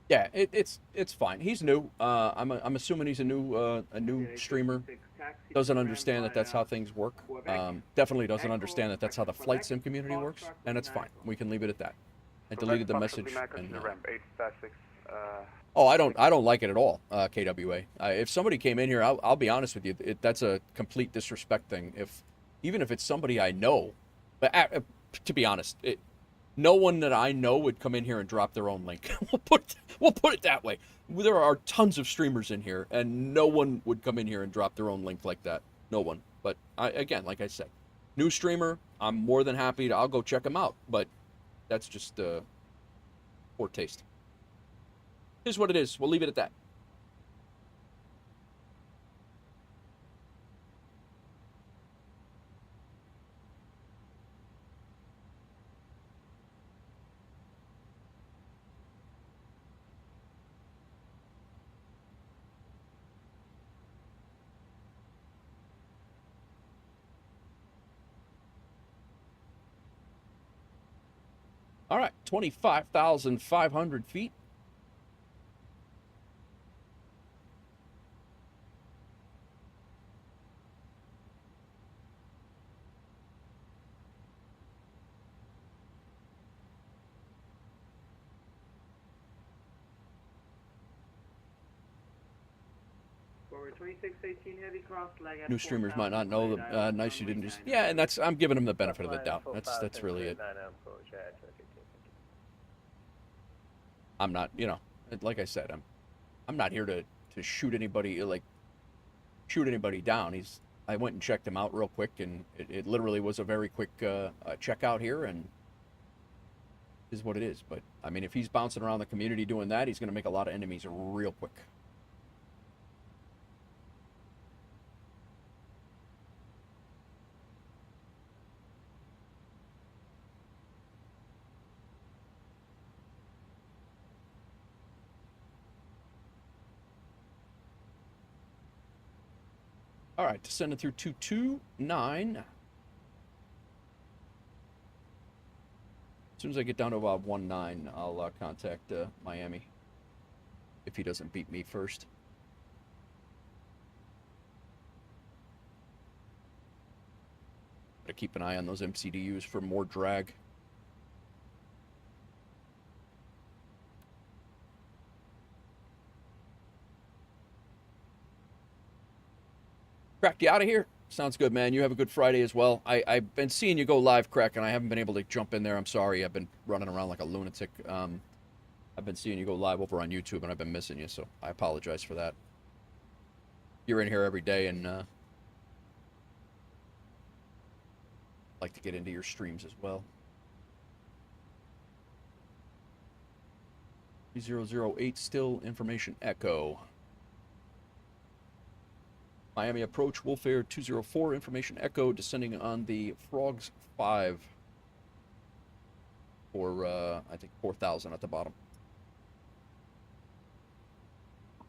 Yeah, it's fine. He's new. I'm assuming he's a new streamer. Doesn't understand that that's how things work. Definitely doesn't understand that that's how the flight sim community works, and it's fine. We can leave it at that. I deleted the message. And, oh, I don't like it at all, KWA. If somebody came in here, I'll be honest with you, that's a complete disrespect thing. Even if it's somebody I know, but to be honest, no one that I know would come in here and drop their own link. We'll put it that way. There are tons of streamers in here, and no one would come in here and drop their own link like that. No one. But again, like I said, new streamer. I'm more than happy to. I'll go check him out. But that's just poor taste. Here's what it is. We'll leave it at that. All right, 25,500 feet. Over 2618 heavy cross leg at New streamers might not know that. Nice you didn't just. Yeah, and that's. I'm giving them the benefit of the doubt. That's really it. I'm not. You know, like I said, I'm not here to shoot anybody, like shoot anybody down. I went and checked him out real quick, and it literally was a very quick checkout here, and is what it is. But I mean, if he's bouncing around the community doing that, he's going to make a lot of enemies real quick. All right, descending through 229. As soon as I get down to about 19, I'll contact Miami if he doesn't beat me first. Gotta keep an eye on those MCDUs for more drag. Crack, you out of here? Sounds good, man. You have a good Friday as well. I've been seeing you go live, Crack, and I haven't been able to jump in there. I'm sorry. I've been running around like a lunatic. I've been seeing you go live over on YouTube, and I've been missing you, so I apologize for that. You're in here every day, and like to get into your streams as well. 3008 still information echo. Miami approach, WolfAir 204, information echo, descending on the Frogs 5 for, I think, 4,000 at the bottom.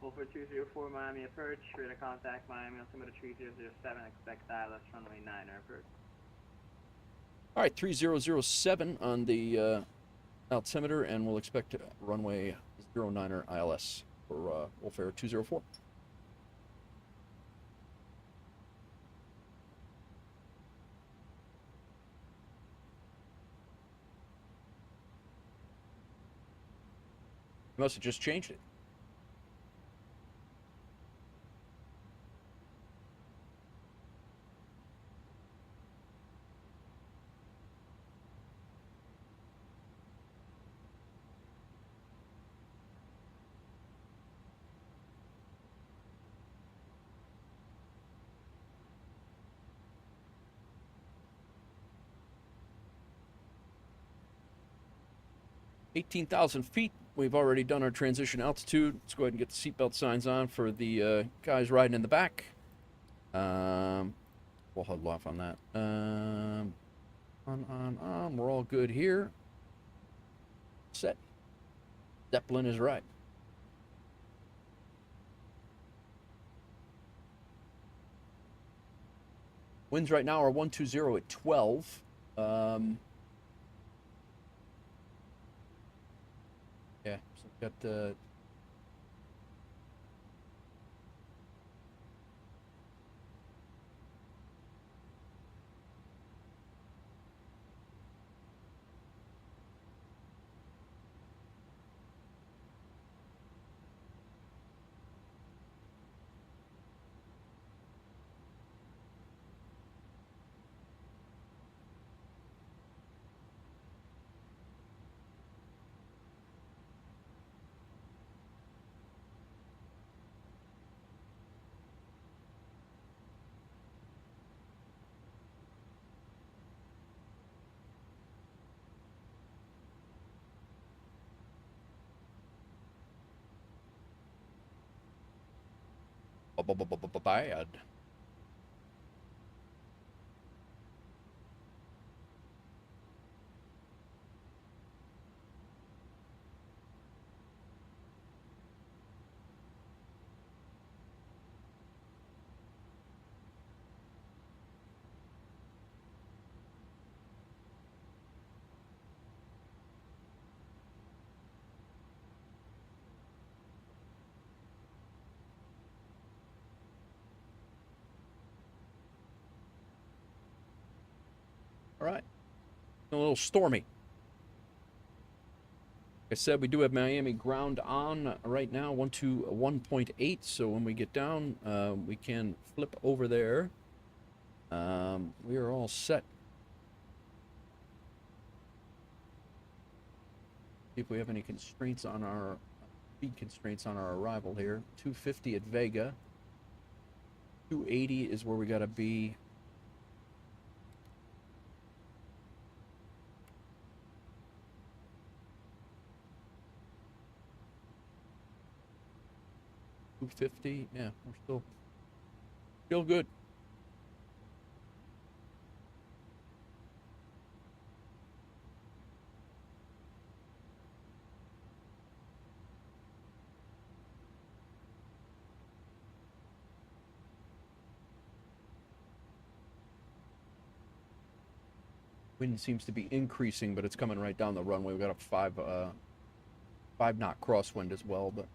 WolfAir 204, Miami approach, radar contact, Miami, altimeter 3007, expect ILS runway 9, approach. All right, 3007 on the altimeter, and we'll expect runway 09er ILS for WolfAir 204. Must have just changed it. $18,000 feet. We've already done our transition altitude. Let's go ahead and get the seatbelt signs on for the guys riding in the back. We'll huddle off on that. On. We're all good here. Set. Zeppelin is right. Winds right now are 120 at 12. Yeah, so got the bad. All right. A little stormy. I said we do have Miami ground on right now, 121.8. So when we get down, we can flip over there. We are all set. See if we have any constraints on our speed constraints on our arrival here. 250 at Vega. 280 is where we gotta be. $250. Yeah, we're still good. Wind seems to be increasing, but it's coming right down the runway. We've got a 5-knot crosswind as well, but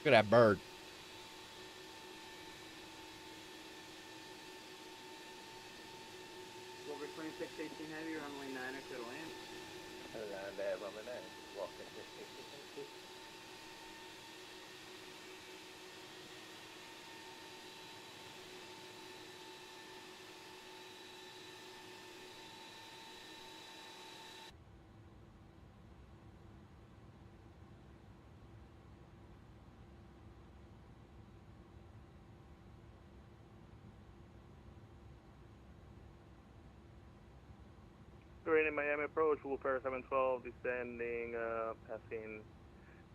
look at that bird. Over 2618 Heavy, runway 9 to land. Land there, runway 9. Walk at 660. Green in Miami approach, WolfAir 712, descending, passing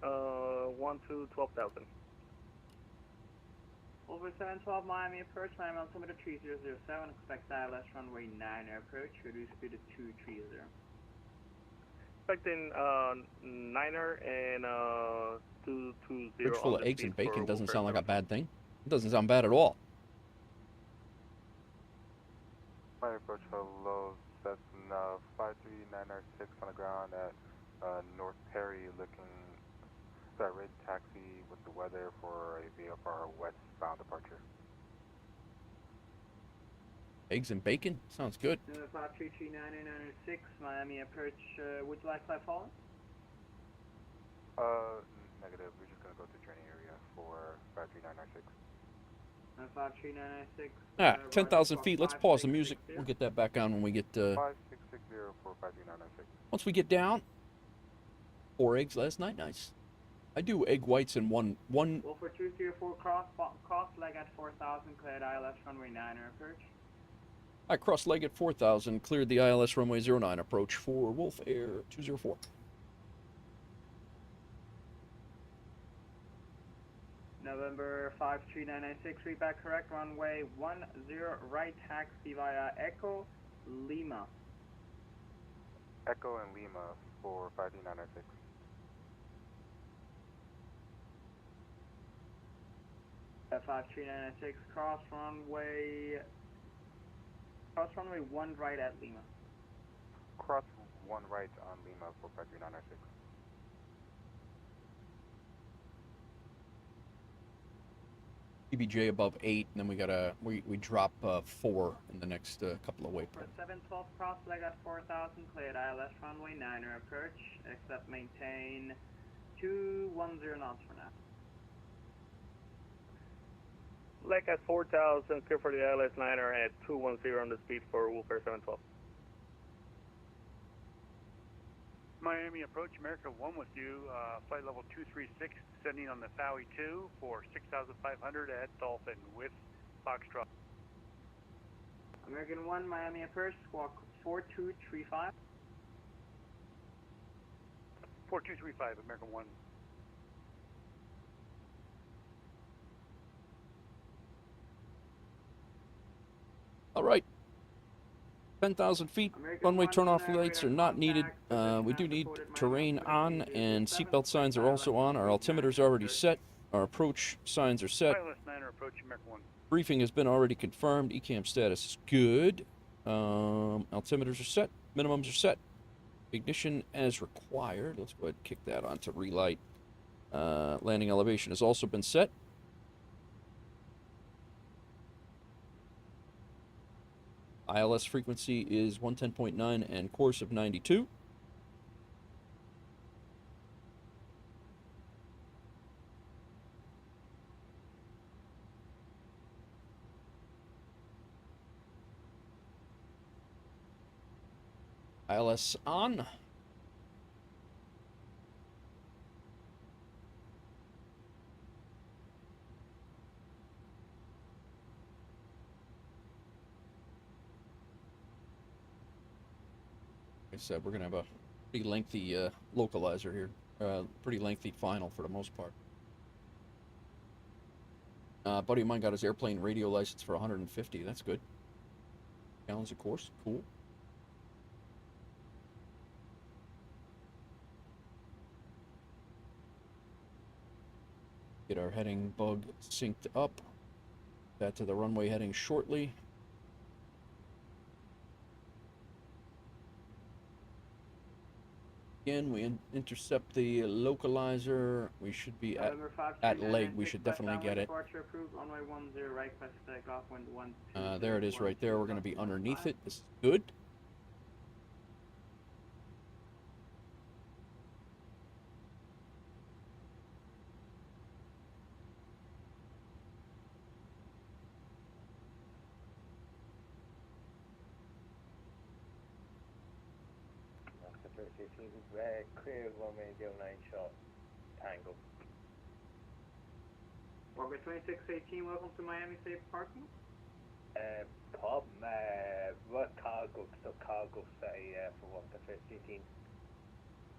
1 to 12,000. Over 712 Miami approach, Miami altimeter 3007, expect ILS runway 9 approach, reduce speed to 230. Expecting 9er and 220. Fridge full of eggs and bacon doesn't sound like a bad thing. It doesn't sound bad at all. My approach hello, Cessna 53906 on the ground at North Perry, looking ready to taxi with the weather for a VFR westbound departure. Eggs and bacon? Sounds good. 5339906 Miami approach, would you like flight following? Negative. We're just gonna go to training area for 53996. 53996. Ah, 10,000 feet. Let's pause the music. We'll get that back on when we get. 5660 for 53996. Once we get down. 4 eggs last night. Nice. I do egg whites in one. WolfAir 204 cross leg at 4000, cleared ILS runway 9 approach. I cross leg at 4000, cleared the ILS runway 09 approach for WolfAir 204. November 53996, read back correct, runway 10 right, taxi via Echo, Lima. Echo and Lima for 53996. At 53996, cross runway 1 right at Lima. Cross 1 right on Lima for 53996. PBJ above 8, and then we drop 4 in the next couple of waypoints. 712 cross leg at 4000, cleared ILS runway 9 approach, except maintain 210 knots for now. Leg at 4,000, clear for the ILS 9er at 210 on the speed for WolfAir 712. Miami approach, America 1 with you, flight level 236, descending on the Fowey 2 for 6,500 at Dolphin with Foxtrot. American 1, Miami approach, squawk 4235. 4235, American 1. All right. 10,000 feet, runway turnoff lights are not needed. We do need terrain on, and seatbelt signs are also on. Our altimeter's already set. Our approach signs are set. Pilot Niner approach America 1. Briefing has been already confirmed. ECAM status is good. Altimeters are set. Minimums are set. Ignition as required. Let's go ahead and kick that on to relight. Landing elevation has also been set. ILS frequency is 110.9 and course of 92. ILS on. Like I said, we're going to have a pretty lengthy localizer here. Pretty lengthy final for the most part. Buddy of mine got his airplane radio license for 150. That's good. Gallons of course. Cool. Get our heading bug synced up. That to the runway heading shortly. Again, we intercept the localizer. We should be at leg. We should definitely get it. There it is right there. We're going to be underneath it. This is good. Clear runway 09 shot, Tango. Walker 2618, welcome to Miami Safe Parking. What cargo, so cargo say for Walker 2618?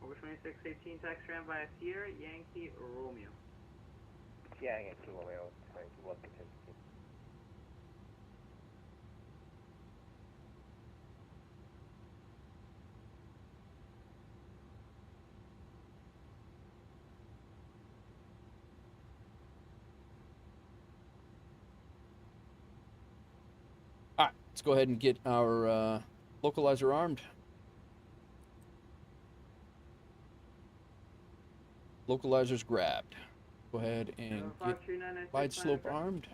Walker 2618, taxi ran by Sierra, Yankee, Romeo. Yankee, Romeo, Walker 2618. Let's go ahead and get our localizer armed. Localizer's grabbed. Go ahead and get wide slope armed.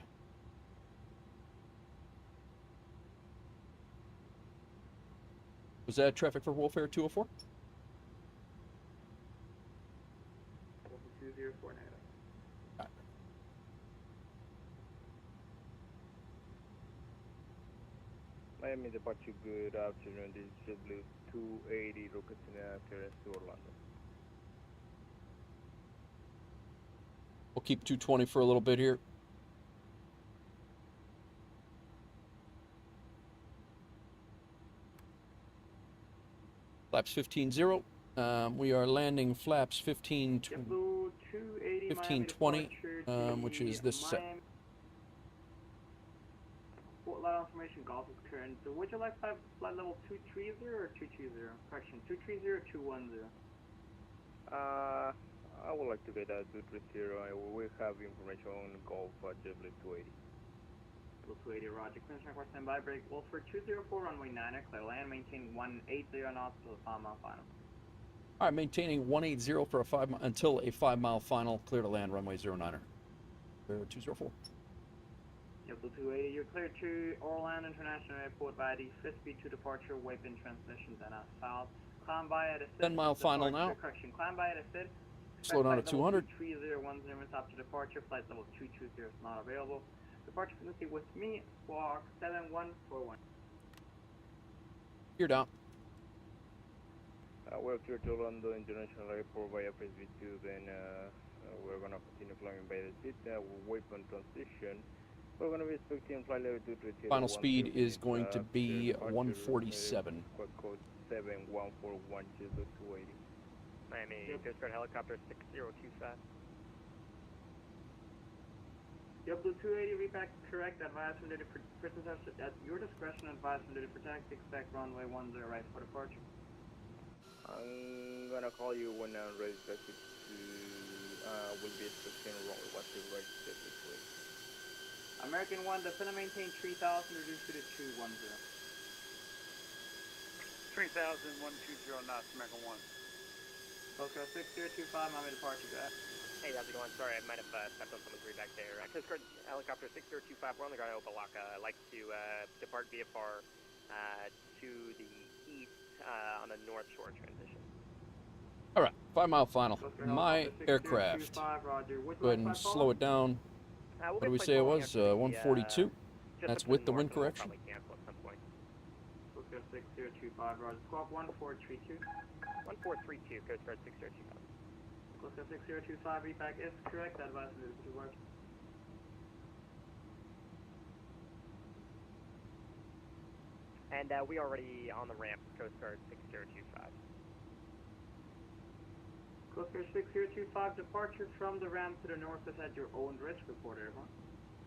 Was that traffic for WolfAir 204? 204 negative. Miami departure, good afternoon. This is W280 rocket clearance to Orlando. We'll keep 220 for a little bit here. Flaps 15-0. We are landing flaps 15-20, which is this set. A lot of information, golf is current. So would you like flight level 230 or 220? Correction, 230 or 210? I would like to get a 230. We have information on golf at JetBlue 280. Blue 280, roger. Clearance record standby break. WolfAir 204, runway 9er, clear land. Maintain 180 knots to the 5-mile final. All right, maintaining 180 for a 5 until a 5-mile final. Clear to land, runway 09er. 204. Blue 280, you're clear to Orlando International Airport via the fifth speed to departure, waypoint transmission, then south. Climb by at a 10-mile final now. Correction, climb by at a sit. Slow down to 200. 3010 minutes after departure, flight level 220 is not available. Departure frequency with me, squawk 7141. You're down. We're clear to Orlando International Airport via FSB2, then we're going to continue flying by the seat. Waypoint transition. We're going to be expecting flight level 230. Final speed is going to be 147. Code 7141 280. Miami, Coast Guard helicopter 6025. JetBlue 280, repack correct, advise from duty Christmas at your discretion, advise from duty protect, expect runway 10 right for departure. I'm gonna call you when I'm ready to will be expecting runway 10 right typically. American 1, descend and maintain 3000, reduce to the 210. 3,120 knots, American 1. Oscar 6025, Miami departure, go ahead. Hey, how's it going? Sorry, I might have stepped on someone's read back there. Coast Guard helicopter 6025, we're on the ground at Opalaka. I'd like to depart VFR to the east on the North Shore transition. All right, 5 mile final. My aircraft. Go ahead and slow it down. What do we say it was? 142. That's with the wind correction. Oscar 6025, Roger. Squawk 1432. 1432, Coast Guard 6025. Oscar 6025, repack is correct, advise to the work. And we are already on the ramp, Coast Guard 6025. Coast Guard 6025, departure from the ramp to the north is at your own risk. Report airborne.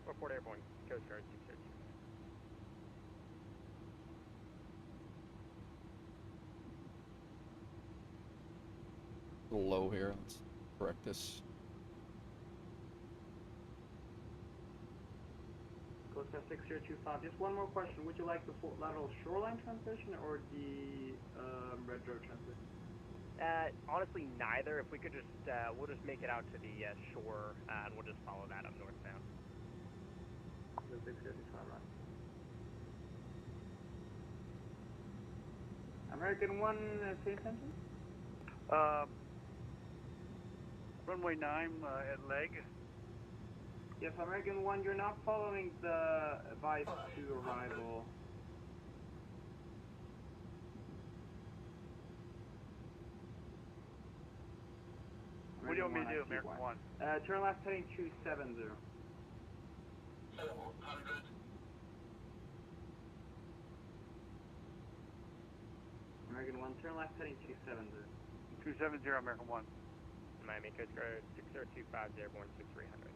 Report airborne, Coast Guard 6025. A little low here. Let's correct this. Coast Guard 6025. Just one more question. Would you like the full lateral shoreline transition or the retro transition? Honestly, neither. If we could just, we'll just make it out to the shore, and we'll just follow that up northbound. 6025, right. American 1, pay attention. Runway 9 at leg. Yes, American 1, you're not following the advice to arrival. What do you want me to do, American 1? Turn left heading 270. American 1, turn left heading 270. 270, American 1. Miami Coast Guard 6025, airborne 6300.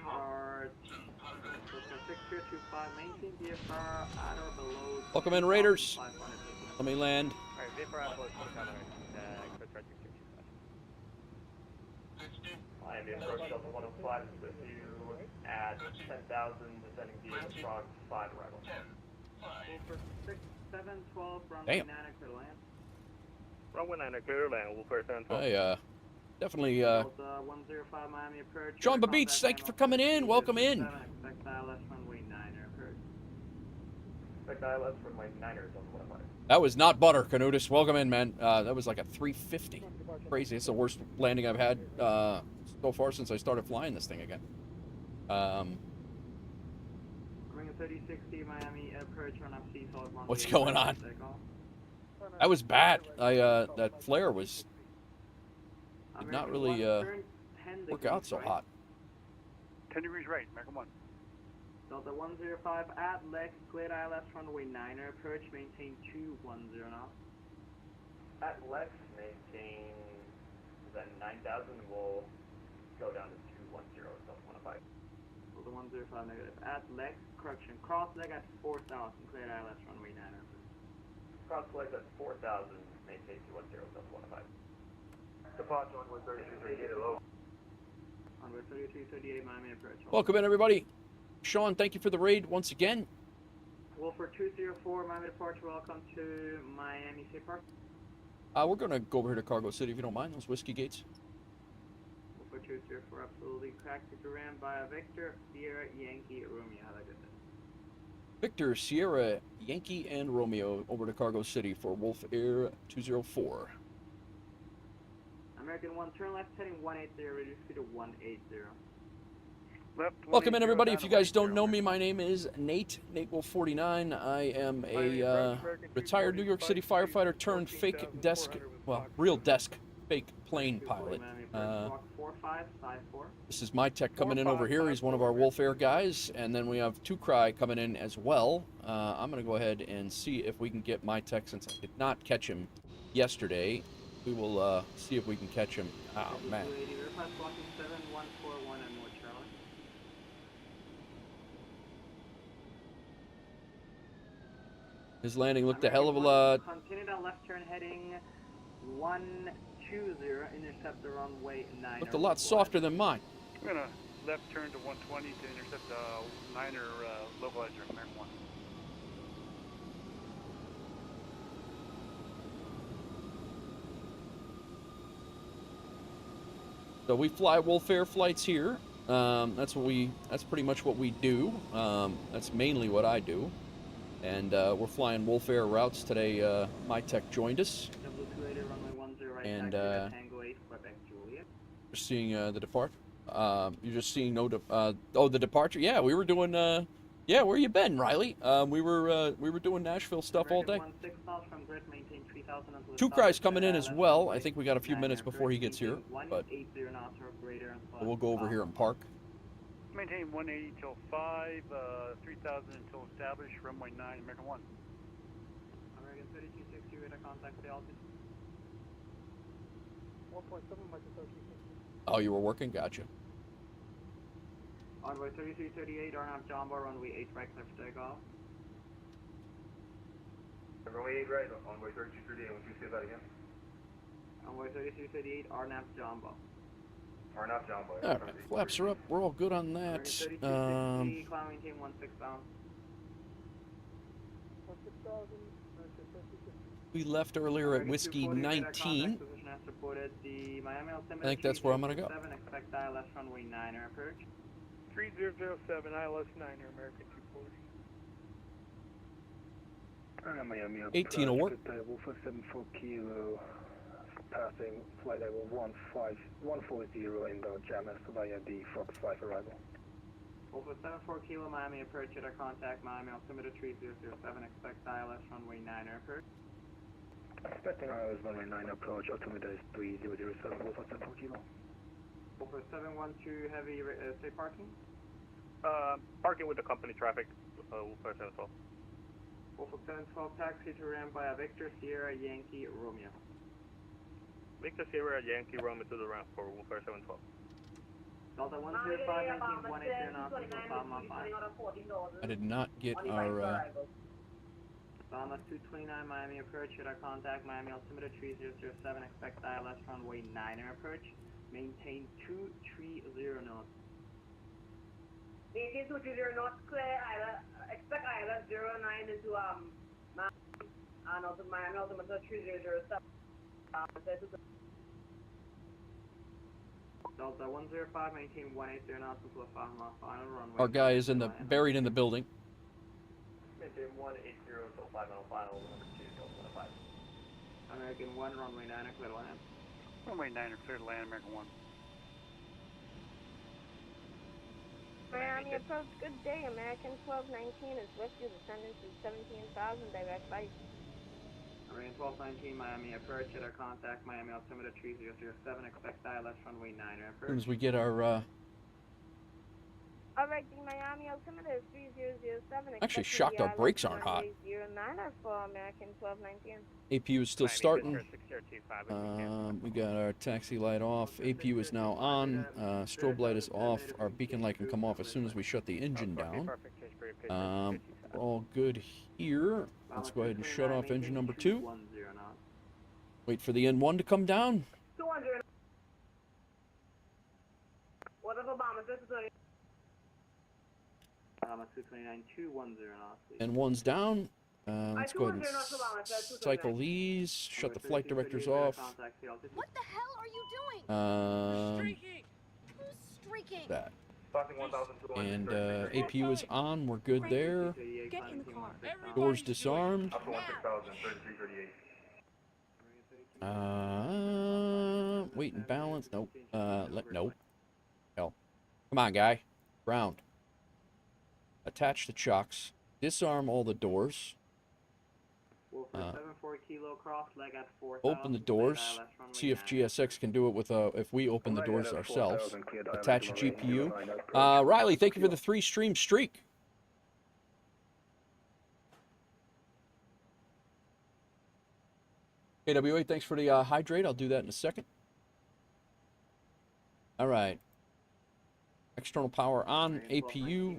Guard 6025, maintain VFR at or below. Welcome in, Raiders. Let me land. Alright, VFR at below 2500, Coast Guard 6025. Miami approach Delta 105 is with you at 10,000, descending via Frog 5 arrival. Over 6712, runway Damn. 9 clear land. Runway 9 clear land, Wolfare 712. I definitely Delta 105 Miami approach. John Babich, thank you for coming in. Welcome in. Expect ILS runway 9 approach. Expect ILS runway 9ers on the 105. That was not butter, Canutus. Welcome in, man. That was like a 350. Crazy. It's the worst landing I've had so far since I started flying this thing again. Ring 3060 Miami approach on up sea solid runway. What's going on? That was bad. That flare was did not really work out so hot. 10 degrees right, American 1. Delta 105 at Lex, cleared ILS runway 9er, approach, maintain 210 knots. At Lex, maintain then 9,000, we'll go down to 210, Delta 105. Delta 105 negative. At Lex, correction, cross leg at 4,000, cleared ILS runway 9er. Cross leg at 4,000, maintain 210, Delta 105. Departure on 133, low. On 3338 Miami approach. Welcome in, everybody. Sean, thank you for the raid once again. Wolfer 204 Miami departure. Welcome to Miami State Park. We're going to go over here to Cargo City if you don't mind, those whiskey gates. Wolfer 204, absolutely. Cracked to ram by Victor, Sierra, Yankee, Romeo. Have a good day. Victor, Sierra, Yankee, and Romeo over to Cargo City for WolfAir 204. American 1, turn left heading 180, reduce speed to 180. Welcome in, everybody. If you guys don't know me, my name is Nate Wolf 49. I am a retired New York City firefighter turned fake desk, well, real desk fake plane pilot. This is my tech coming in over here. He's one of our WolfAir guys, and then we have 2Cry coming in as well. I'm going to go ahead and see if we can get my tech, since I did not catch him yesterday. We will see if we can catch him. Oh, man. Verify blocking 7141 and North Charlie. His landing looked a hell of a lot. Continue down left turn heading 120, intercept the runway 9. Looked a lot softer than mine. We're going to left turn to 120 to intercept Niner localizer, American 1. So we fly WolfAir flights here. That's pretty much what we do. That's mainly what I do. And we're flying WolfAir routes today. My tech joined us. And you're seeing the depart. You're just seeing the departure. Yeah, we were doing. Yeah, where you been, Riley? We were doing Nashville stuff all day. Two Cry's coming in as well. I think we got a few minutes before he gets here, but we'll go over here and park. Maintain 180 till 5, 3000 until established, runway 9, American 1. American 3260, radar contact for the altitude. 1.7, Mike 3260. Oh, you were working? Gotcha. Runway 3338, RNAV Jumbo, runway 8 right, clear for takeoff. Runway 8 right, runway 3238, would you say that again? Runway 3338, RNAV Jumbo. RNAV Jumbo. All right, flaps are up. We're all good on that. Climb maintain 16,000. We left earlier at Whiskey 19. I think that's where I'm going to go. Expect ILS runway 9 approach. 3007, ILS 9er, American 240. Miami 18 will work. Wolf 74 kilo, passing flight level 140 inbound Jamas via the Fox 5 arrival. Wolf 74 kilo, Miami approach at our contact, Miami altimeter 3007, expect ILS runway 9 approach. Expecting ILS runway 9 approach, altimeter is 3007, Wolf 74 kilo. Wolf 712 heavy, say parking? Parking with the company traffic, Wolf 712. Wolf 712 taxi to ramp by Victor Sierra Yankee Romeo. Victor Sierra Yankee Romeo to the ramp for Wolf 712. Delta 105, 180 knots until Salma 5. I did not get our... Salma 229 Miami approach at our contact, Miami altimeter 3007, expect ILS runway 9er approach. Maintain 230 knots. Maintain 230 knots, clear ILS, expect ILS 09 into and also Miami altimeter 3007. Delta 105, maintain 180 knots until the final runway. Our guy is buried in the building. Maintain 180 until 5 mile final, number 2, Delta 5. American 1, runway 9, clear to land. Runway 9 clear to land, American 1. Miami approach, good day. American 1219 is with you. Descendants is 17,000, direct flight. American 1219, Miami approach at our contact, Miami altimeter 3007, expect ILS runway 9 approach. As soon as we get our... Alright, the Miami altimeter is 3007. Actually shocked our brakes aren't hot. 09 for American 1219. APU is still starting. We got our taxi light off. APU is now on. Strobe light is off. Our beacon light can come off as soon as we shut the engine down. All good here. Let's go ahead and shut off engine number 2. Wait for the N1 to come down. 200. Whatever bomb is this? 229, 210 knots. N1's down. Let's go ahead and cycle these. Shut the flight directors off. What the hell are you doing? Who's streaking? That. And APU is on. We're good there. Get in the car. Doors disarmed. Wait and balance. Nope. Nope. Hell. Come on, guy. Ground. Attach the chocks. Disarm all the doors. Open the doors. See if GSX can do it with if we open the doors ourselves. Attach a GPU. Riley, thank you for the 3-stream streak. KWA, thanks for the hydrate. I'll do that in a second. All right. External power on, APU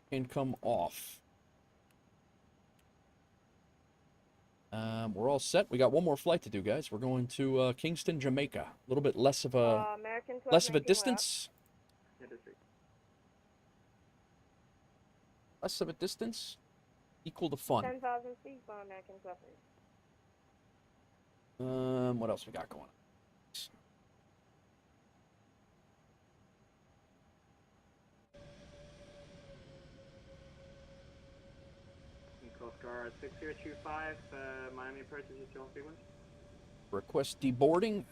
can come off. We're all set. We got one more flight to do, guys. We're going to Kingston, Jamaica. A little bit less of a distance. Less of a distance, equal to fun. 10,000 feet for American 12. What else we got going on? Coast Guard 6025, Miami approach is your frequency. Request deboarding.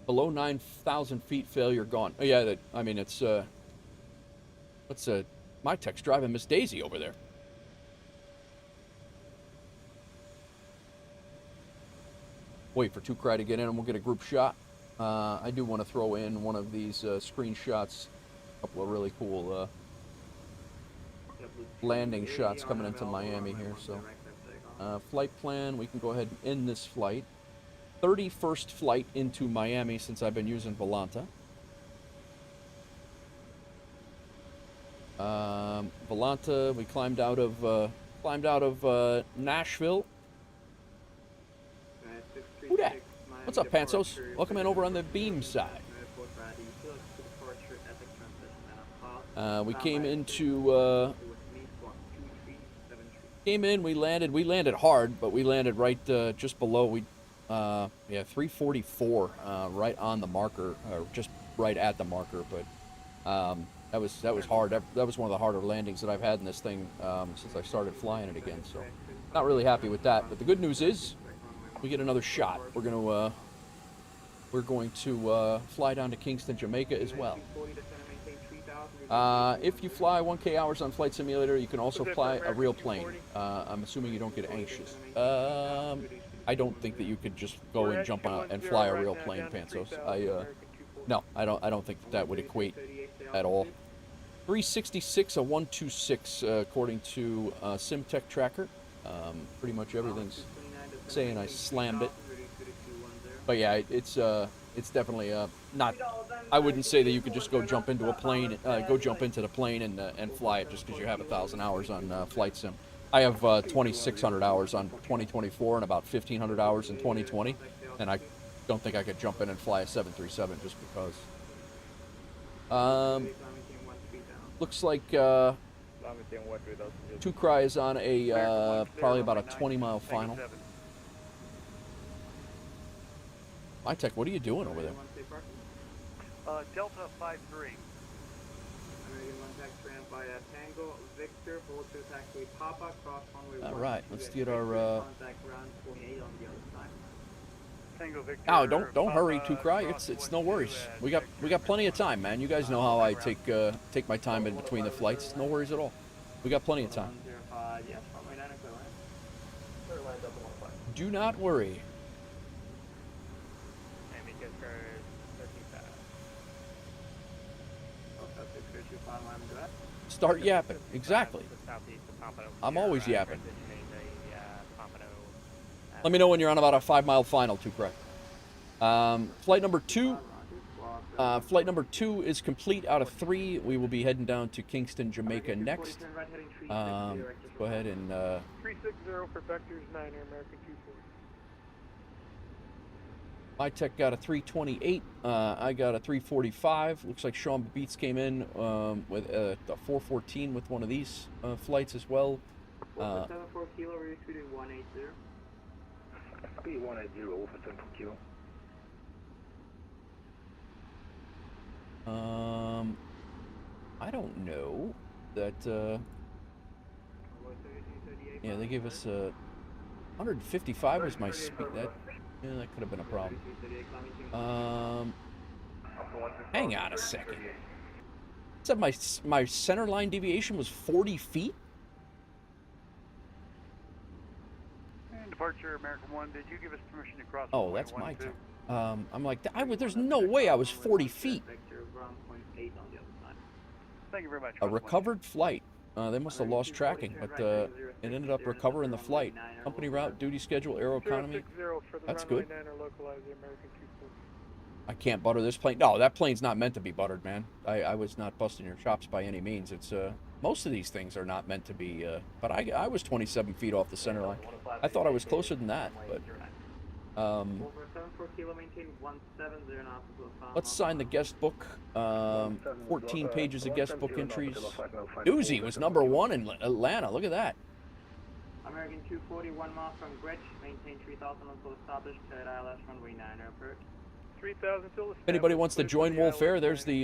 Below 9,000 feet, failure gone. Oh yeah, I mean it's my tech's driving Miss Daisy over there. Wait for 2Cry to get in and we'll get a group shot. I do want to throw in one of these screenshots. A couple of really cool landing shots coming into Miami here. So flight plan, we can go ahead and end this flight. 31st flight into Miami since I've been using Volanta. Volanta, we climbed out of Nashville. Who dat? What's up, Panzos? Welcome in over on the beam side. We came into we landed hard, but we landed right just below. 344 right on the marker, or just right at the marker. But that was hard. That was one of the harder landings that I've had in this thing since I started flying it again. So not really happy with that. But the good news is we get another shot. We're going to fly down to Kingston, Jamaica as well. If you fly 1K hours on Flight Simulator, you can also fly a real plane. I'm assuming you don't get anxious. I don't think that you could just go and jump on and fly a real plane, Panzos. No, I don't think that would equate at all. 366, a 126, according to SimTech Tracker. Pretty much everything's saying I slammed it. But yeah, it's definitely not. I wouldn't say that you could just go jump into a plane, jump into the plane and fly it just because you have 1,000 hours on Flight Sim. I have 2,600 hours on 2024 and about 1,500 hours in 2020, and I don't think I could jump in and fly a 737 just because. Looks like 2Cry is on a probably about a 20-mile final. My tech, what are you doing over there? Delta 53. All right, let's get our. Oh, don't hurry, 2Cry. It's no worries. We got plenty of time, man. You guys know how I take my time in between the flights. No worries at all. We got plenty of time. Do not worry. Start yapping. Exactly. I'm always yapping. Let me know when you're on about a 5-mile final, 2Cry. Flight number 2. Flight number 2 is complete out of 3. We will be heading down to Kingston, Jamaica next. Go ahead and. 360 for vectors 9 American 24. My tech got a 328. I got a 345. Looks like Sean Beats came in with a 414 with one of these flights as well. 74 kilo, we're shooting 180. Speed 180 for 74 kilo. I don't know that. Yeah, they gave us 155 was my speed. Yeah, that could have been a problem. Hang on a second. Said my center line deviation was 40 feet? And departure American 1, did you give us permission to cross? Oh, that's my time. I'm like, there's no way I was 40 feet. Thank you very much. A recovered flight. They must have lost tracking, but it ended up recovering the flight. Company route, duty schedule, Aeroconomy. 060 for the That's runway good. 9er, localize the American 24. I can't butter this plane. No, that plane's not meant to be buttered, man. I was not busting your chops by any means. It's most of these things are not meant to be. But I was 27 feet off the center line. I thought I was closer than that, but. Over 74 kilo, maintain 170 knots. Let's sign the guest book. 14 pages of guest book entries. Doozy was #1 in Atlanta. Look at that. American 240, 1 mile from Greenwich, maintain 3,000 until established, cleared ILS runway 9 airport. 3,000 till If anybody wants to join WolfAir, there's the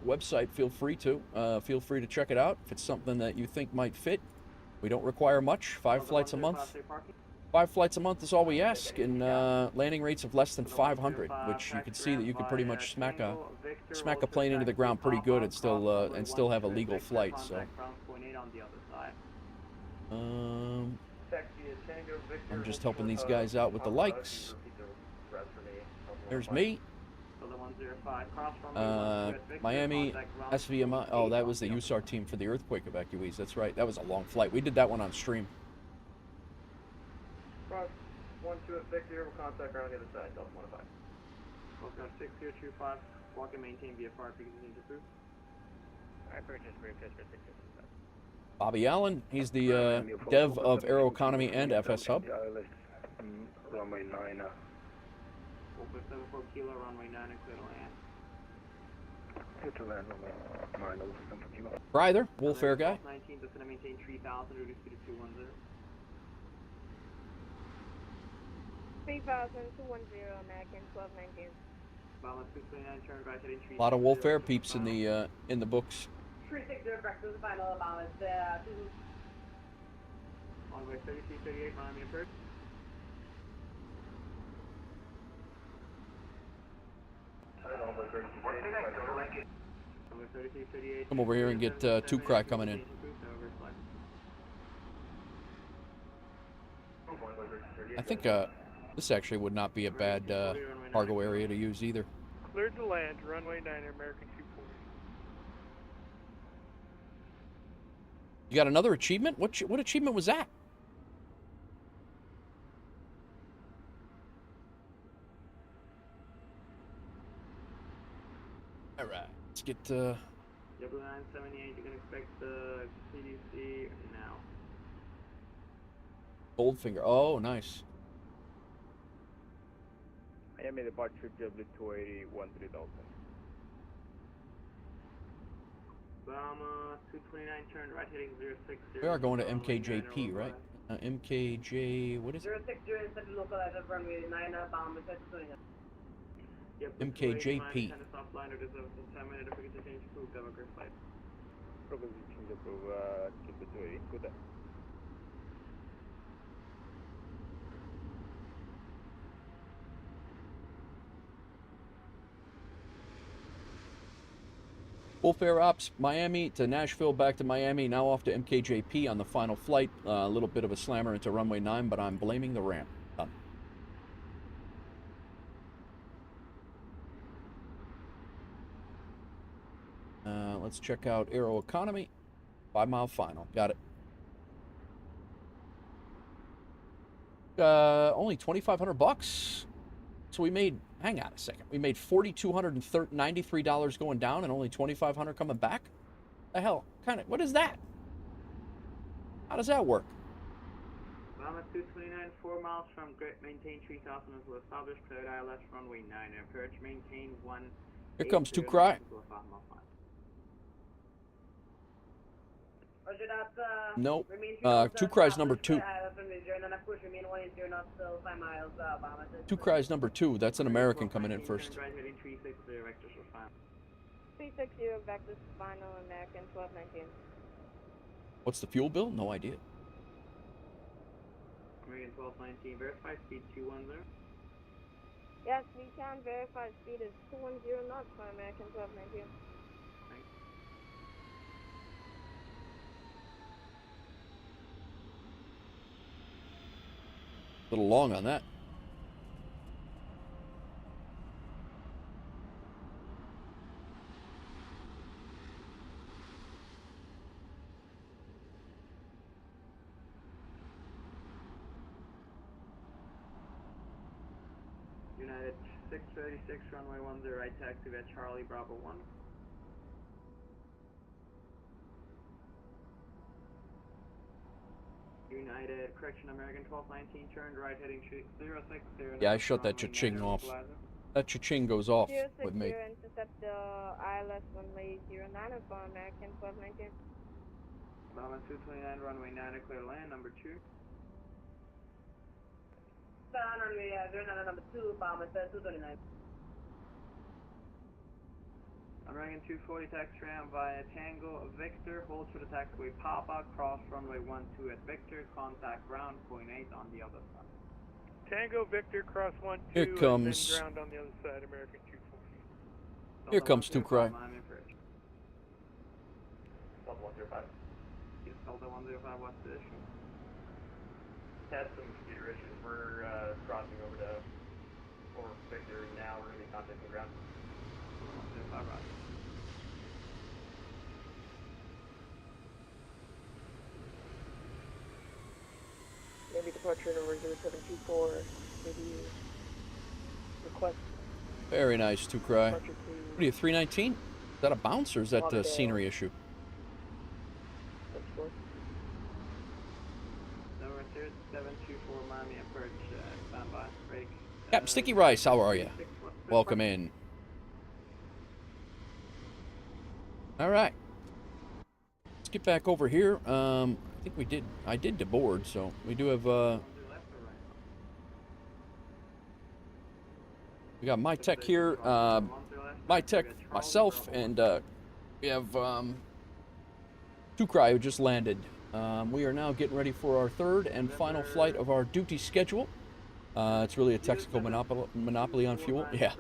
website. Feel free to check it out. If it's something that you think might fit, we don't require much. 5 flights a month. 5 flights a month is all we ask, and landing rates of less than 500, which you can see that you can pretty much smack a plane into the ground pretty good and still have a legal flight. So. I'm just helping these guys out with the likes. There's me. Miami, SVMI. Oh, that was the USAR team for the earthquake evacuees. That's right. That was a long flight. We did that one on stream. Cross 126, we'll contact ground on the other side, Delta 105. Welcome 6025, walk and maintain VFR because you need to prove. Alright, purchase brief, just for 6025. Bobby Allen, he's the dev of Aeroconomy and FSHub. Runway 9. 74 kilo, runway 9, and clear to land. Clear to land, runway 9, 74 kilo. Ryther, WolfAir guy. 19, just going to maintain 3,000, reduce speed to 210. 3,210, American 1219. Bomber 229, turn right heading 3. A lot of WolfAir peeps in the books. 360 breakfast, final balance, Runway 3338, Miami approach. Come over here and get 2 Cry coming in. I think this actually would not be a bad cargo area to use either. Cleared to land, runway 9, American 240. You got another achievement? What achievement was that? All right, let's get. W978, you can expect the CDC now. Goldfinger. Oh, nice. Miami departure W280 13,000. Obama 229, turn right heading 060. We are going to MKJP, right? MKJ, what is it? 060 set localizer runway 9, Obama 229. MKJP. WolfAir Ops, Miami to Nashville, back to Miami, now off to MKJP on the final flight. A little bit of a slammer into runway 9, but I'm blaming the ramp. Done. Let's check out Aeroconomy. 5-mile final. Got it. Only $2,500. So we made, hang on a second. We made $4,293 going down and only $2,500 coming back? The hell? What is that? How does that work? Obama 229, 4 miles from Grit, maintain 3,000 until established, cleared ILS runway 9, approach, maintain 1. Here comes 2 Cry. Nope. 2 Cry's number 2. 2 Cry's number 2. That's an American coming in first. 360, vectors final, American 1219. What's the fuel bill? No idea. American 1219, verify speed 210. Yes, we can verify speed is 210 knots for American 1219. A little long on that. 0636, runway 10, right taxi via Charlie Bravo 1. United, correction, American 1219, turned right heading 060. Yeah, I shut that cha-ching off. That cha-ching goes off 060 with me. intercept the ILS runway 09 for American 1219. Bomber 229, runway 9, clear land, number 2. Runway 09, number 2, bomber 229. American 240 taxi ram via Tango Victor, hold to the taxiway Papa, cross runway 12 at Victor, contact ground, point 8 on the other side. Tango Victor, cross 12, Here comes. and then ground on the other side, American 240. Here comes Two Cry. Delta 105. Yes, Delta 105, what's the issue? Had some computer issues. We're crossing over Victor now. We're going to be contacting ground. 105, right. Maybe departure number 0724, maybe request. Very nice, Two Cry. What are you, 319? Is that a bounce or is that a scenery issue? Number 0724, Miami approach, standby, break. Captain Sticky Rice, how are you? Welcome in. All right. Let's get back over here. I think I did deboard, so we do have, we got my tech here, my tech, myself, and we have Two Cry who just landed. We are now getting ready for our third and final flight of our duty schedule. It's really a Texaco monopoly on fuel. Yeah.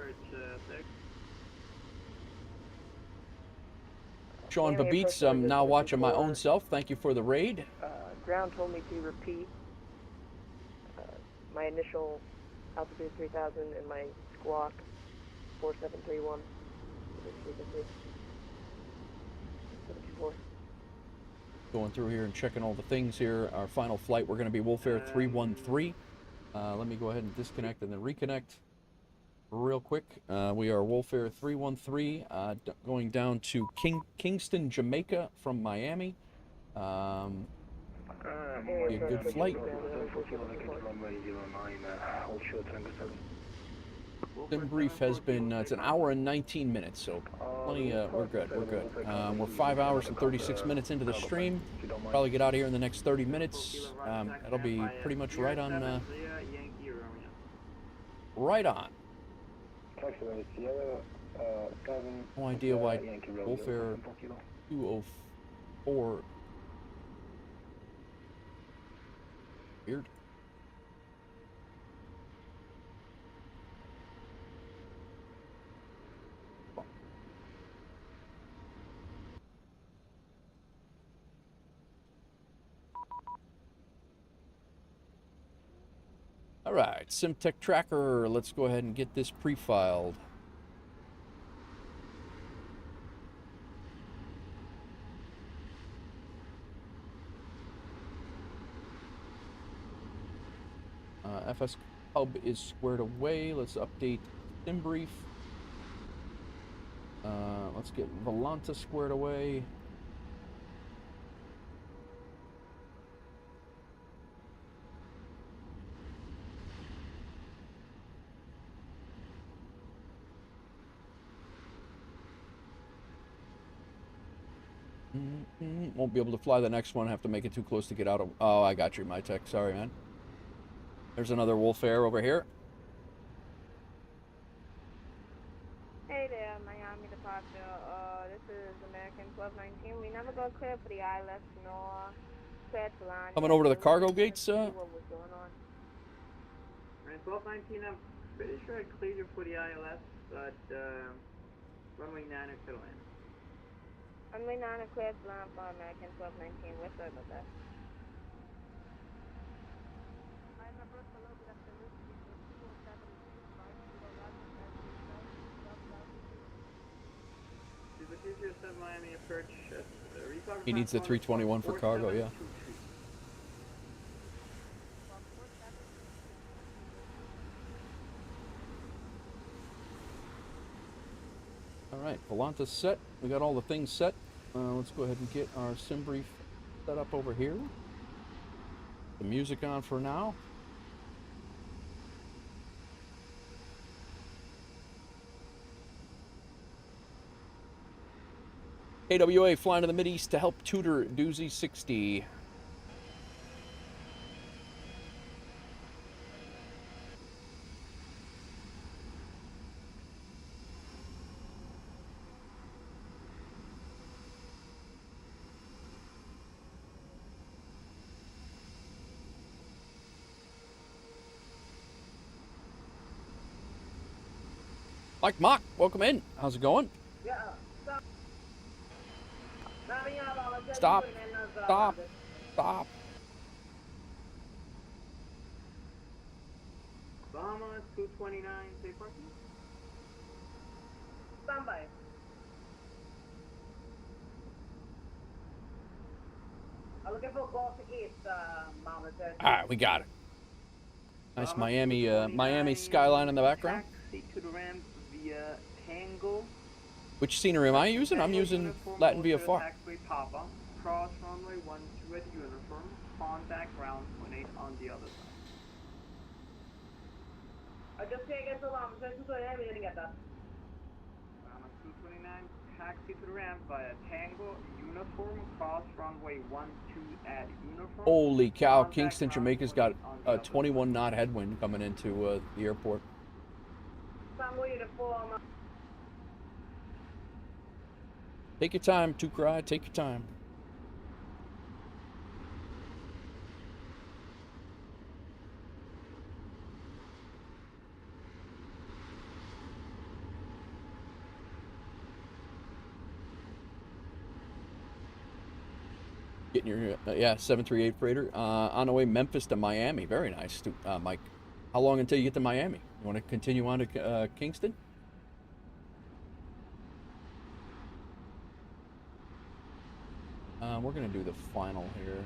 Sean Babitz, I'm now watching my own self. Thank you for the raid. Ground told me to repeat my initial altitude 3000 and my squawk 4731. 724. Going through here and checking all the things here. Our final flight, we're going to be WolfAir 313. Let me go ahead and disconnect and then reconnect real quick. We are WolfAir 313 going down to Kingston, Jamaica from Miami. Be a good flight. Sim brief has been, it's an hour and 19 minutes, so plenty, we're good, we're good. We're 5 hours and 36 minutes into the stream. Probably get out of here in the next 30 minutes. That'll be pretty much right on, right on. No idea why WolfAir 204. Weird. All right, SimTech Tracker, let's go ahead and get this pre-filed. FSHub is squared away. Let's update SimBrief. Let's get Volanta squared away. Won't be able to fly the next one. Have to make it too close to get out of. Oh, I got you, my tech. Sorry, man. There's another WolfAir over here. Hey there, Miami departure. This is American 1219. We never got clear for the ILS nor cleared to land. Coming over to the cargo gates. What was going on? Right, 1219, I'm pretty sure I cleared you for the ILS, but runway 9 is clear land. Runway 9 is cleared to land for American 1219. We're sorry about that. He needs the 321 for cargo, yeah. Volanta's set. We got all the things set. Let's go ahead and get our sim brief set up over here. The music on for now. AWA flying to the Mideast to help tutor Doozy 60. Mike Mock, welcome in. How's it going? Stop. Stop. Stop. Bahamas 229, safe parking. Standby. I'm looking for Golf 8, Mama. Alright, we got it. Nice Miami, Miami skyline in the background. Taxi to the ramp via Tango. Which scenery am I using? I'm using Latin VFR. Taxiway Papa. Cross runway 12 at uniform. Contact ground 18 on the other side. I just can't get so long. I'm saying 229, we didn't get that. 229, taxi to the ramp via Tango, uniform, cross runway 12 at uniform. Holy cow, Kingston, Jamaica's got a 21 knot headwind coming into the airport. Tango uniform. Take your time, Tukrai, take your time. Getting your, yeah, 738 freighter. On the way Memphis to Miami. Very nice, Mike. How long until you get to Miami? You want to continue on to Kingston? We're going to do the final here.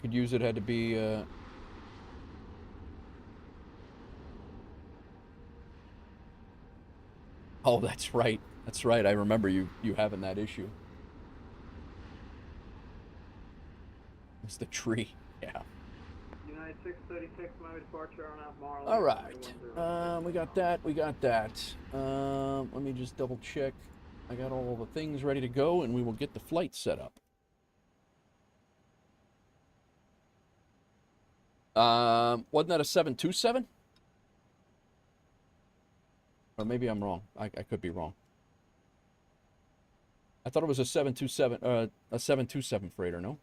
Could use it, had to be oh, that's right. That's right. I remember you having that issue. It's the tree. Yeah. United 636, my departure on Marley. All right. We got that. We got that. Let me just double check. I got all the things ready to go, and we will get the flight set up. Wasn't that a 727? Or maybe I'm wrong. I could be wrong. I thought it was a 727, a 727 freighter, no?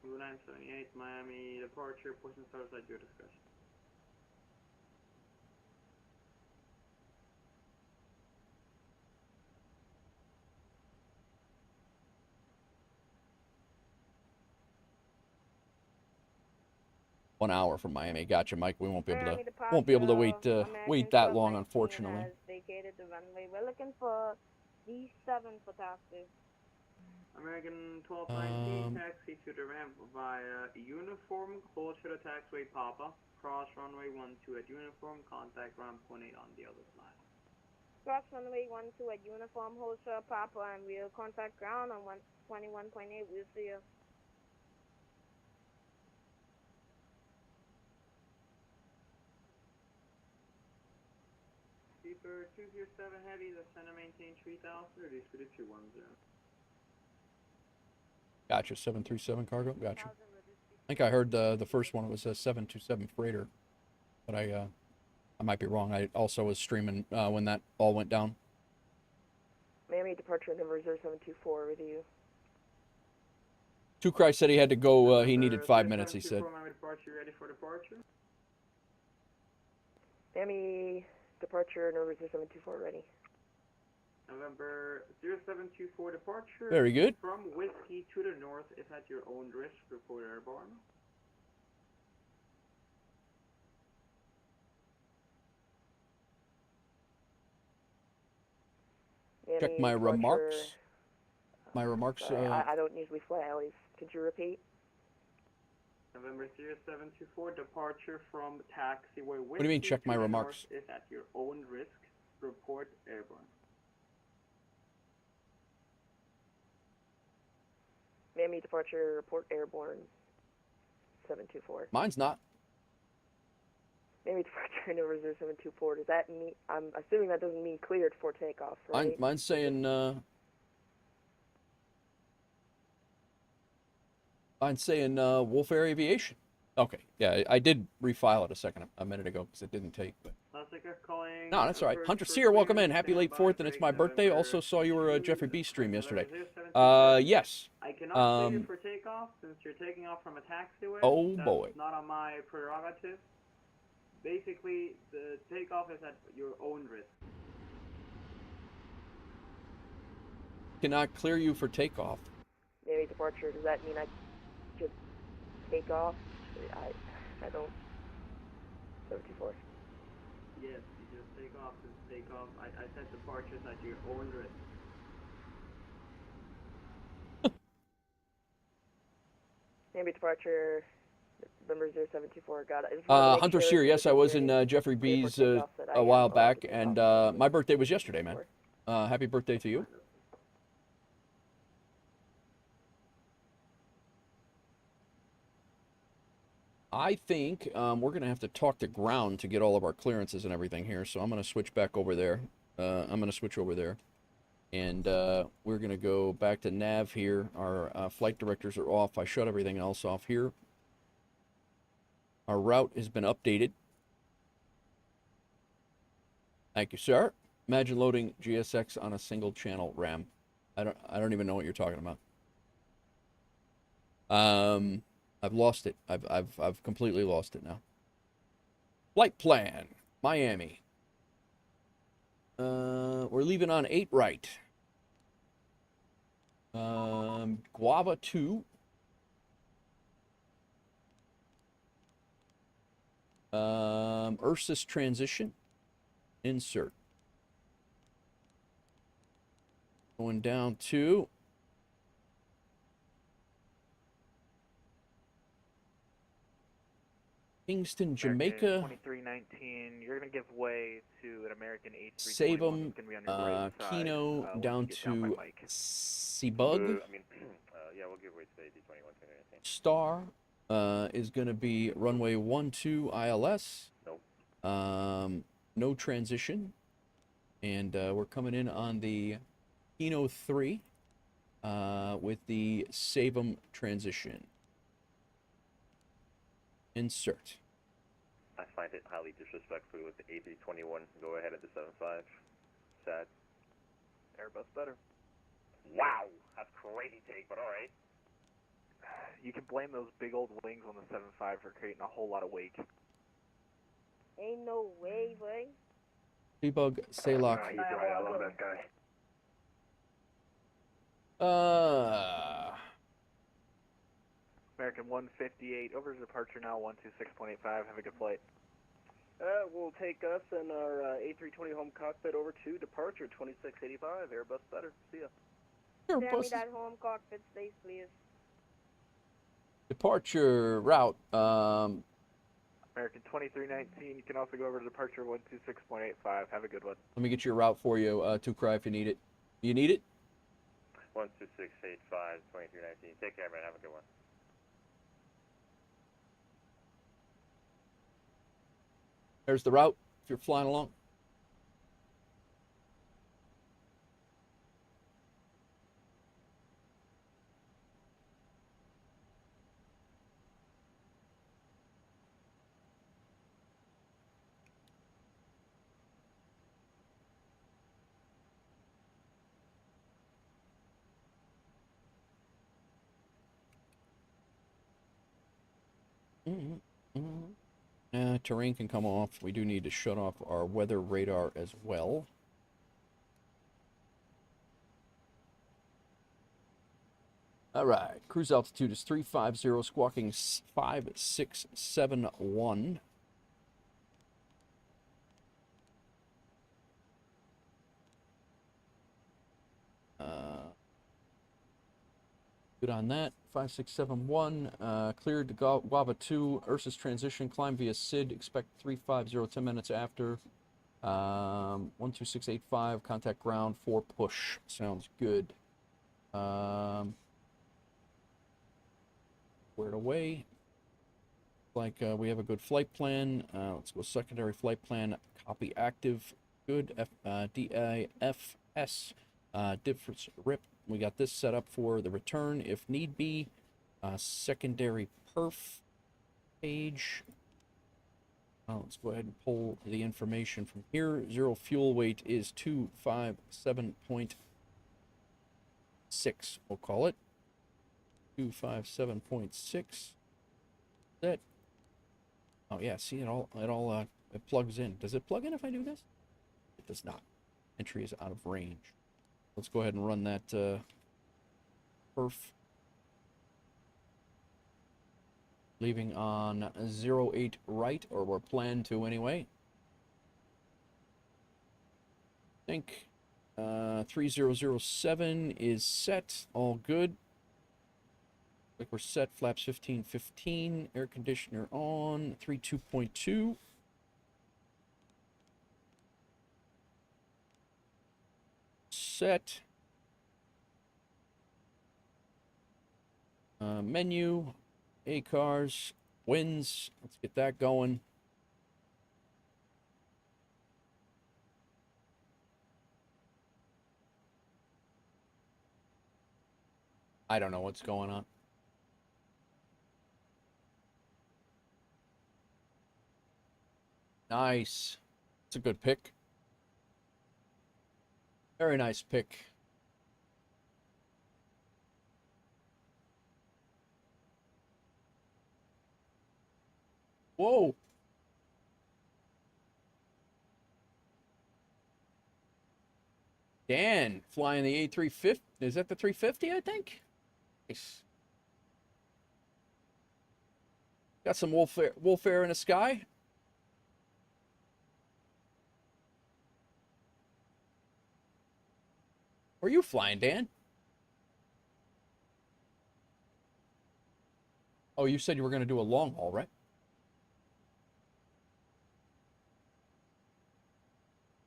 978 Miami departure, pushing starts at your discretion. One hour from Miami. Gotcha, Mike. We won't be able to wait that long, unfortunately. Has vacated the runway. We're looking for D7 for taxi. American 1219, taxi to the ramp via uniform, hold to the taxiway Papa, cross runway 12 at uniform, contact ramp 18 on the other side. Cross runway 12 at uniform, hold to Papa, and we'll contact ground on 21.8. We'll see you. Keeper 207 heavy, the center maintain 3000, release for the 210. Gotcha, 737 cargo. Gotcha. I think I heard the first one was a 727 freighter, but I might be wrong. I also was streaming when that all went down. Miami departure number 0724 with you. Tukrai said he had to go. He needed 5 minutes. He said. Miami departure, ready for departure. Miami departure number 0724 ready. November 0724 departure. Very good. From Whiskey to the north is at your own risk. Report airborne. Check my remarks. My remarks. Sorry, I don't usually fly alleys. Could you repeat? November 0724, departure from taxiway. What do you mean, check my remarks? Is at your own risk. Report airborne. Miami departure, report airborne. 724. Mine's not. Miami departure, November 0724. Does that mean? I'm assuming that doesn't mean cleared for takeoff, right? Mine's saying. Mine's saying WolfAir Aviation. Okay, yeah, I did refile it a minute ago because it didn't take. But no, that's all right. Hunter Sear, welcome in. Happy late 4th, and it's my birthday. Also saw you were Jeffrey B stream yesterday. Yes. I cannot clear you for takeoff since you're taking off from a taxiway. Oh That's boy. Not on my prerogative. Basically, the takeoff is at your own risk. Cannot clear you for takeoff. Miami departure. Does that mean I just take off? I don't. 724. Yes, you just take off. Since takeoff, I said departures at your own risk. Miami departure, November 0724. Got it. Hunter Sear, yes, I was in Jeffrey B's a while back, and my birthday was yesterday, man. Happy birthday to you. I think we're going to have to talk to ground to get all of our clearances and everything here, so I'm going to switch back over there. I'm going to switch over there. And we're going to go back to nav here. Our flight directors are off. I shut everything else off here. Our route has been updated. Thank you, sir. Imagine loading GSX on a single channel RAM. I don't even know what you're talking about. I've lost it. I've completely lost it now. Flight plan, Miami. We're leaving on 8 right. Guava 2. Ursus transition. Insert. Going down to Kingston, Jamaica. 2319, you're going to give way to an American A321. Save them. Kino down to Seabug. Yeah, we'll give way to the A321. Star is going to be runway 12 ILS. Nope. No transition. And we're coming in on the Kino 3 with the Save 'em transition. Insert. I find it highly disrespectful with the A321 go ahead at the 75. Sad. Airbus better. Wow, that's crazy take, but alright. You can blame those big old wings on the 75 for creating a whole lot of wake. Ain't no way, boy. Seabug, Saylock. He's right, I love that guy. American 158, over to departure now, 126.85. Have a good flight. We'll take us and our A320 home cockpit over to departure 2685. Airbus better. See ya. Send me that home cockpit space, please. Departure route. American 2319, you can also go over to departure 126.85. Have a good one. Let me get your route for you, Tukrai, if you need it. You need it? 12685, 2319. Take care, man. Have a good one. There's the route if you're flying along. Terrain can come off. We do need to shut off our weather radar as well. All right, cruise altitude is 350, squawking 5671. Good on that. 5671, cleared to Guava 2, Ursus transition, climb via SID, expect 350, 10 minutes after. 12685, contact ground, 4 push. Sounds good. Squared away. Like we have a good flight plan. Let's go secondary flight plan, copy active. Good. DIFS, difference rip. We got this set up for the return if need be. Secondary perf page. Let's go ahead and pull the information from here. Zero fuel weight is 257.6. We'll call it 257.6. That. Oh yeah, see it plugs in. Does it plug in if I do this? It does not. Entry is out of range. Let's go ahead and run that perf. Leaving on 08 right, or we're planned to anyway. I think 3007 is set, all good. Like we're set, flaps 1515, air conditioner on, 32.2. Set. Menu, A-cars, winds, let's get that going. I don't know what's going on. Nice. It's a good pick. Very nice pick. Whoa. Dan flying the A350. Is that the 350, I think? Nice. Got some WolfAir in the sky. Where are you flying, Dan? Oh, you said you were going to do a long haul, right?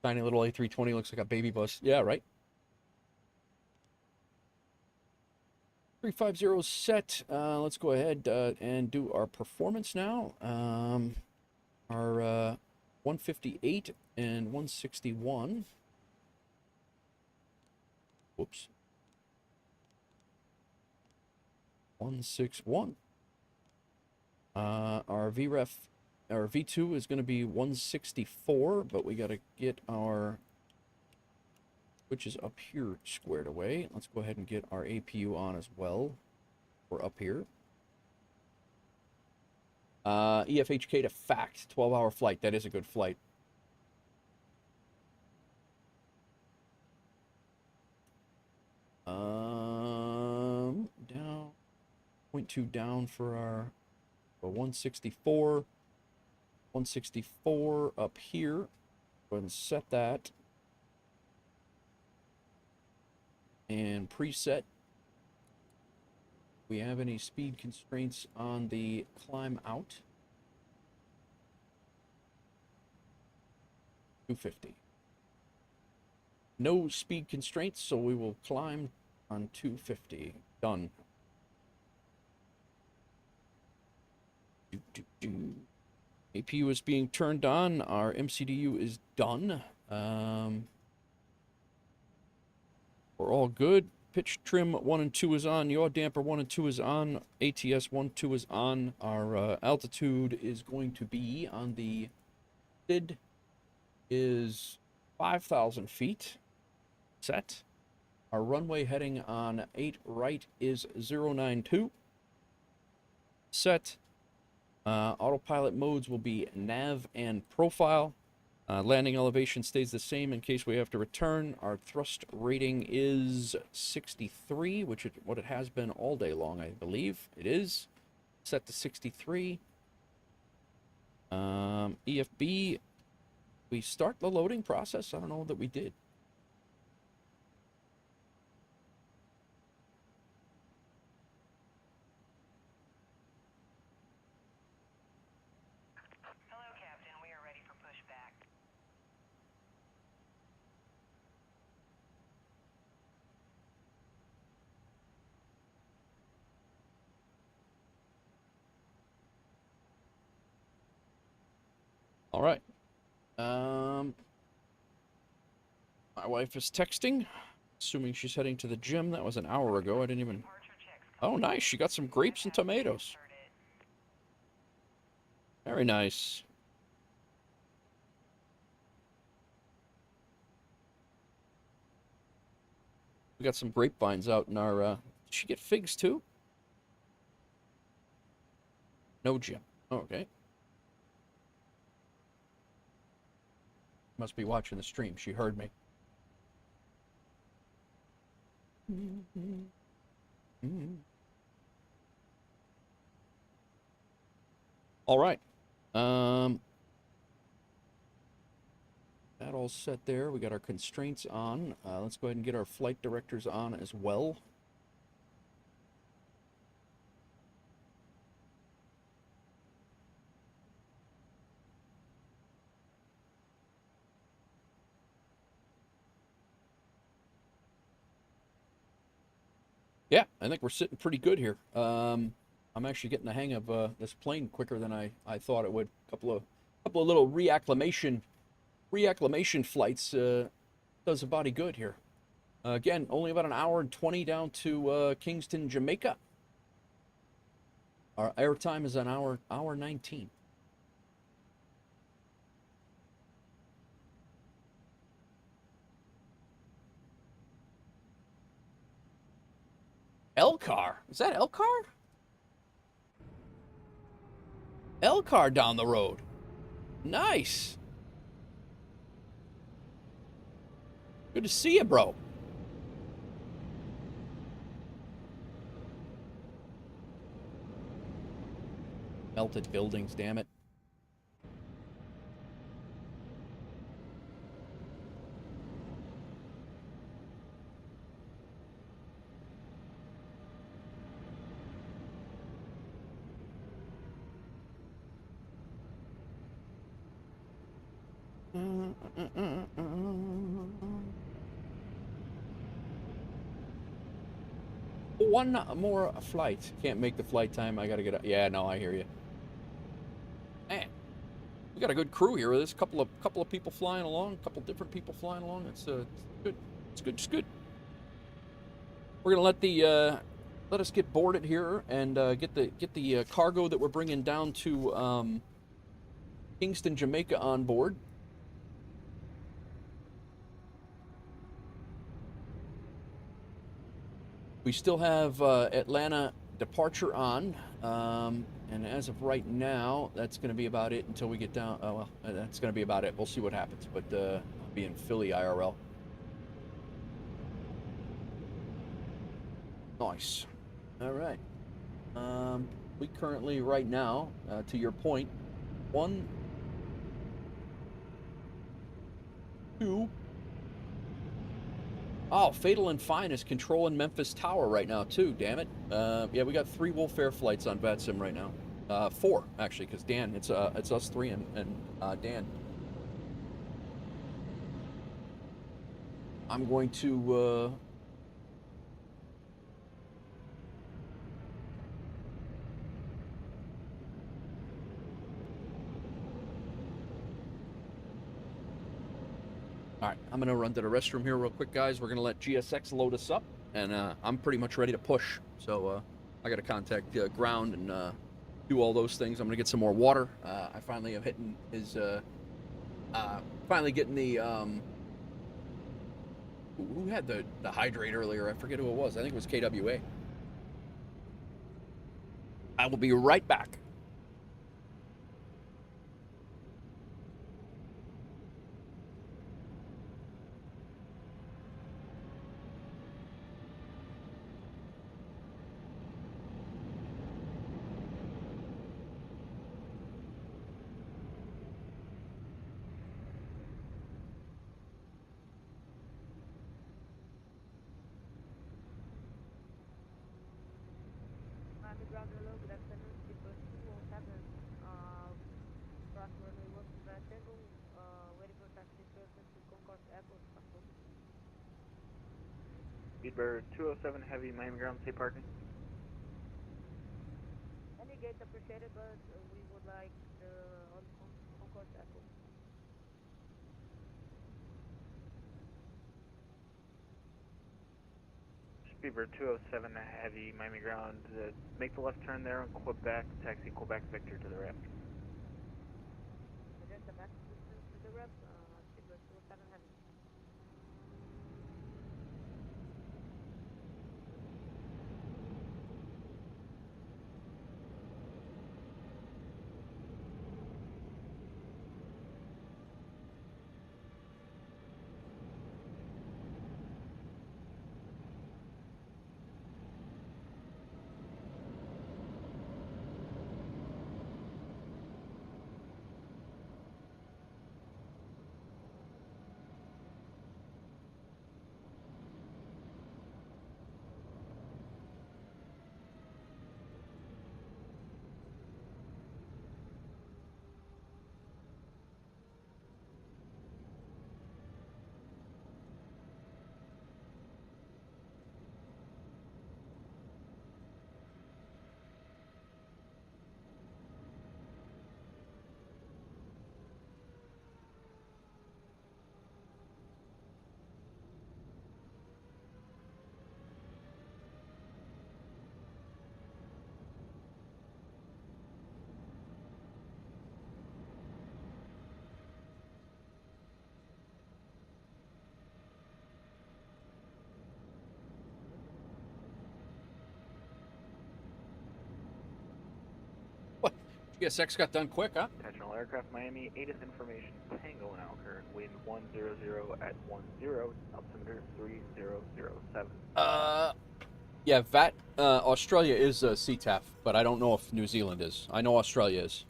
Tiny little A320 looks like a baby bus. Yeah, right. 350 set. Let's go ahead and do our performance now. Our 158 and 161. Whoops. 161. Our VREF, our V2 is going to be 164, but we got to get our switches up here squared away. Let's go ahead and get our APU on as well. We're up here. EFHK to FACT, 12-hour flight. That is a good flight. Down 0.2 down for our 164. 164 up here. Go ahead and set that. And preset. We have any speed constraints on the climb out? 250. No speed constraints, so we will climb on 250. Done. APU is being turned on. Our MCDU is done. We're all good. Pitch trim 1 and 2 is on. Yaw damper 1 and 2 is on. ATS 1, 2 is on. Our altitude is going to be on the SID is 5,000 feet. Set. Our runway heading on 8 right is 092. Set. Autopilot modes will be nav and profile. Landing elevation stays the same in case we have to return. Our thrust rating is 63, which is what it has been all day long, I believe. It is set to 63. EFB, we start the loading process? I don't know that we did. All right. My wife is texting, assuming she's heading to the gym. That was an hour ago. I didn't even... Oh, nice. She got some grapes and tomatoes. Very nice. We got some grapevines out in our, did she get figs too? No, Jim. Okay. Must be watching the stream. She heard me. All right. That all set there. We got our constraints on. Let's go ahead and get our flight directors on as well. Yeah, I think we're sitting pretty good here. I'm actually getting the hang of this plane quicker than I thought it would. Couple of little reacclimation flights does a body good here. Again, only about an hour and 20 down to Kingston, Jamaica. Our airtime is an hour 19. Elcar? Is that Elcar? Elcar down the road. Nice. Good to see you, bro. Melted buildings, damn it. One more flight. Can't make the flight time. I gotta get up. Yeah, no, I hear you. Man, we got a good crew here. There's a couple of people flying along. A couple different people flying along. It's good. It's good. It's good. We're gonna let us get boarded here and get the cargo that we're bringing down to Kingston, Jamaica on board. We still have Atlanta departure on, and as of right now, that's going to be about it until we get down. Well, that's going to be about it. We'll see what happens, but I'll be in Philly IRL. Nice. All right. We currently, right now, to your point, 1, 2. Oh, Fatal and Fine is controlling Memphis Tower right now, too, damn it. Yeah, we got 3 WolfAir flights on VATSIM right now. 4, actually, because Dan, it's us 3 and Dan. I'm going to... All right, I'm going to run to the restroom here real quick, guys. We're going to let GSX load us up, and I'm pretty much ready to push. So I got to contact ground and do all those things. I'm going to get some more water. I finally am hitting his, finally getting the, who had the hydrate earlier? I forget who it was. I think it was KWA. I will be right back. Speedbird 207 Heavy, Miami ground, safe parking. Any gate appreciated, but we would like the on Concourse Jackal. Beaver 207 Heavy, Miami ground. Make the left turn there on Quebec, taxi Quebec Victor to the right. Roger, Quebec Victor to the rep, Beaver 207 Heavy. GSX got done quick, huh? Intentional aircraft Miami, ATIS information, Tango and Alcur, wind 100 at 10, altimeter 3007. Yeah, Australia is CTAF, but I don't know if New Zealand is. I know Australia is.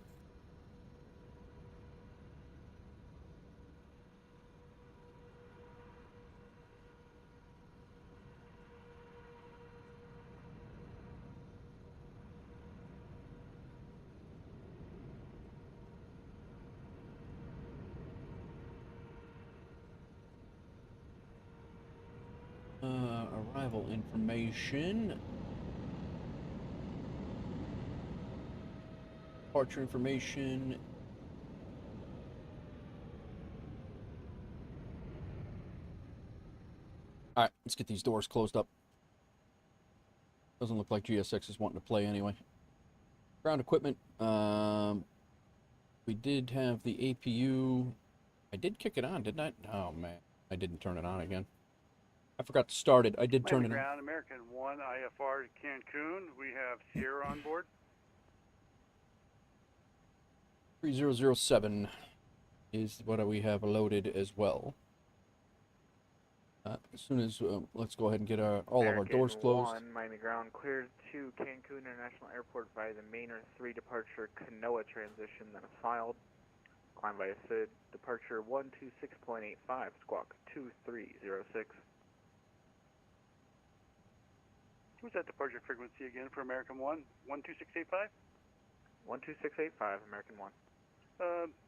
Arrival information. Departure information. Alright, let's get these doors closed up. Doesn't look like GSX is wanting to play anyway. Ground equipment. We did have the APU. I did kick it on, didn't I? Oh, man. I didn't turn it on again. I forgot to start it. I did turn it on. Ground, American 1, IFR to Cancun. We have Sierra on board. 3007 is what we have loaded as well. As soon as, let's go ahead and get all of our doors closed. American 1, Miami ground, cleared to Cancun International Airport via the Mainer 3 departure Canoa transition that is filed. Climb via SID, departure 126.85, squawk 2306. Who's that departure frequency again for American 1? 12685? 12685, American 1.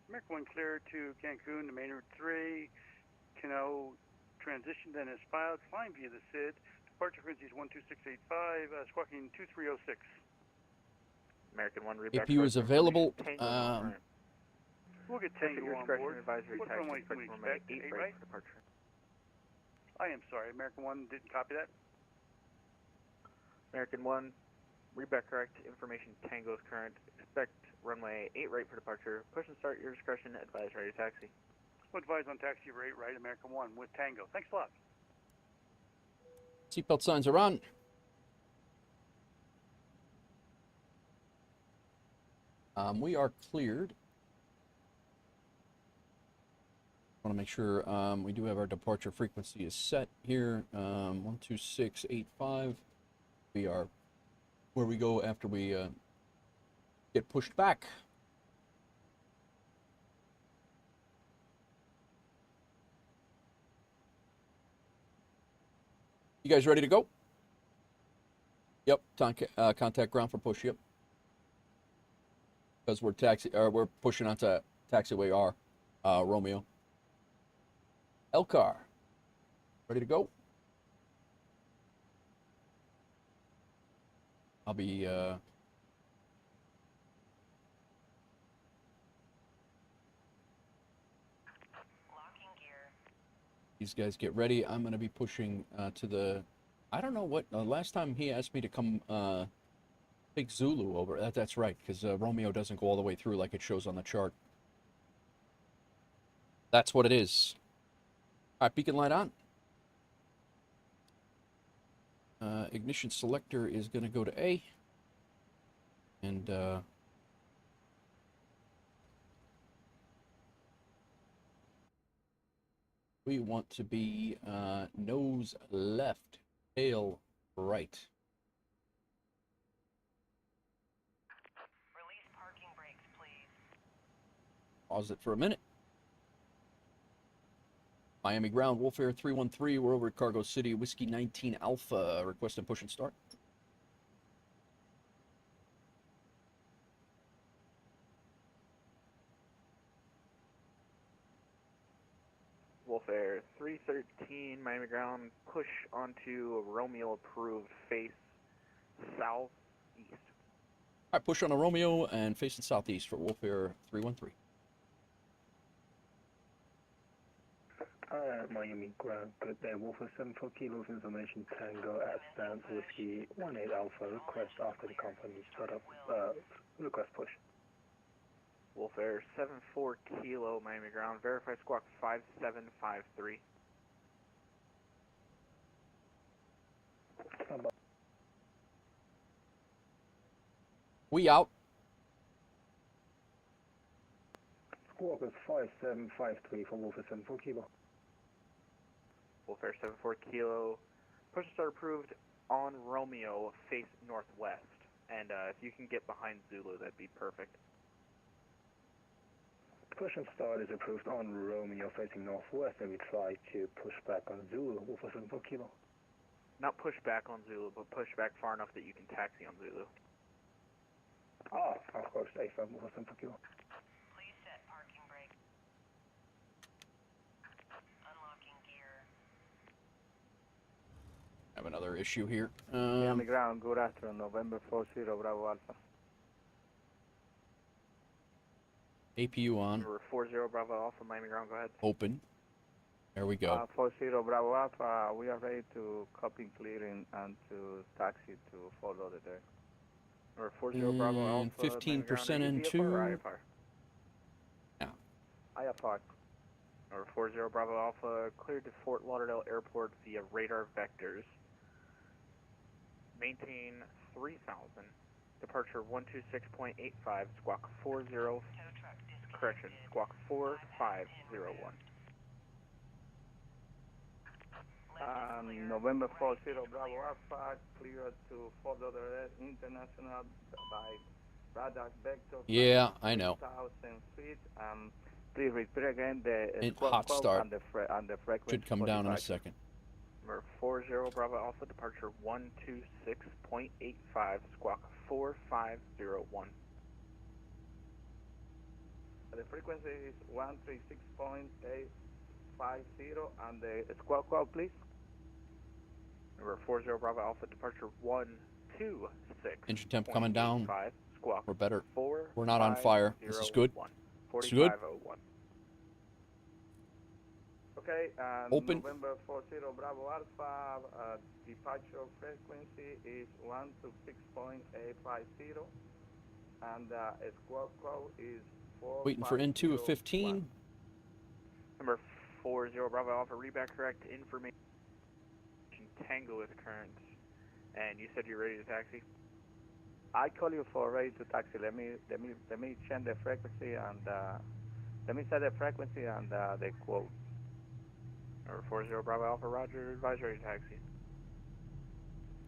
American 1 cleared to Cancun, the Maynard 3, Canoa transition then is filed, flying via the SID. Departure frequency is 12685, squawking 2306. American 1, APU is available. We'll get Tango on board. Advisory What runway can we expect? 8 right? For departure. I am sorry, American 1 didn't copy that. American 1, read back correct. Information Tango is current. Expect runway 8 right for departure. Push and start your discretion. Advise ready to taxi. We'll advise on taxi for 8 right, American 1 with Tango. Thanks a lot. Seatbelt signs are on. We are cleared. Want to make sure we do have our departure frequency is set here. 12685. We are where we go after we get pushed back. You guys ready to go? Yep. Contact ground for push. Yep. Because we're pushing onto taxiway R, Romeo. Elcar, ready to go? I'll be These guys get ready. I'm going to be pushing to the... I don't know what... last time he asked me to come take Zulu over. That's right, because Romeo doesn't go all the way through like it shows on the chart. That's what it is. All right, beacon light on. Ignition selector is going to go to A. And... we want to be nose left, tail right. Release parking brakes, please. Pause it for a minute. Miami ground, WolfAir 313. We're over at Cargo City, Whiskey 19 Alpha. Request and push and start. WolfAir 313, Miami ground, push onto Romeo approved, face southeast. All right, push on a Romeo and facing southeast for WolfAir 313. Miami ground, good day. WolfAir 74 kilos information Tango at stand Whiskey 18 Alpha. Request after the company start up. Request push. WolfAir 74 kilo, Miami ground, verify squawk 5753. We out. Squawk is 5753 for WolfAir 74 kilo. WolfAir 74 kilo, push and start approved on Romeo, face northwest. And if you can get behind Zulu, that'd be perfect. Push and start is approved on Romeo facing northwest, and we try to push back on Zulu, WolfAir 74 kilo. Not push back on Zulu, but push back far enough that you can taxi on Zulu. Of course, AFM, WolfAir 74 kilo. Please set parking brake. Unlocking gear. Have another issue here. Miami ground, good afternoon, November 40, Bravo Alpha. APU on. Number 40 Bravo Alpha, Miami ground, go ahead. Open. There we go. 40 Bravo Alpha, we are ready to copy clearing and to taxi to follow the day. Number 40 Bravo Alpha, 15% into... IFR. Yeah. IFR. Number 40 Bravo Alpha, cleared to Fort Lauderdale Airport via radar vectors. Maintain 3000. Departure 126.85, squawk 40, correction, squawk 4501. November 40 Bravo Alpha, cleared to Fort Lauderdale International by radar vector. Yeah, I know. 1,000 feet. Please repeat again the hot start. And the frequency. Should come down in a second. Number 40 Bravo Alpha, departure 126.85, squawk 4501. The frequency is 136.850 and the squawk call, please. Number 40 Bravo Alpha, departure 126. Engine temp coming down. Squawk. We're better. 4, we're not on fire. This is good. This is good. 4501. Okay, Open. November 40 Bravo Alpha, departure frequency is 126.850 and squawk call is 4. Waiting for N2 of 15. Number 40 Bravo Alpha, read back correct information. Tango with current. And you said you're ready to taxi? I call you for ready to taxi. Let me change the frequency and let me set the frequency and the quote. Number 40 Bravo Alpha, roger, advise ready to taxi.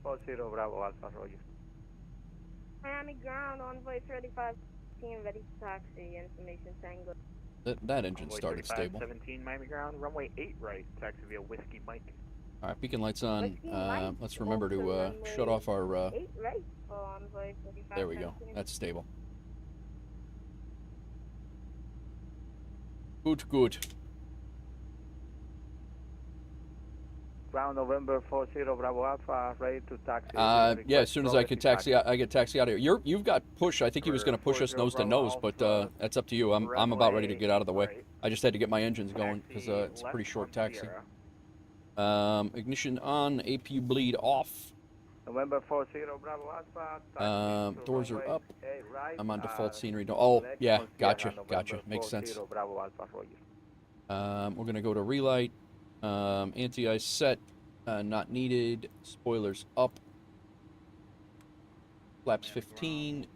40 Bravo Alpha, roger. Miami ground, envoy 3517, ready to taxi, information Tango. That engine started stable. 17 Miami ground, runway 8 right, taxi via Whiskey Mike. All right, beacon lights on. Let's remember to shut off our... 8 right, envoy 3517. There we go. That's stable. Good. Ground November 40 Bravo Alpha, ready to taxi. Yeah, as soon as I can taxi, I get taxi out of here. You've got push. I think he was going to push us nose to nose, but that's up to you. I'm about ready to get out of the way. I just had to get my engines going because it's a pretty short taxi. Ignition on, APU bleed off. November 40 Bravo Alpha. Doors are up. Right, I'm on default scenery. Oh, yeah, gotcha. Makes 40 sense. Bravo Alpha, Roger. We're gonna go to relight. Anti-ice set, not needed. Spoilers up. Flaps 15.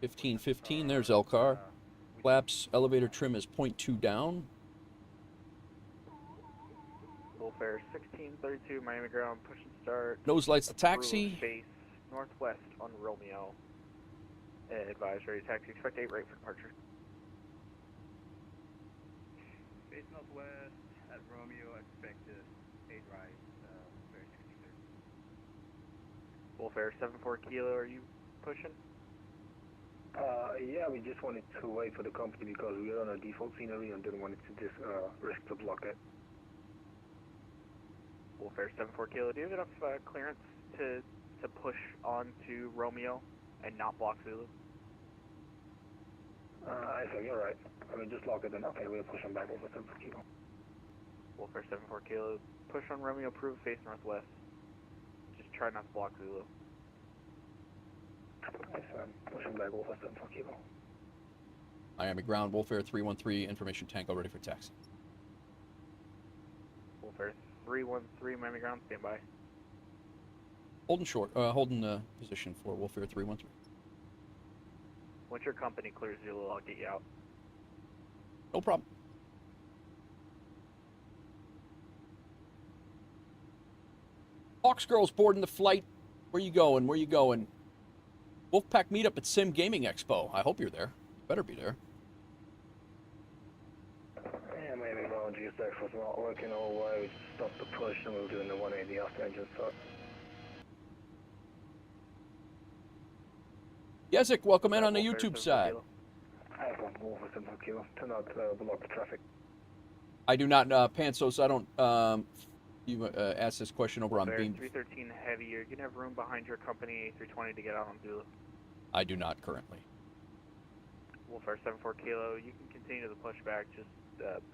15. There's Elcar. Flaps elevator trim is 0.2 down. WolfAir 1632 Miami ground, push and start. Nose lights to taxi. Face northwest on Romeo. Advisory taxi, expect 8 right for departure. Face northwest at Romeo, expect 8 right, WolfAir 1630. WolfAir 74 Kilo, are you pushing? Yeah, we just wanted to wait for the company because we were on a default scenery and didn't want it to just risk the block it. WolfAir 74 Kilo, do you have enough clearance to push onto Romeo and not block Zulu? I think you're right. I mean, just lock it in. Okay, we'll push them back over 7 Kilo. WolfAir 74 Kilo, push on Romeo, prove face northwest. Just try not to block Zulu. Nice, pushing back over 7 Kilo. Miami ground, WolfAir 313, information tango ready for taxi. WolfAir 313 Miami ground, stand by. Holding position for WolfAir 313. Once your company clears Zulu, I'll get you out. No problem. Hawks girls boarding the flight. Where you going? Where you going? Wolfpack meetup at Sim Gaming Expo. I hope you're there. You better be there. Yeah, maybe ground GSX was not working all the way. We just stopped the push and we were doing the 180 after engine start. Yezik, welcome in on the YouTube side. I have one for 7 Kilo to not block the traffic. I do not, Pansos, I don't, you asked this question over on Beam. 313 heavy, you're going to have room behind your company A320 to get out on Zulu. I do not currently. WolfAir 74 Kilo, you can continue the pushback, just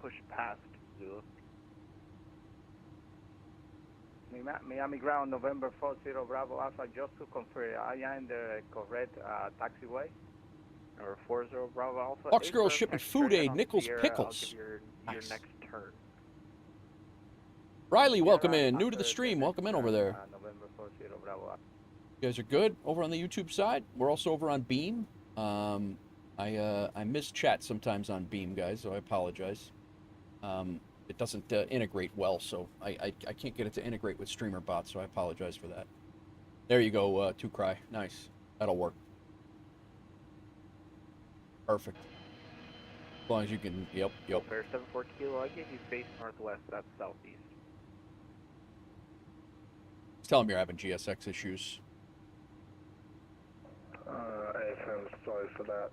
push past Zulu. Miami ground, November 40 Bravo Alpha, just to confirm, I am in the correct taxiway. Number 40 Bravo Alpha. Hawks girls shipping food aid, Nichols Pickles. Your Nice. next turn. Riley, welcome in. New to the stream. Welcome in over there. November 40 Bravo Alpha. You guys are good over on the YouTube side. We're also over on Beam. I miss chat sometimes on Beam, guys, so I apologize. It doesn't integrate well, so I can't get it to integrate with streamer bots, so I apologize for that. There you go, 2Cry. Nice. That'll work. Perfect. As long as you can, yep. WolfAir 74 Kilo, I gave you face northwest, that's southeast. Just tell them you're having GSX issues. AFM, sorry for that.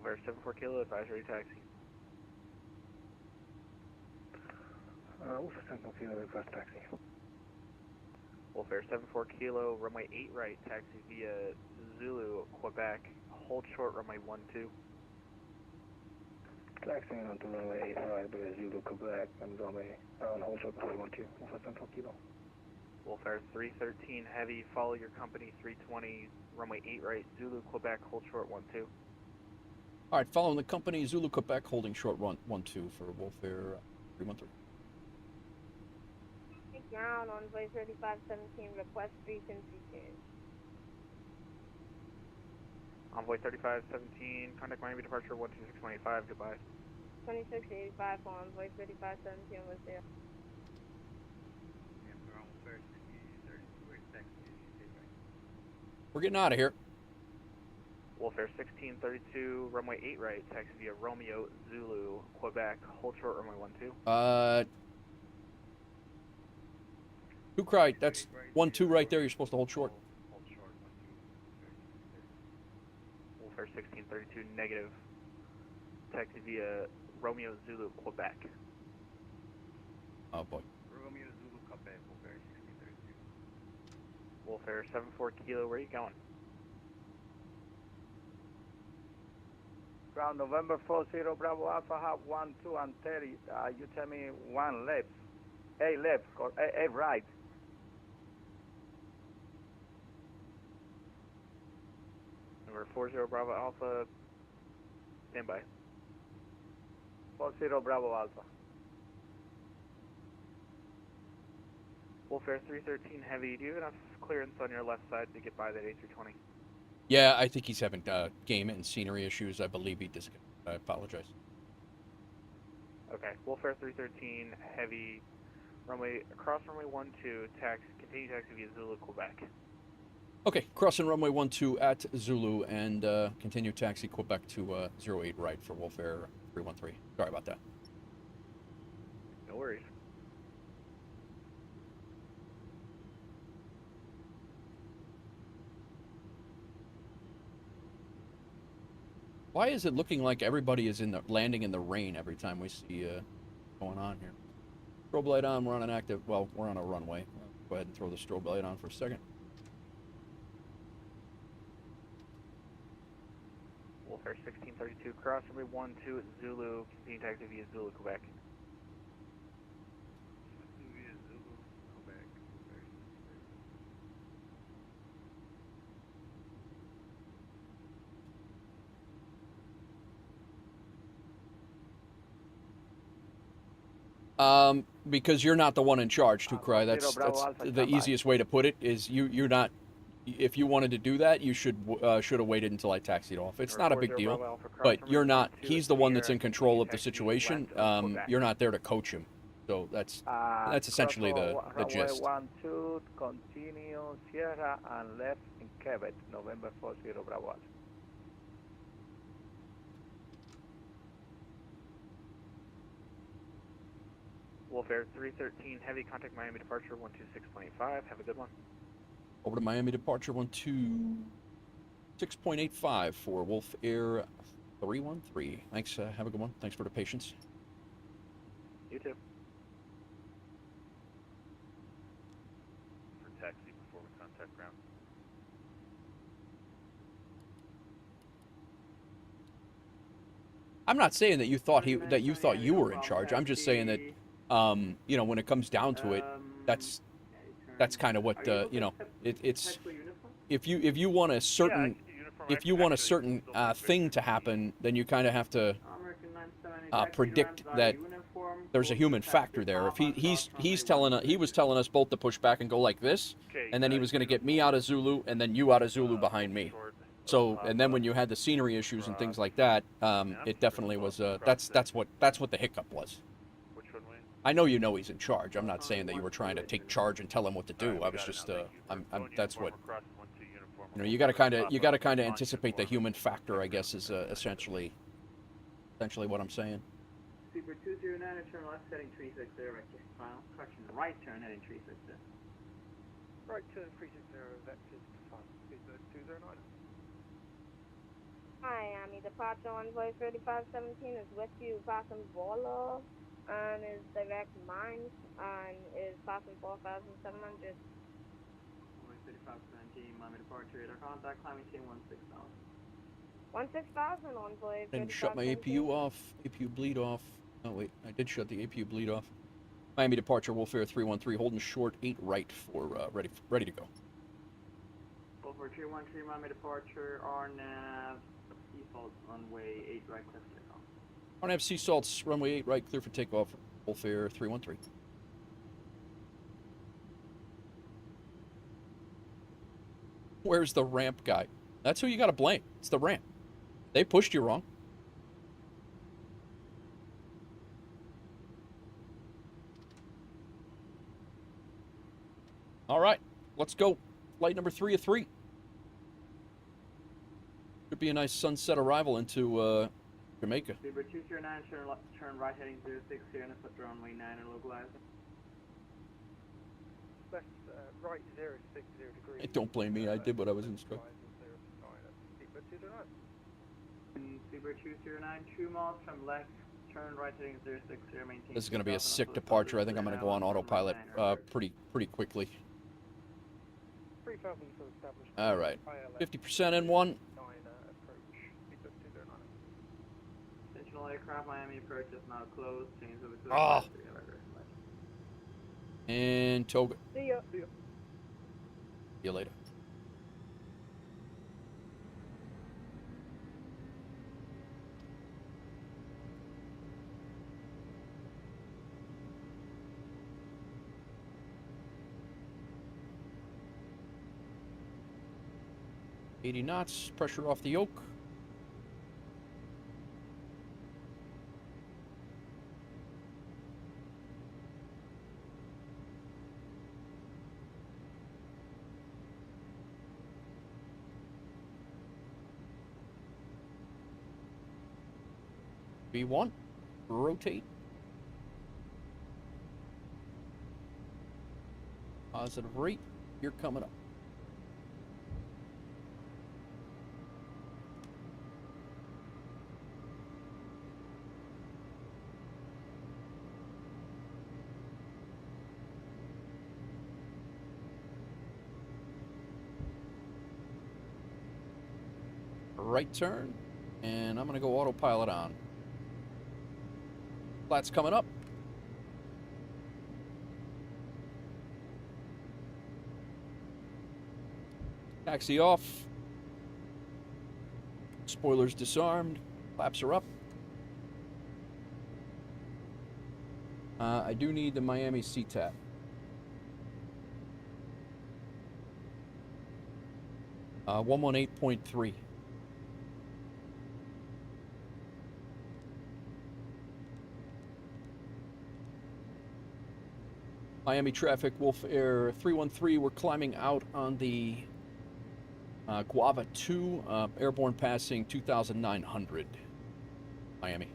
WolfAir 74 Kilo, advisory taxi. Wolf 7 Kilo, request taxi. WolfAir 74 Kilo, runway 8 right, taxi via Zulu, Quebec, hold short runway 12. Taxiing onto runway 8 right, via Zulu, Quebec, and runway on hold short runway 12, Wolf 7 Kilo. WolfAir 313 heavy, follow your company 320, runway 8 right, Zulu, Quebec, hold short 12. All right, following the company, Zulu, Quebec, holding short 12 for WolfAir 313. Ground on voice 3517, request 310. Envoy 3517, contact Miami departure 12625, goodbye. 2685 on voice 3517 was there. We're getting out of here. WolfAir 1632, runway 8 right, taxi via Romeo, Zulu, Quebec, hold short runway 12. 2Cry, that's 12 right there. You're supposed to hold short. WolfAir 1632, negative. Taxi via Romeo, Zulu, Quebec. Oh boy. Romeo, Zulu, Quebec, WolfAir 1632. WolfAir 74 Kilo, where are you going? Ground November 40 Bravo Alpha, have 1, 2, and 30. You tell me 1 left. Hey, left. Hey, right. Number 40 Bravo Alpha, standby. 40 Bravo Alpha. WolfAir 313 Heavy, do you have enough clearance on your left side to get by that A320? Yeah, I think he's having game and scenery issues. I believe he disconnected. I apologize. Okay, WolfAir 313 Heavy, cross runway 12, continue taxi via Zulu, Quebec. Okay, crossing runway 12 at Zulu and continue taxi Quebec to 08 right for WolfAir 313. Sorry about that. No worries. Why is it looking like everybody is landing in the rain every time we see going on here? Strobe light on, we're on an active, well, we're on a runway. Go ahead and throw the strobe light on for a second. WolfAir 1632, cross runway 12 at Zulu, continue taxi via Zulu, Quebec. Via Zulu, Quebec. Because you're not the one in charge, Tukrai. That's the easiest way to put it. Is you're not. If you wanted to do that, you should have waited until I taxied off. It's not a big deal, but you're not. He's the one that's in control of the situation. You're not there to coach him. So that's essentially the gist. 12, continue Sierra and left in Quebec, November 40 Bravo Alpha. WolfAir 313 Heavy, contact Miami departure 126.85. Have a good one. Over to Miami departure 126.85 for WolfAir 313. Thanks. Have a good one. Thanks for the patience. You too. For taxi before we contact ground. I'm not saying that you thought you were in charge. I'm just saying that you know, when it comes down to it, that's kind of what it's if you want a certain thing to happen, then you kind of have to predict that there's a human factor there. If he was telling us both to push back and go like this, and then he was going to get me out of Zulu and then you out of Zulu behind me. So, and then when you had the scenery issues and things like that, it definitely was that's what the hiccup was. I know you know he's in charge. I'm not saying that you were trying to take charge and tell him what to do. I was just that's what, you know, you got to kind of anticipate the human factor, I guess, is essentially what I'm saying. Super 209, turn left heading 360, final. Correction, right turn heading 360. Right turn 360, vectors final. Super 209. Miami departure envoy 3517 is with you, passing Vola, and is direct mines, and is passing 4,700. 3517, Miami departure, radar contact, climbing team 16,000. 16,000 envoy. And shut my APU off. APU bleed off. Oh wait, I did shut the APU bleed off. Miami departure, WolfAir 313, holding short 8 right for ready to go. WolfAir 313, Miami departure, RNAV, default runway 8 right, clear for takeoff. RNAV sea salts, runway 8 right, clear for takeoff. WolfAir 313. Where's the ramp guy? That's who you got to blame. It's the ramp. They pushed you wrong. All right, let's go. Flight number 3 of 3. Could be a nice sunset arrival into Jamaica. Zebra 209, turn right heading 06, here, and set runway 9 and localizer. Left, right 060 degrees. Hey, don't blame me. I did what I was instructed. Zebra 209. Zebra 209, 2 miles from left, turn right heading 06, here, maintain. This is going to be a sick departure. I think I'm going to go on autopilot pretty quickly. 3,000 for establishment. All right, 50% in one. Central aircraft, Miami approach is now closed. Change of the And Toga. See ya. See you later. $80 knots, pressure off the yoke. V1, rotate. Positive rate, you're coming up. Right turn, and I'm gonna go autopilot on. Flat's coming up. Taxi off. Spoilers disarmed. Flaps are up. I do need the Miami CTAP. Uh, 118.3. Miami traffic, WolfAir 313. We're climbing out on the Guava 2, airborne passing 2,900. Miami.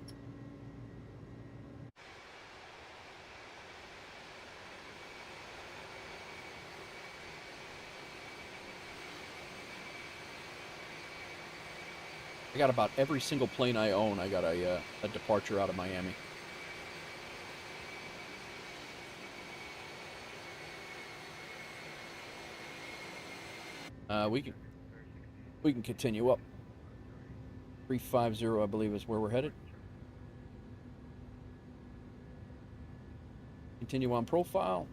I got about every single plane I own. I got a departure out of Miami. We can continue up. 350, I believe, is where we're headed. Continue on profile.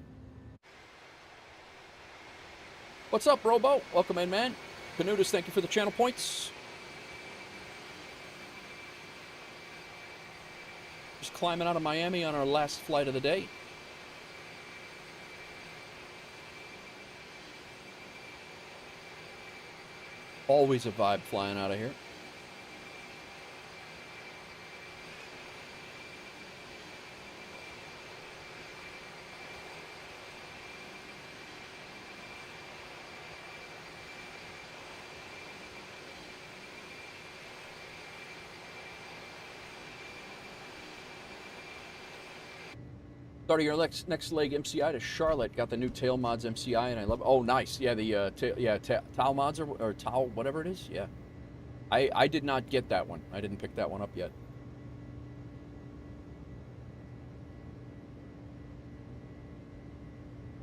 What's up, Robo? Welcome in, man. Canutus, thank you for the channel points. Just climbing out of Miami on our last flight of the day. Always a vibe flying out of here. Starting your next leg MCI to Charlotte. Got the new tail mods MCI, and I love. Oh, nice. Yeah, the towel mods or towel whatever it is. Yeah, I did not get that one. I didn't pick that one up yet.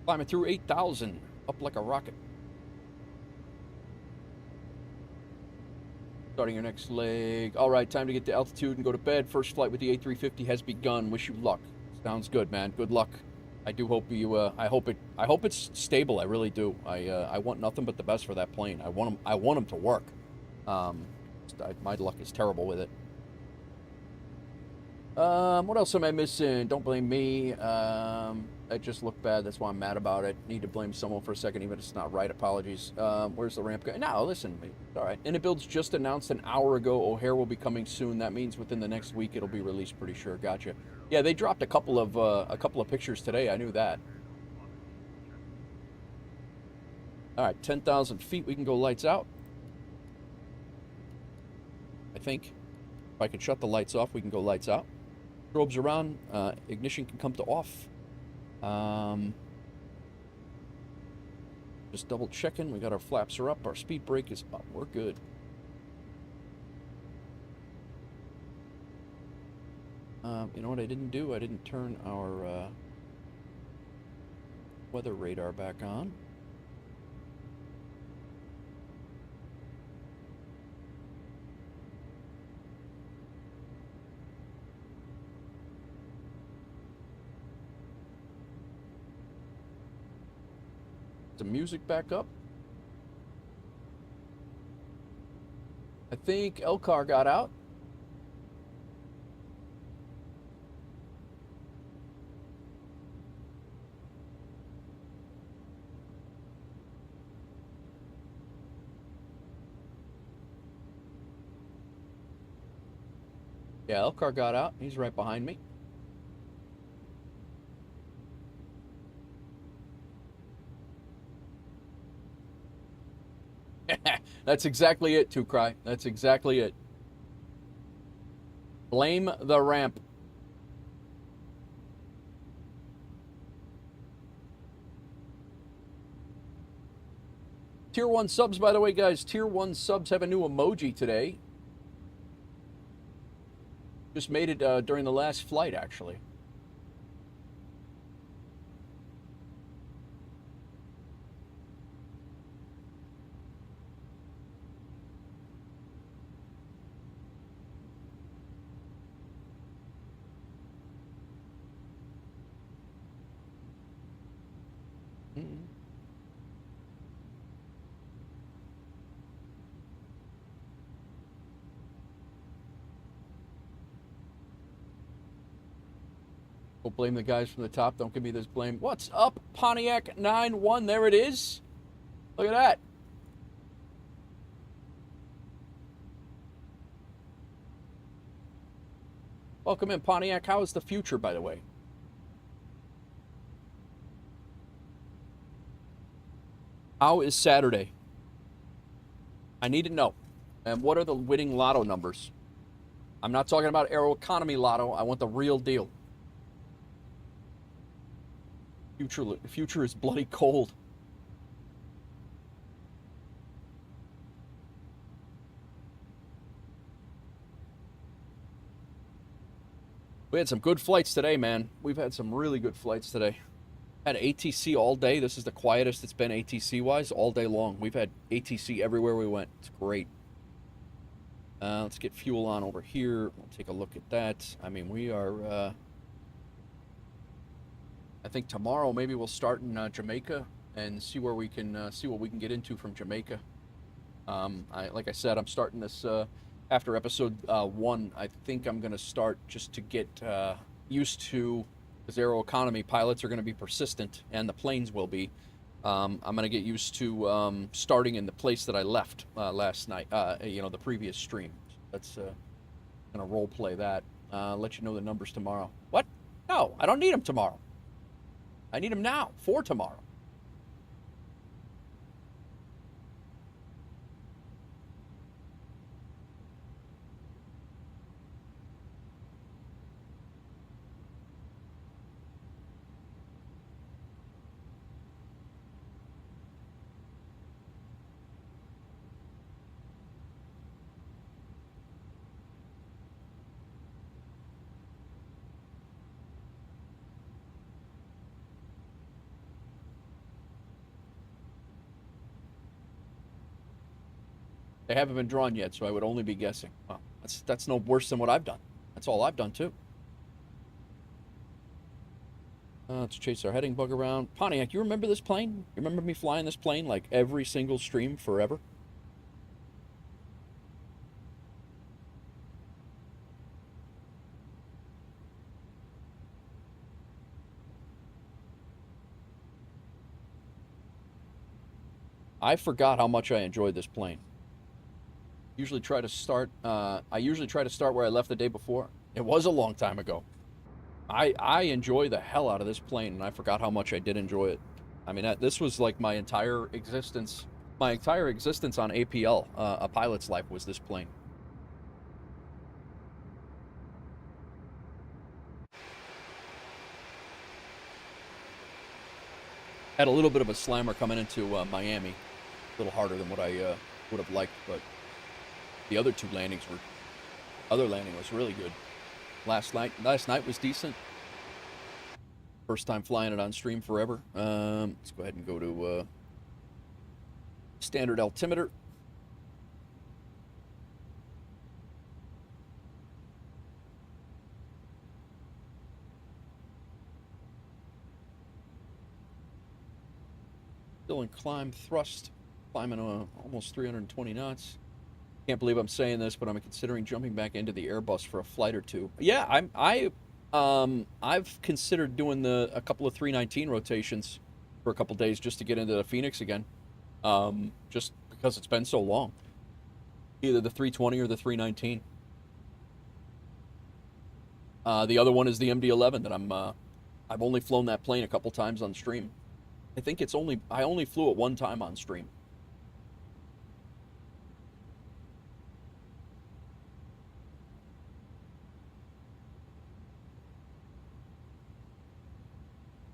Climbing through 8,000, up like a rocket. Starting your next leg. All right, time to get to altitude and go to bed. First flight with the A350 has begun. Wish you luck. Sounds good, man. Good luck. I do hope you. I hope it's stable. I really do. I want nothing but the best for that plane. I want him to work. My luck is terrible with it. What else am I missing? Don't blame me. I just look bad. That's why I'm mad about it. Need to blame someone for a second, even if it's not right. Apologies. Where's the ramp guy? No, listen. All right. IniBuilds just announced an hour ago. O'Hare will be coming soon. That means within the next week it'll be released. Pretty sure. Gotcha. Yeah, they dropped a couple of pictures today. I knew that. All right, 10,000 feet. We can go lights out. I think. If I can shut the lights off, we can go lights out. Strobes are on. Ignition can come to off. Just double checking. We got our flaps are up. Our speed brake is up. We're good. You know what I didn't do? I didn't turn our weather radar back on. the music back up. I think Elcar got out. Yeah, Elcar got out. He's right behind me. That's exactly it, Two Cry. That's exactly it. Blame the ramp. Tier 1 subs, by the way, guys. Tier 1 subs have a new emoji today. Just made it during the last flight, actually. Don't blame the guys from the top. Don't give me this blame. What's up, Pontiac 9-1? There it is. Look at that. Welcome in, Pontiac. How is the future, by the way? How is Saturday? I need to know. And what are the winning lotto numbers? I'm not talking about Aeroconomy lotto. I want the real deal. Future is bloody cold. We had some good flights today, man. We've had some really good flights today. Had ATC all day. This is the quietest it's been ATC-wise all day long. We've had ATC everywhere we went. It's great. Let's get fuel on over here. We'll take a look at that. I mean, we are... I think tomorrow maybe we'll start in Jamaica and see where we can see what we can get into from Jamaica. Like I said, I'm starting this after episode 1. I think I'm going to start just to get used to, because Aeroconomy pilots are going to be persistent, and the planes will be. I'm going to get used to starting in the place that I left last night. You know, the previous stream. That's going to role play that. Let you know the numbers tomorrow. What? No, I don't need them tomorrow. I need them now, for tomorrow. They haven't been drawn yet, so I would only be guessing. Well, that's no worse than what I've done. That's all I've done, too. Let's chase our heading bug around. Pontiac, you remember this plane? You remember me flying this plane like every single stream forever? I forgot how much I enjoyed this plane. I usually try to start where I left the day before. It was a long time ago. I enjoy the hell out of this plane, and I forgot how much I did enjoy it. I mean, this was like my entire existence. My entire existence on APL, a pilot's life, was this plane. Had a little bit of a slammer coming into Miami. A little harder than what I would have liked, but the other two landings were... Other landing was really good. Last night was decent. First time flying it on stream forever. Let's go ahead and go to standard altimeter. Still in climb thrust, climbing almost 320 knots. Can't believe I'm saying this, but I'm considering jumping back into the Airbus for a flight or two. Yeah, I've considered doing a couple of 319 rotations for a couple days just to get into the Phoenix again. Just because it's been so long. Either the 320 or the 319. The other one is the MD-11 that I've only flown that plane a couple times on stream. I think I only flew it one time on stream.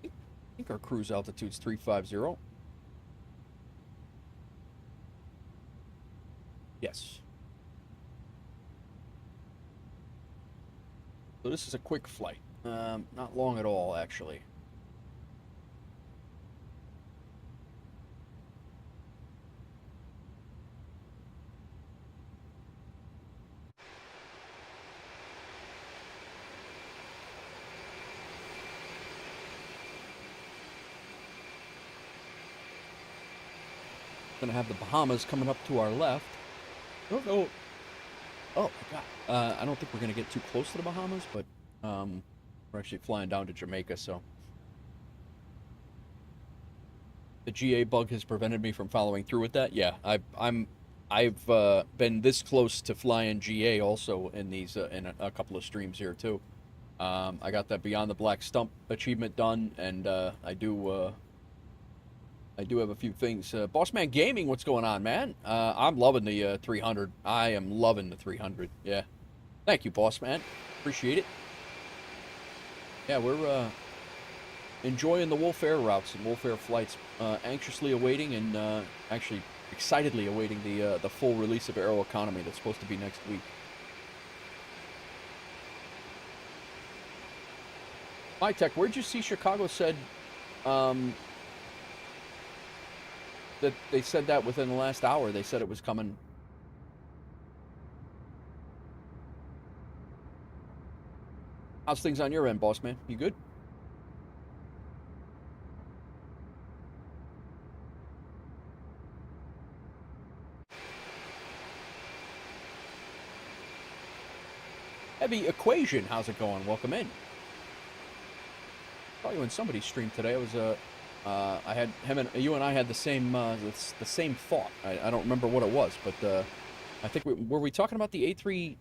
I think our cruise altitude's 350. Yes. So this is a quick flight. Not long at all, actually. Gonna have the Bahamas coming up to our left. I don't know. Oh my God. I don't think we're gonna get too close to the Bahamas, but we're actually flying down to Jamaica, so the GA bug has prevented me from following through with that. Yeah, I've been this close to flying GA also in these in a couple of streams here too. I got that Beyond the Black Stump achievement done, and I do have a few things. Bossman Gaming, what's going on, man? I'm loving the 300. I am loving the 300. Yeah. Thank you, Bossman. Appreciate it. Yeah, we're enjoying the WolfAir routes and WolfAir flights. Anxiously awaiting and actually excitedly awaiting the full release of Aeroconomy that's supposed to be next week. Hi, Tech, where'd you see Chicago said that they said that within the last hour? They said it was coming. How's things on your end, boss man? You good? Heavy Equation, how's it going? Welcome in. Probably in somebody's stream today. I was I had him and you and I had the same thought. I don't remember what it was, but I think were we talking about the A3?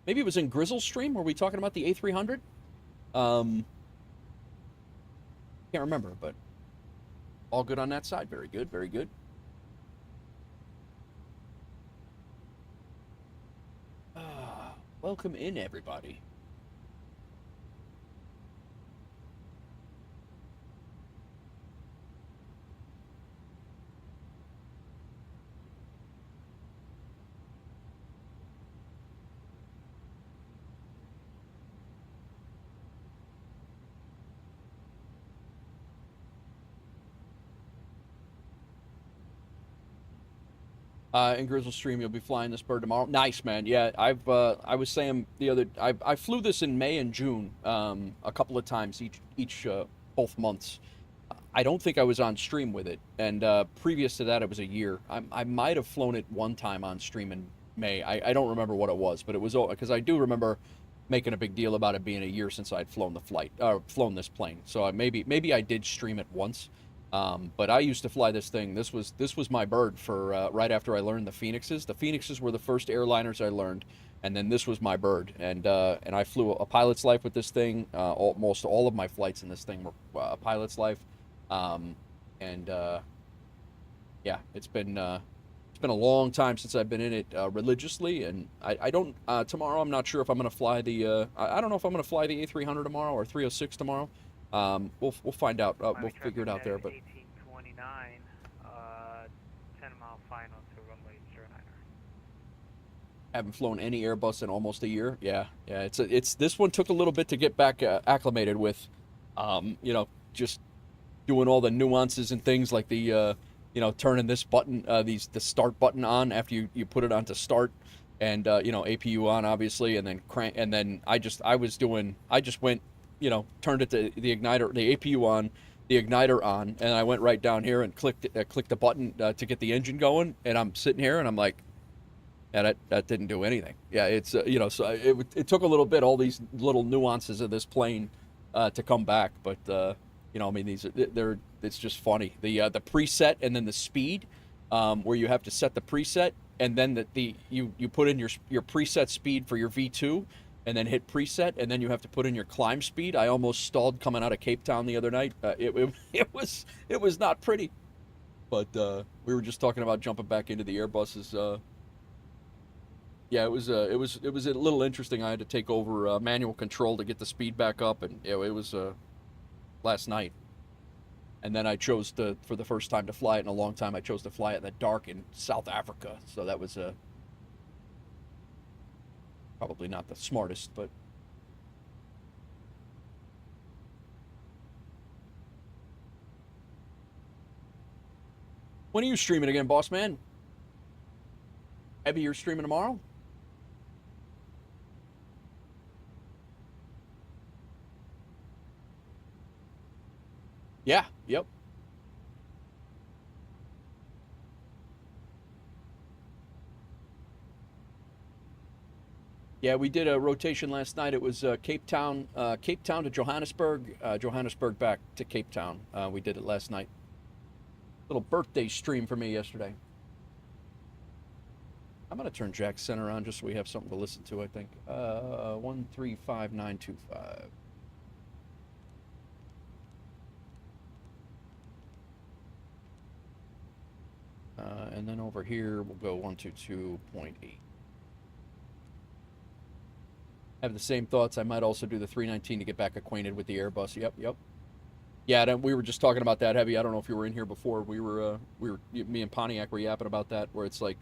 Maybe it was in Grizzle's stream. Were we talking about the A300? Can't remember, but all good on that side. Very good, very good. Welcome in, everybody. In Grizzle stream, you'll be flying this bird tomorrow. Nice, man. Yeah, I was saying the other, I flew this in May and June, a couple of times both months. I don't think I was on stream with it, and previous to that, it was a year. I might have flown it one time on stream in May. I don't remember what it was, but it was because I do remember making a big deal about it being a year since I'd flown flown this plane. So maybe I did stream it once. But I used to fly this thing. This was my bird for right after I learned the Phoenixes. The Phoenixes were the first airliners I learned, and then this was my bird. And I flew a pilot's life with this thing. Almost all of my flights in this thing were a pilot's life. Yeah, it's been a long time since I've been in it religiously, and I don't tomorrow. I'm not sure if I'm gonna fly the I don't know if I'm gonna fly the A300 tomorrow or 306 tomorrow. We'll find out. We'll figure it out there. But 1829, 10-mile final to runway 09er. Haven't flown any Airbus in almost a year. Yeah. It's this one took a little bit to get back acclimated with. You know, just doing all the nuances and things like the turning this button, the start button on after you put it onto start, and APU on obviously, and then crank, and then I just went. Turned it to the igniter, the APU on, the igniter on, and I went right down here and clicked the button to get the engine going, and I'm sitting here and I'm like, yeah, that didn't do anything. Yeah, it's you know, so it took a little bit, all these little nuances of this plane to come back, but you know, I mean, it's just funny. The preset and then the speed, where you have to set the preset, and then you put in your preset speed for your V2, and then hit preset, and then you have to put in your climb speed. I almost stalled coming out of Cape Town the other night. It was not pretty, but we were just talking about jumping back into the Airbuses. Yeah, it was a little interesting. I had to take over manual control to get the speed back up, and it was last night. And then I chose for the first time to fly it in a long time, I chose to fly it in the dark in South Africa. So that was probably not the smartest, but when are you streaming again, boss man? Abby, you're streaming tomorrow? Yeah, yep. Yeah, we did a rotation last night. It was Cape Town to Johannesburg, Johannesburg back to Cape Town. We did it last night. Little birthday stream for me yesterday. I'm gonna turn Jack Center on just so we have something to listen to. I think 135925. And then over here we'll go 122.8. Have the same thoughts. I might also do the 319 to get back acquainted with the Airbus. Yep. Yeah, we were just talking about that, Heavy. I don't know if you were in here before. We were me and Pontiac were yapping about that, where it's like,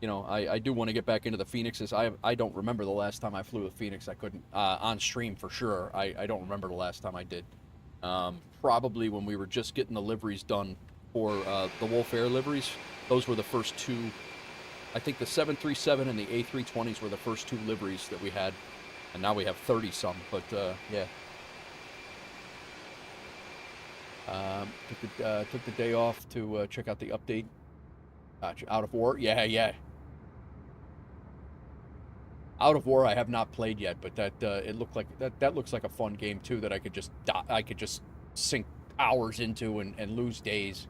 you know, I do want to get back into the Phoenixes. I don't remember the last time I flew a Phoenix. I couldn't on stream for sure. I don't remember the last time I did. Probably when we were just getting the liveries done for the WolfAir liveries. Those were the first two. I think the 737 and the A320s were the first two liveries that we had, and now we have 30 some. But yeah. Took the day off to check out the update. Out of War, yeah. Out of War, I have not played yet, but that it looked like that looks like a fun game too. That I could just sink hours into and lose days.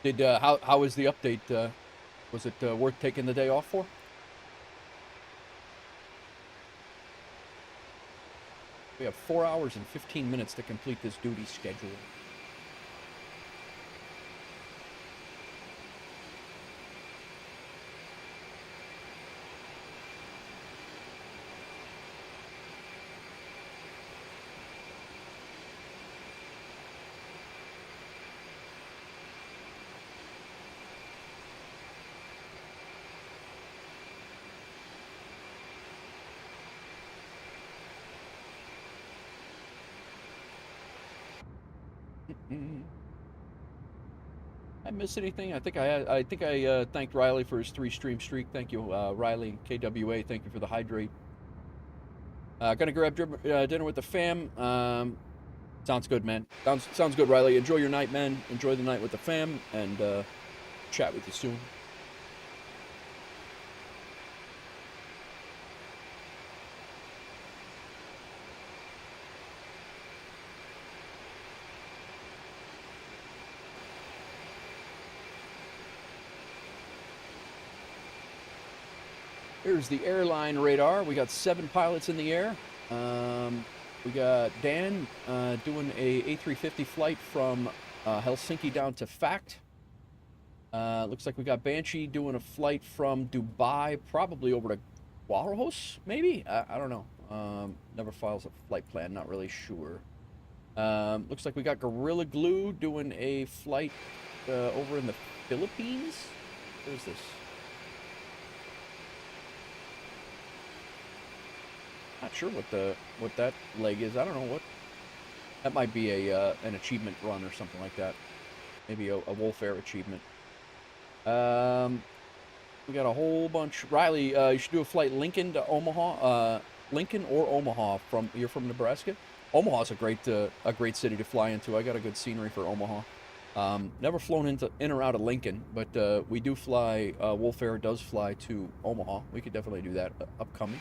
Did how was the update? Was it worth taking the day off for? We have 4 hours and 15 minutes to complete this duty schedule. I miss anything? I think I thanked Riley for his 3-stream streak. Thank you, Riley. KWA, thank you for the hydrate. Gonna grab dinner with the fam. Sounds good, man. Sounds good, Riley. Enjoy your night, man. Enjoy the night with the fam, and chat with you soon. Here's the airline radar. We got 7 pilots in the air. We got Dan doing a A350 flight from Helsinki down to FACT. Looks like we got Banshee doing a flight from Dubai, probably over to Walrus, maybe? I don't know. Never files a flight plan, not really sure. Looks like we got Gorilla Glue doing a flight over in the Philippines. Where's this? Not sure what that leg is. I don't know what. That might be a an achievement run or something like that. Maybe a WolfAir achievement. We got a whole bunch. Riley, you should do a flight Lincoln to Omaha. Lincoln or Omaha. You're from Nebraska. Omaha's a great city to fly into. I got a good scenery for Omaha. Never flown in or out of Lincoln, but we do fly. WolfAir does fly to Omaha. We could definitely do that upcoming.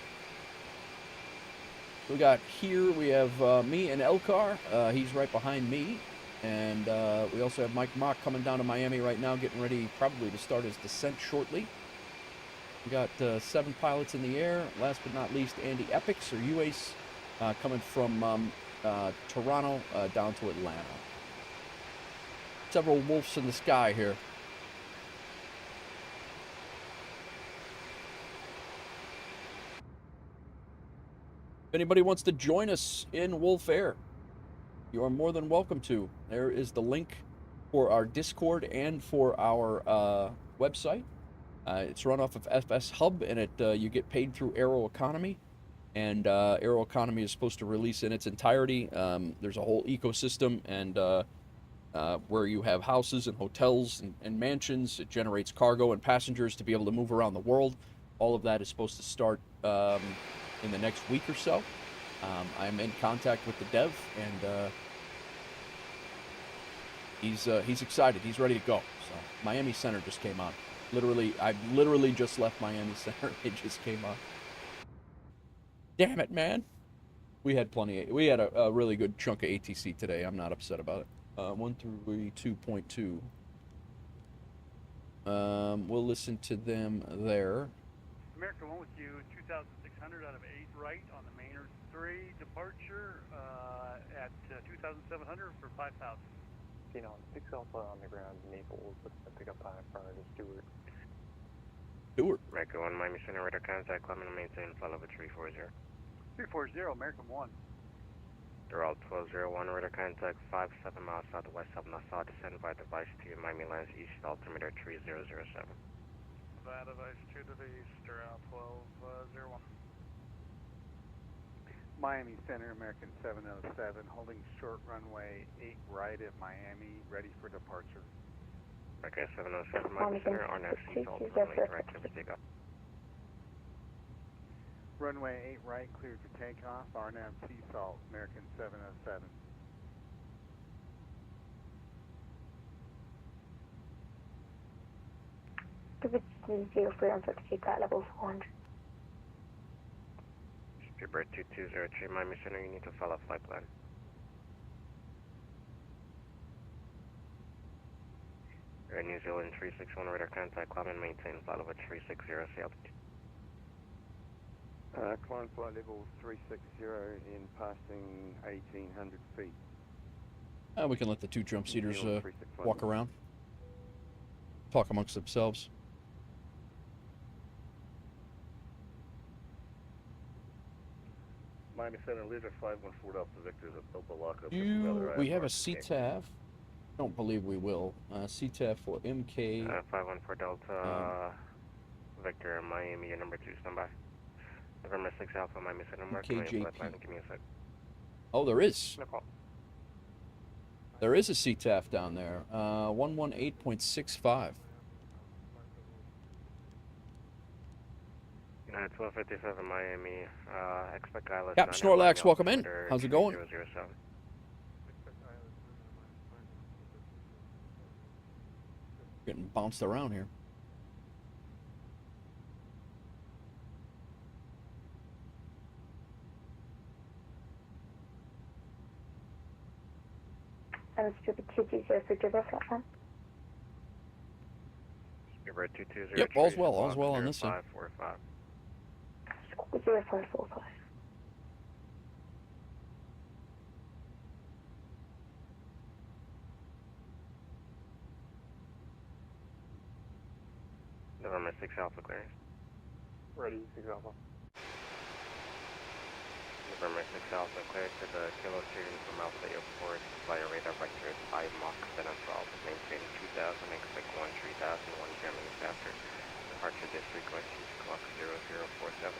We got here. We have me and Elcar. He's right behind me, and we also have Mike Mock coming down to Miami right now, getting ready probably to start his descent shortly. We got 7 pilots in the air. Last but not least, Andy Epix or UACE coming from Toronto down to Atlanta. Several wolves in the sky here. If anybody wants to join us in WolfAir, you are more than welcome to. There is the link for our Discord and for our website. It's run off of FSHub, and you get paid through Aeroconomy. And Aeroconomy is supposed to release in its entirety. There's a whole ecosystem, and where you have houses and hotels and mansions. It generates cargo and passengers to be able to move around the world. All of that is supposed to start in the next week or so. I'm in contact with the dev, and he's excited. He's ready to go. So Miami Center just came on. I literally just left Miami Center. It just came on. Damn it, man. We had a really good chunk of ATC today. I'm not upset about it. 132.2. We'll listen to them there. America 1 with you, 2,600 out of 8 right on the Maynard 3 departure at 2,700 for 5,000. You know, 6 Alpha on the ground, Naples, with the pickup time prior to Stewart. America 1, Miami Center, radar contact, climbing and maintain, flight level 340. 340, American 1. They're all 1201, radar contact, 57 miles southwest of Nassau, descend by device to Miami lands east, altimeter 3007. That device to the east, they're out 1201. Miami Center, American 707, holding short runway 8 right at Miami, ready for departure. Okay, 707, Miami Center, RNAV Seasalt, runway 8 right, clear for takeoff. Runway 8 right, cleared for takeoff, RNAV Seasalt, American 707. Give it 03 on 38 at level 400. Speedbird 2203, Miami Center, you need to follow flight plan. Air New Zealand 361, radar contact, climb and maintain, flight level 360, altitude. Climb flight level 360 in passing 1,800 feet. We can let the 2 jump seaters walk around, talk amongst themselves. Miami Center, Leader 514 Alpha Victor, the Topo lockup. We have a CTAF. Don't believe we will. CTAF for MK. 514 Delta Victor, Miami, your number 2, standby. November 6 Alpha, Miami Center, MKJP. Give me a sec. Oh, there is. No problem. There is a CTAF down there. 118.65. 1257 Miami, expect ILS. Cap Snorlax, welcome in. How's it going? 007. Getting bounced around here. And Stupid 220 for Jibber platform. Speedbird 2203. Yep, all's well on this side. 545. 0545. November 6 Alpha clearance. Ready, 6 Alpha. November 6 Alpha cleared to the Kilo Shooting from Alpha Airport via radar vector 5 Mach, then Central, maintain 2000, expect 13,000, 1 minutes after. Departure this frequency, clock 0047.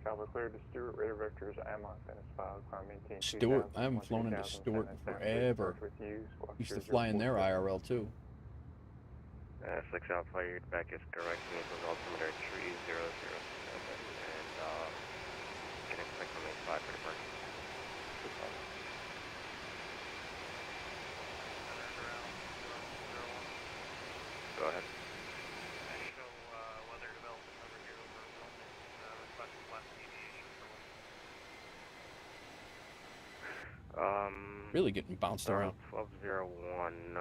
Tower cleared to Stewart, radar vectors, AMOC, then it's filed, climb maintain Stewart, 2000, I haven't flown into 1000, Stewart in send forever. with you, squawk Used to 00 fly in their 47. IRL too. 6 Alpha, your back is correct. Vehicle's altimeter 3007, and can expect from 85 for departure. Go ahead. Weather development over here over Wilmington, requesting left deviation for Really getting bounced around. 1201.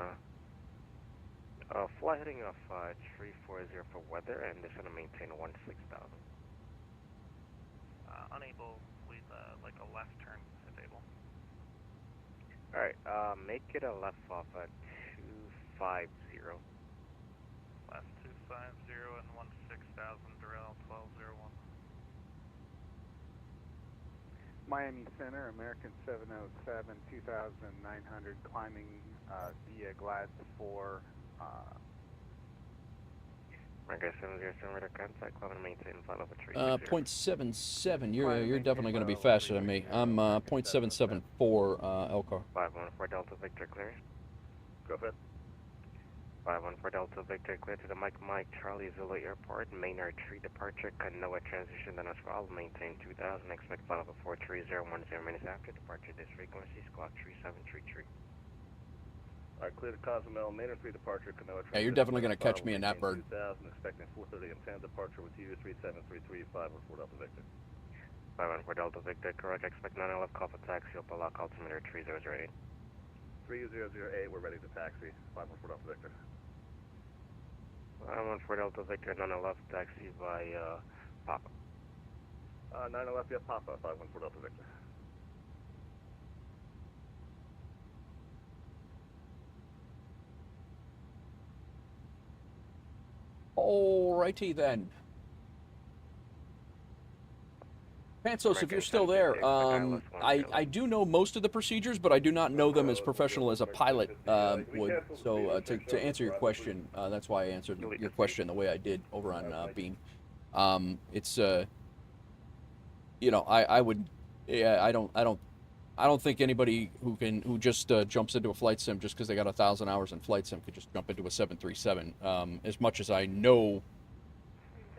Fly heading off 340 for weather, and it's going to maintain 16,000. unable, lead like a left turn if able. Alright, make it a left off at 250. Left 250 and 16,000, Durrell 1201. Miami Center, American 707, 2,900, climbing via Glads 4. American 707, radar contact, climb and maintain flight level 3. 0.77. You're definitely going to be faster than me. I'm 0.774 Elcar. 514 Delta Victor clear. Go ahead. 514 Delta Victor clear to the Mike Charlie Zulu Airport. Maynard 3 departure. Canoa transition. Then as well. Maintain 2000. Expect flight level 430. 10 minutes after departure. This frequency squawk 3733. Alright, clear to Cozumel, Maynard 3 departure, Canoa. Yeah, you're definitely going to catch me in that bird. 2000, expecting 4:30 and 10 departure with you, 3733, 514 Delta Victor. 514 Delta Victor, correct. Expect 911 call for taxi, Opel lock altimeter 3008. 3008, we're ready to taxi, 514 Delta Victor. 514 Delta Victor, 911 taxi by Papa. 911 via Papa, 514 Delta Victor. Alrighty then. Pansos, if you're still there, I do know most of the procedures, but I do not know them as professional as a pilot would. So to answer your question, that's why I answered your question the way I did over on Beam. It's you know, I would, yeah, I don't think anybody who just jumps into a flight sim just because they got 1,000 hours in flight sim could just jump into a 737. As much as I know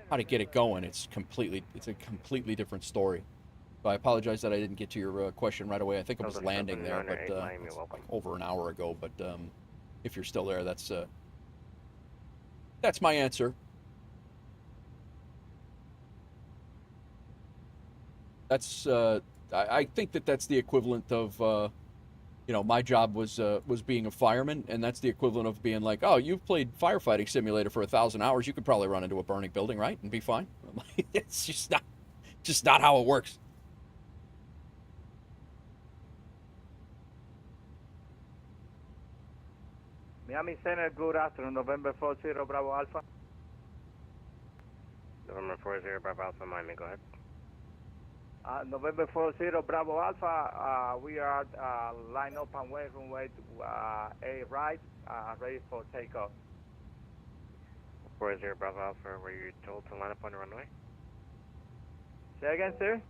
how to get it going, it's a completely different story. So I apologize that I didn't get to your question right away. I think I was landing there, but it's like over an hour ago. But if you're still there, that's my answer. That's I think that's the equivalent of, you know, my job was being a fireman, and that's the equivalent of being like, oh, you've played firefighting simulator for 1,000 hours, you could probably run into a burning building, right, and be fine. It's just not how it works. Miami Center, good afternoon, November 40 Bravo Alpha. November 40 Bravo Alpha, Miami, go ahead. November 40 Bravo Alpha, we are line up and wait runway to A right, ready for takeoff. 40 Bravo Alpha, were you told to line up on the runway? Say again, sir?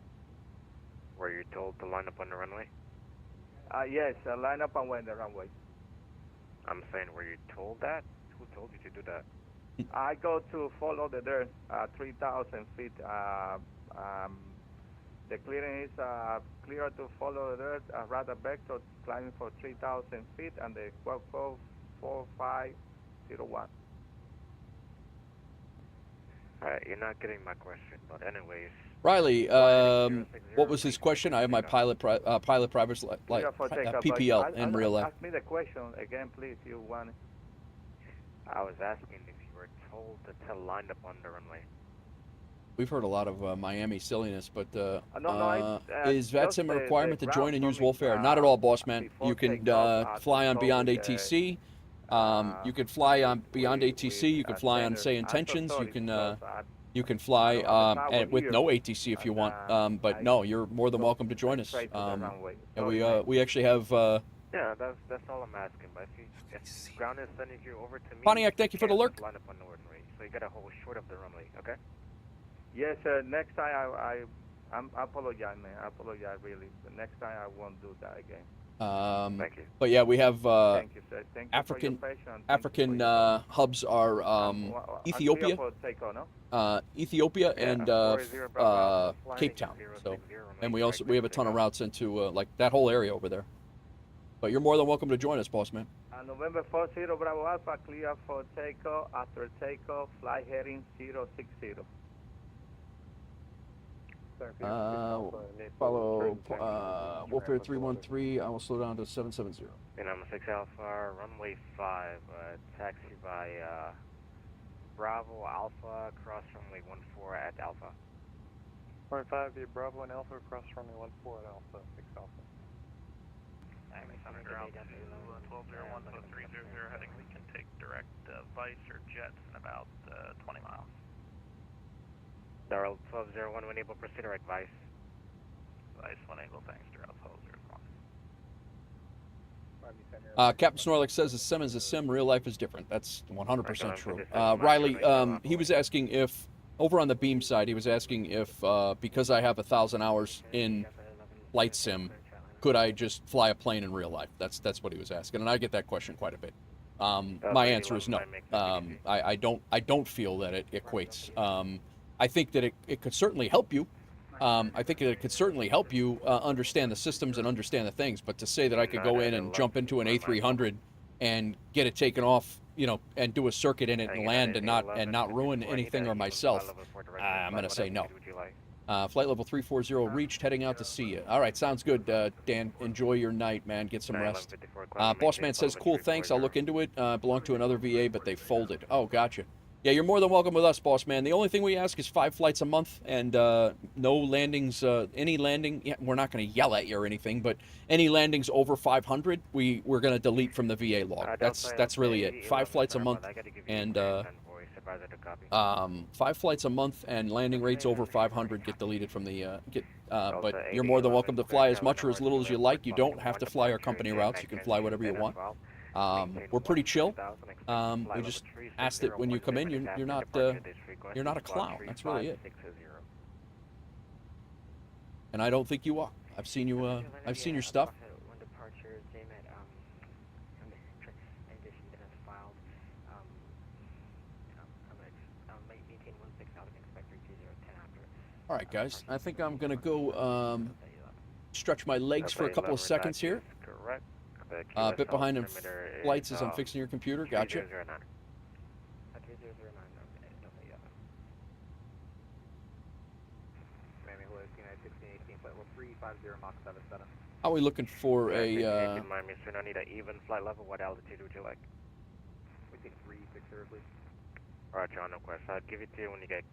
Were you told to line up on the runway? Yes, line up and wait the runway. I'm saying, were you told that? Who told you to do that? I go to follow the dirt, 3,000 feet. The clearing is clear to follow the dirt, radar vector climbing for 3,000 feet, and the quad code 4501. Alright, you're not getting my question, but anyways. Riley, what was his question? I have my pilot private PPL in real life. Ask me the question again, please, if you want. I was asking if you were told to line up on the runway. We've heard a lot of Miami silliness, but is just VATSIM a requirement to join and use WolfAir? Not at all, boss man. You can fly on Beyond ATC. You can fly on Beyond ATC. You can fly on, say, Intentions. You can fly and with no ATC if you want. But no, you're more than welcome to join us. And we actually have. Yeah, that's all I'm asking. But if ground is sending you over to me, Pontiac, thank you for the lurk. Line up on the runway, so you got to hold short of the runway, okay? Yes, next time I apologize, man. I apologize, really. The next time I won't do that again. Thank you. But yeah, we have Thank you, sir. Thank you African for your patience. African hubs are Ethiopia, Ethiopia and Cape Town. So, and we have a ton of routes into like that whole area over there. But you're more than welcome to join us, boss man. November 40 Bravo Alpha, clear for takeoff. After takeoff, flight heading 060. Follow WolfAir 313. I will slow down to 770. And I'm 6 Alpha, runway 5, taxi by Bravo Alpha, cross runway 14 at Alpha. Runway 5 via Bravo and Alpha, cross runway 14 at Alpha, 6 Alpha. Center altitude 1201 to 300 heading. We can take direct Vice or Jets in about 20 miles. Darrell 1201, when able, proceed direct Vice. Vice, when able, thanks, Darrell 1201. Captain Snorlax says a sim is a sim, real life is different. That's 100% true. Riley, he was asking if, over on the beam side, he was asking if, because I have 1,000 hours in flight sim, could I just fly a plane in real life? That's what he was asking, and I get that question quite a bit. My answer is no. I don't feel that it equates. I think that it could certainly help you. I think that it could certainly help you understand the systems and understand the things. But to say that I could go in and jump into an A300 and get it taken off, you know, and do a circuit in it and land and not ruin anything or myself, I'm gonna say no. Flight level 340 reached, heading out to see you. All right, sounds good, Dan. Enjoy your night, man. Get some rest. Boss man says, cool, thanks. I'll look into it. Belong to another VA, but they folded. Oh, gotcha. Yeah, you're more than welcome with us, boss man. The only thing we ask is 5 flights a month and no landings. Any landing, yeah, we're not going to yell at you or anything, but any landings over 500, we're going to delete from the VA log. That's really it. 5 flights a month and 5 flights a month and landing rates over 500 get deleted from the but you're more than welcome to fly as much or as little as you like. You don't have to fly our company routes. You can fly whatever you want. We're pretty chill. We just ask that when you come in, you're not a clown. That's really it. And I don't think you are. I've seen you. I've seen your stuff. All right, guys. I think I'm gonna go stretch my legs for a couple of seconds here. A bit behind in flights as I'm fixing your computer. Gotcha. How are we looking for a? Mind me, sir. I need an even flight level. What altitude would you like? We take 360, please. All right, John. No question. I'll give it to you when you get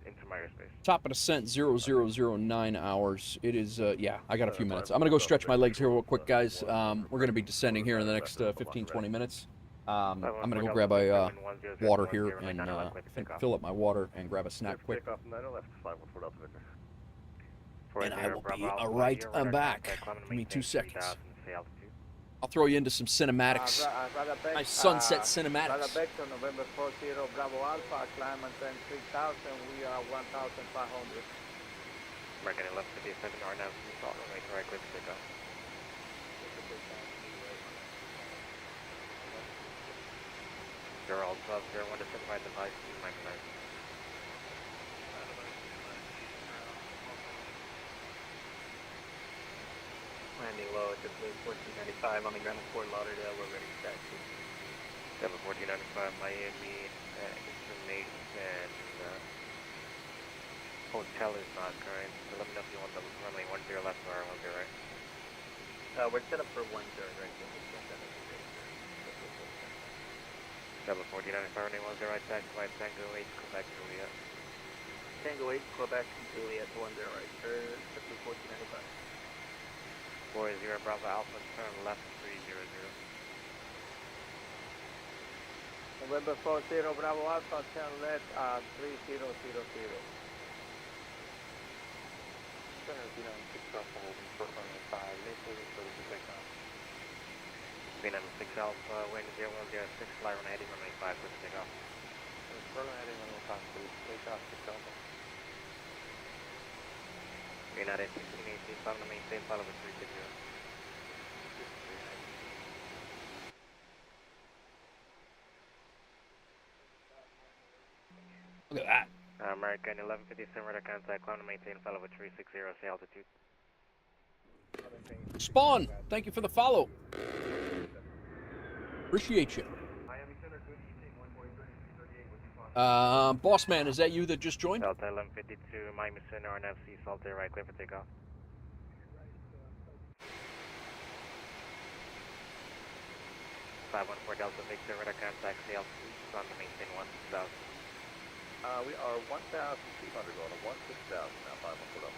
into my airspace. Top of descent 0009 hours. It is. Yeah, I got a few minutes. I'm gonna go stretch my legs here real quick, guys. We're gonna be descending here in the next 15-20 minutes. I'm gonna go grab a water here and fill up my water and grab a snack quick. And I will be right back. Give me 2 seconds. I'll throw you into some cinematics. Nice sunset cinematics. November 40 Bravo Alpha, climb and 3000. We are 1,500. American 1157 are now salt runway correct with pickup. Gerald 1201 to certify device micronized. Landing low at the 1495 on the ground at Fort Lauderdale. We're ready to taxi. 1495 Miami, information, hotel is not current. So let me know if you want the runway 10 left or 10 right. We're set up for 10 right. 1495 runway 10 right, taxi by Tango 8, Quebec, Juliet. Tango 8, Quebec, Juliet, 10 right, sir. 1495. 40 Bravo Alpha, turn left 300. November 40 Bravo Alpha, turn left 3000. Vietnam 6 Alpha, wind 0106, fly runway heading runway 5, clear to take off. Runway heading runway 5, please. Take off 6 Alpha. United 1618, following the maintain, follow with 360. Look at that. American 1157, radar contact, climb to maintain, follow with 360, say altitude. Spawn, thank you for the follow. Appreciate you. Boss man, is that you that just joined? Delta 1152, Miami Center, NFC, Salter, right, clear for takeoff. Delta Victor, radar contact, say altitude, on the maintain 16000. We are 1,200 on a 16,000 now, 514 Delta.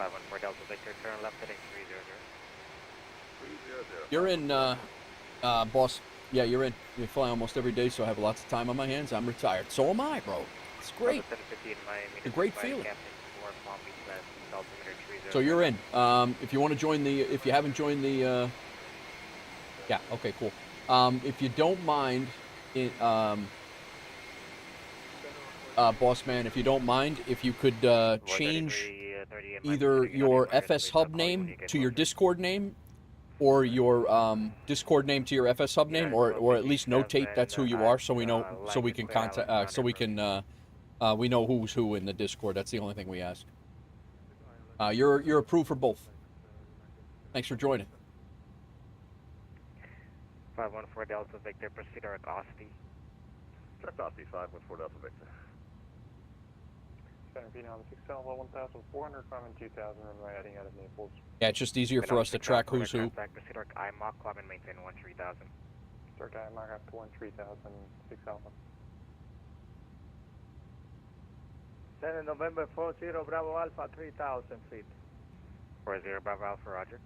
514 Delta Victor, turn left heading 300. 300. You're in, boss. Yeah, you're in. You fly almost every day, so I have lots of time on my hands. I'm retired. So am I, bro. It's great. It's a great feeling. So you're in. If you want to join the, if you haven't joined the, yeah, okay, cool. If you don't mind, boss man, if you don't mind, if you could change either your FSHub name to your Discord name, or your Discord name to your FSHub name, or at least notate that's who you are, so we know, so we can contact, so we can, we know who's who in the Discord. That's the only thing we ask. You're approved for both. Thanks for joining. 514 Delta Victor, proceed to Osti. Check Osti, 514 Delta Victor. Center being on the 6 Alpha 1,400, climbing 2,000, runway heading out of Naples. Yeah, it's just easier for us to track who's who. Proceed to IMOC, climb and maintain 13000. Start IMOC up to 13000, 6 Alpha. Center November 40 Bravo Alpha, 3,000 feet. 40 Bravo Alpha, roger.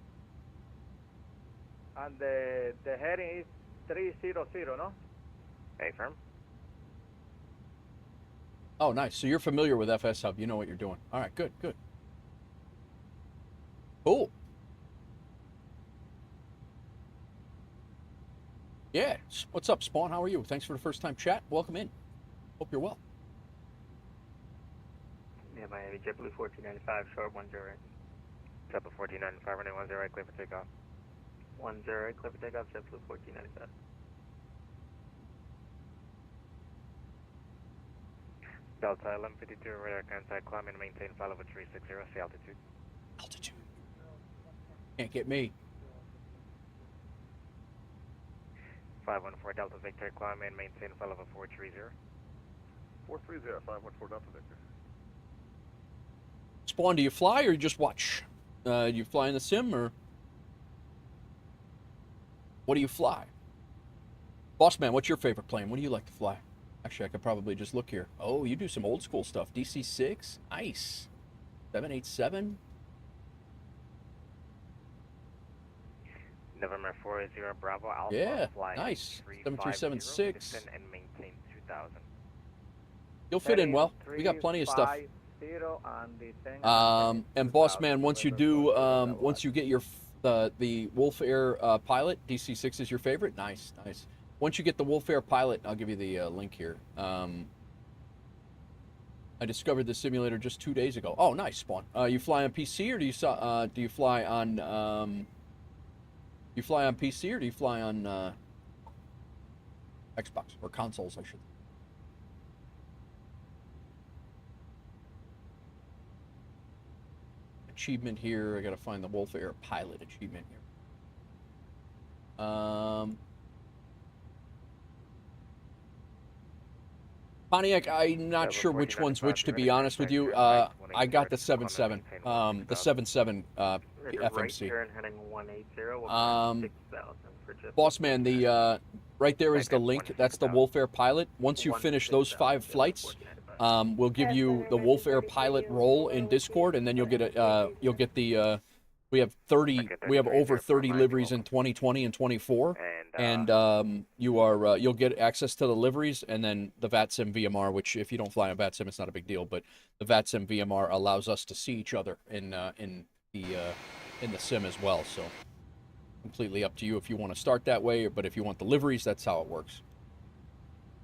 And the heading is 300, no? Affirm. Oh, nice. So you're familiar with FSHub. You know what you're doing. All right, good, good. Cool. Yeah. What's up, Spawn? How are you? Thanks for the first time chat. Welcome in. Hope you're well. Yeah, Miami JetBlue 1495, short 10. JetBlue 1495, running 10, right, clear for takeoff. 10, right, clear for takeoff, JetBlue 1495. Delta 1152, radar contact, climb and maintain, follow with 360, say altitude. Altitude. Can't get me. 514 Delta Victor, climb and maintain, follow with 430. 430, 514 Delta Victor. Spawn, do you fly or you just watch? Do you fly in the sim or what do you fly? Boss man, what's your favorite plane? What do you like to fly? Actually, I could probably just look here. Oh, you do some old school stuff. DC-6, nice. 787. November 40 Bravo Alpha. Yeah, fly nice. 7376. And maintain 2000. You'll fit in well. We got plenty of stuff. And boss man, once you do, once you get your the WolfAir pilot, DC-6 is your favorite. Nice, nice. Once you get the WolfAir pilot, I'll give you the link here. I discovered the simulator just 2 days ago. Oh, nice, Spawn. You fly on PC or do you fly on you fly on PC or do you fly on Xbox or consoles? I should. Achievement here. I gotta find the WolfAir pilot achievement here. Pontiac, I'm not sure which one's which, to be honest with you. I got the 7.7, the 7.7 FMC. Boss man, the right there is the link. That's the WolfAir pilot. Once you finish those 5 flights, we'll give you the WolfAir pilot role in Discord, and then you'll get the. We have over 30 liveries in 2020 and 24, and you'll get access to the liveries and then the VATSIM VMR, which if you don't fly on VATSIM, it's not a big deal, but the VATSIM VMR allows us to see each other in the sim as well. So completely up to you if you want to start that way, but if you want the liveries, that's how it works.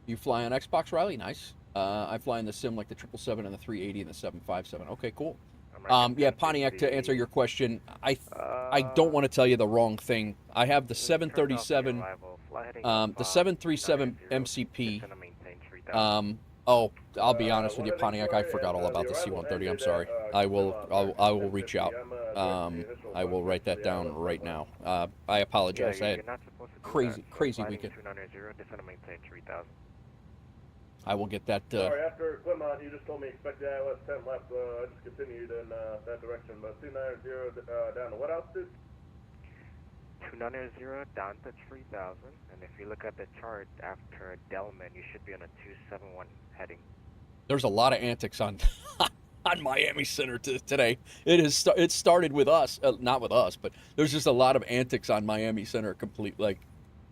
You fly on Xbox, Riley? Nice. I fly in the sim like the 777 and the 380 and the 757. Okay, cool. Yeah, Pontiac, to answer your question, I don't want to tell you the wrong thing. I have the 737, the 737 MCP. Oh, I'll be honest with you, Pontiac, I forgot all about the C-130. I'm sorry. I will reach out. I will write that down right now. I apologize. I had crazy weekend. I will get that. Sorry, after Clemont, you just told me expect the ILS 10 left, so I just continued in that direction. But 290 down to what altitude? 290 down to 3,000, and if you look at the chart after Delman, you should be on a 271 heading. There's a lot of antics on on Miami Center today. It started with us, not with us, but there's just a lot of antics on Miami Center. Complete like.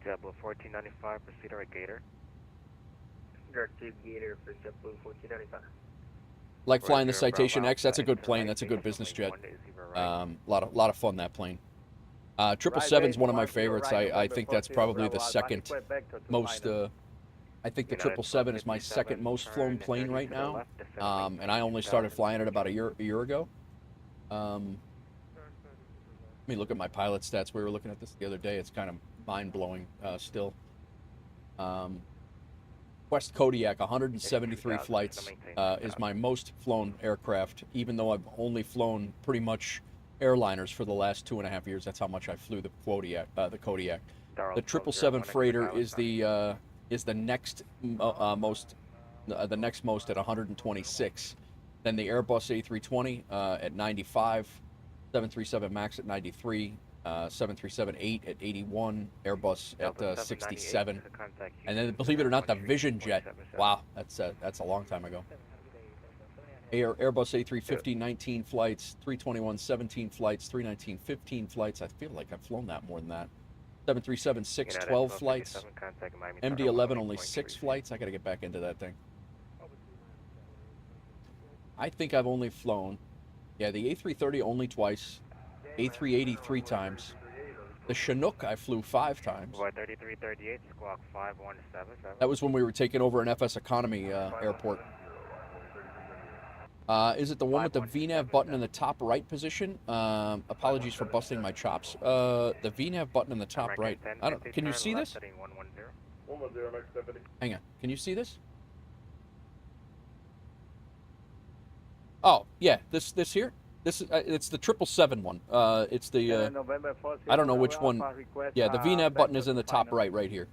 JetBlue 1495, proceed or Gator. Directed Gator for JetBlue 1495. Like flying the Citation X. That's a good plane. That's a good business jet. Lot of fun, that plane. 777 is one of my favorites. I think that's probably the second most. I think the 777 is my second most flown plane right now, and I only started flying it about a year ago. Let me look at my pilot stats. We were looking at this the other day. It's kind of mind-blowing still. West Kodiak, 173 flights, is my most flown aircraft, even though I've only flown pretty much airliners for the last 2.5 years. That's how much I flew the Kodiak. The 777 Freighter is the next most, the next most at 126. Then the Airbus A320 at 95, 737 MAX at 93. 737-8 at 81, Airbus at 67, and then believe it or not, the Vision jet. Wow, that's a long time ago. Airbus A350 19 flights, 321 17 flights, 319 15 flights. I feel like I've flown that more than that. 737 6 12 flights. MD-11 only 6 flights. I got to get back into that thing. I think I've only flown, yeah, the A330 only twice. A380 3 times. The Chinook I flew 5 times. 3338, squawk 5177. That was when we were taking over an FSHub airport. Is it the one with the VNAV button in the top right position? Apologies for busting my chops. The VNAV button in the top right. I don't. Can you see this? 110, Hang on. Can you see this? Oh yeah, this here. This is it's the 777 one. It's the I don't know which one. Yeah, the VNAV button is in the top right here.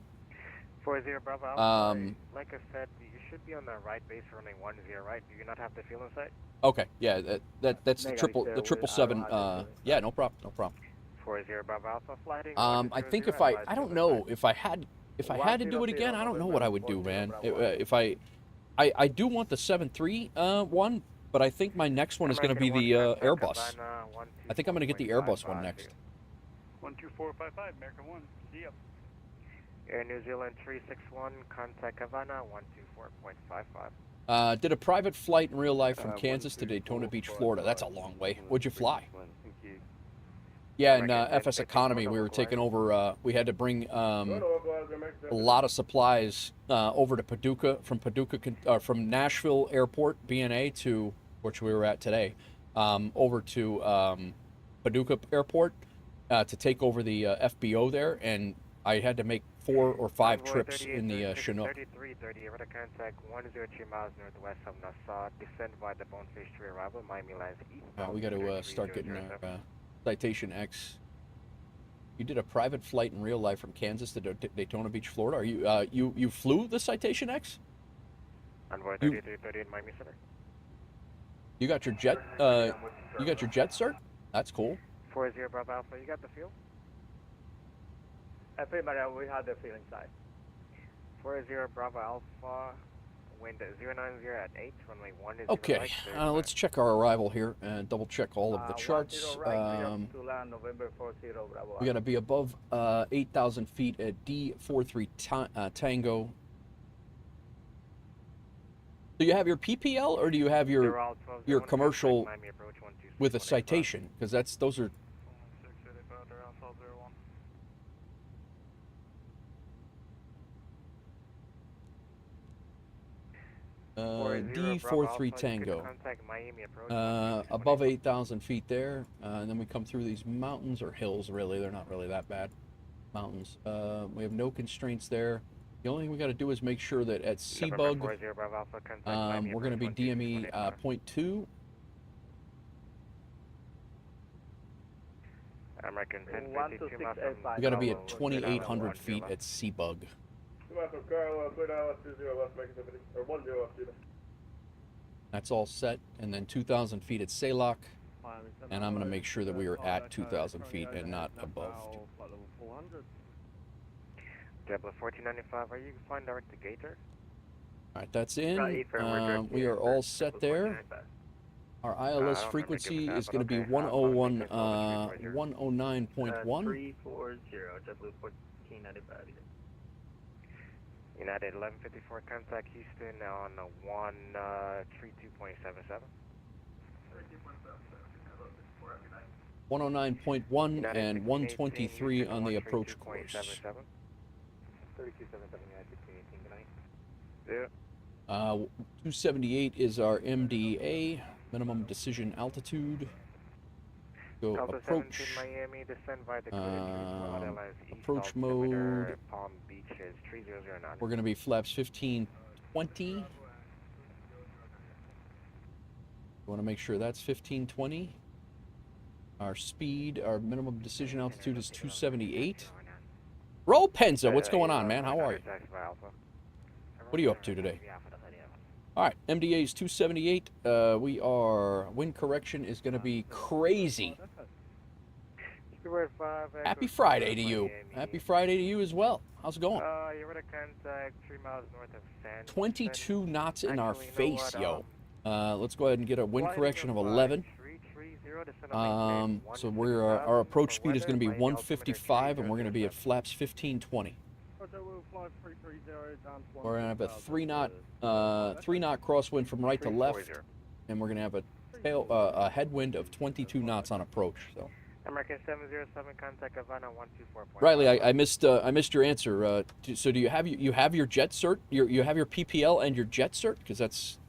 40 Bravo Alpha. Like I said, you should be on the right base for only 10 right. Do you not have the fuel in sight? Okay, yeah, that's the 777. Yeah, no problem. 40 Bravo Alpha flighting. I think if I don't know if I had to do it again, I don't know what I would do, man. If I do want the 73 one. But I think my next one is going to be the Airbus. I think I'm going to get the Airbus one next. 12455, American 1. See ya. Air New Zealand 361, contact Havana 124.55. Did a private flight in real life from Kansas to Daytona Beach, Florida. That's a long way. Where'd you fly? Yeah, in FS Economy, we were taking over. We had to bring a lot of supplies over to Paducah, from Nashville Airport, BNA, to which we were at today, over to Paducah Airport to take over the FBO there, and I had to make 4 or 5 trips in the Chinook. 3330, radar contact 103 miles northwest of Nassau. Descend by the Bonefish to arrival, Miami lines east. We got to start getting Citation X. You did a private flight in real life from Kansas to Daytona Beach, Florida. Are you you flew the Citation X? Envoy 3330 in Miami Center. You got your jet. You got your jet cert. That's cool. 40 Bravo Alpha. You got the fuel? We had the fuel inside. 40 Bravo Alpha. Wind 090 at 8. Runway 1 is okay. Let's check our arrival here and double check all of the charts. We got to be above 8,000 feet at D43 Tango. Do you have your PPL or do you have your commercial with a citation? Because those are. D43 Tango. Contact Miami approach. Above 8,000 feet there, and then we come through these mountains or hills. Really, they're not really that bad. Mountains. We have no constraints there. The only thing we got to do is make sure that at Seabug, we're going to be DME 0.2. American 1052 We got to be at 2,800 feet at Seabug. That's all set, and then 2,000 feet at Salok, and I'm going to make sure that we are at 2,000 feet and not above. Jabba 1495, are you flying direct to Gator? All right, that's in. We are all set there. Our ILS frequency is going to be 109.1. 340, JetBlue 1495. United 1154, contact Houston on 132.77. 109.1 and 123 on the approach course. 3277 United 1618, good night. 278 is our MDA, minimum decision altitude. Go approach. Miami, descend via the approach mode. Palm Beaches, 3009. We're going to be flaps 1520. You want to make sure that's 1520. Our speed, our minimum decision altitude is 278. Roll Penza, what's going on, man? How are you? What are you up to today? All right, MDA is 278. We are, wind correction is going to be crazy. Happy Friday to you. Happy Friday to you as well. How's it going? You're at a contact 3 miles north of San 22 knots in our face, yo. Let's go ahead and get a wind correction of 11. So we're our approach speed is going to be 155, and we're going to be at flaps 1520. We're going to have a 3 knot crosswind from right to left, and we're going to have a headwind of 22 knots on approach. So. American 707, contact Havana 124. Riley, I missed your answer. So do you have your jet cert? You have your PPL and your jet cert? Because that's.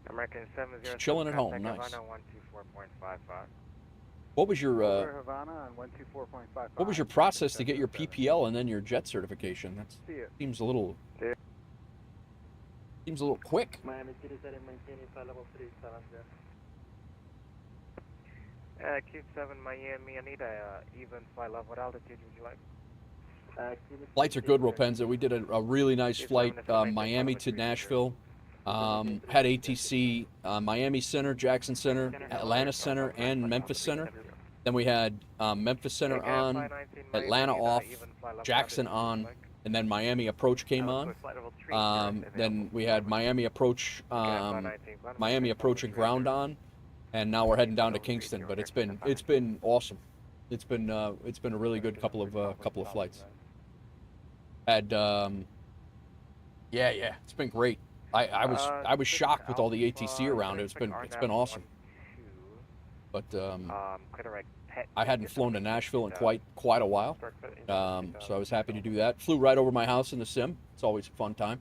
American 707, chilling at home, nice. Havana 124.55. What was your Havana on 124.55. what was your process to get your PPL and then your jet certification? That seems a little quick. Miami City setting, maintaining flight level 370. Cube 7 Miami, I need a even flight level. What altitude would you like? Flights are good, Ropenza. We did a really nice flight, Miami to Nashville. Had ATC, Miami Center, Jackson Center, Atlanta Center, and Memphis Center. Then we had Memphis Center on, Atlanta off, Jackson on, and then Miami approach came on. Then we had Miami approach, and ground on, and now we're heading down to Kingston. But it's been awesome. It's been a really good couple of flights. Had it's been great. I was shocked with all the ATC around it. It's been awesome. But I hadn't flown to Nashville in quite a while, so I was happy to do that. Flew right over my house in the sim. It's always a fun time.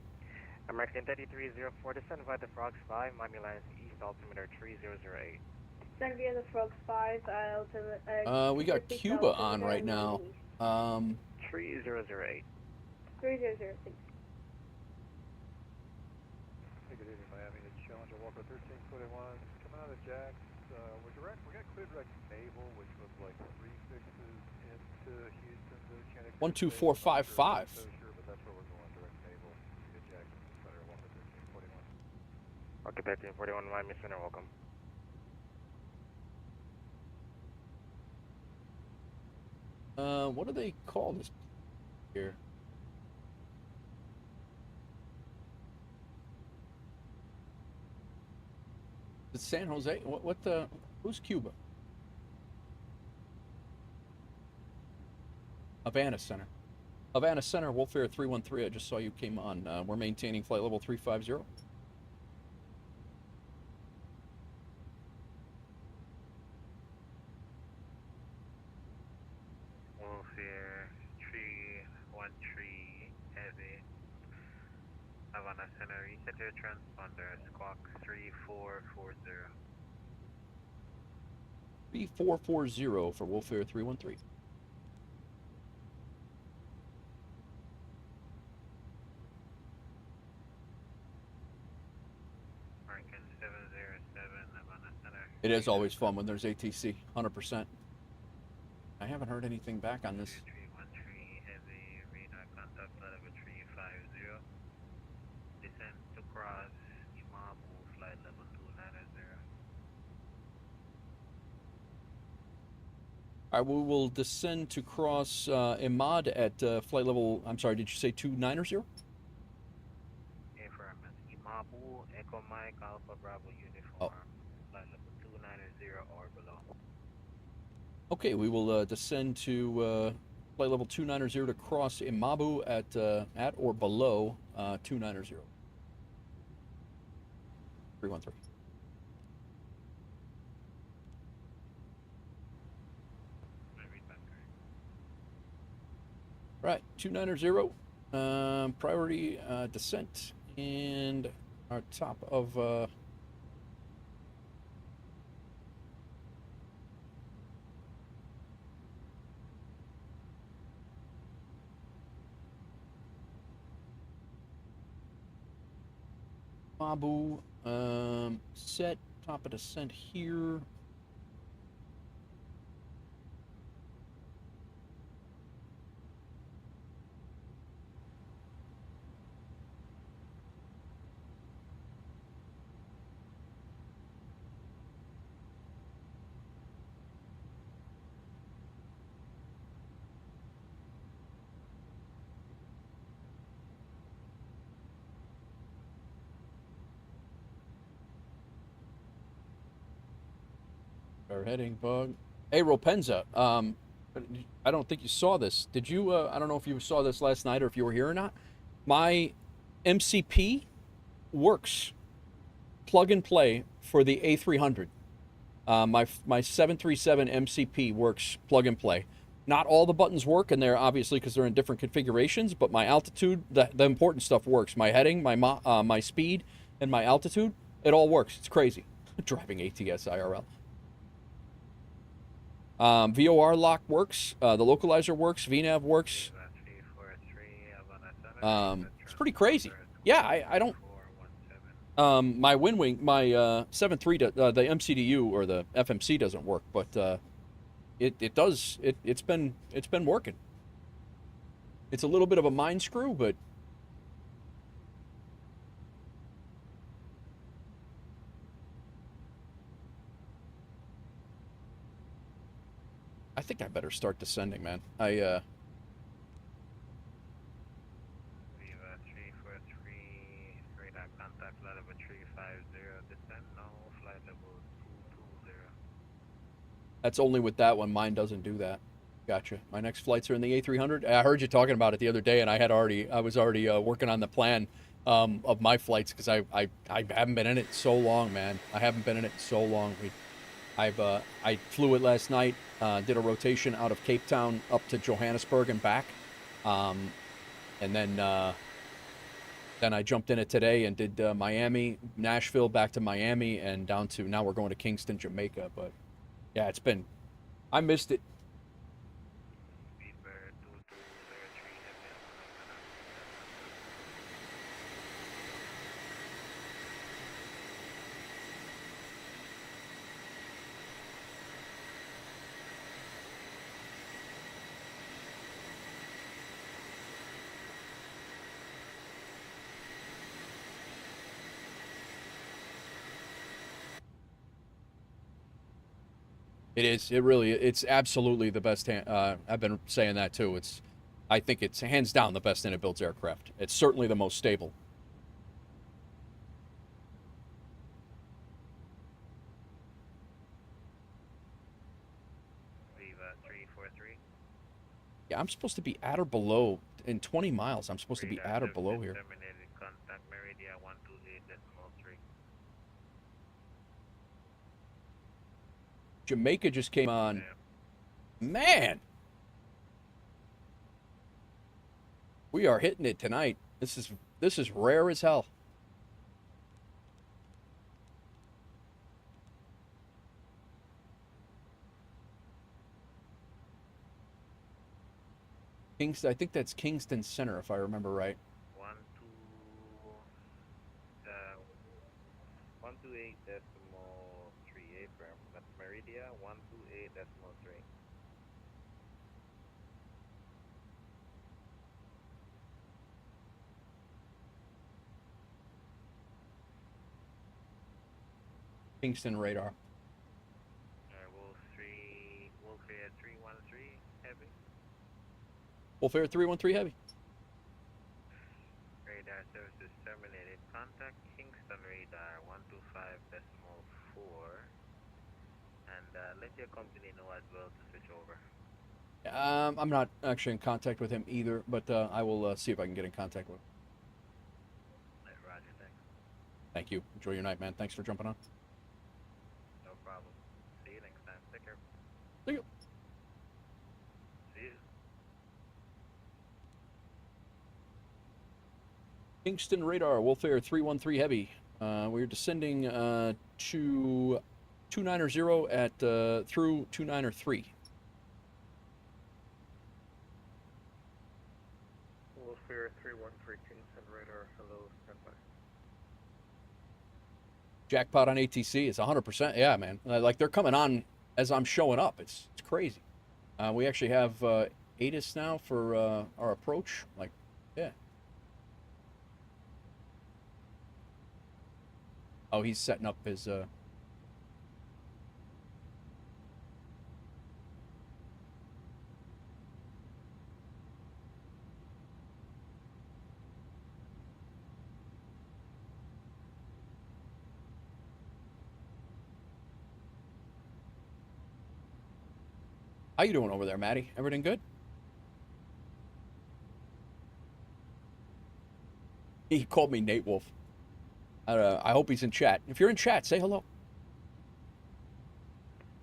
American 3304, descend via the Frogs 5, Miami lands east altimeter 3008. Descend via the Frogs 5, altimeter. We got Cuba on right now. 3008. 3006. Good evening, Miami. It's Challenger Walker 1321. Coming out of Jax. We got clear direct naval, which was like 3 fixes into Houston to Cheney. 12455. So sure, but that's where we're going, direct naval. Via Jackson, Center Walker 1341. Okay, 1341, Miami Center, welcome. What do they call this here? It's San Jose. Who's Cuba? Havana Center. Havana Center, WolfAir 313. I just saw you came on. We're maintaining flight level 350. WolfAir 313 heavy. set your transponder, squawk 3440. 3440 for WolfAir 313. American 707, Havana Center. It is always fun when there's ATC, 100%. I haven't heard anything back on this. 313 heavy radar contact level 350. Descent to cross Imabu flight level 290. All right, we will descend to cross Imad at flight level, I'm sorry, did you say 290? Affirmative. Imabu, Echo Mike, Alpha Bravo Uniform. Oh. Flight level 290 or below. Okay, we will descend to flight level 290 to cross Imabu at or below 290. 313. Right, 290, priority descent, and our top of Mabu, set, top of descent here. Our heading bug. Hey, Ropenza, I don't think you saw this. Did you, I don't know if you saw this last night or if you were here or not. My MCP works plug and play for the A300. My 737 MCP works plug and play. Not all the buttons work, and they're obviously because they're in different configurations, but my altitude, the important stuff works. My heading, my speed, and my altitude, it all works. It's crazy. Driving ATS IRL. VOR lock works. The localizer works. VNAV works. It's pretty crazy. Yeah, I don't. My WinWing, my 7.3, the MCDU or the FMC doesn't work, but it does. It's been working. It's a little bit of a mind screw, but. I think I better start descending, man. Viva 343, radar contact level 350, descent now, flight level 220. That's only with that one. Mine doesn't do that. Gotcha. My next flights are in the A300. I heard you talking about it the other day, and I was already working on the plan of my flights because I haven't been in it so long, man. I haven't been in it so long. I flew it last night. Did a rotation out of Cape Town up to Johannesburg and back, and then I jumped in it today and did Miami, Nashville, back to Miami, and down to now we're going to Kingston, Jamaica. But yeah, I missed it. It is. It's absolutely the best. I've been saying that too. I think it's hands down the best IniBuilds aircraft. It's certainly the most stable. Viva 343. Yeah, I'm supposed to be at or below in 20 miles. I'm supposed to be at or below here. Terminated contact Meridia 128.3. Jamaica just came on. Man, we are hitting it tonight. This is rare as hell. Kingston, I think that's Kingston Center, if I remember right. 128.3 from that's Meridia, 128.3. Kingston radar. WolfAir 313 heavy. WolfAir 313 heavy. Radar services terminated. Contact Kingston radar 125.4 and let your company know as well to switch over. I'm not actually in contact with him either, but I will see if I can get in contact with him. Roger, thanks. Thank you. Enjoy your night, man. Thanks for jumping on. No problem. See you next time. Take care. See you. See you. Kingston radar, WolfAir 313 heavy. We're descending to 290 at through 293. WolfAir 313 Kingston radar, hello, standby. Jackpot on ATC is 100%. Yeah, man. Like they're coming on as I'm showing up. It's crazy. We actually have ATIS now for our approach. Like, yeah. Oh, he's setting up his. How you doing over there, Maddie? Everything good? He called me Nate Wolf. I hope he's in chat. If you're in chat, say hello.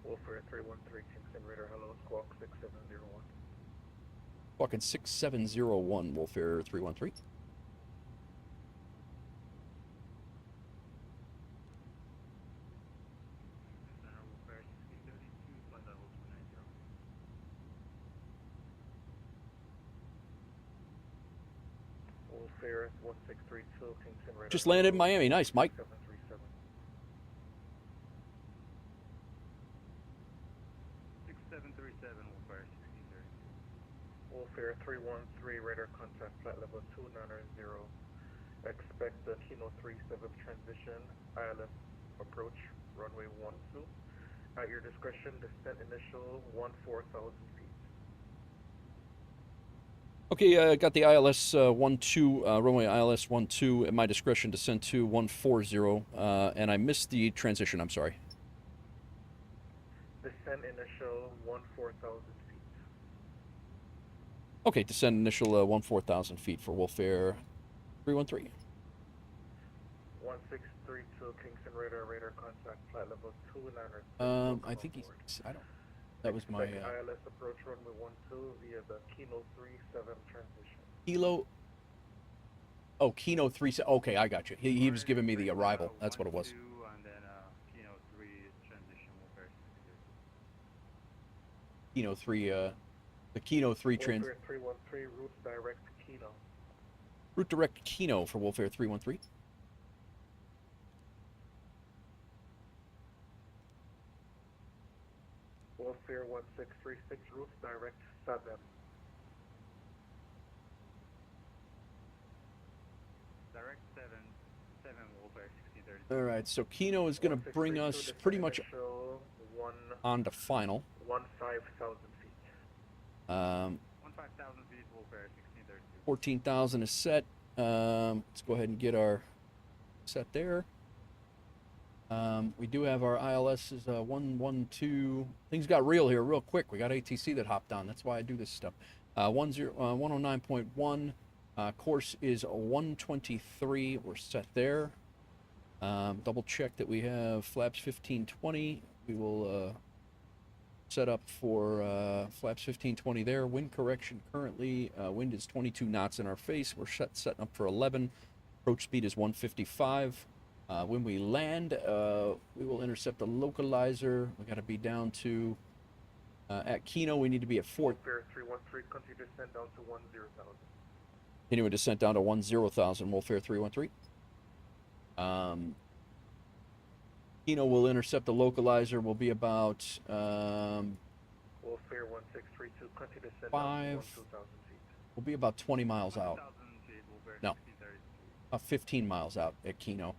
WolfAir 313 Kingston radar, hello, squawk 6701. Fucking 6701, WolfAir 313. WolfAir 1632 Kingston radar. Just landed in Miami. Nice, Mike. 737. 6737 WolfAir 1630. WolfAir 313 radar contact flight level 290. Expect the Kilo 37 transition ILS approach runway 12. At your discretion, descent initial 14,000 feet. Okay, got the ILS 12, runway ILS 12 at my discretion, descend to 140, and I missed the transition, I'm sorry. Descent initial 14,000 feet. Okay, descend initial 14,000 feet for WolfAir 313. 1632 Kingston radar, radar contact flight level 290. I think he's, I don't, that was my... ILS approach runway 12 via the Kilo 37 transition. Kilo... Oh, Kino 3... Okay, I got you. He was giving me the arrival. That's what it was. And then Kino 3 transition WolfAir 1630. Kino 3, the Kino 3 trans... WolfAir 313 route direct Kino. Route direct Kino for WolfAir 313. WolfAir 1636 route direct 7. Direct 7 WolfAir 1630. All right, so Kino is going to bring us pretty much on to final. 15,000 feet. 15,000 feet WolfAir 1630. 14,000 is set. Let's go ahead and get our set there. We do have our ILS's 112. Things got real here real quick. We got ATC that hopped on. That's why I do this stuff. 109.1. Course is 123. We're set there. Double check that we have flaps 1520. We will set up for flaps 1520 there. Wind correction currently. Wind is 22 knots in our face. We're setting up for 11. Approach speed is 155. When we land, we will intercept a localizer. We got to be down to At Kino, we need to be at 4. Wolf Air 313, continue descent down to 10,000. Continuing descent down to 10,000, WolfAir 313. Kino will intercept the localizer. Will be about Wolf Air 1632, continue descent down to 2,000 feet. We'll be about 20 miles out. No, about 15 miles out at Kino.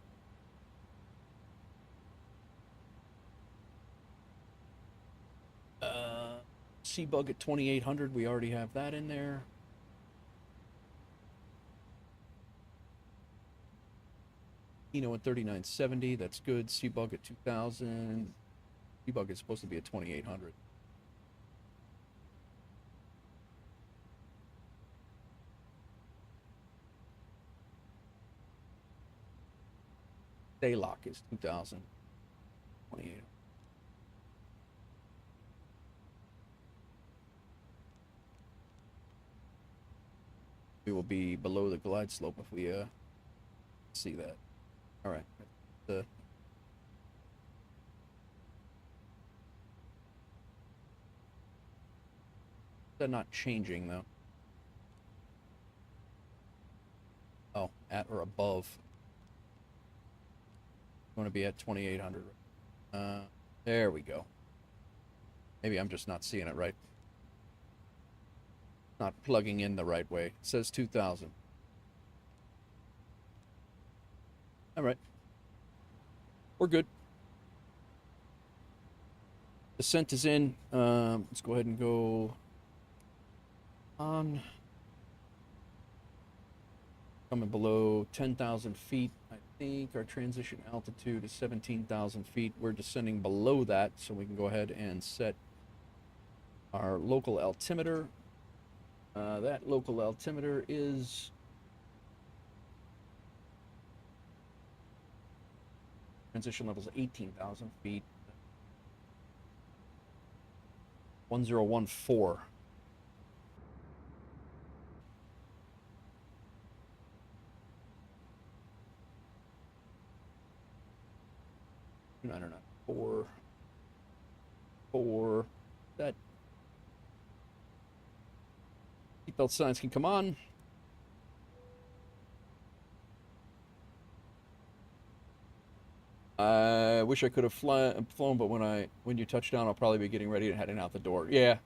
Seabug at 2,800. We already have that in there. Kino at 3,970. That's good. Seabug at 2,000. Seabug is supposed to be at 2,800. Daylock is 2,000. 28. We will be below the glide slope if we see that. All right. They're not changing though. Oh, at or above. Want to be at 2,800. There we go. Maybe I'm just not seeing it right. Not plugging in the right way. It says 2,000. All right. We're good. Descent is in. Let's go ahead and go on. Coming below 10,000 feet. I think our transition altitude is 17,000 feet. We're descending below that, so we can go ahead and set our local altimeter. That local altimeter is transition level is 18,000 feet. 1014. No. 4. That seatbelt signs can come on. I wish I could have flown, but when you touch down, I'll probably be getting ready and heading out the door. Yeah.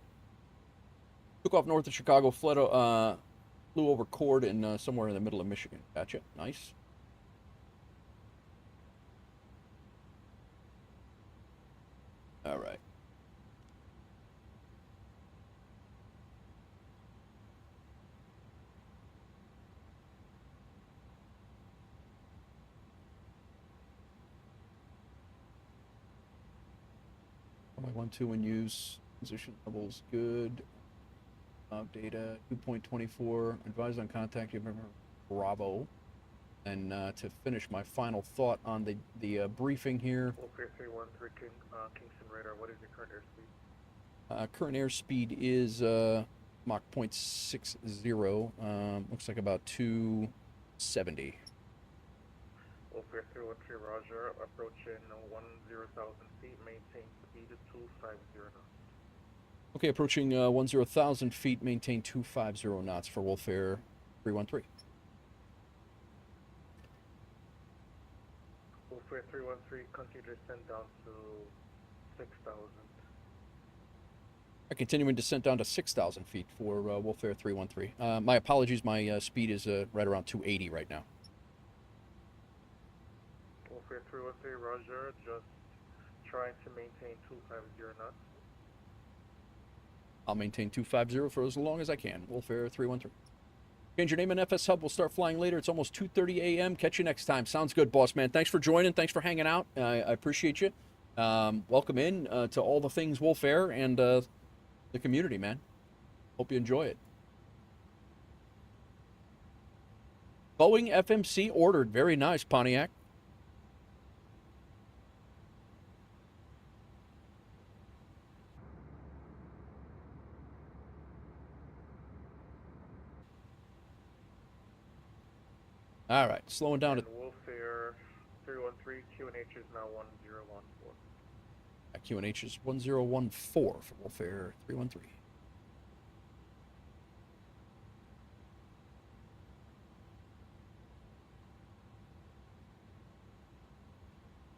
Took off north of Chicago, flew over Cord and somewhere in the middle of Michigan. Gotcha. Nice. All right. My 1.2 in use. Position levels good. Data 2.24. Advise on contact. You remember Bravo. And to finish my final thought on the briefing here. WolfAir 313, Kingston radar. What is your current airspeed? Current airspeed is Mach 0.60. Looks like about 270. WolfAir 313, Roger. Approaching 10,000 feet. Maintain speed 250 knots. Okay, approaching 10,000 feet. Maintain 250 knots for WolfAir 313. WolfAir 313, continue to descend down to 6,000. Continuing descent down to 6,000 feet for WolfAir 313. My apologies, my speed is right around 280 right now. WolfAir 313, Roger. Just trying to maintain 250 knots. I'll maintain 250 for as long as I can. WolfAir 313. Change your name in FSHub. We'll start flying later. It's almost 2:30 a.m. Catch you next time. Sounds good, boss man. Thanks for joining. Thanks for hanging out. I appreciate you. Welcome in to all the things WolfAir and the community, man. Hope you enjoy it. Boeing FMC ordered. Very nice, Pontiac. All right, slowing down to WolfAir 313, QNH is now 1014. QNH is 1014 for WolfAir 313.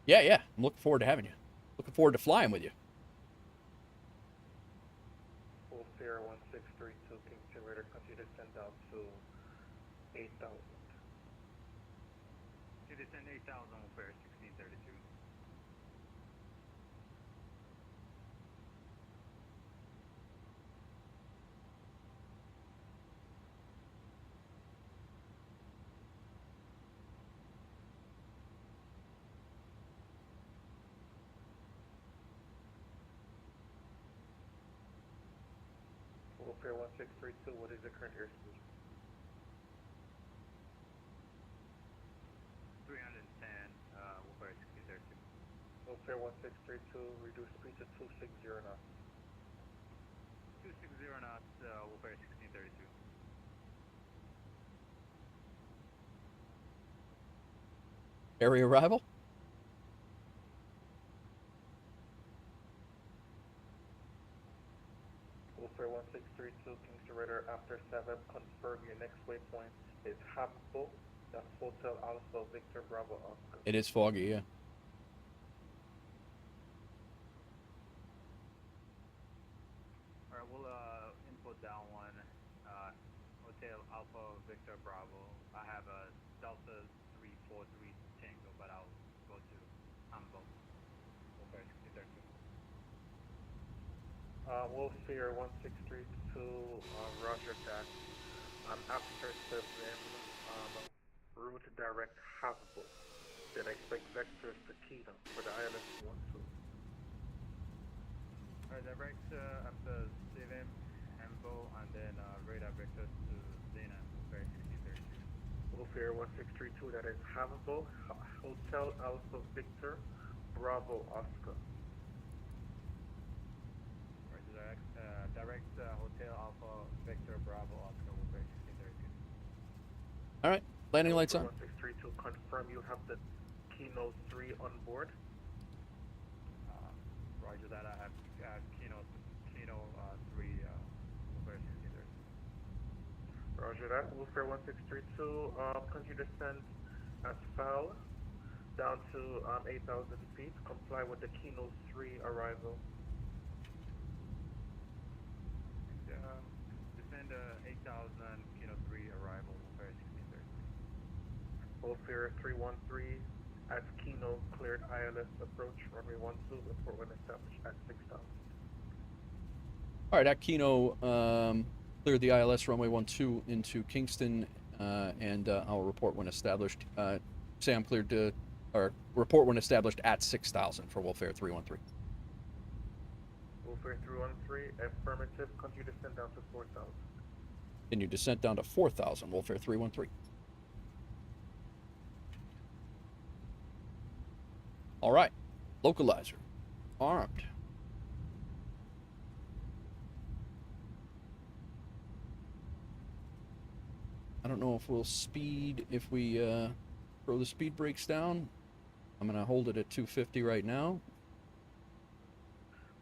Yeah, yeah. I'm looking forward to having you. Looking forward to flying with you. WolfAir 1632 Kingston Raider, continue to send out to 8,000. Continue to send 8,000 WolfAir 1632. WolfAir 1632, what is the current airspeed? 310, WolfAir 1632. WolfAir 1632, reduce speed to 260 knots. 260 knots, WolfAir 1632. Area arrival? WolfAir 1632 Kingston Raider, after 7, confirm your next waypoint is Habbo, that's Hotel Alpha Victor Bravo Oscar. It is foggy, yeah. Alright, we'll input down one, Hotel Alpha Victor Bravo. I have a Delta 343 Tango, but I'll go to Hambo, WolfAir 1632. WolfAir 1632, roger that. After 7, route direct Habbo. Then expect vectors to Kino for the ILS 12. Alright, direct after 7, Hambo, and then radar vectors to Dana, WolfAir 1632. WolfAir 1632, that is Habbo, Hotel Alpha Victor, Bravo Oscar. Direct Hotel Alpha Victor Bravo Oscar, WolfAir 1632. All right, landing lights on. 1632, confirm you have the Kino 3 on board. Roger that, I have Kino 3, WolfAir 1632. Roger that, WolfAir 1632, continue to descend at FAL down to 8,000 feet, comply with the Kino 3 arrival. Descend 8,000, Kino 3 arrival, WolfAir 1632. WolfAir 313 at Kino, cleared ILS approach, runway 12, report when established at 6,000. All right, at Kino, cleared the ILS runway 12 into Kingston, and I'll report when established. Say I'm cleared to, or report when established at 6,000 for WolfAir 313. WolfAir 313, affirmative, continue to descend down to 4,000. Continue descent down to 4,000, WolfAir 313. All right, localizer, armed. I don't know if we'll speed, if we throw the speed brakes down. I'm gonna hold it at 250 right now.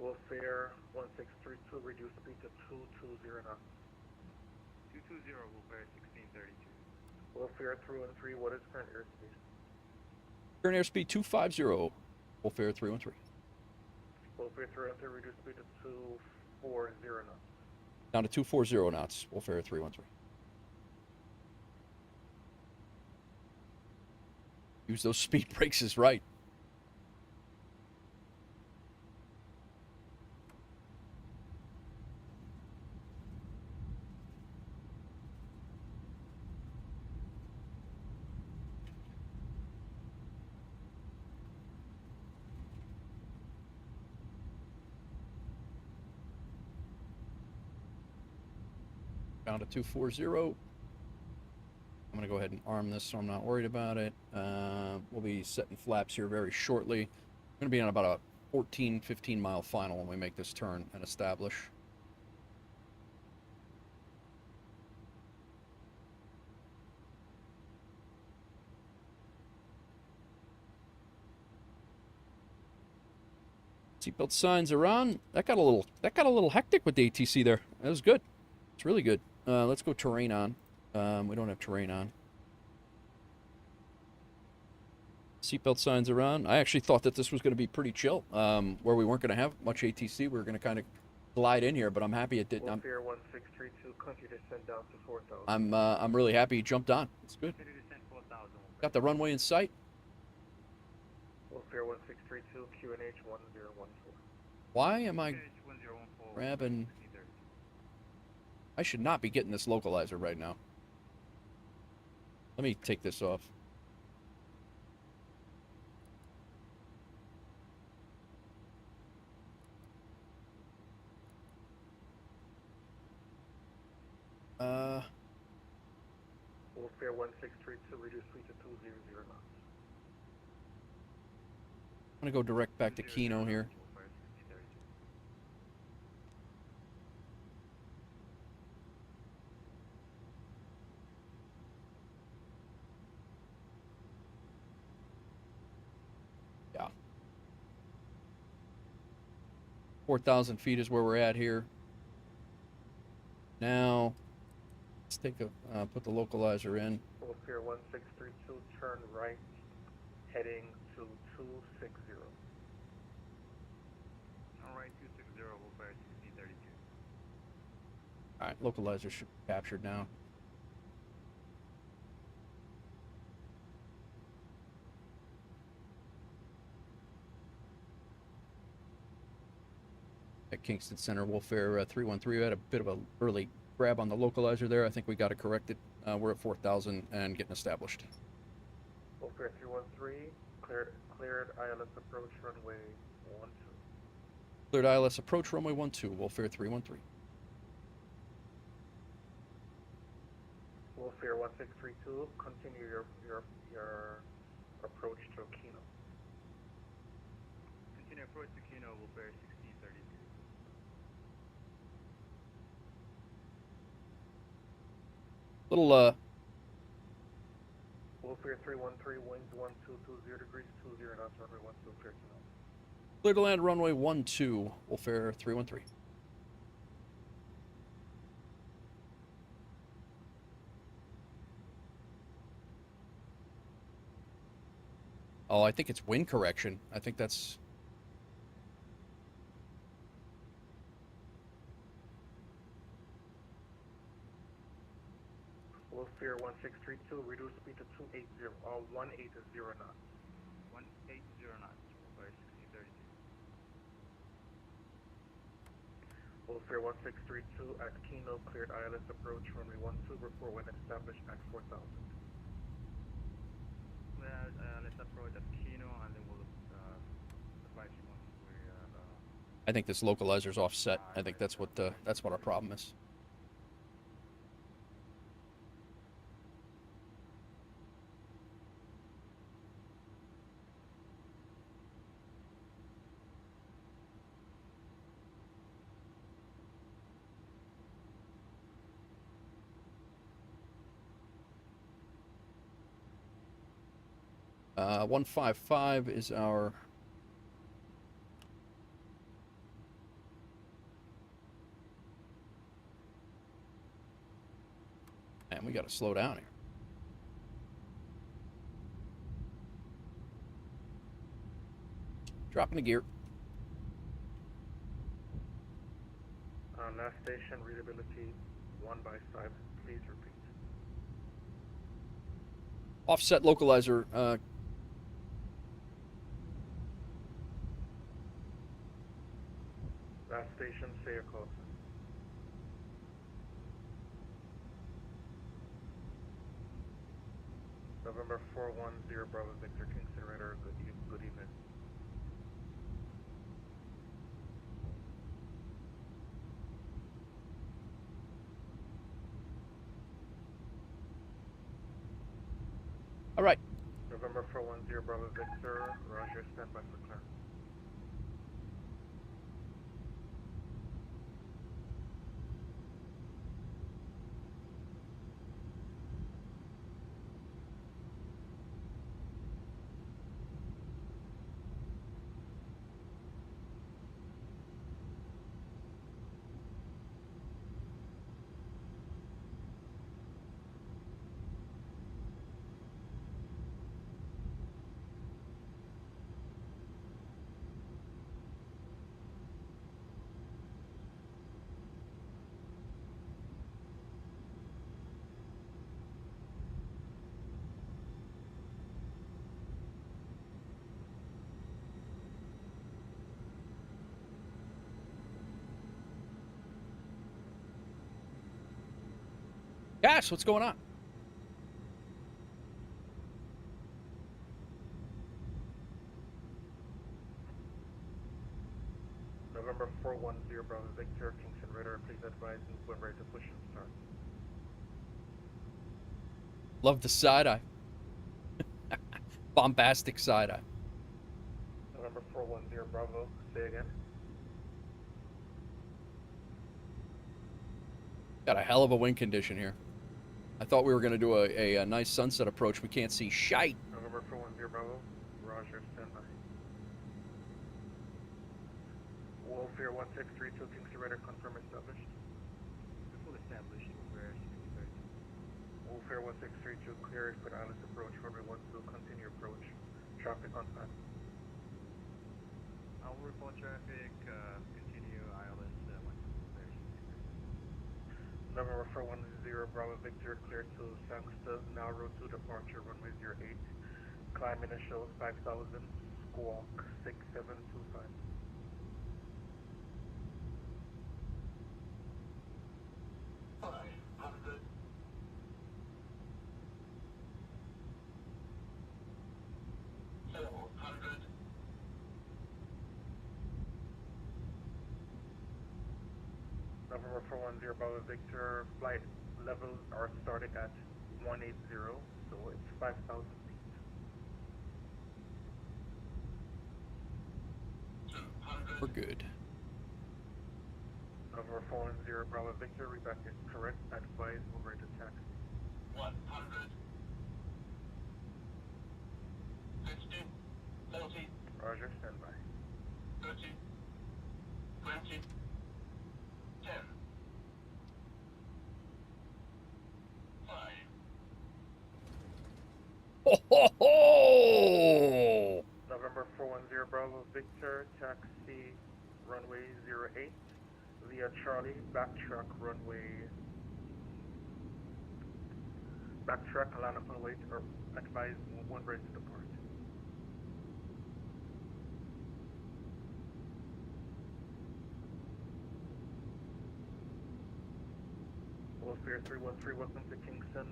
WolfAir 1632, reduce speed to 220 knots. 220, WolfAir 1632. WolfAir 313, what is current airspeed? Current airspeed 250, WolfAir 313. WolfAir 313, reduce speed to 240 knots. Down to 240 knots, WolfAir 313. Use those speed brakes is right. Down to 240. I'm going to go ahead and arm this so I'm not worried about it. We'll be setting flaps here very shortly. I'm going to be on about a 14, 15 mile final when we make this turn and establish. Seatbelt signs are on. That got a little hectic with the ATC there. That was good. It's really good. Let's go terrain on. We don't have terrain on. Seatbelt signs are on. I actually thought that this was going to be pretty chill, where we weren't going to have much ATC. We were going to kind of glide in here, but I'm happy it didn't. WolfAir 1632, continue to descend down to 4,000. I'm really happy he jumped on. It's good. Got the runway in sight. WolfAir 1632, QNH 1014. Why am I grabbing? I should not be getting this localizer right now. Let me take this off. WolfAir 1632, reduce speed to 200 knots. I'm gonna go direct back to Kino here. Yeah. 4,000 feet is where we're at here. Now, let's take a put the localizer in. WolfAir 1632, turn right, heading to 260. All right, 260, WolfAir 1632. All right, localizer should be captured now. At Kingston Center, WolfAir 313, we had a bit of an early grab on the localizer there. I think we got it corrected. We're at 4,000 and getting established. WolfAir 313, cleared ILS approach runway 12. Cleared ILS approach runway 12, WolfAir 313. WolfAir 1632, continue your approach to Kino. Continue approach to Kino, WolfAir 1632. Little WolfAir 313, winds 1220 degrees, 20 knots, runway 12, clear Kino. clear to land runway 12, WolfAir 313. Oh, I think it's wind correction. I think that's... WolfAir 1632, reduce speed to 280, 180 knots. 180 knots, WolfAir 1632. WolfAir 1632, at Kino, cleared ILS approach, runway 12, report when established at 4,000. Let's approach at Kino, and then we'll advise you once we're I think this localizer's offset. I think that's what our problem is. Uh, 155 is our... Man, we gotta slow down here. Dropping the gear. Last station, readability 1 by 5, please repeat. Offset localizer, Last station, Sayer Carlson. November 410, Bravo Victor, Kingston Radar, good evening. all right. November 410, Bravo Victor, Roger, stand by for clearance. Cash, what's going on? November 410 Bravo Victor, Kingston Radar, please advise when ready to push and start. Love the side-eye. Bombastic side-eye. November 410 Bravo, say again. Got a hell of a wind condition here. I thought we were going to do a nice sunset approach. We can't see shite. November 410 Bravo, Roger, standby. WolfAir 1632, Kingston Radar, confirm established. Full established, WolfAir 1632. WolfAir 1632, clear for the island approach, runway 12, continue approach. Traffic on time. I'll report traffic, continue ILS 12, November 410 Bravo Victor, clear to Sangsta, now route to departure, runway 08. Climb initial 5000, squawk 6725. November 410 Bravo Victor, flight levels are starting at 180, so it's 5,000 feet. We're good. November 410 Bravo Victor, reback is correct, advise when ready to taxi. 100. 15, 40. Roger, standby. 30, 20. 10, 5. Ho, ho, ho! November 410 Bravo Victor, taxi runway 08 via Charlie, backtrack line up on way or advise when ready to depart. WolfAir 313, welcome to Kingston.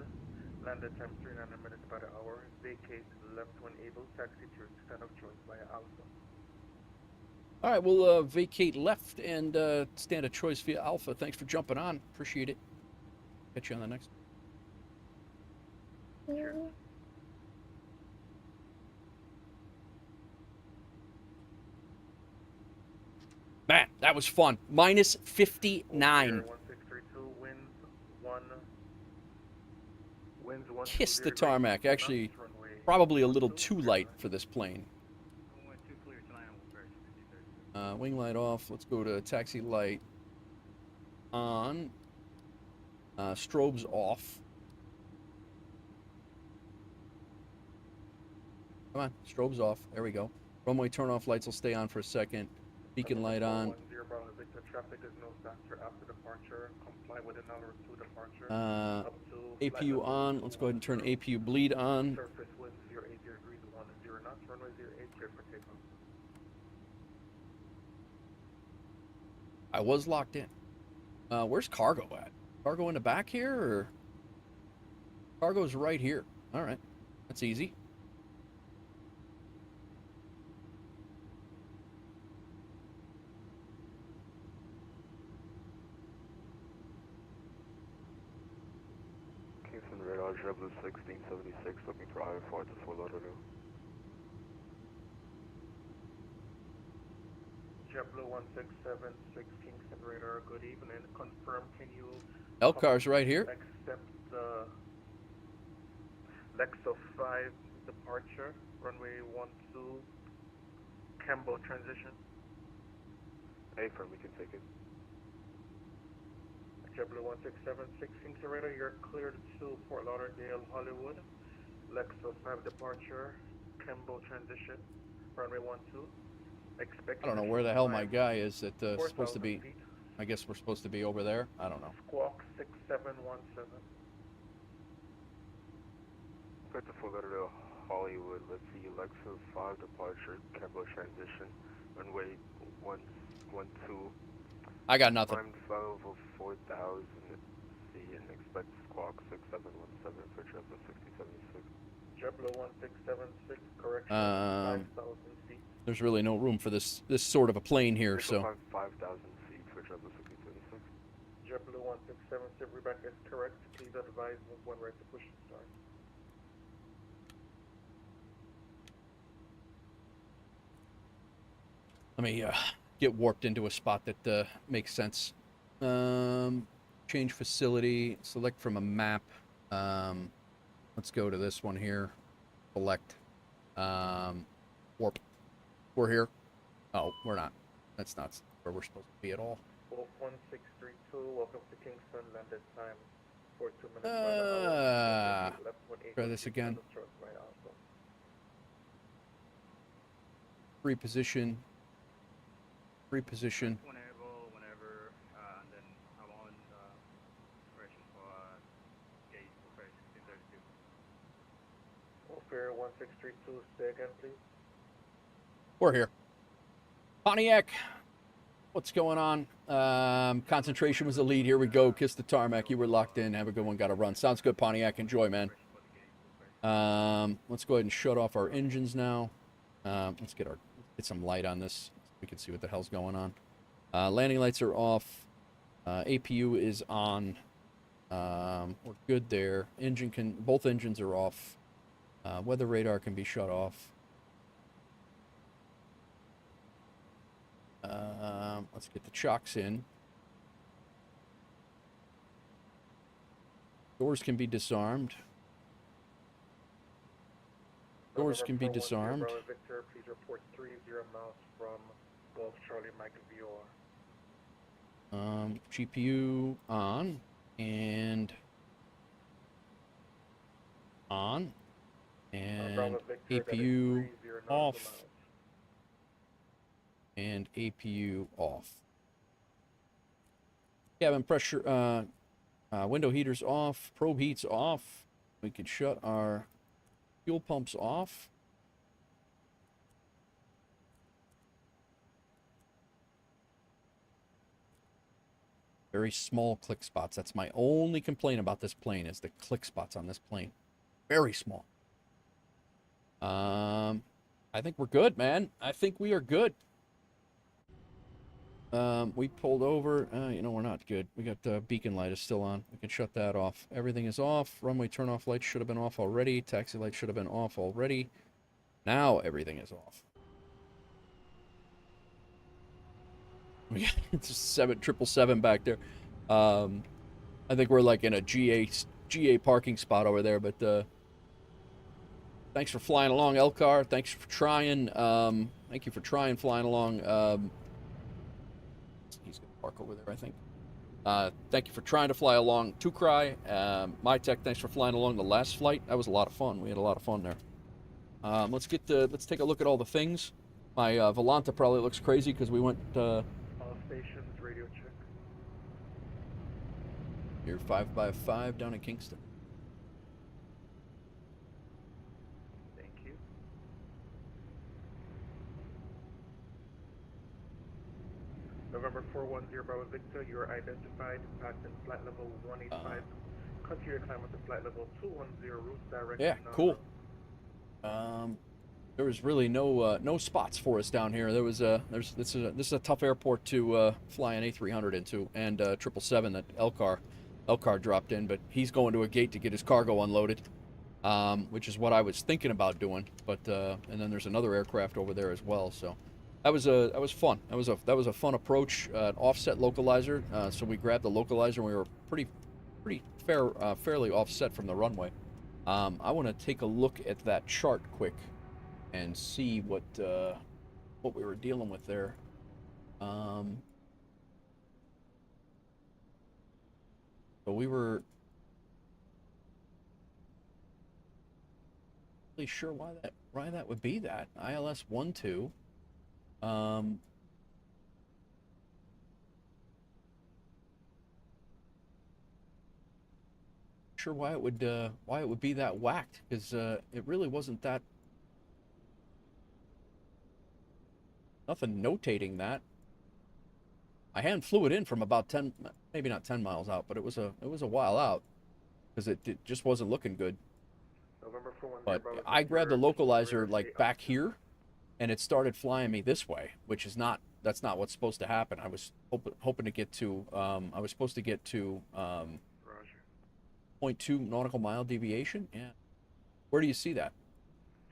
Landed time 39 minutes by the hour. Vacate left when able. Taxi to your stand of choice via Alpha. All right, we'll vacate left and stand of choice via Alpha. Thanks for jumping on. Appreciate it. Catch you on the next. Cheers. Man, that was fun. Minus 59. 1632, winds 1. Kiss the tarmac. Actually, probably a little too light for this plane. Wing light off. Let's go to taxi light on. Strobes off. Come on, strobes off. There we go. Runway turn off lights will stay on for a second. Beacon light on. Traffic is no faster after departure. Comply with an hour to departure. APU on. Let's go ahead and turn APU bleed on. Surface wind 080 degrees 10 knots. Runway 08 clear for takeoff. I was locked in. Where's cargo at? Cargo in the back here, or? Cargo's right here. All right, that's easy. Kingston radar, JetBlue 1676, looking for I-4 to Fort Lauderdale. JetBlue 1676, Kingston radar, good evening. Confirm, can you... Elcar's right here. Accept the Lexo 5 departure, runway 12, Kembo transition. A-firm, we can take it. JetBlue 1676, Kingston radar, you're cleared to Fort Lauderdale, Hollywood. Lexo 5 departure, Kembo transition, runway 12. I don't know where the hell my guy is that supposed to be. Feet. I guess we're supposed to be over there. I don't know. Squawk 6717. Back to Fort Lauderdale, Hollywood. Let's see, Lexus 5 departure, Kembo transition, runway 12. I got nothing. Climb 5 over 4,000. Let's see, and expect squawk Hawk 6717 for JetBlue 6076. JetBlue 1676, correction, 5,000 feet. There's really no room for this sort of a plane here, so. 5,000 feet for JetBlue 6076. JetBlue 1676, Rebecca is correct. Please advise when ready to push and start. Let me get warped into a spot that makes sense. Change facility, select from a map. Let's go to this one here. Select. Warp. We're here. Oh, we're not. That's not where we're supposed to be at all. Wolf 1632, welcome to Kingston, landed time 42 minutes by the hour. Try this again. Reposition. Reposition. Whenever, and then I'm on correction for gate for 1632. WolfAir 1632, say again, please. We're here. Pontiac, what's going on? Concentration was the lead. Here we go. Kiss the tarmac. You were locked in. Have a good one. Got to run. Sounds good, Pontiac. Enjoy, man. Let's go ahead and shut off our engines now. Let's get some light on this. We can see what the hell's going on. Landing lights are off. APU is on. We're good there. Both engines are off. Weather radar can be shut off. Let's get the chocks in. Doors can be disarmed. Doors can be disarmed. Victor, please report 30 miles from Golf Charlie Mike VR. GPU on and on and APU off and APU off. Cabin pressure, window heaters off, probe heats off. We could shut our fuel pumps off. Very small click spots. That's my only complaint about this plane is the click spots on this plane. Very small. I think we're good, man. I think we are good. We pulled over. You know, we're not good. We got the beacon light is still on. We can shut that off. Everything is off. Runway turn off lights should have been off already. Taxi lights should have been off already. Now everything is off. It's a 777 back there. I think we're like in a GA parking spot over there, but thanks for flying along, Elcar. Thanks for trying. Thank you for trying flying along. He's gonna park over there, I think. Thank you for trying to fly along Tukrai. My Tech, thanks for flying along the last flight. That was a lot of fun. We had a lot of fun there. Let's take a look at all the things. My Volanta probably looks crazy because we went. All stations, radio check. You're 5x5 down in Kingston. Thank you. November 410 Bravo Victor, you are identified, passing flight level 185. Continue your climb with the flight level 210, route direction. Yeah, cool. There was really no spots for us down here. There was this is a tough airport to fly an A300 into, and 777 that Elcar dropped in, but he's going to a gate to get his cargo unloaded, which is what I was thinking about doing. But and then there's another aircraft over there as well. So that was fun. That was a fun approach. Offset localizer. So we grabbed the localizer, and we were pretty fairly offset from the runway. I want to take a look at that chart quick and see what we were dealing with there. So we were really sure why that would be that ILS 12. Sure why it would be that whacked, because it really wasn't that. Nothing notating that. I hand flew it in from about 10, maybe not 10 miles out, but it was a while out. because it just wasn't looking good. November 410, But Bravo I grabbed the localizer like 8 back here, and it started flying me this way, which is not, that's not what's supposed to happen. I was hoping to get to, I was supposed to get to 0.2 nautical mile deviation. Yeah. Where do you see that?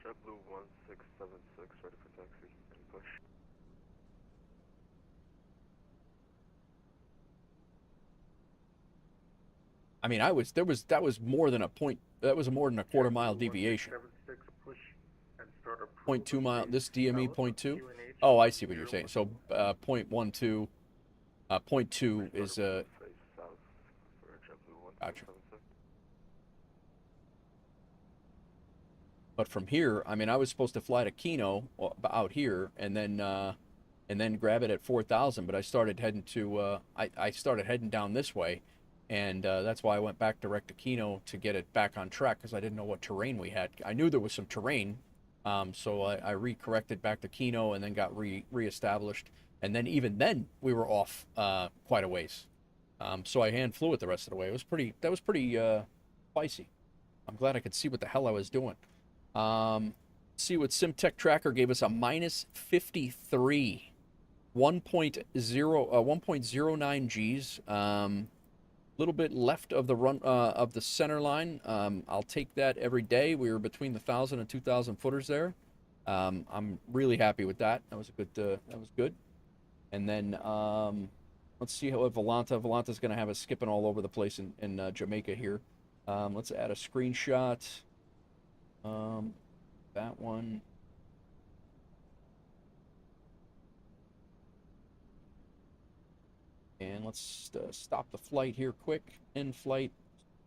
JetBlue 1676, ready for taxi and push. I mean, that was more than a point, that was more than a quarter mile deviation. 0.2 mile, this DME 0.2? Oh, I see what you're saying. So 0.12, 0.2 is gotcha. But from here, I mean, I was supposed to fly to Kino out here and then grab it at 4,000, but I started heading to I started heading down this way, and that's why I went back direct to Kino to get it back on track, because I didn't know what terrain we had. I knew there was some terrain, so I re-corrected back to Kino and then got re-established, and then even then we were off quite a ways. So I hand flew it the rest of the way. It was pretty, that was pretty spicy. I'm glad I could see what the hell I was doing. See what SimTech Tracker gave us, a minus 53, 1.09 Gs. Little bit left of the run of the center line. I'll take that every day. We were between the 1,000 and 2,000 footers there. I'm really happy with that. That was a good. That was good. And then let's see how Volanta's going to have us skipping all over the place in Jamaica here. Let's add a screenshot. That one. And let's stop the flight here quick. End flight.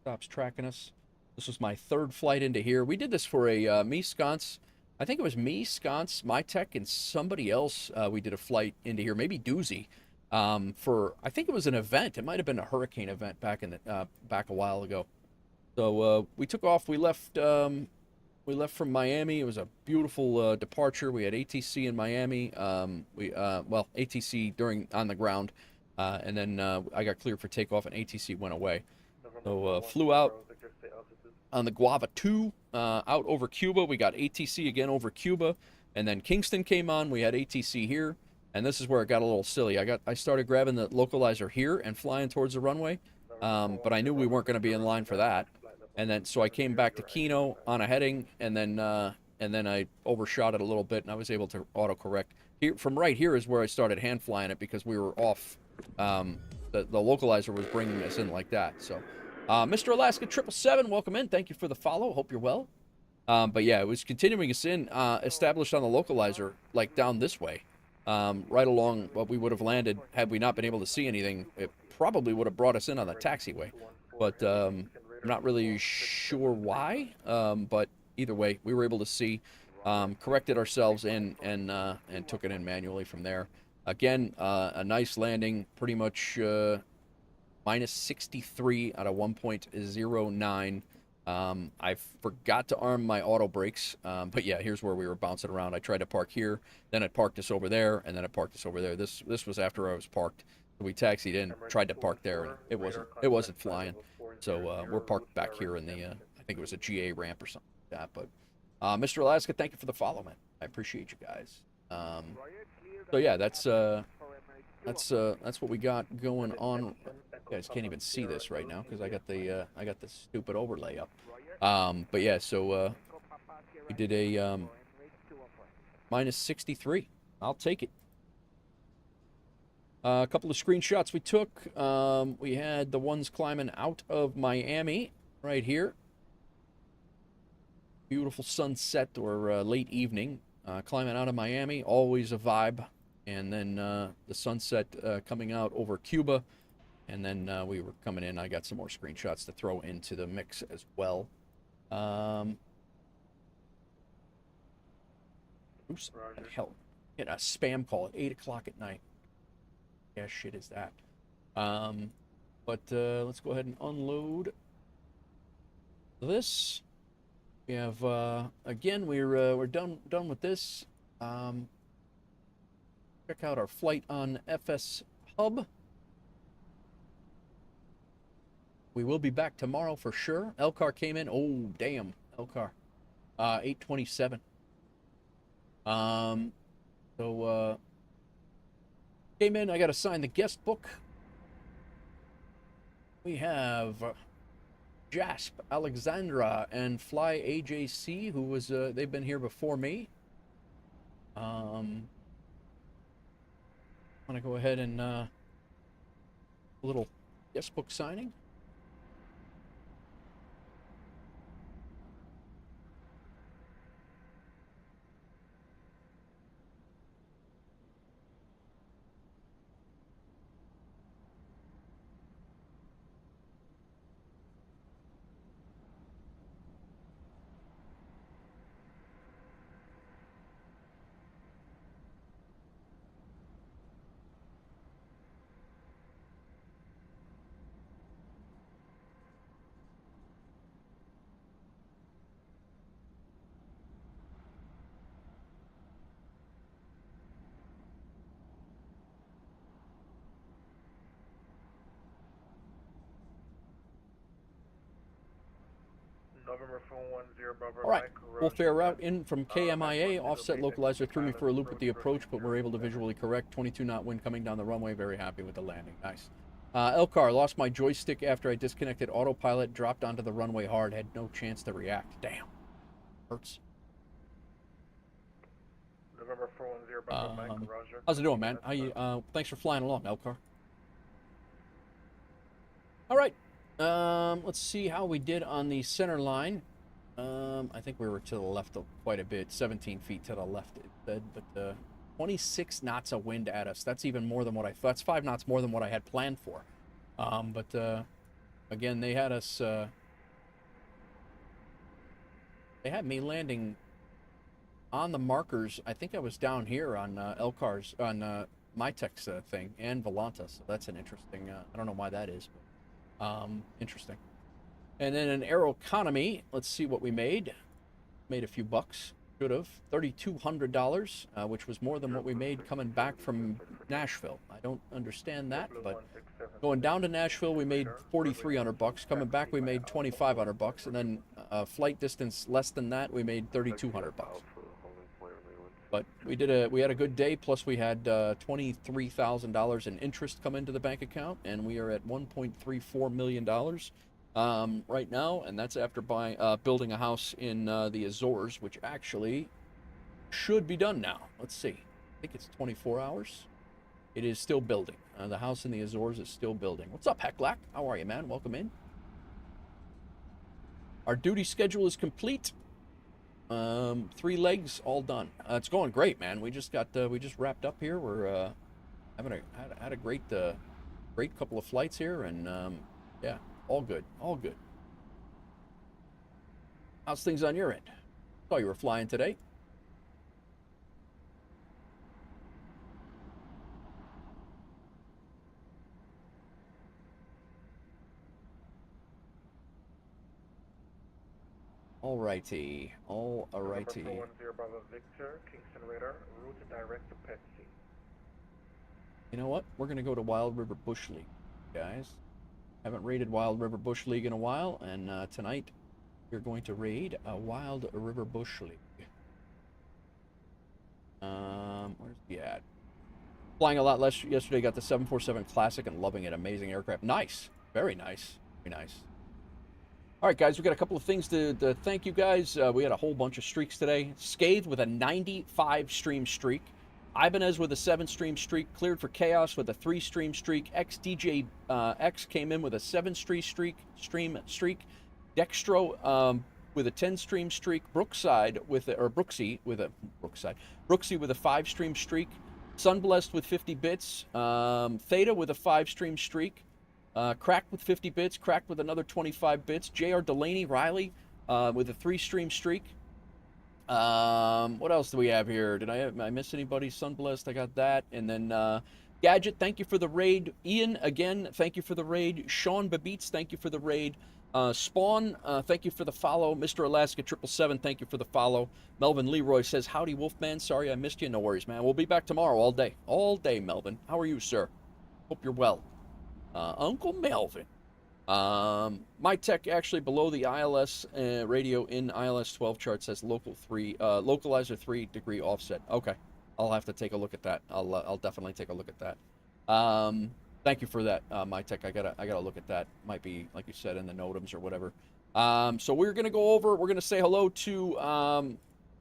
Stops tracking us. This was my third flight into here. We did this for a me, Sconce. I think it was me, Sconce, MyTech, and somebody else. We did a flight into here. Maybe Doozy. For, I think it was an event. It might have been a hurricane event back in the, back a while ago. So we took off. We left from Miami. It was a beautiful departure. We had ATC in Miami. Well, ATC on the ground. And then I got cleared for takeoff, and ATC went away. So flew out on the Guava 2 out over Cuba. We got ATC again over Cuba, and then Kingston came on. We had ATC here, and this is where it got a little silly. I started grabbing the localizer here and flying towards the runway, but I knew we weren't going to be in line for that. And then so I came back to Kino on a heading, and then I overshot it a little bit, and I was able to autocorrect. Here, from right here is where I started hand flying it, because we were off. The localizer was bringing us in like that. So Mr. Alaska 777, welcome in. Thank you for the follow. Hope you're well. But yeah, it was continuing us in, established on the localizer, like down this way, right along what we would have landed had we not been able to see anything. It probably would have brought us in on the taxiway, but I'm not really sure why. But either way, we were able to see, corrected ourselves in, and took it in manually from there. Again, a nice landing, pretty much minus 63 out of 1.09. I forgot to arm my auto brakes, but yeah, here's where we were bouncing around. I tried to park here, then it parked us over there, and then it parked us over there. This was after I was parked. So we taxied in, tried to park there, and it wasn't flying. So we're parked back here in the I think it was a GA ramp or something like that. But Mr. Alaska, thank you for the follow, man. I appreciate you guys. So yeah, that's what we got going on. You guys can't even see this right now because I got the stupid overlay up. But yeah, so we did a minus 63. I'll take it. A couple of screenshots we took. We had the ones climbing out of Miami right here. Beautiful sunset or late evening. Climbing out of Miami, always a vibe. And then the sunset coming out over Cuba. And then we were coming in. I got some more screenshots to throw into the mix as well. Oops, hell, get a spam call at 8 o'clock at night. Yeah, shit is that. But let's go ahead and unload this. We have again, we're done with this. Check out our flight on FSHub. We will be back tomorrow for sure. Elcar came in. Oh, damn. Elcar. 8:27. Came in. I got to sign the guest book. We have Jasp, Alexandra, and Fly AJC, who was, they've been here before me. Want to go ahead and, a little guest book signing. November 410 Bravo All right, Mike, WolfAir route in from KMIA. Offset localizer threw me for a loop with the approach, but we're able to visually correct. 22 knot wind coming down the runway. Very happy with the landing. Nice. Elcar, lost my joystick after I disconnected autopilot, dropped onto the runway hard, had no chance to react. Damn. Hurts. November 410 Bravo Mike, Roger. How's it doing, man? How you, thanks for flying along, Elcar. All right. Let's see how we did on the center line. I think we were to the left of quite a bit, 17 feet to the left, it said, but 26 knots of wind at us. That's even more than what I thought. That's 5 knots more than what I had planned for. Again, they had us, they had me landing on the markers. I think I was down here on Elcar's, on Mytek's thing, and Volanta, so that's an interesting, I don't know why that is, but interesting. And then an Aeroconomy, let's see what we made. Made a few bucks. Should have. $3,200, which was more than what we made coming back from Nashville. I don't understand that, but going down to Nashville, we made $4,300. Coming back, we made $2,500, and then flight distance less than that, we made $3,200. But we had a good day. Plus, we had $23,000 in interest come into the bank account, and we are at $1.34 million right now. And that's after building a house in the Azores, which actually should be done now. Let's see. I think it's 24 hours. It is still building. The house in the Azores is still building. What's up, Hecklack? How are you, man? Welcome in. Our duty schedule is complete. 3 legs all done. It's going great, man. We just wrapped up here. We're had a great couple of flights here, and yeah, all good. How's things on your end? Saw you were flying today. Alrighty. November 410 Bravo Victor, Kingston Radar, route direct to Petsy. You know what? We're gonna go to Wild River Bush League, guys. Haven't raided Wild River Bush League in a while, and tonight we're going to raid a Wild River Bush League. Where's he at? Flying a lot less yesterday. Got the 747 Classic and loving it. Amazing aircraft. Nice. Very nice. Very nice. All right, guys, we got a couple of things to thank you guys. We had a whole bunch of streaks today. Scathe with a 95 stream streak. Ibanez with a 7 stream streak. Cleared for Chaos with a 3 stream streak. XDJ X came in with a 7 stream streak. Dextro with a 10 stream streak. Brooksy with a 5 stream streak. Sunblessed with 50 bits. Theta with a 5 stream streak. Cracked with 50 bits, Cracked with another 25 bits. JR Delaney Riley with a 3 stream streak. What else do we have here? Did I miss anybody? Sunblessed, I got that. And then Gadget, thank you for the raid. Ian, again, thank you for the raid. Sean Babeats, thank you for the raid. Spawn, thank you for the follow. Mr. Alaska 777, thank you for the follow. Melvin Leroy says, howdy, Wolfman. Sorry I missed you. No worries, man. We'll be back tomorrow all day. All day, Melvin. How are you, sir? Hope you're well. Uncle Melvin. My tech actually below the ILS radio in ILS 12 chart says localizer 3 degree offset. Okay, I'll have to take a look at that. I'll definitely take a look at that. Thank you for that, my tech. I gotta look at that. Might be like you said in the NOTAMs or whatever. So we're gonna go over. We're gonna say hello to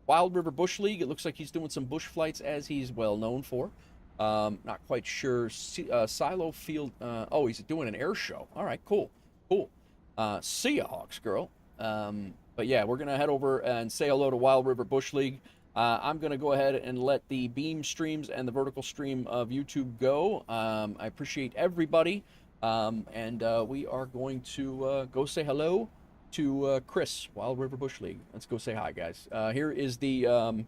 Wild River Bush League. It looks like he's doing some bush flights as he's well known for. Not quite sure. Silo Field. Oh, he's doing an air show. All right, cool. See ya, Hawks girl. But yeah, we're gonna head over and say hello to Wild River Bush League. I'm gonna go ahead and let the beam streams and the vertical stream of YouTube go. I appreciate everybody, and we are going to go say hello to Chris, Wild River Bush League. Let's go say hi, guys. Here is the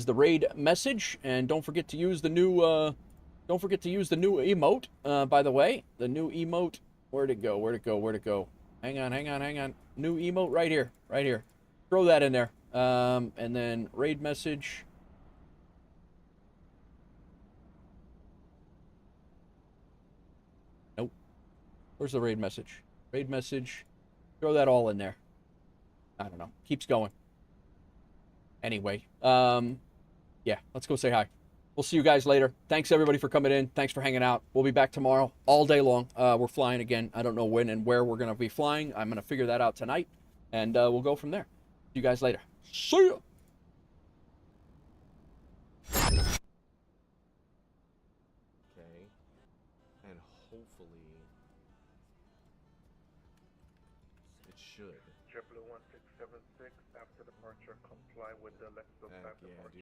raid message, and don't forget to use the new emote. By the way, the new emote. Where'd it go? Hang on. New emote right here. Throw that in there. And then raid message. Nope. Where's the raid message? Raid message. Throw that all in there. I don't know. Keeps going. Anyway, yeah, let's go say hi. We'll see you guys later. Thanks, everybody, for coming in. Thanks for hanging out. We'll be back tomorrow all day long. We're flying again. I don't know when and where we're going to be flying. I'm going to figure that out tonight, and we'll go from there. See you guys later. See ya! Okay. And hopefully it should. JetBlue 1676, after departure, comply with the Lexus 5 departure.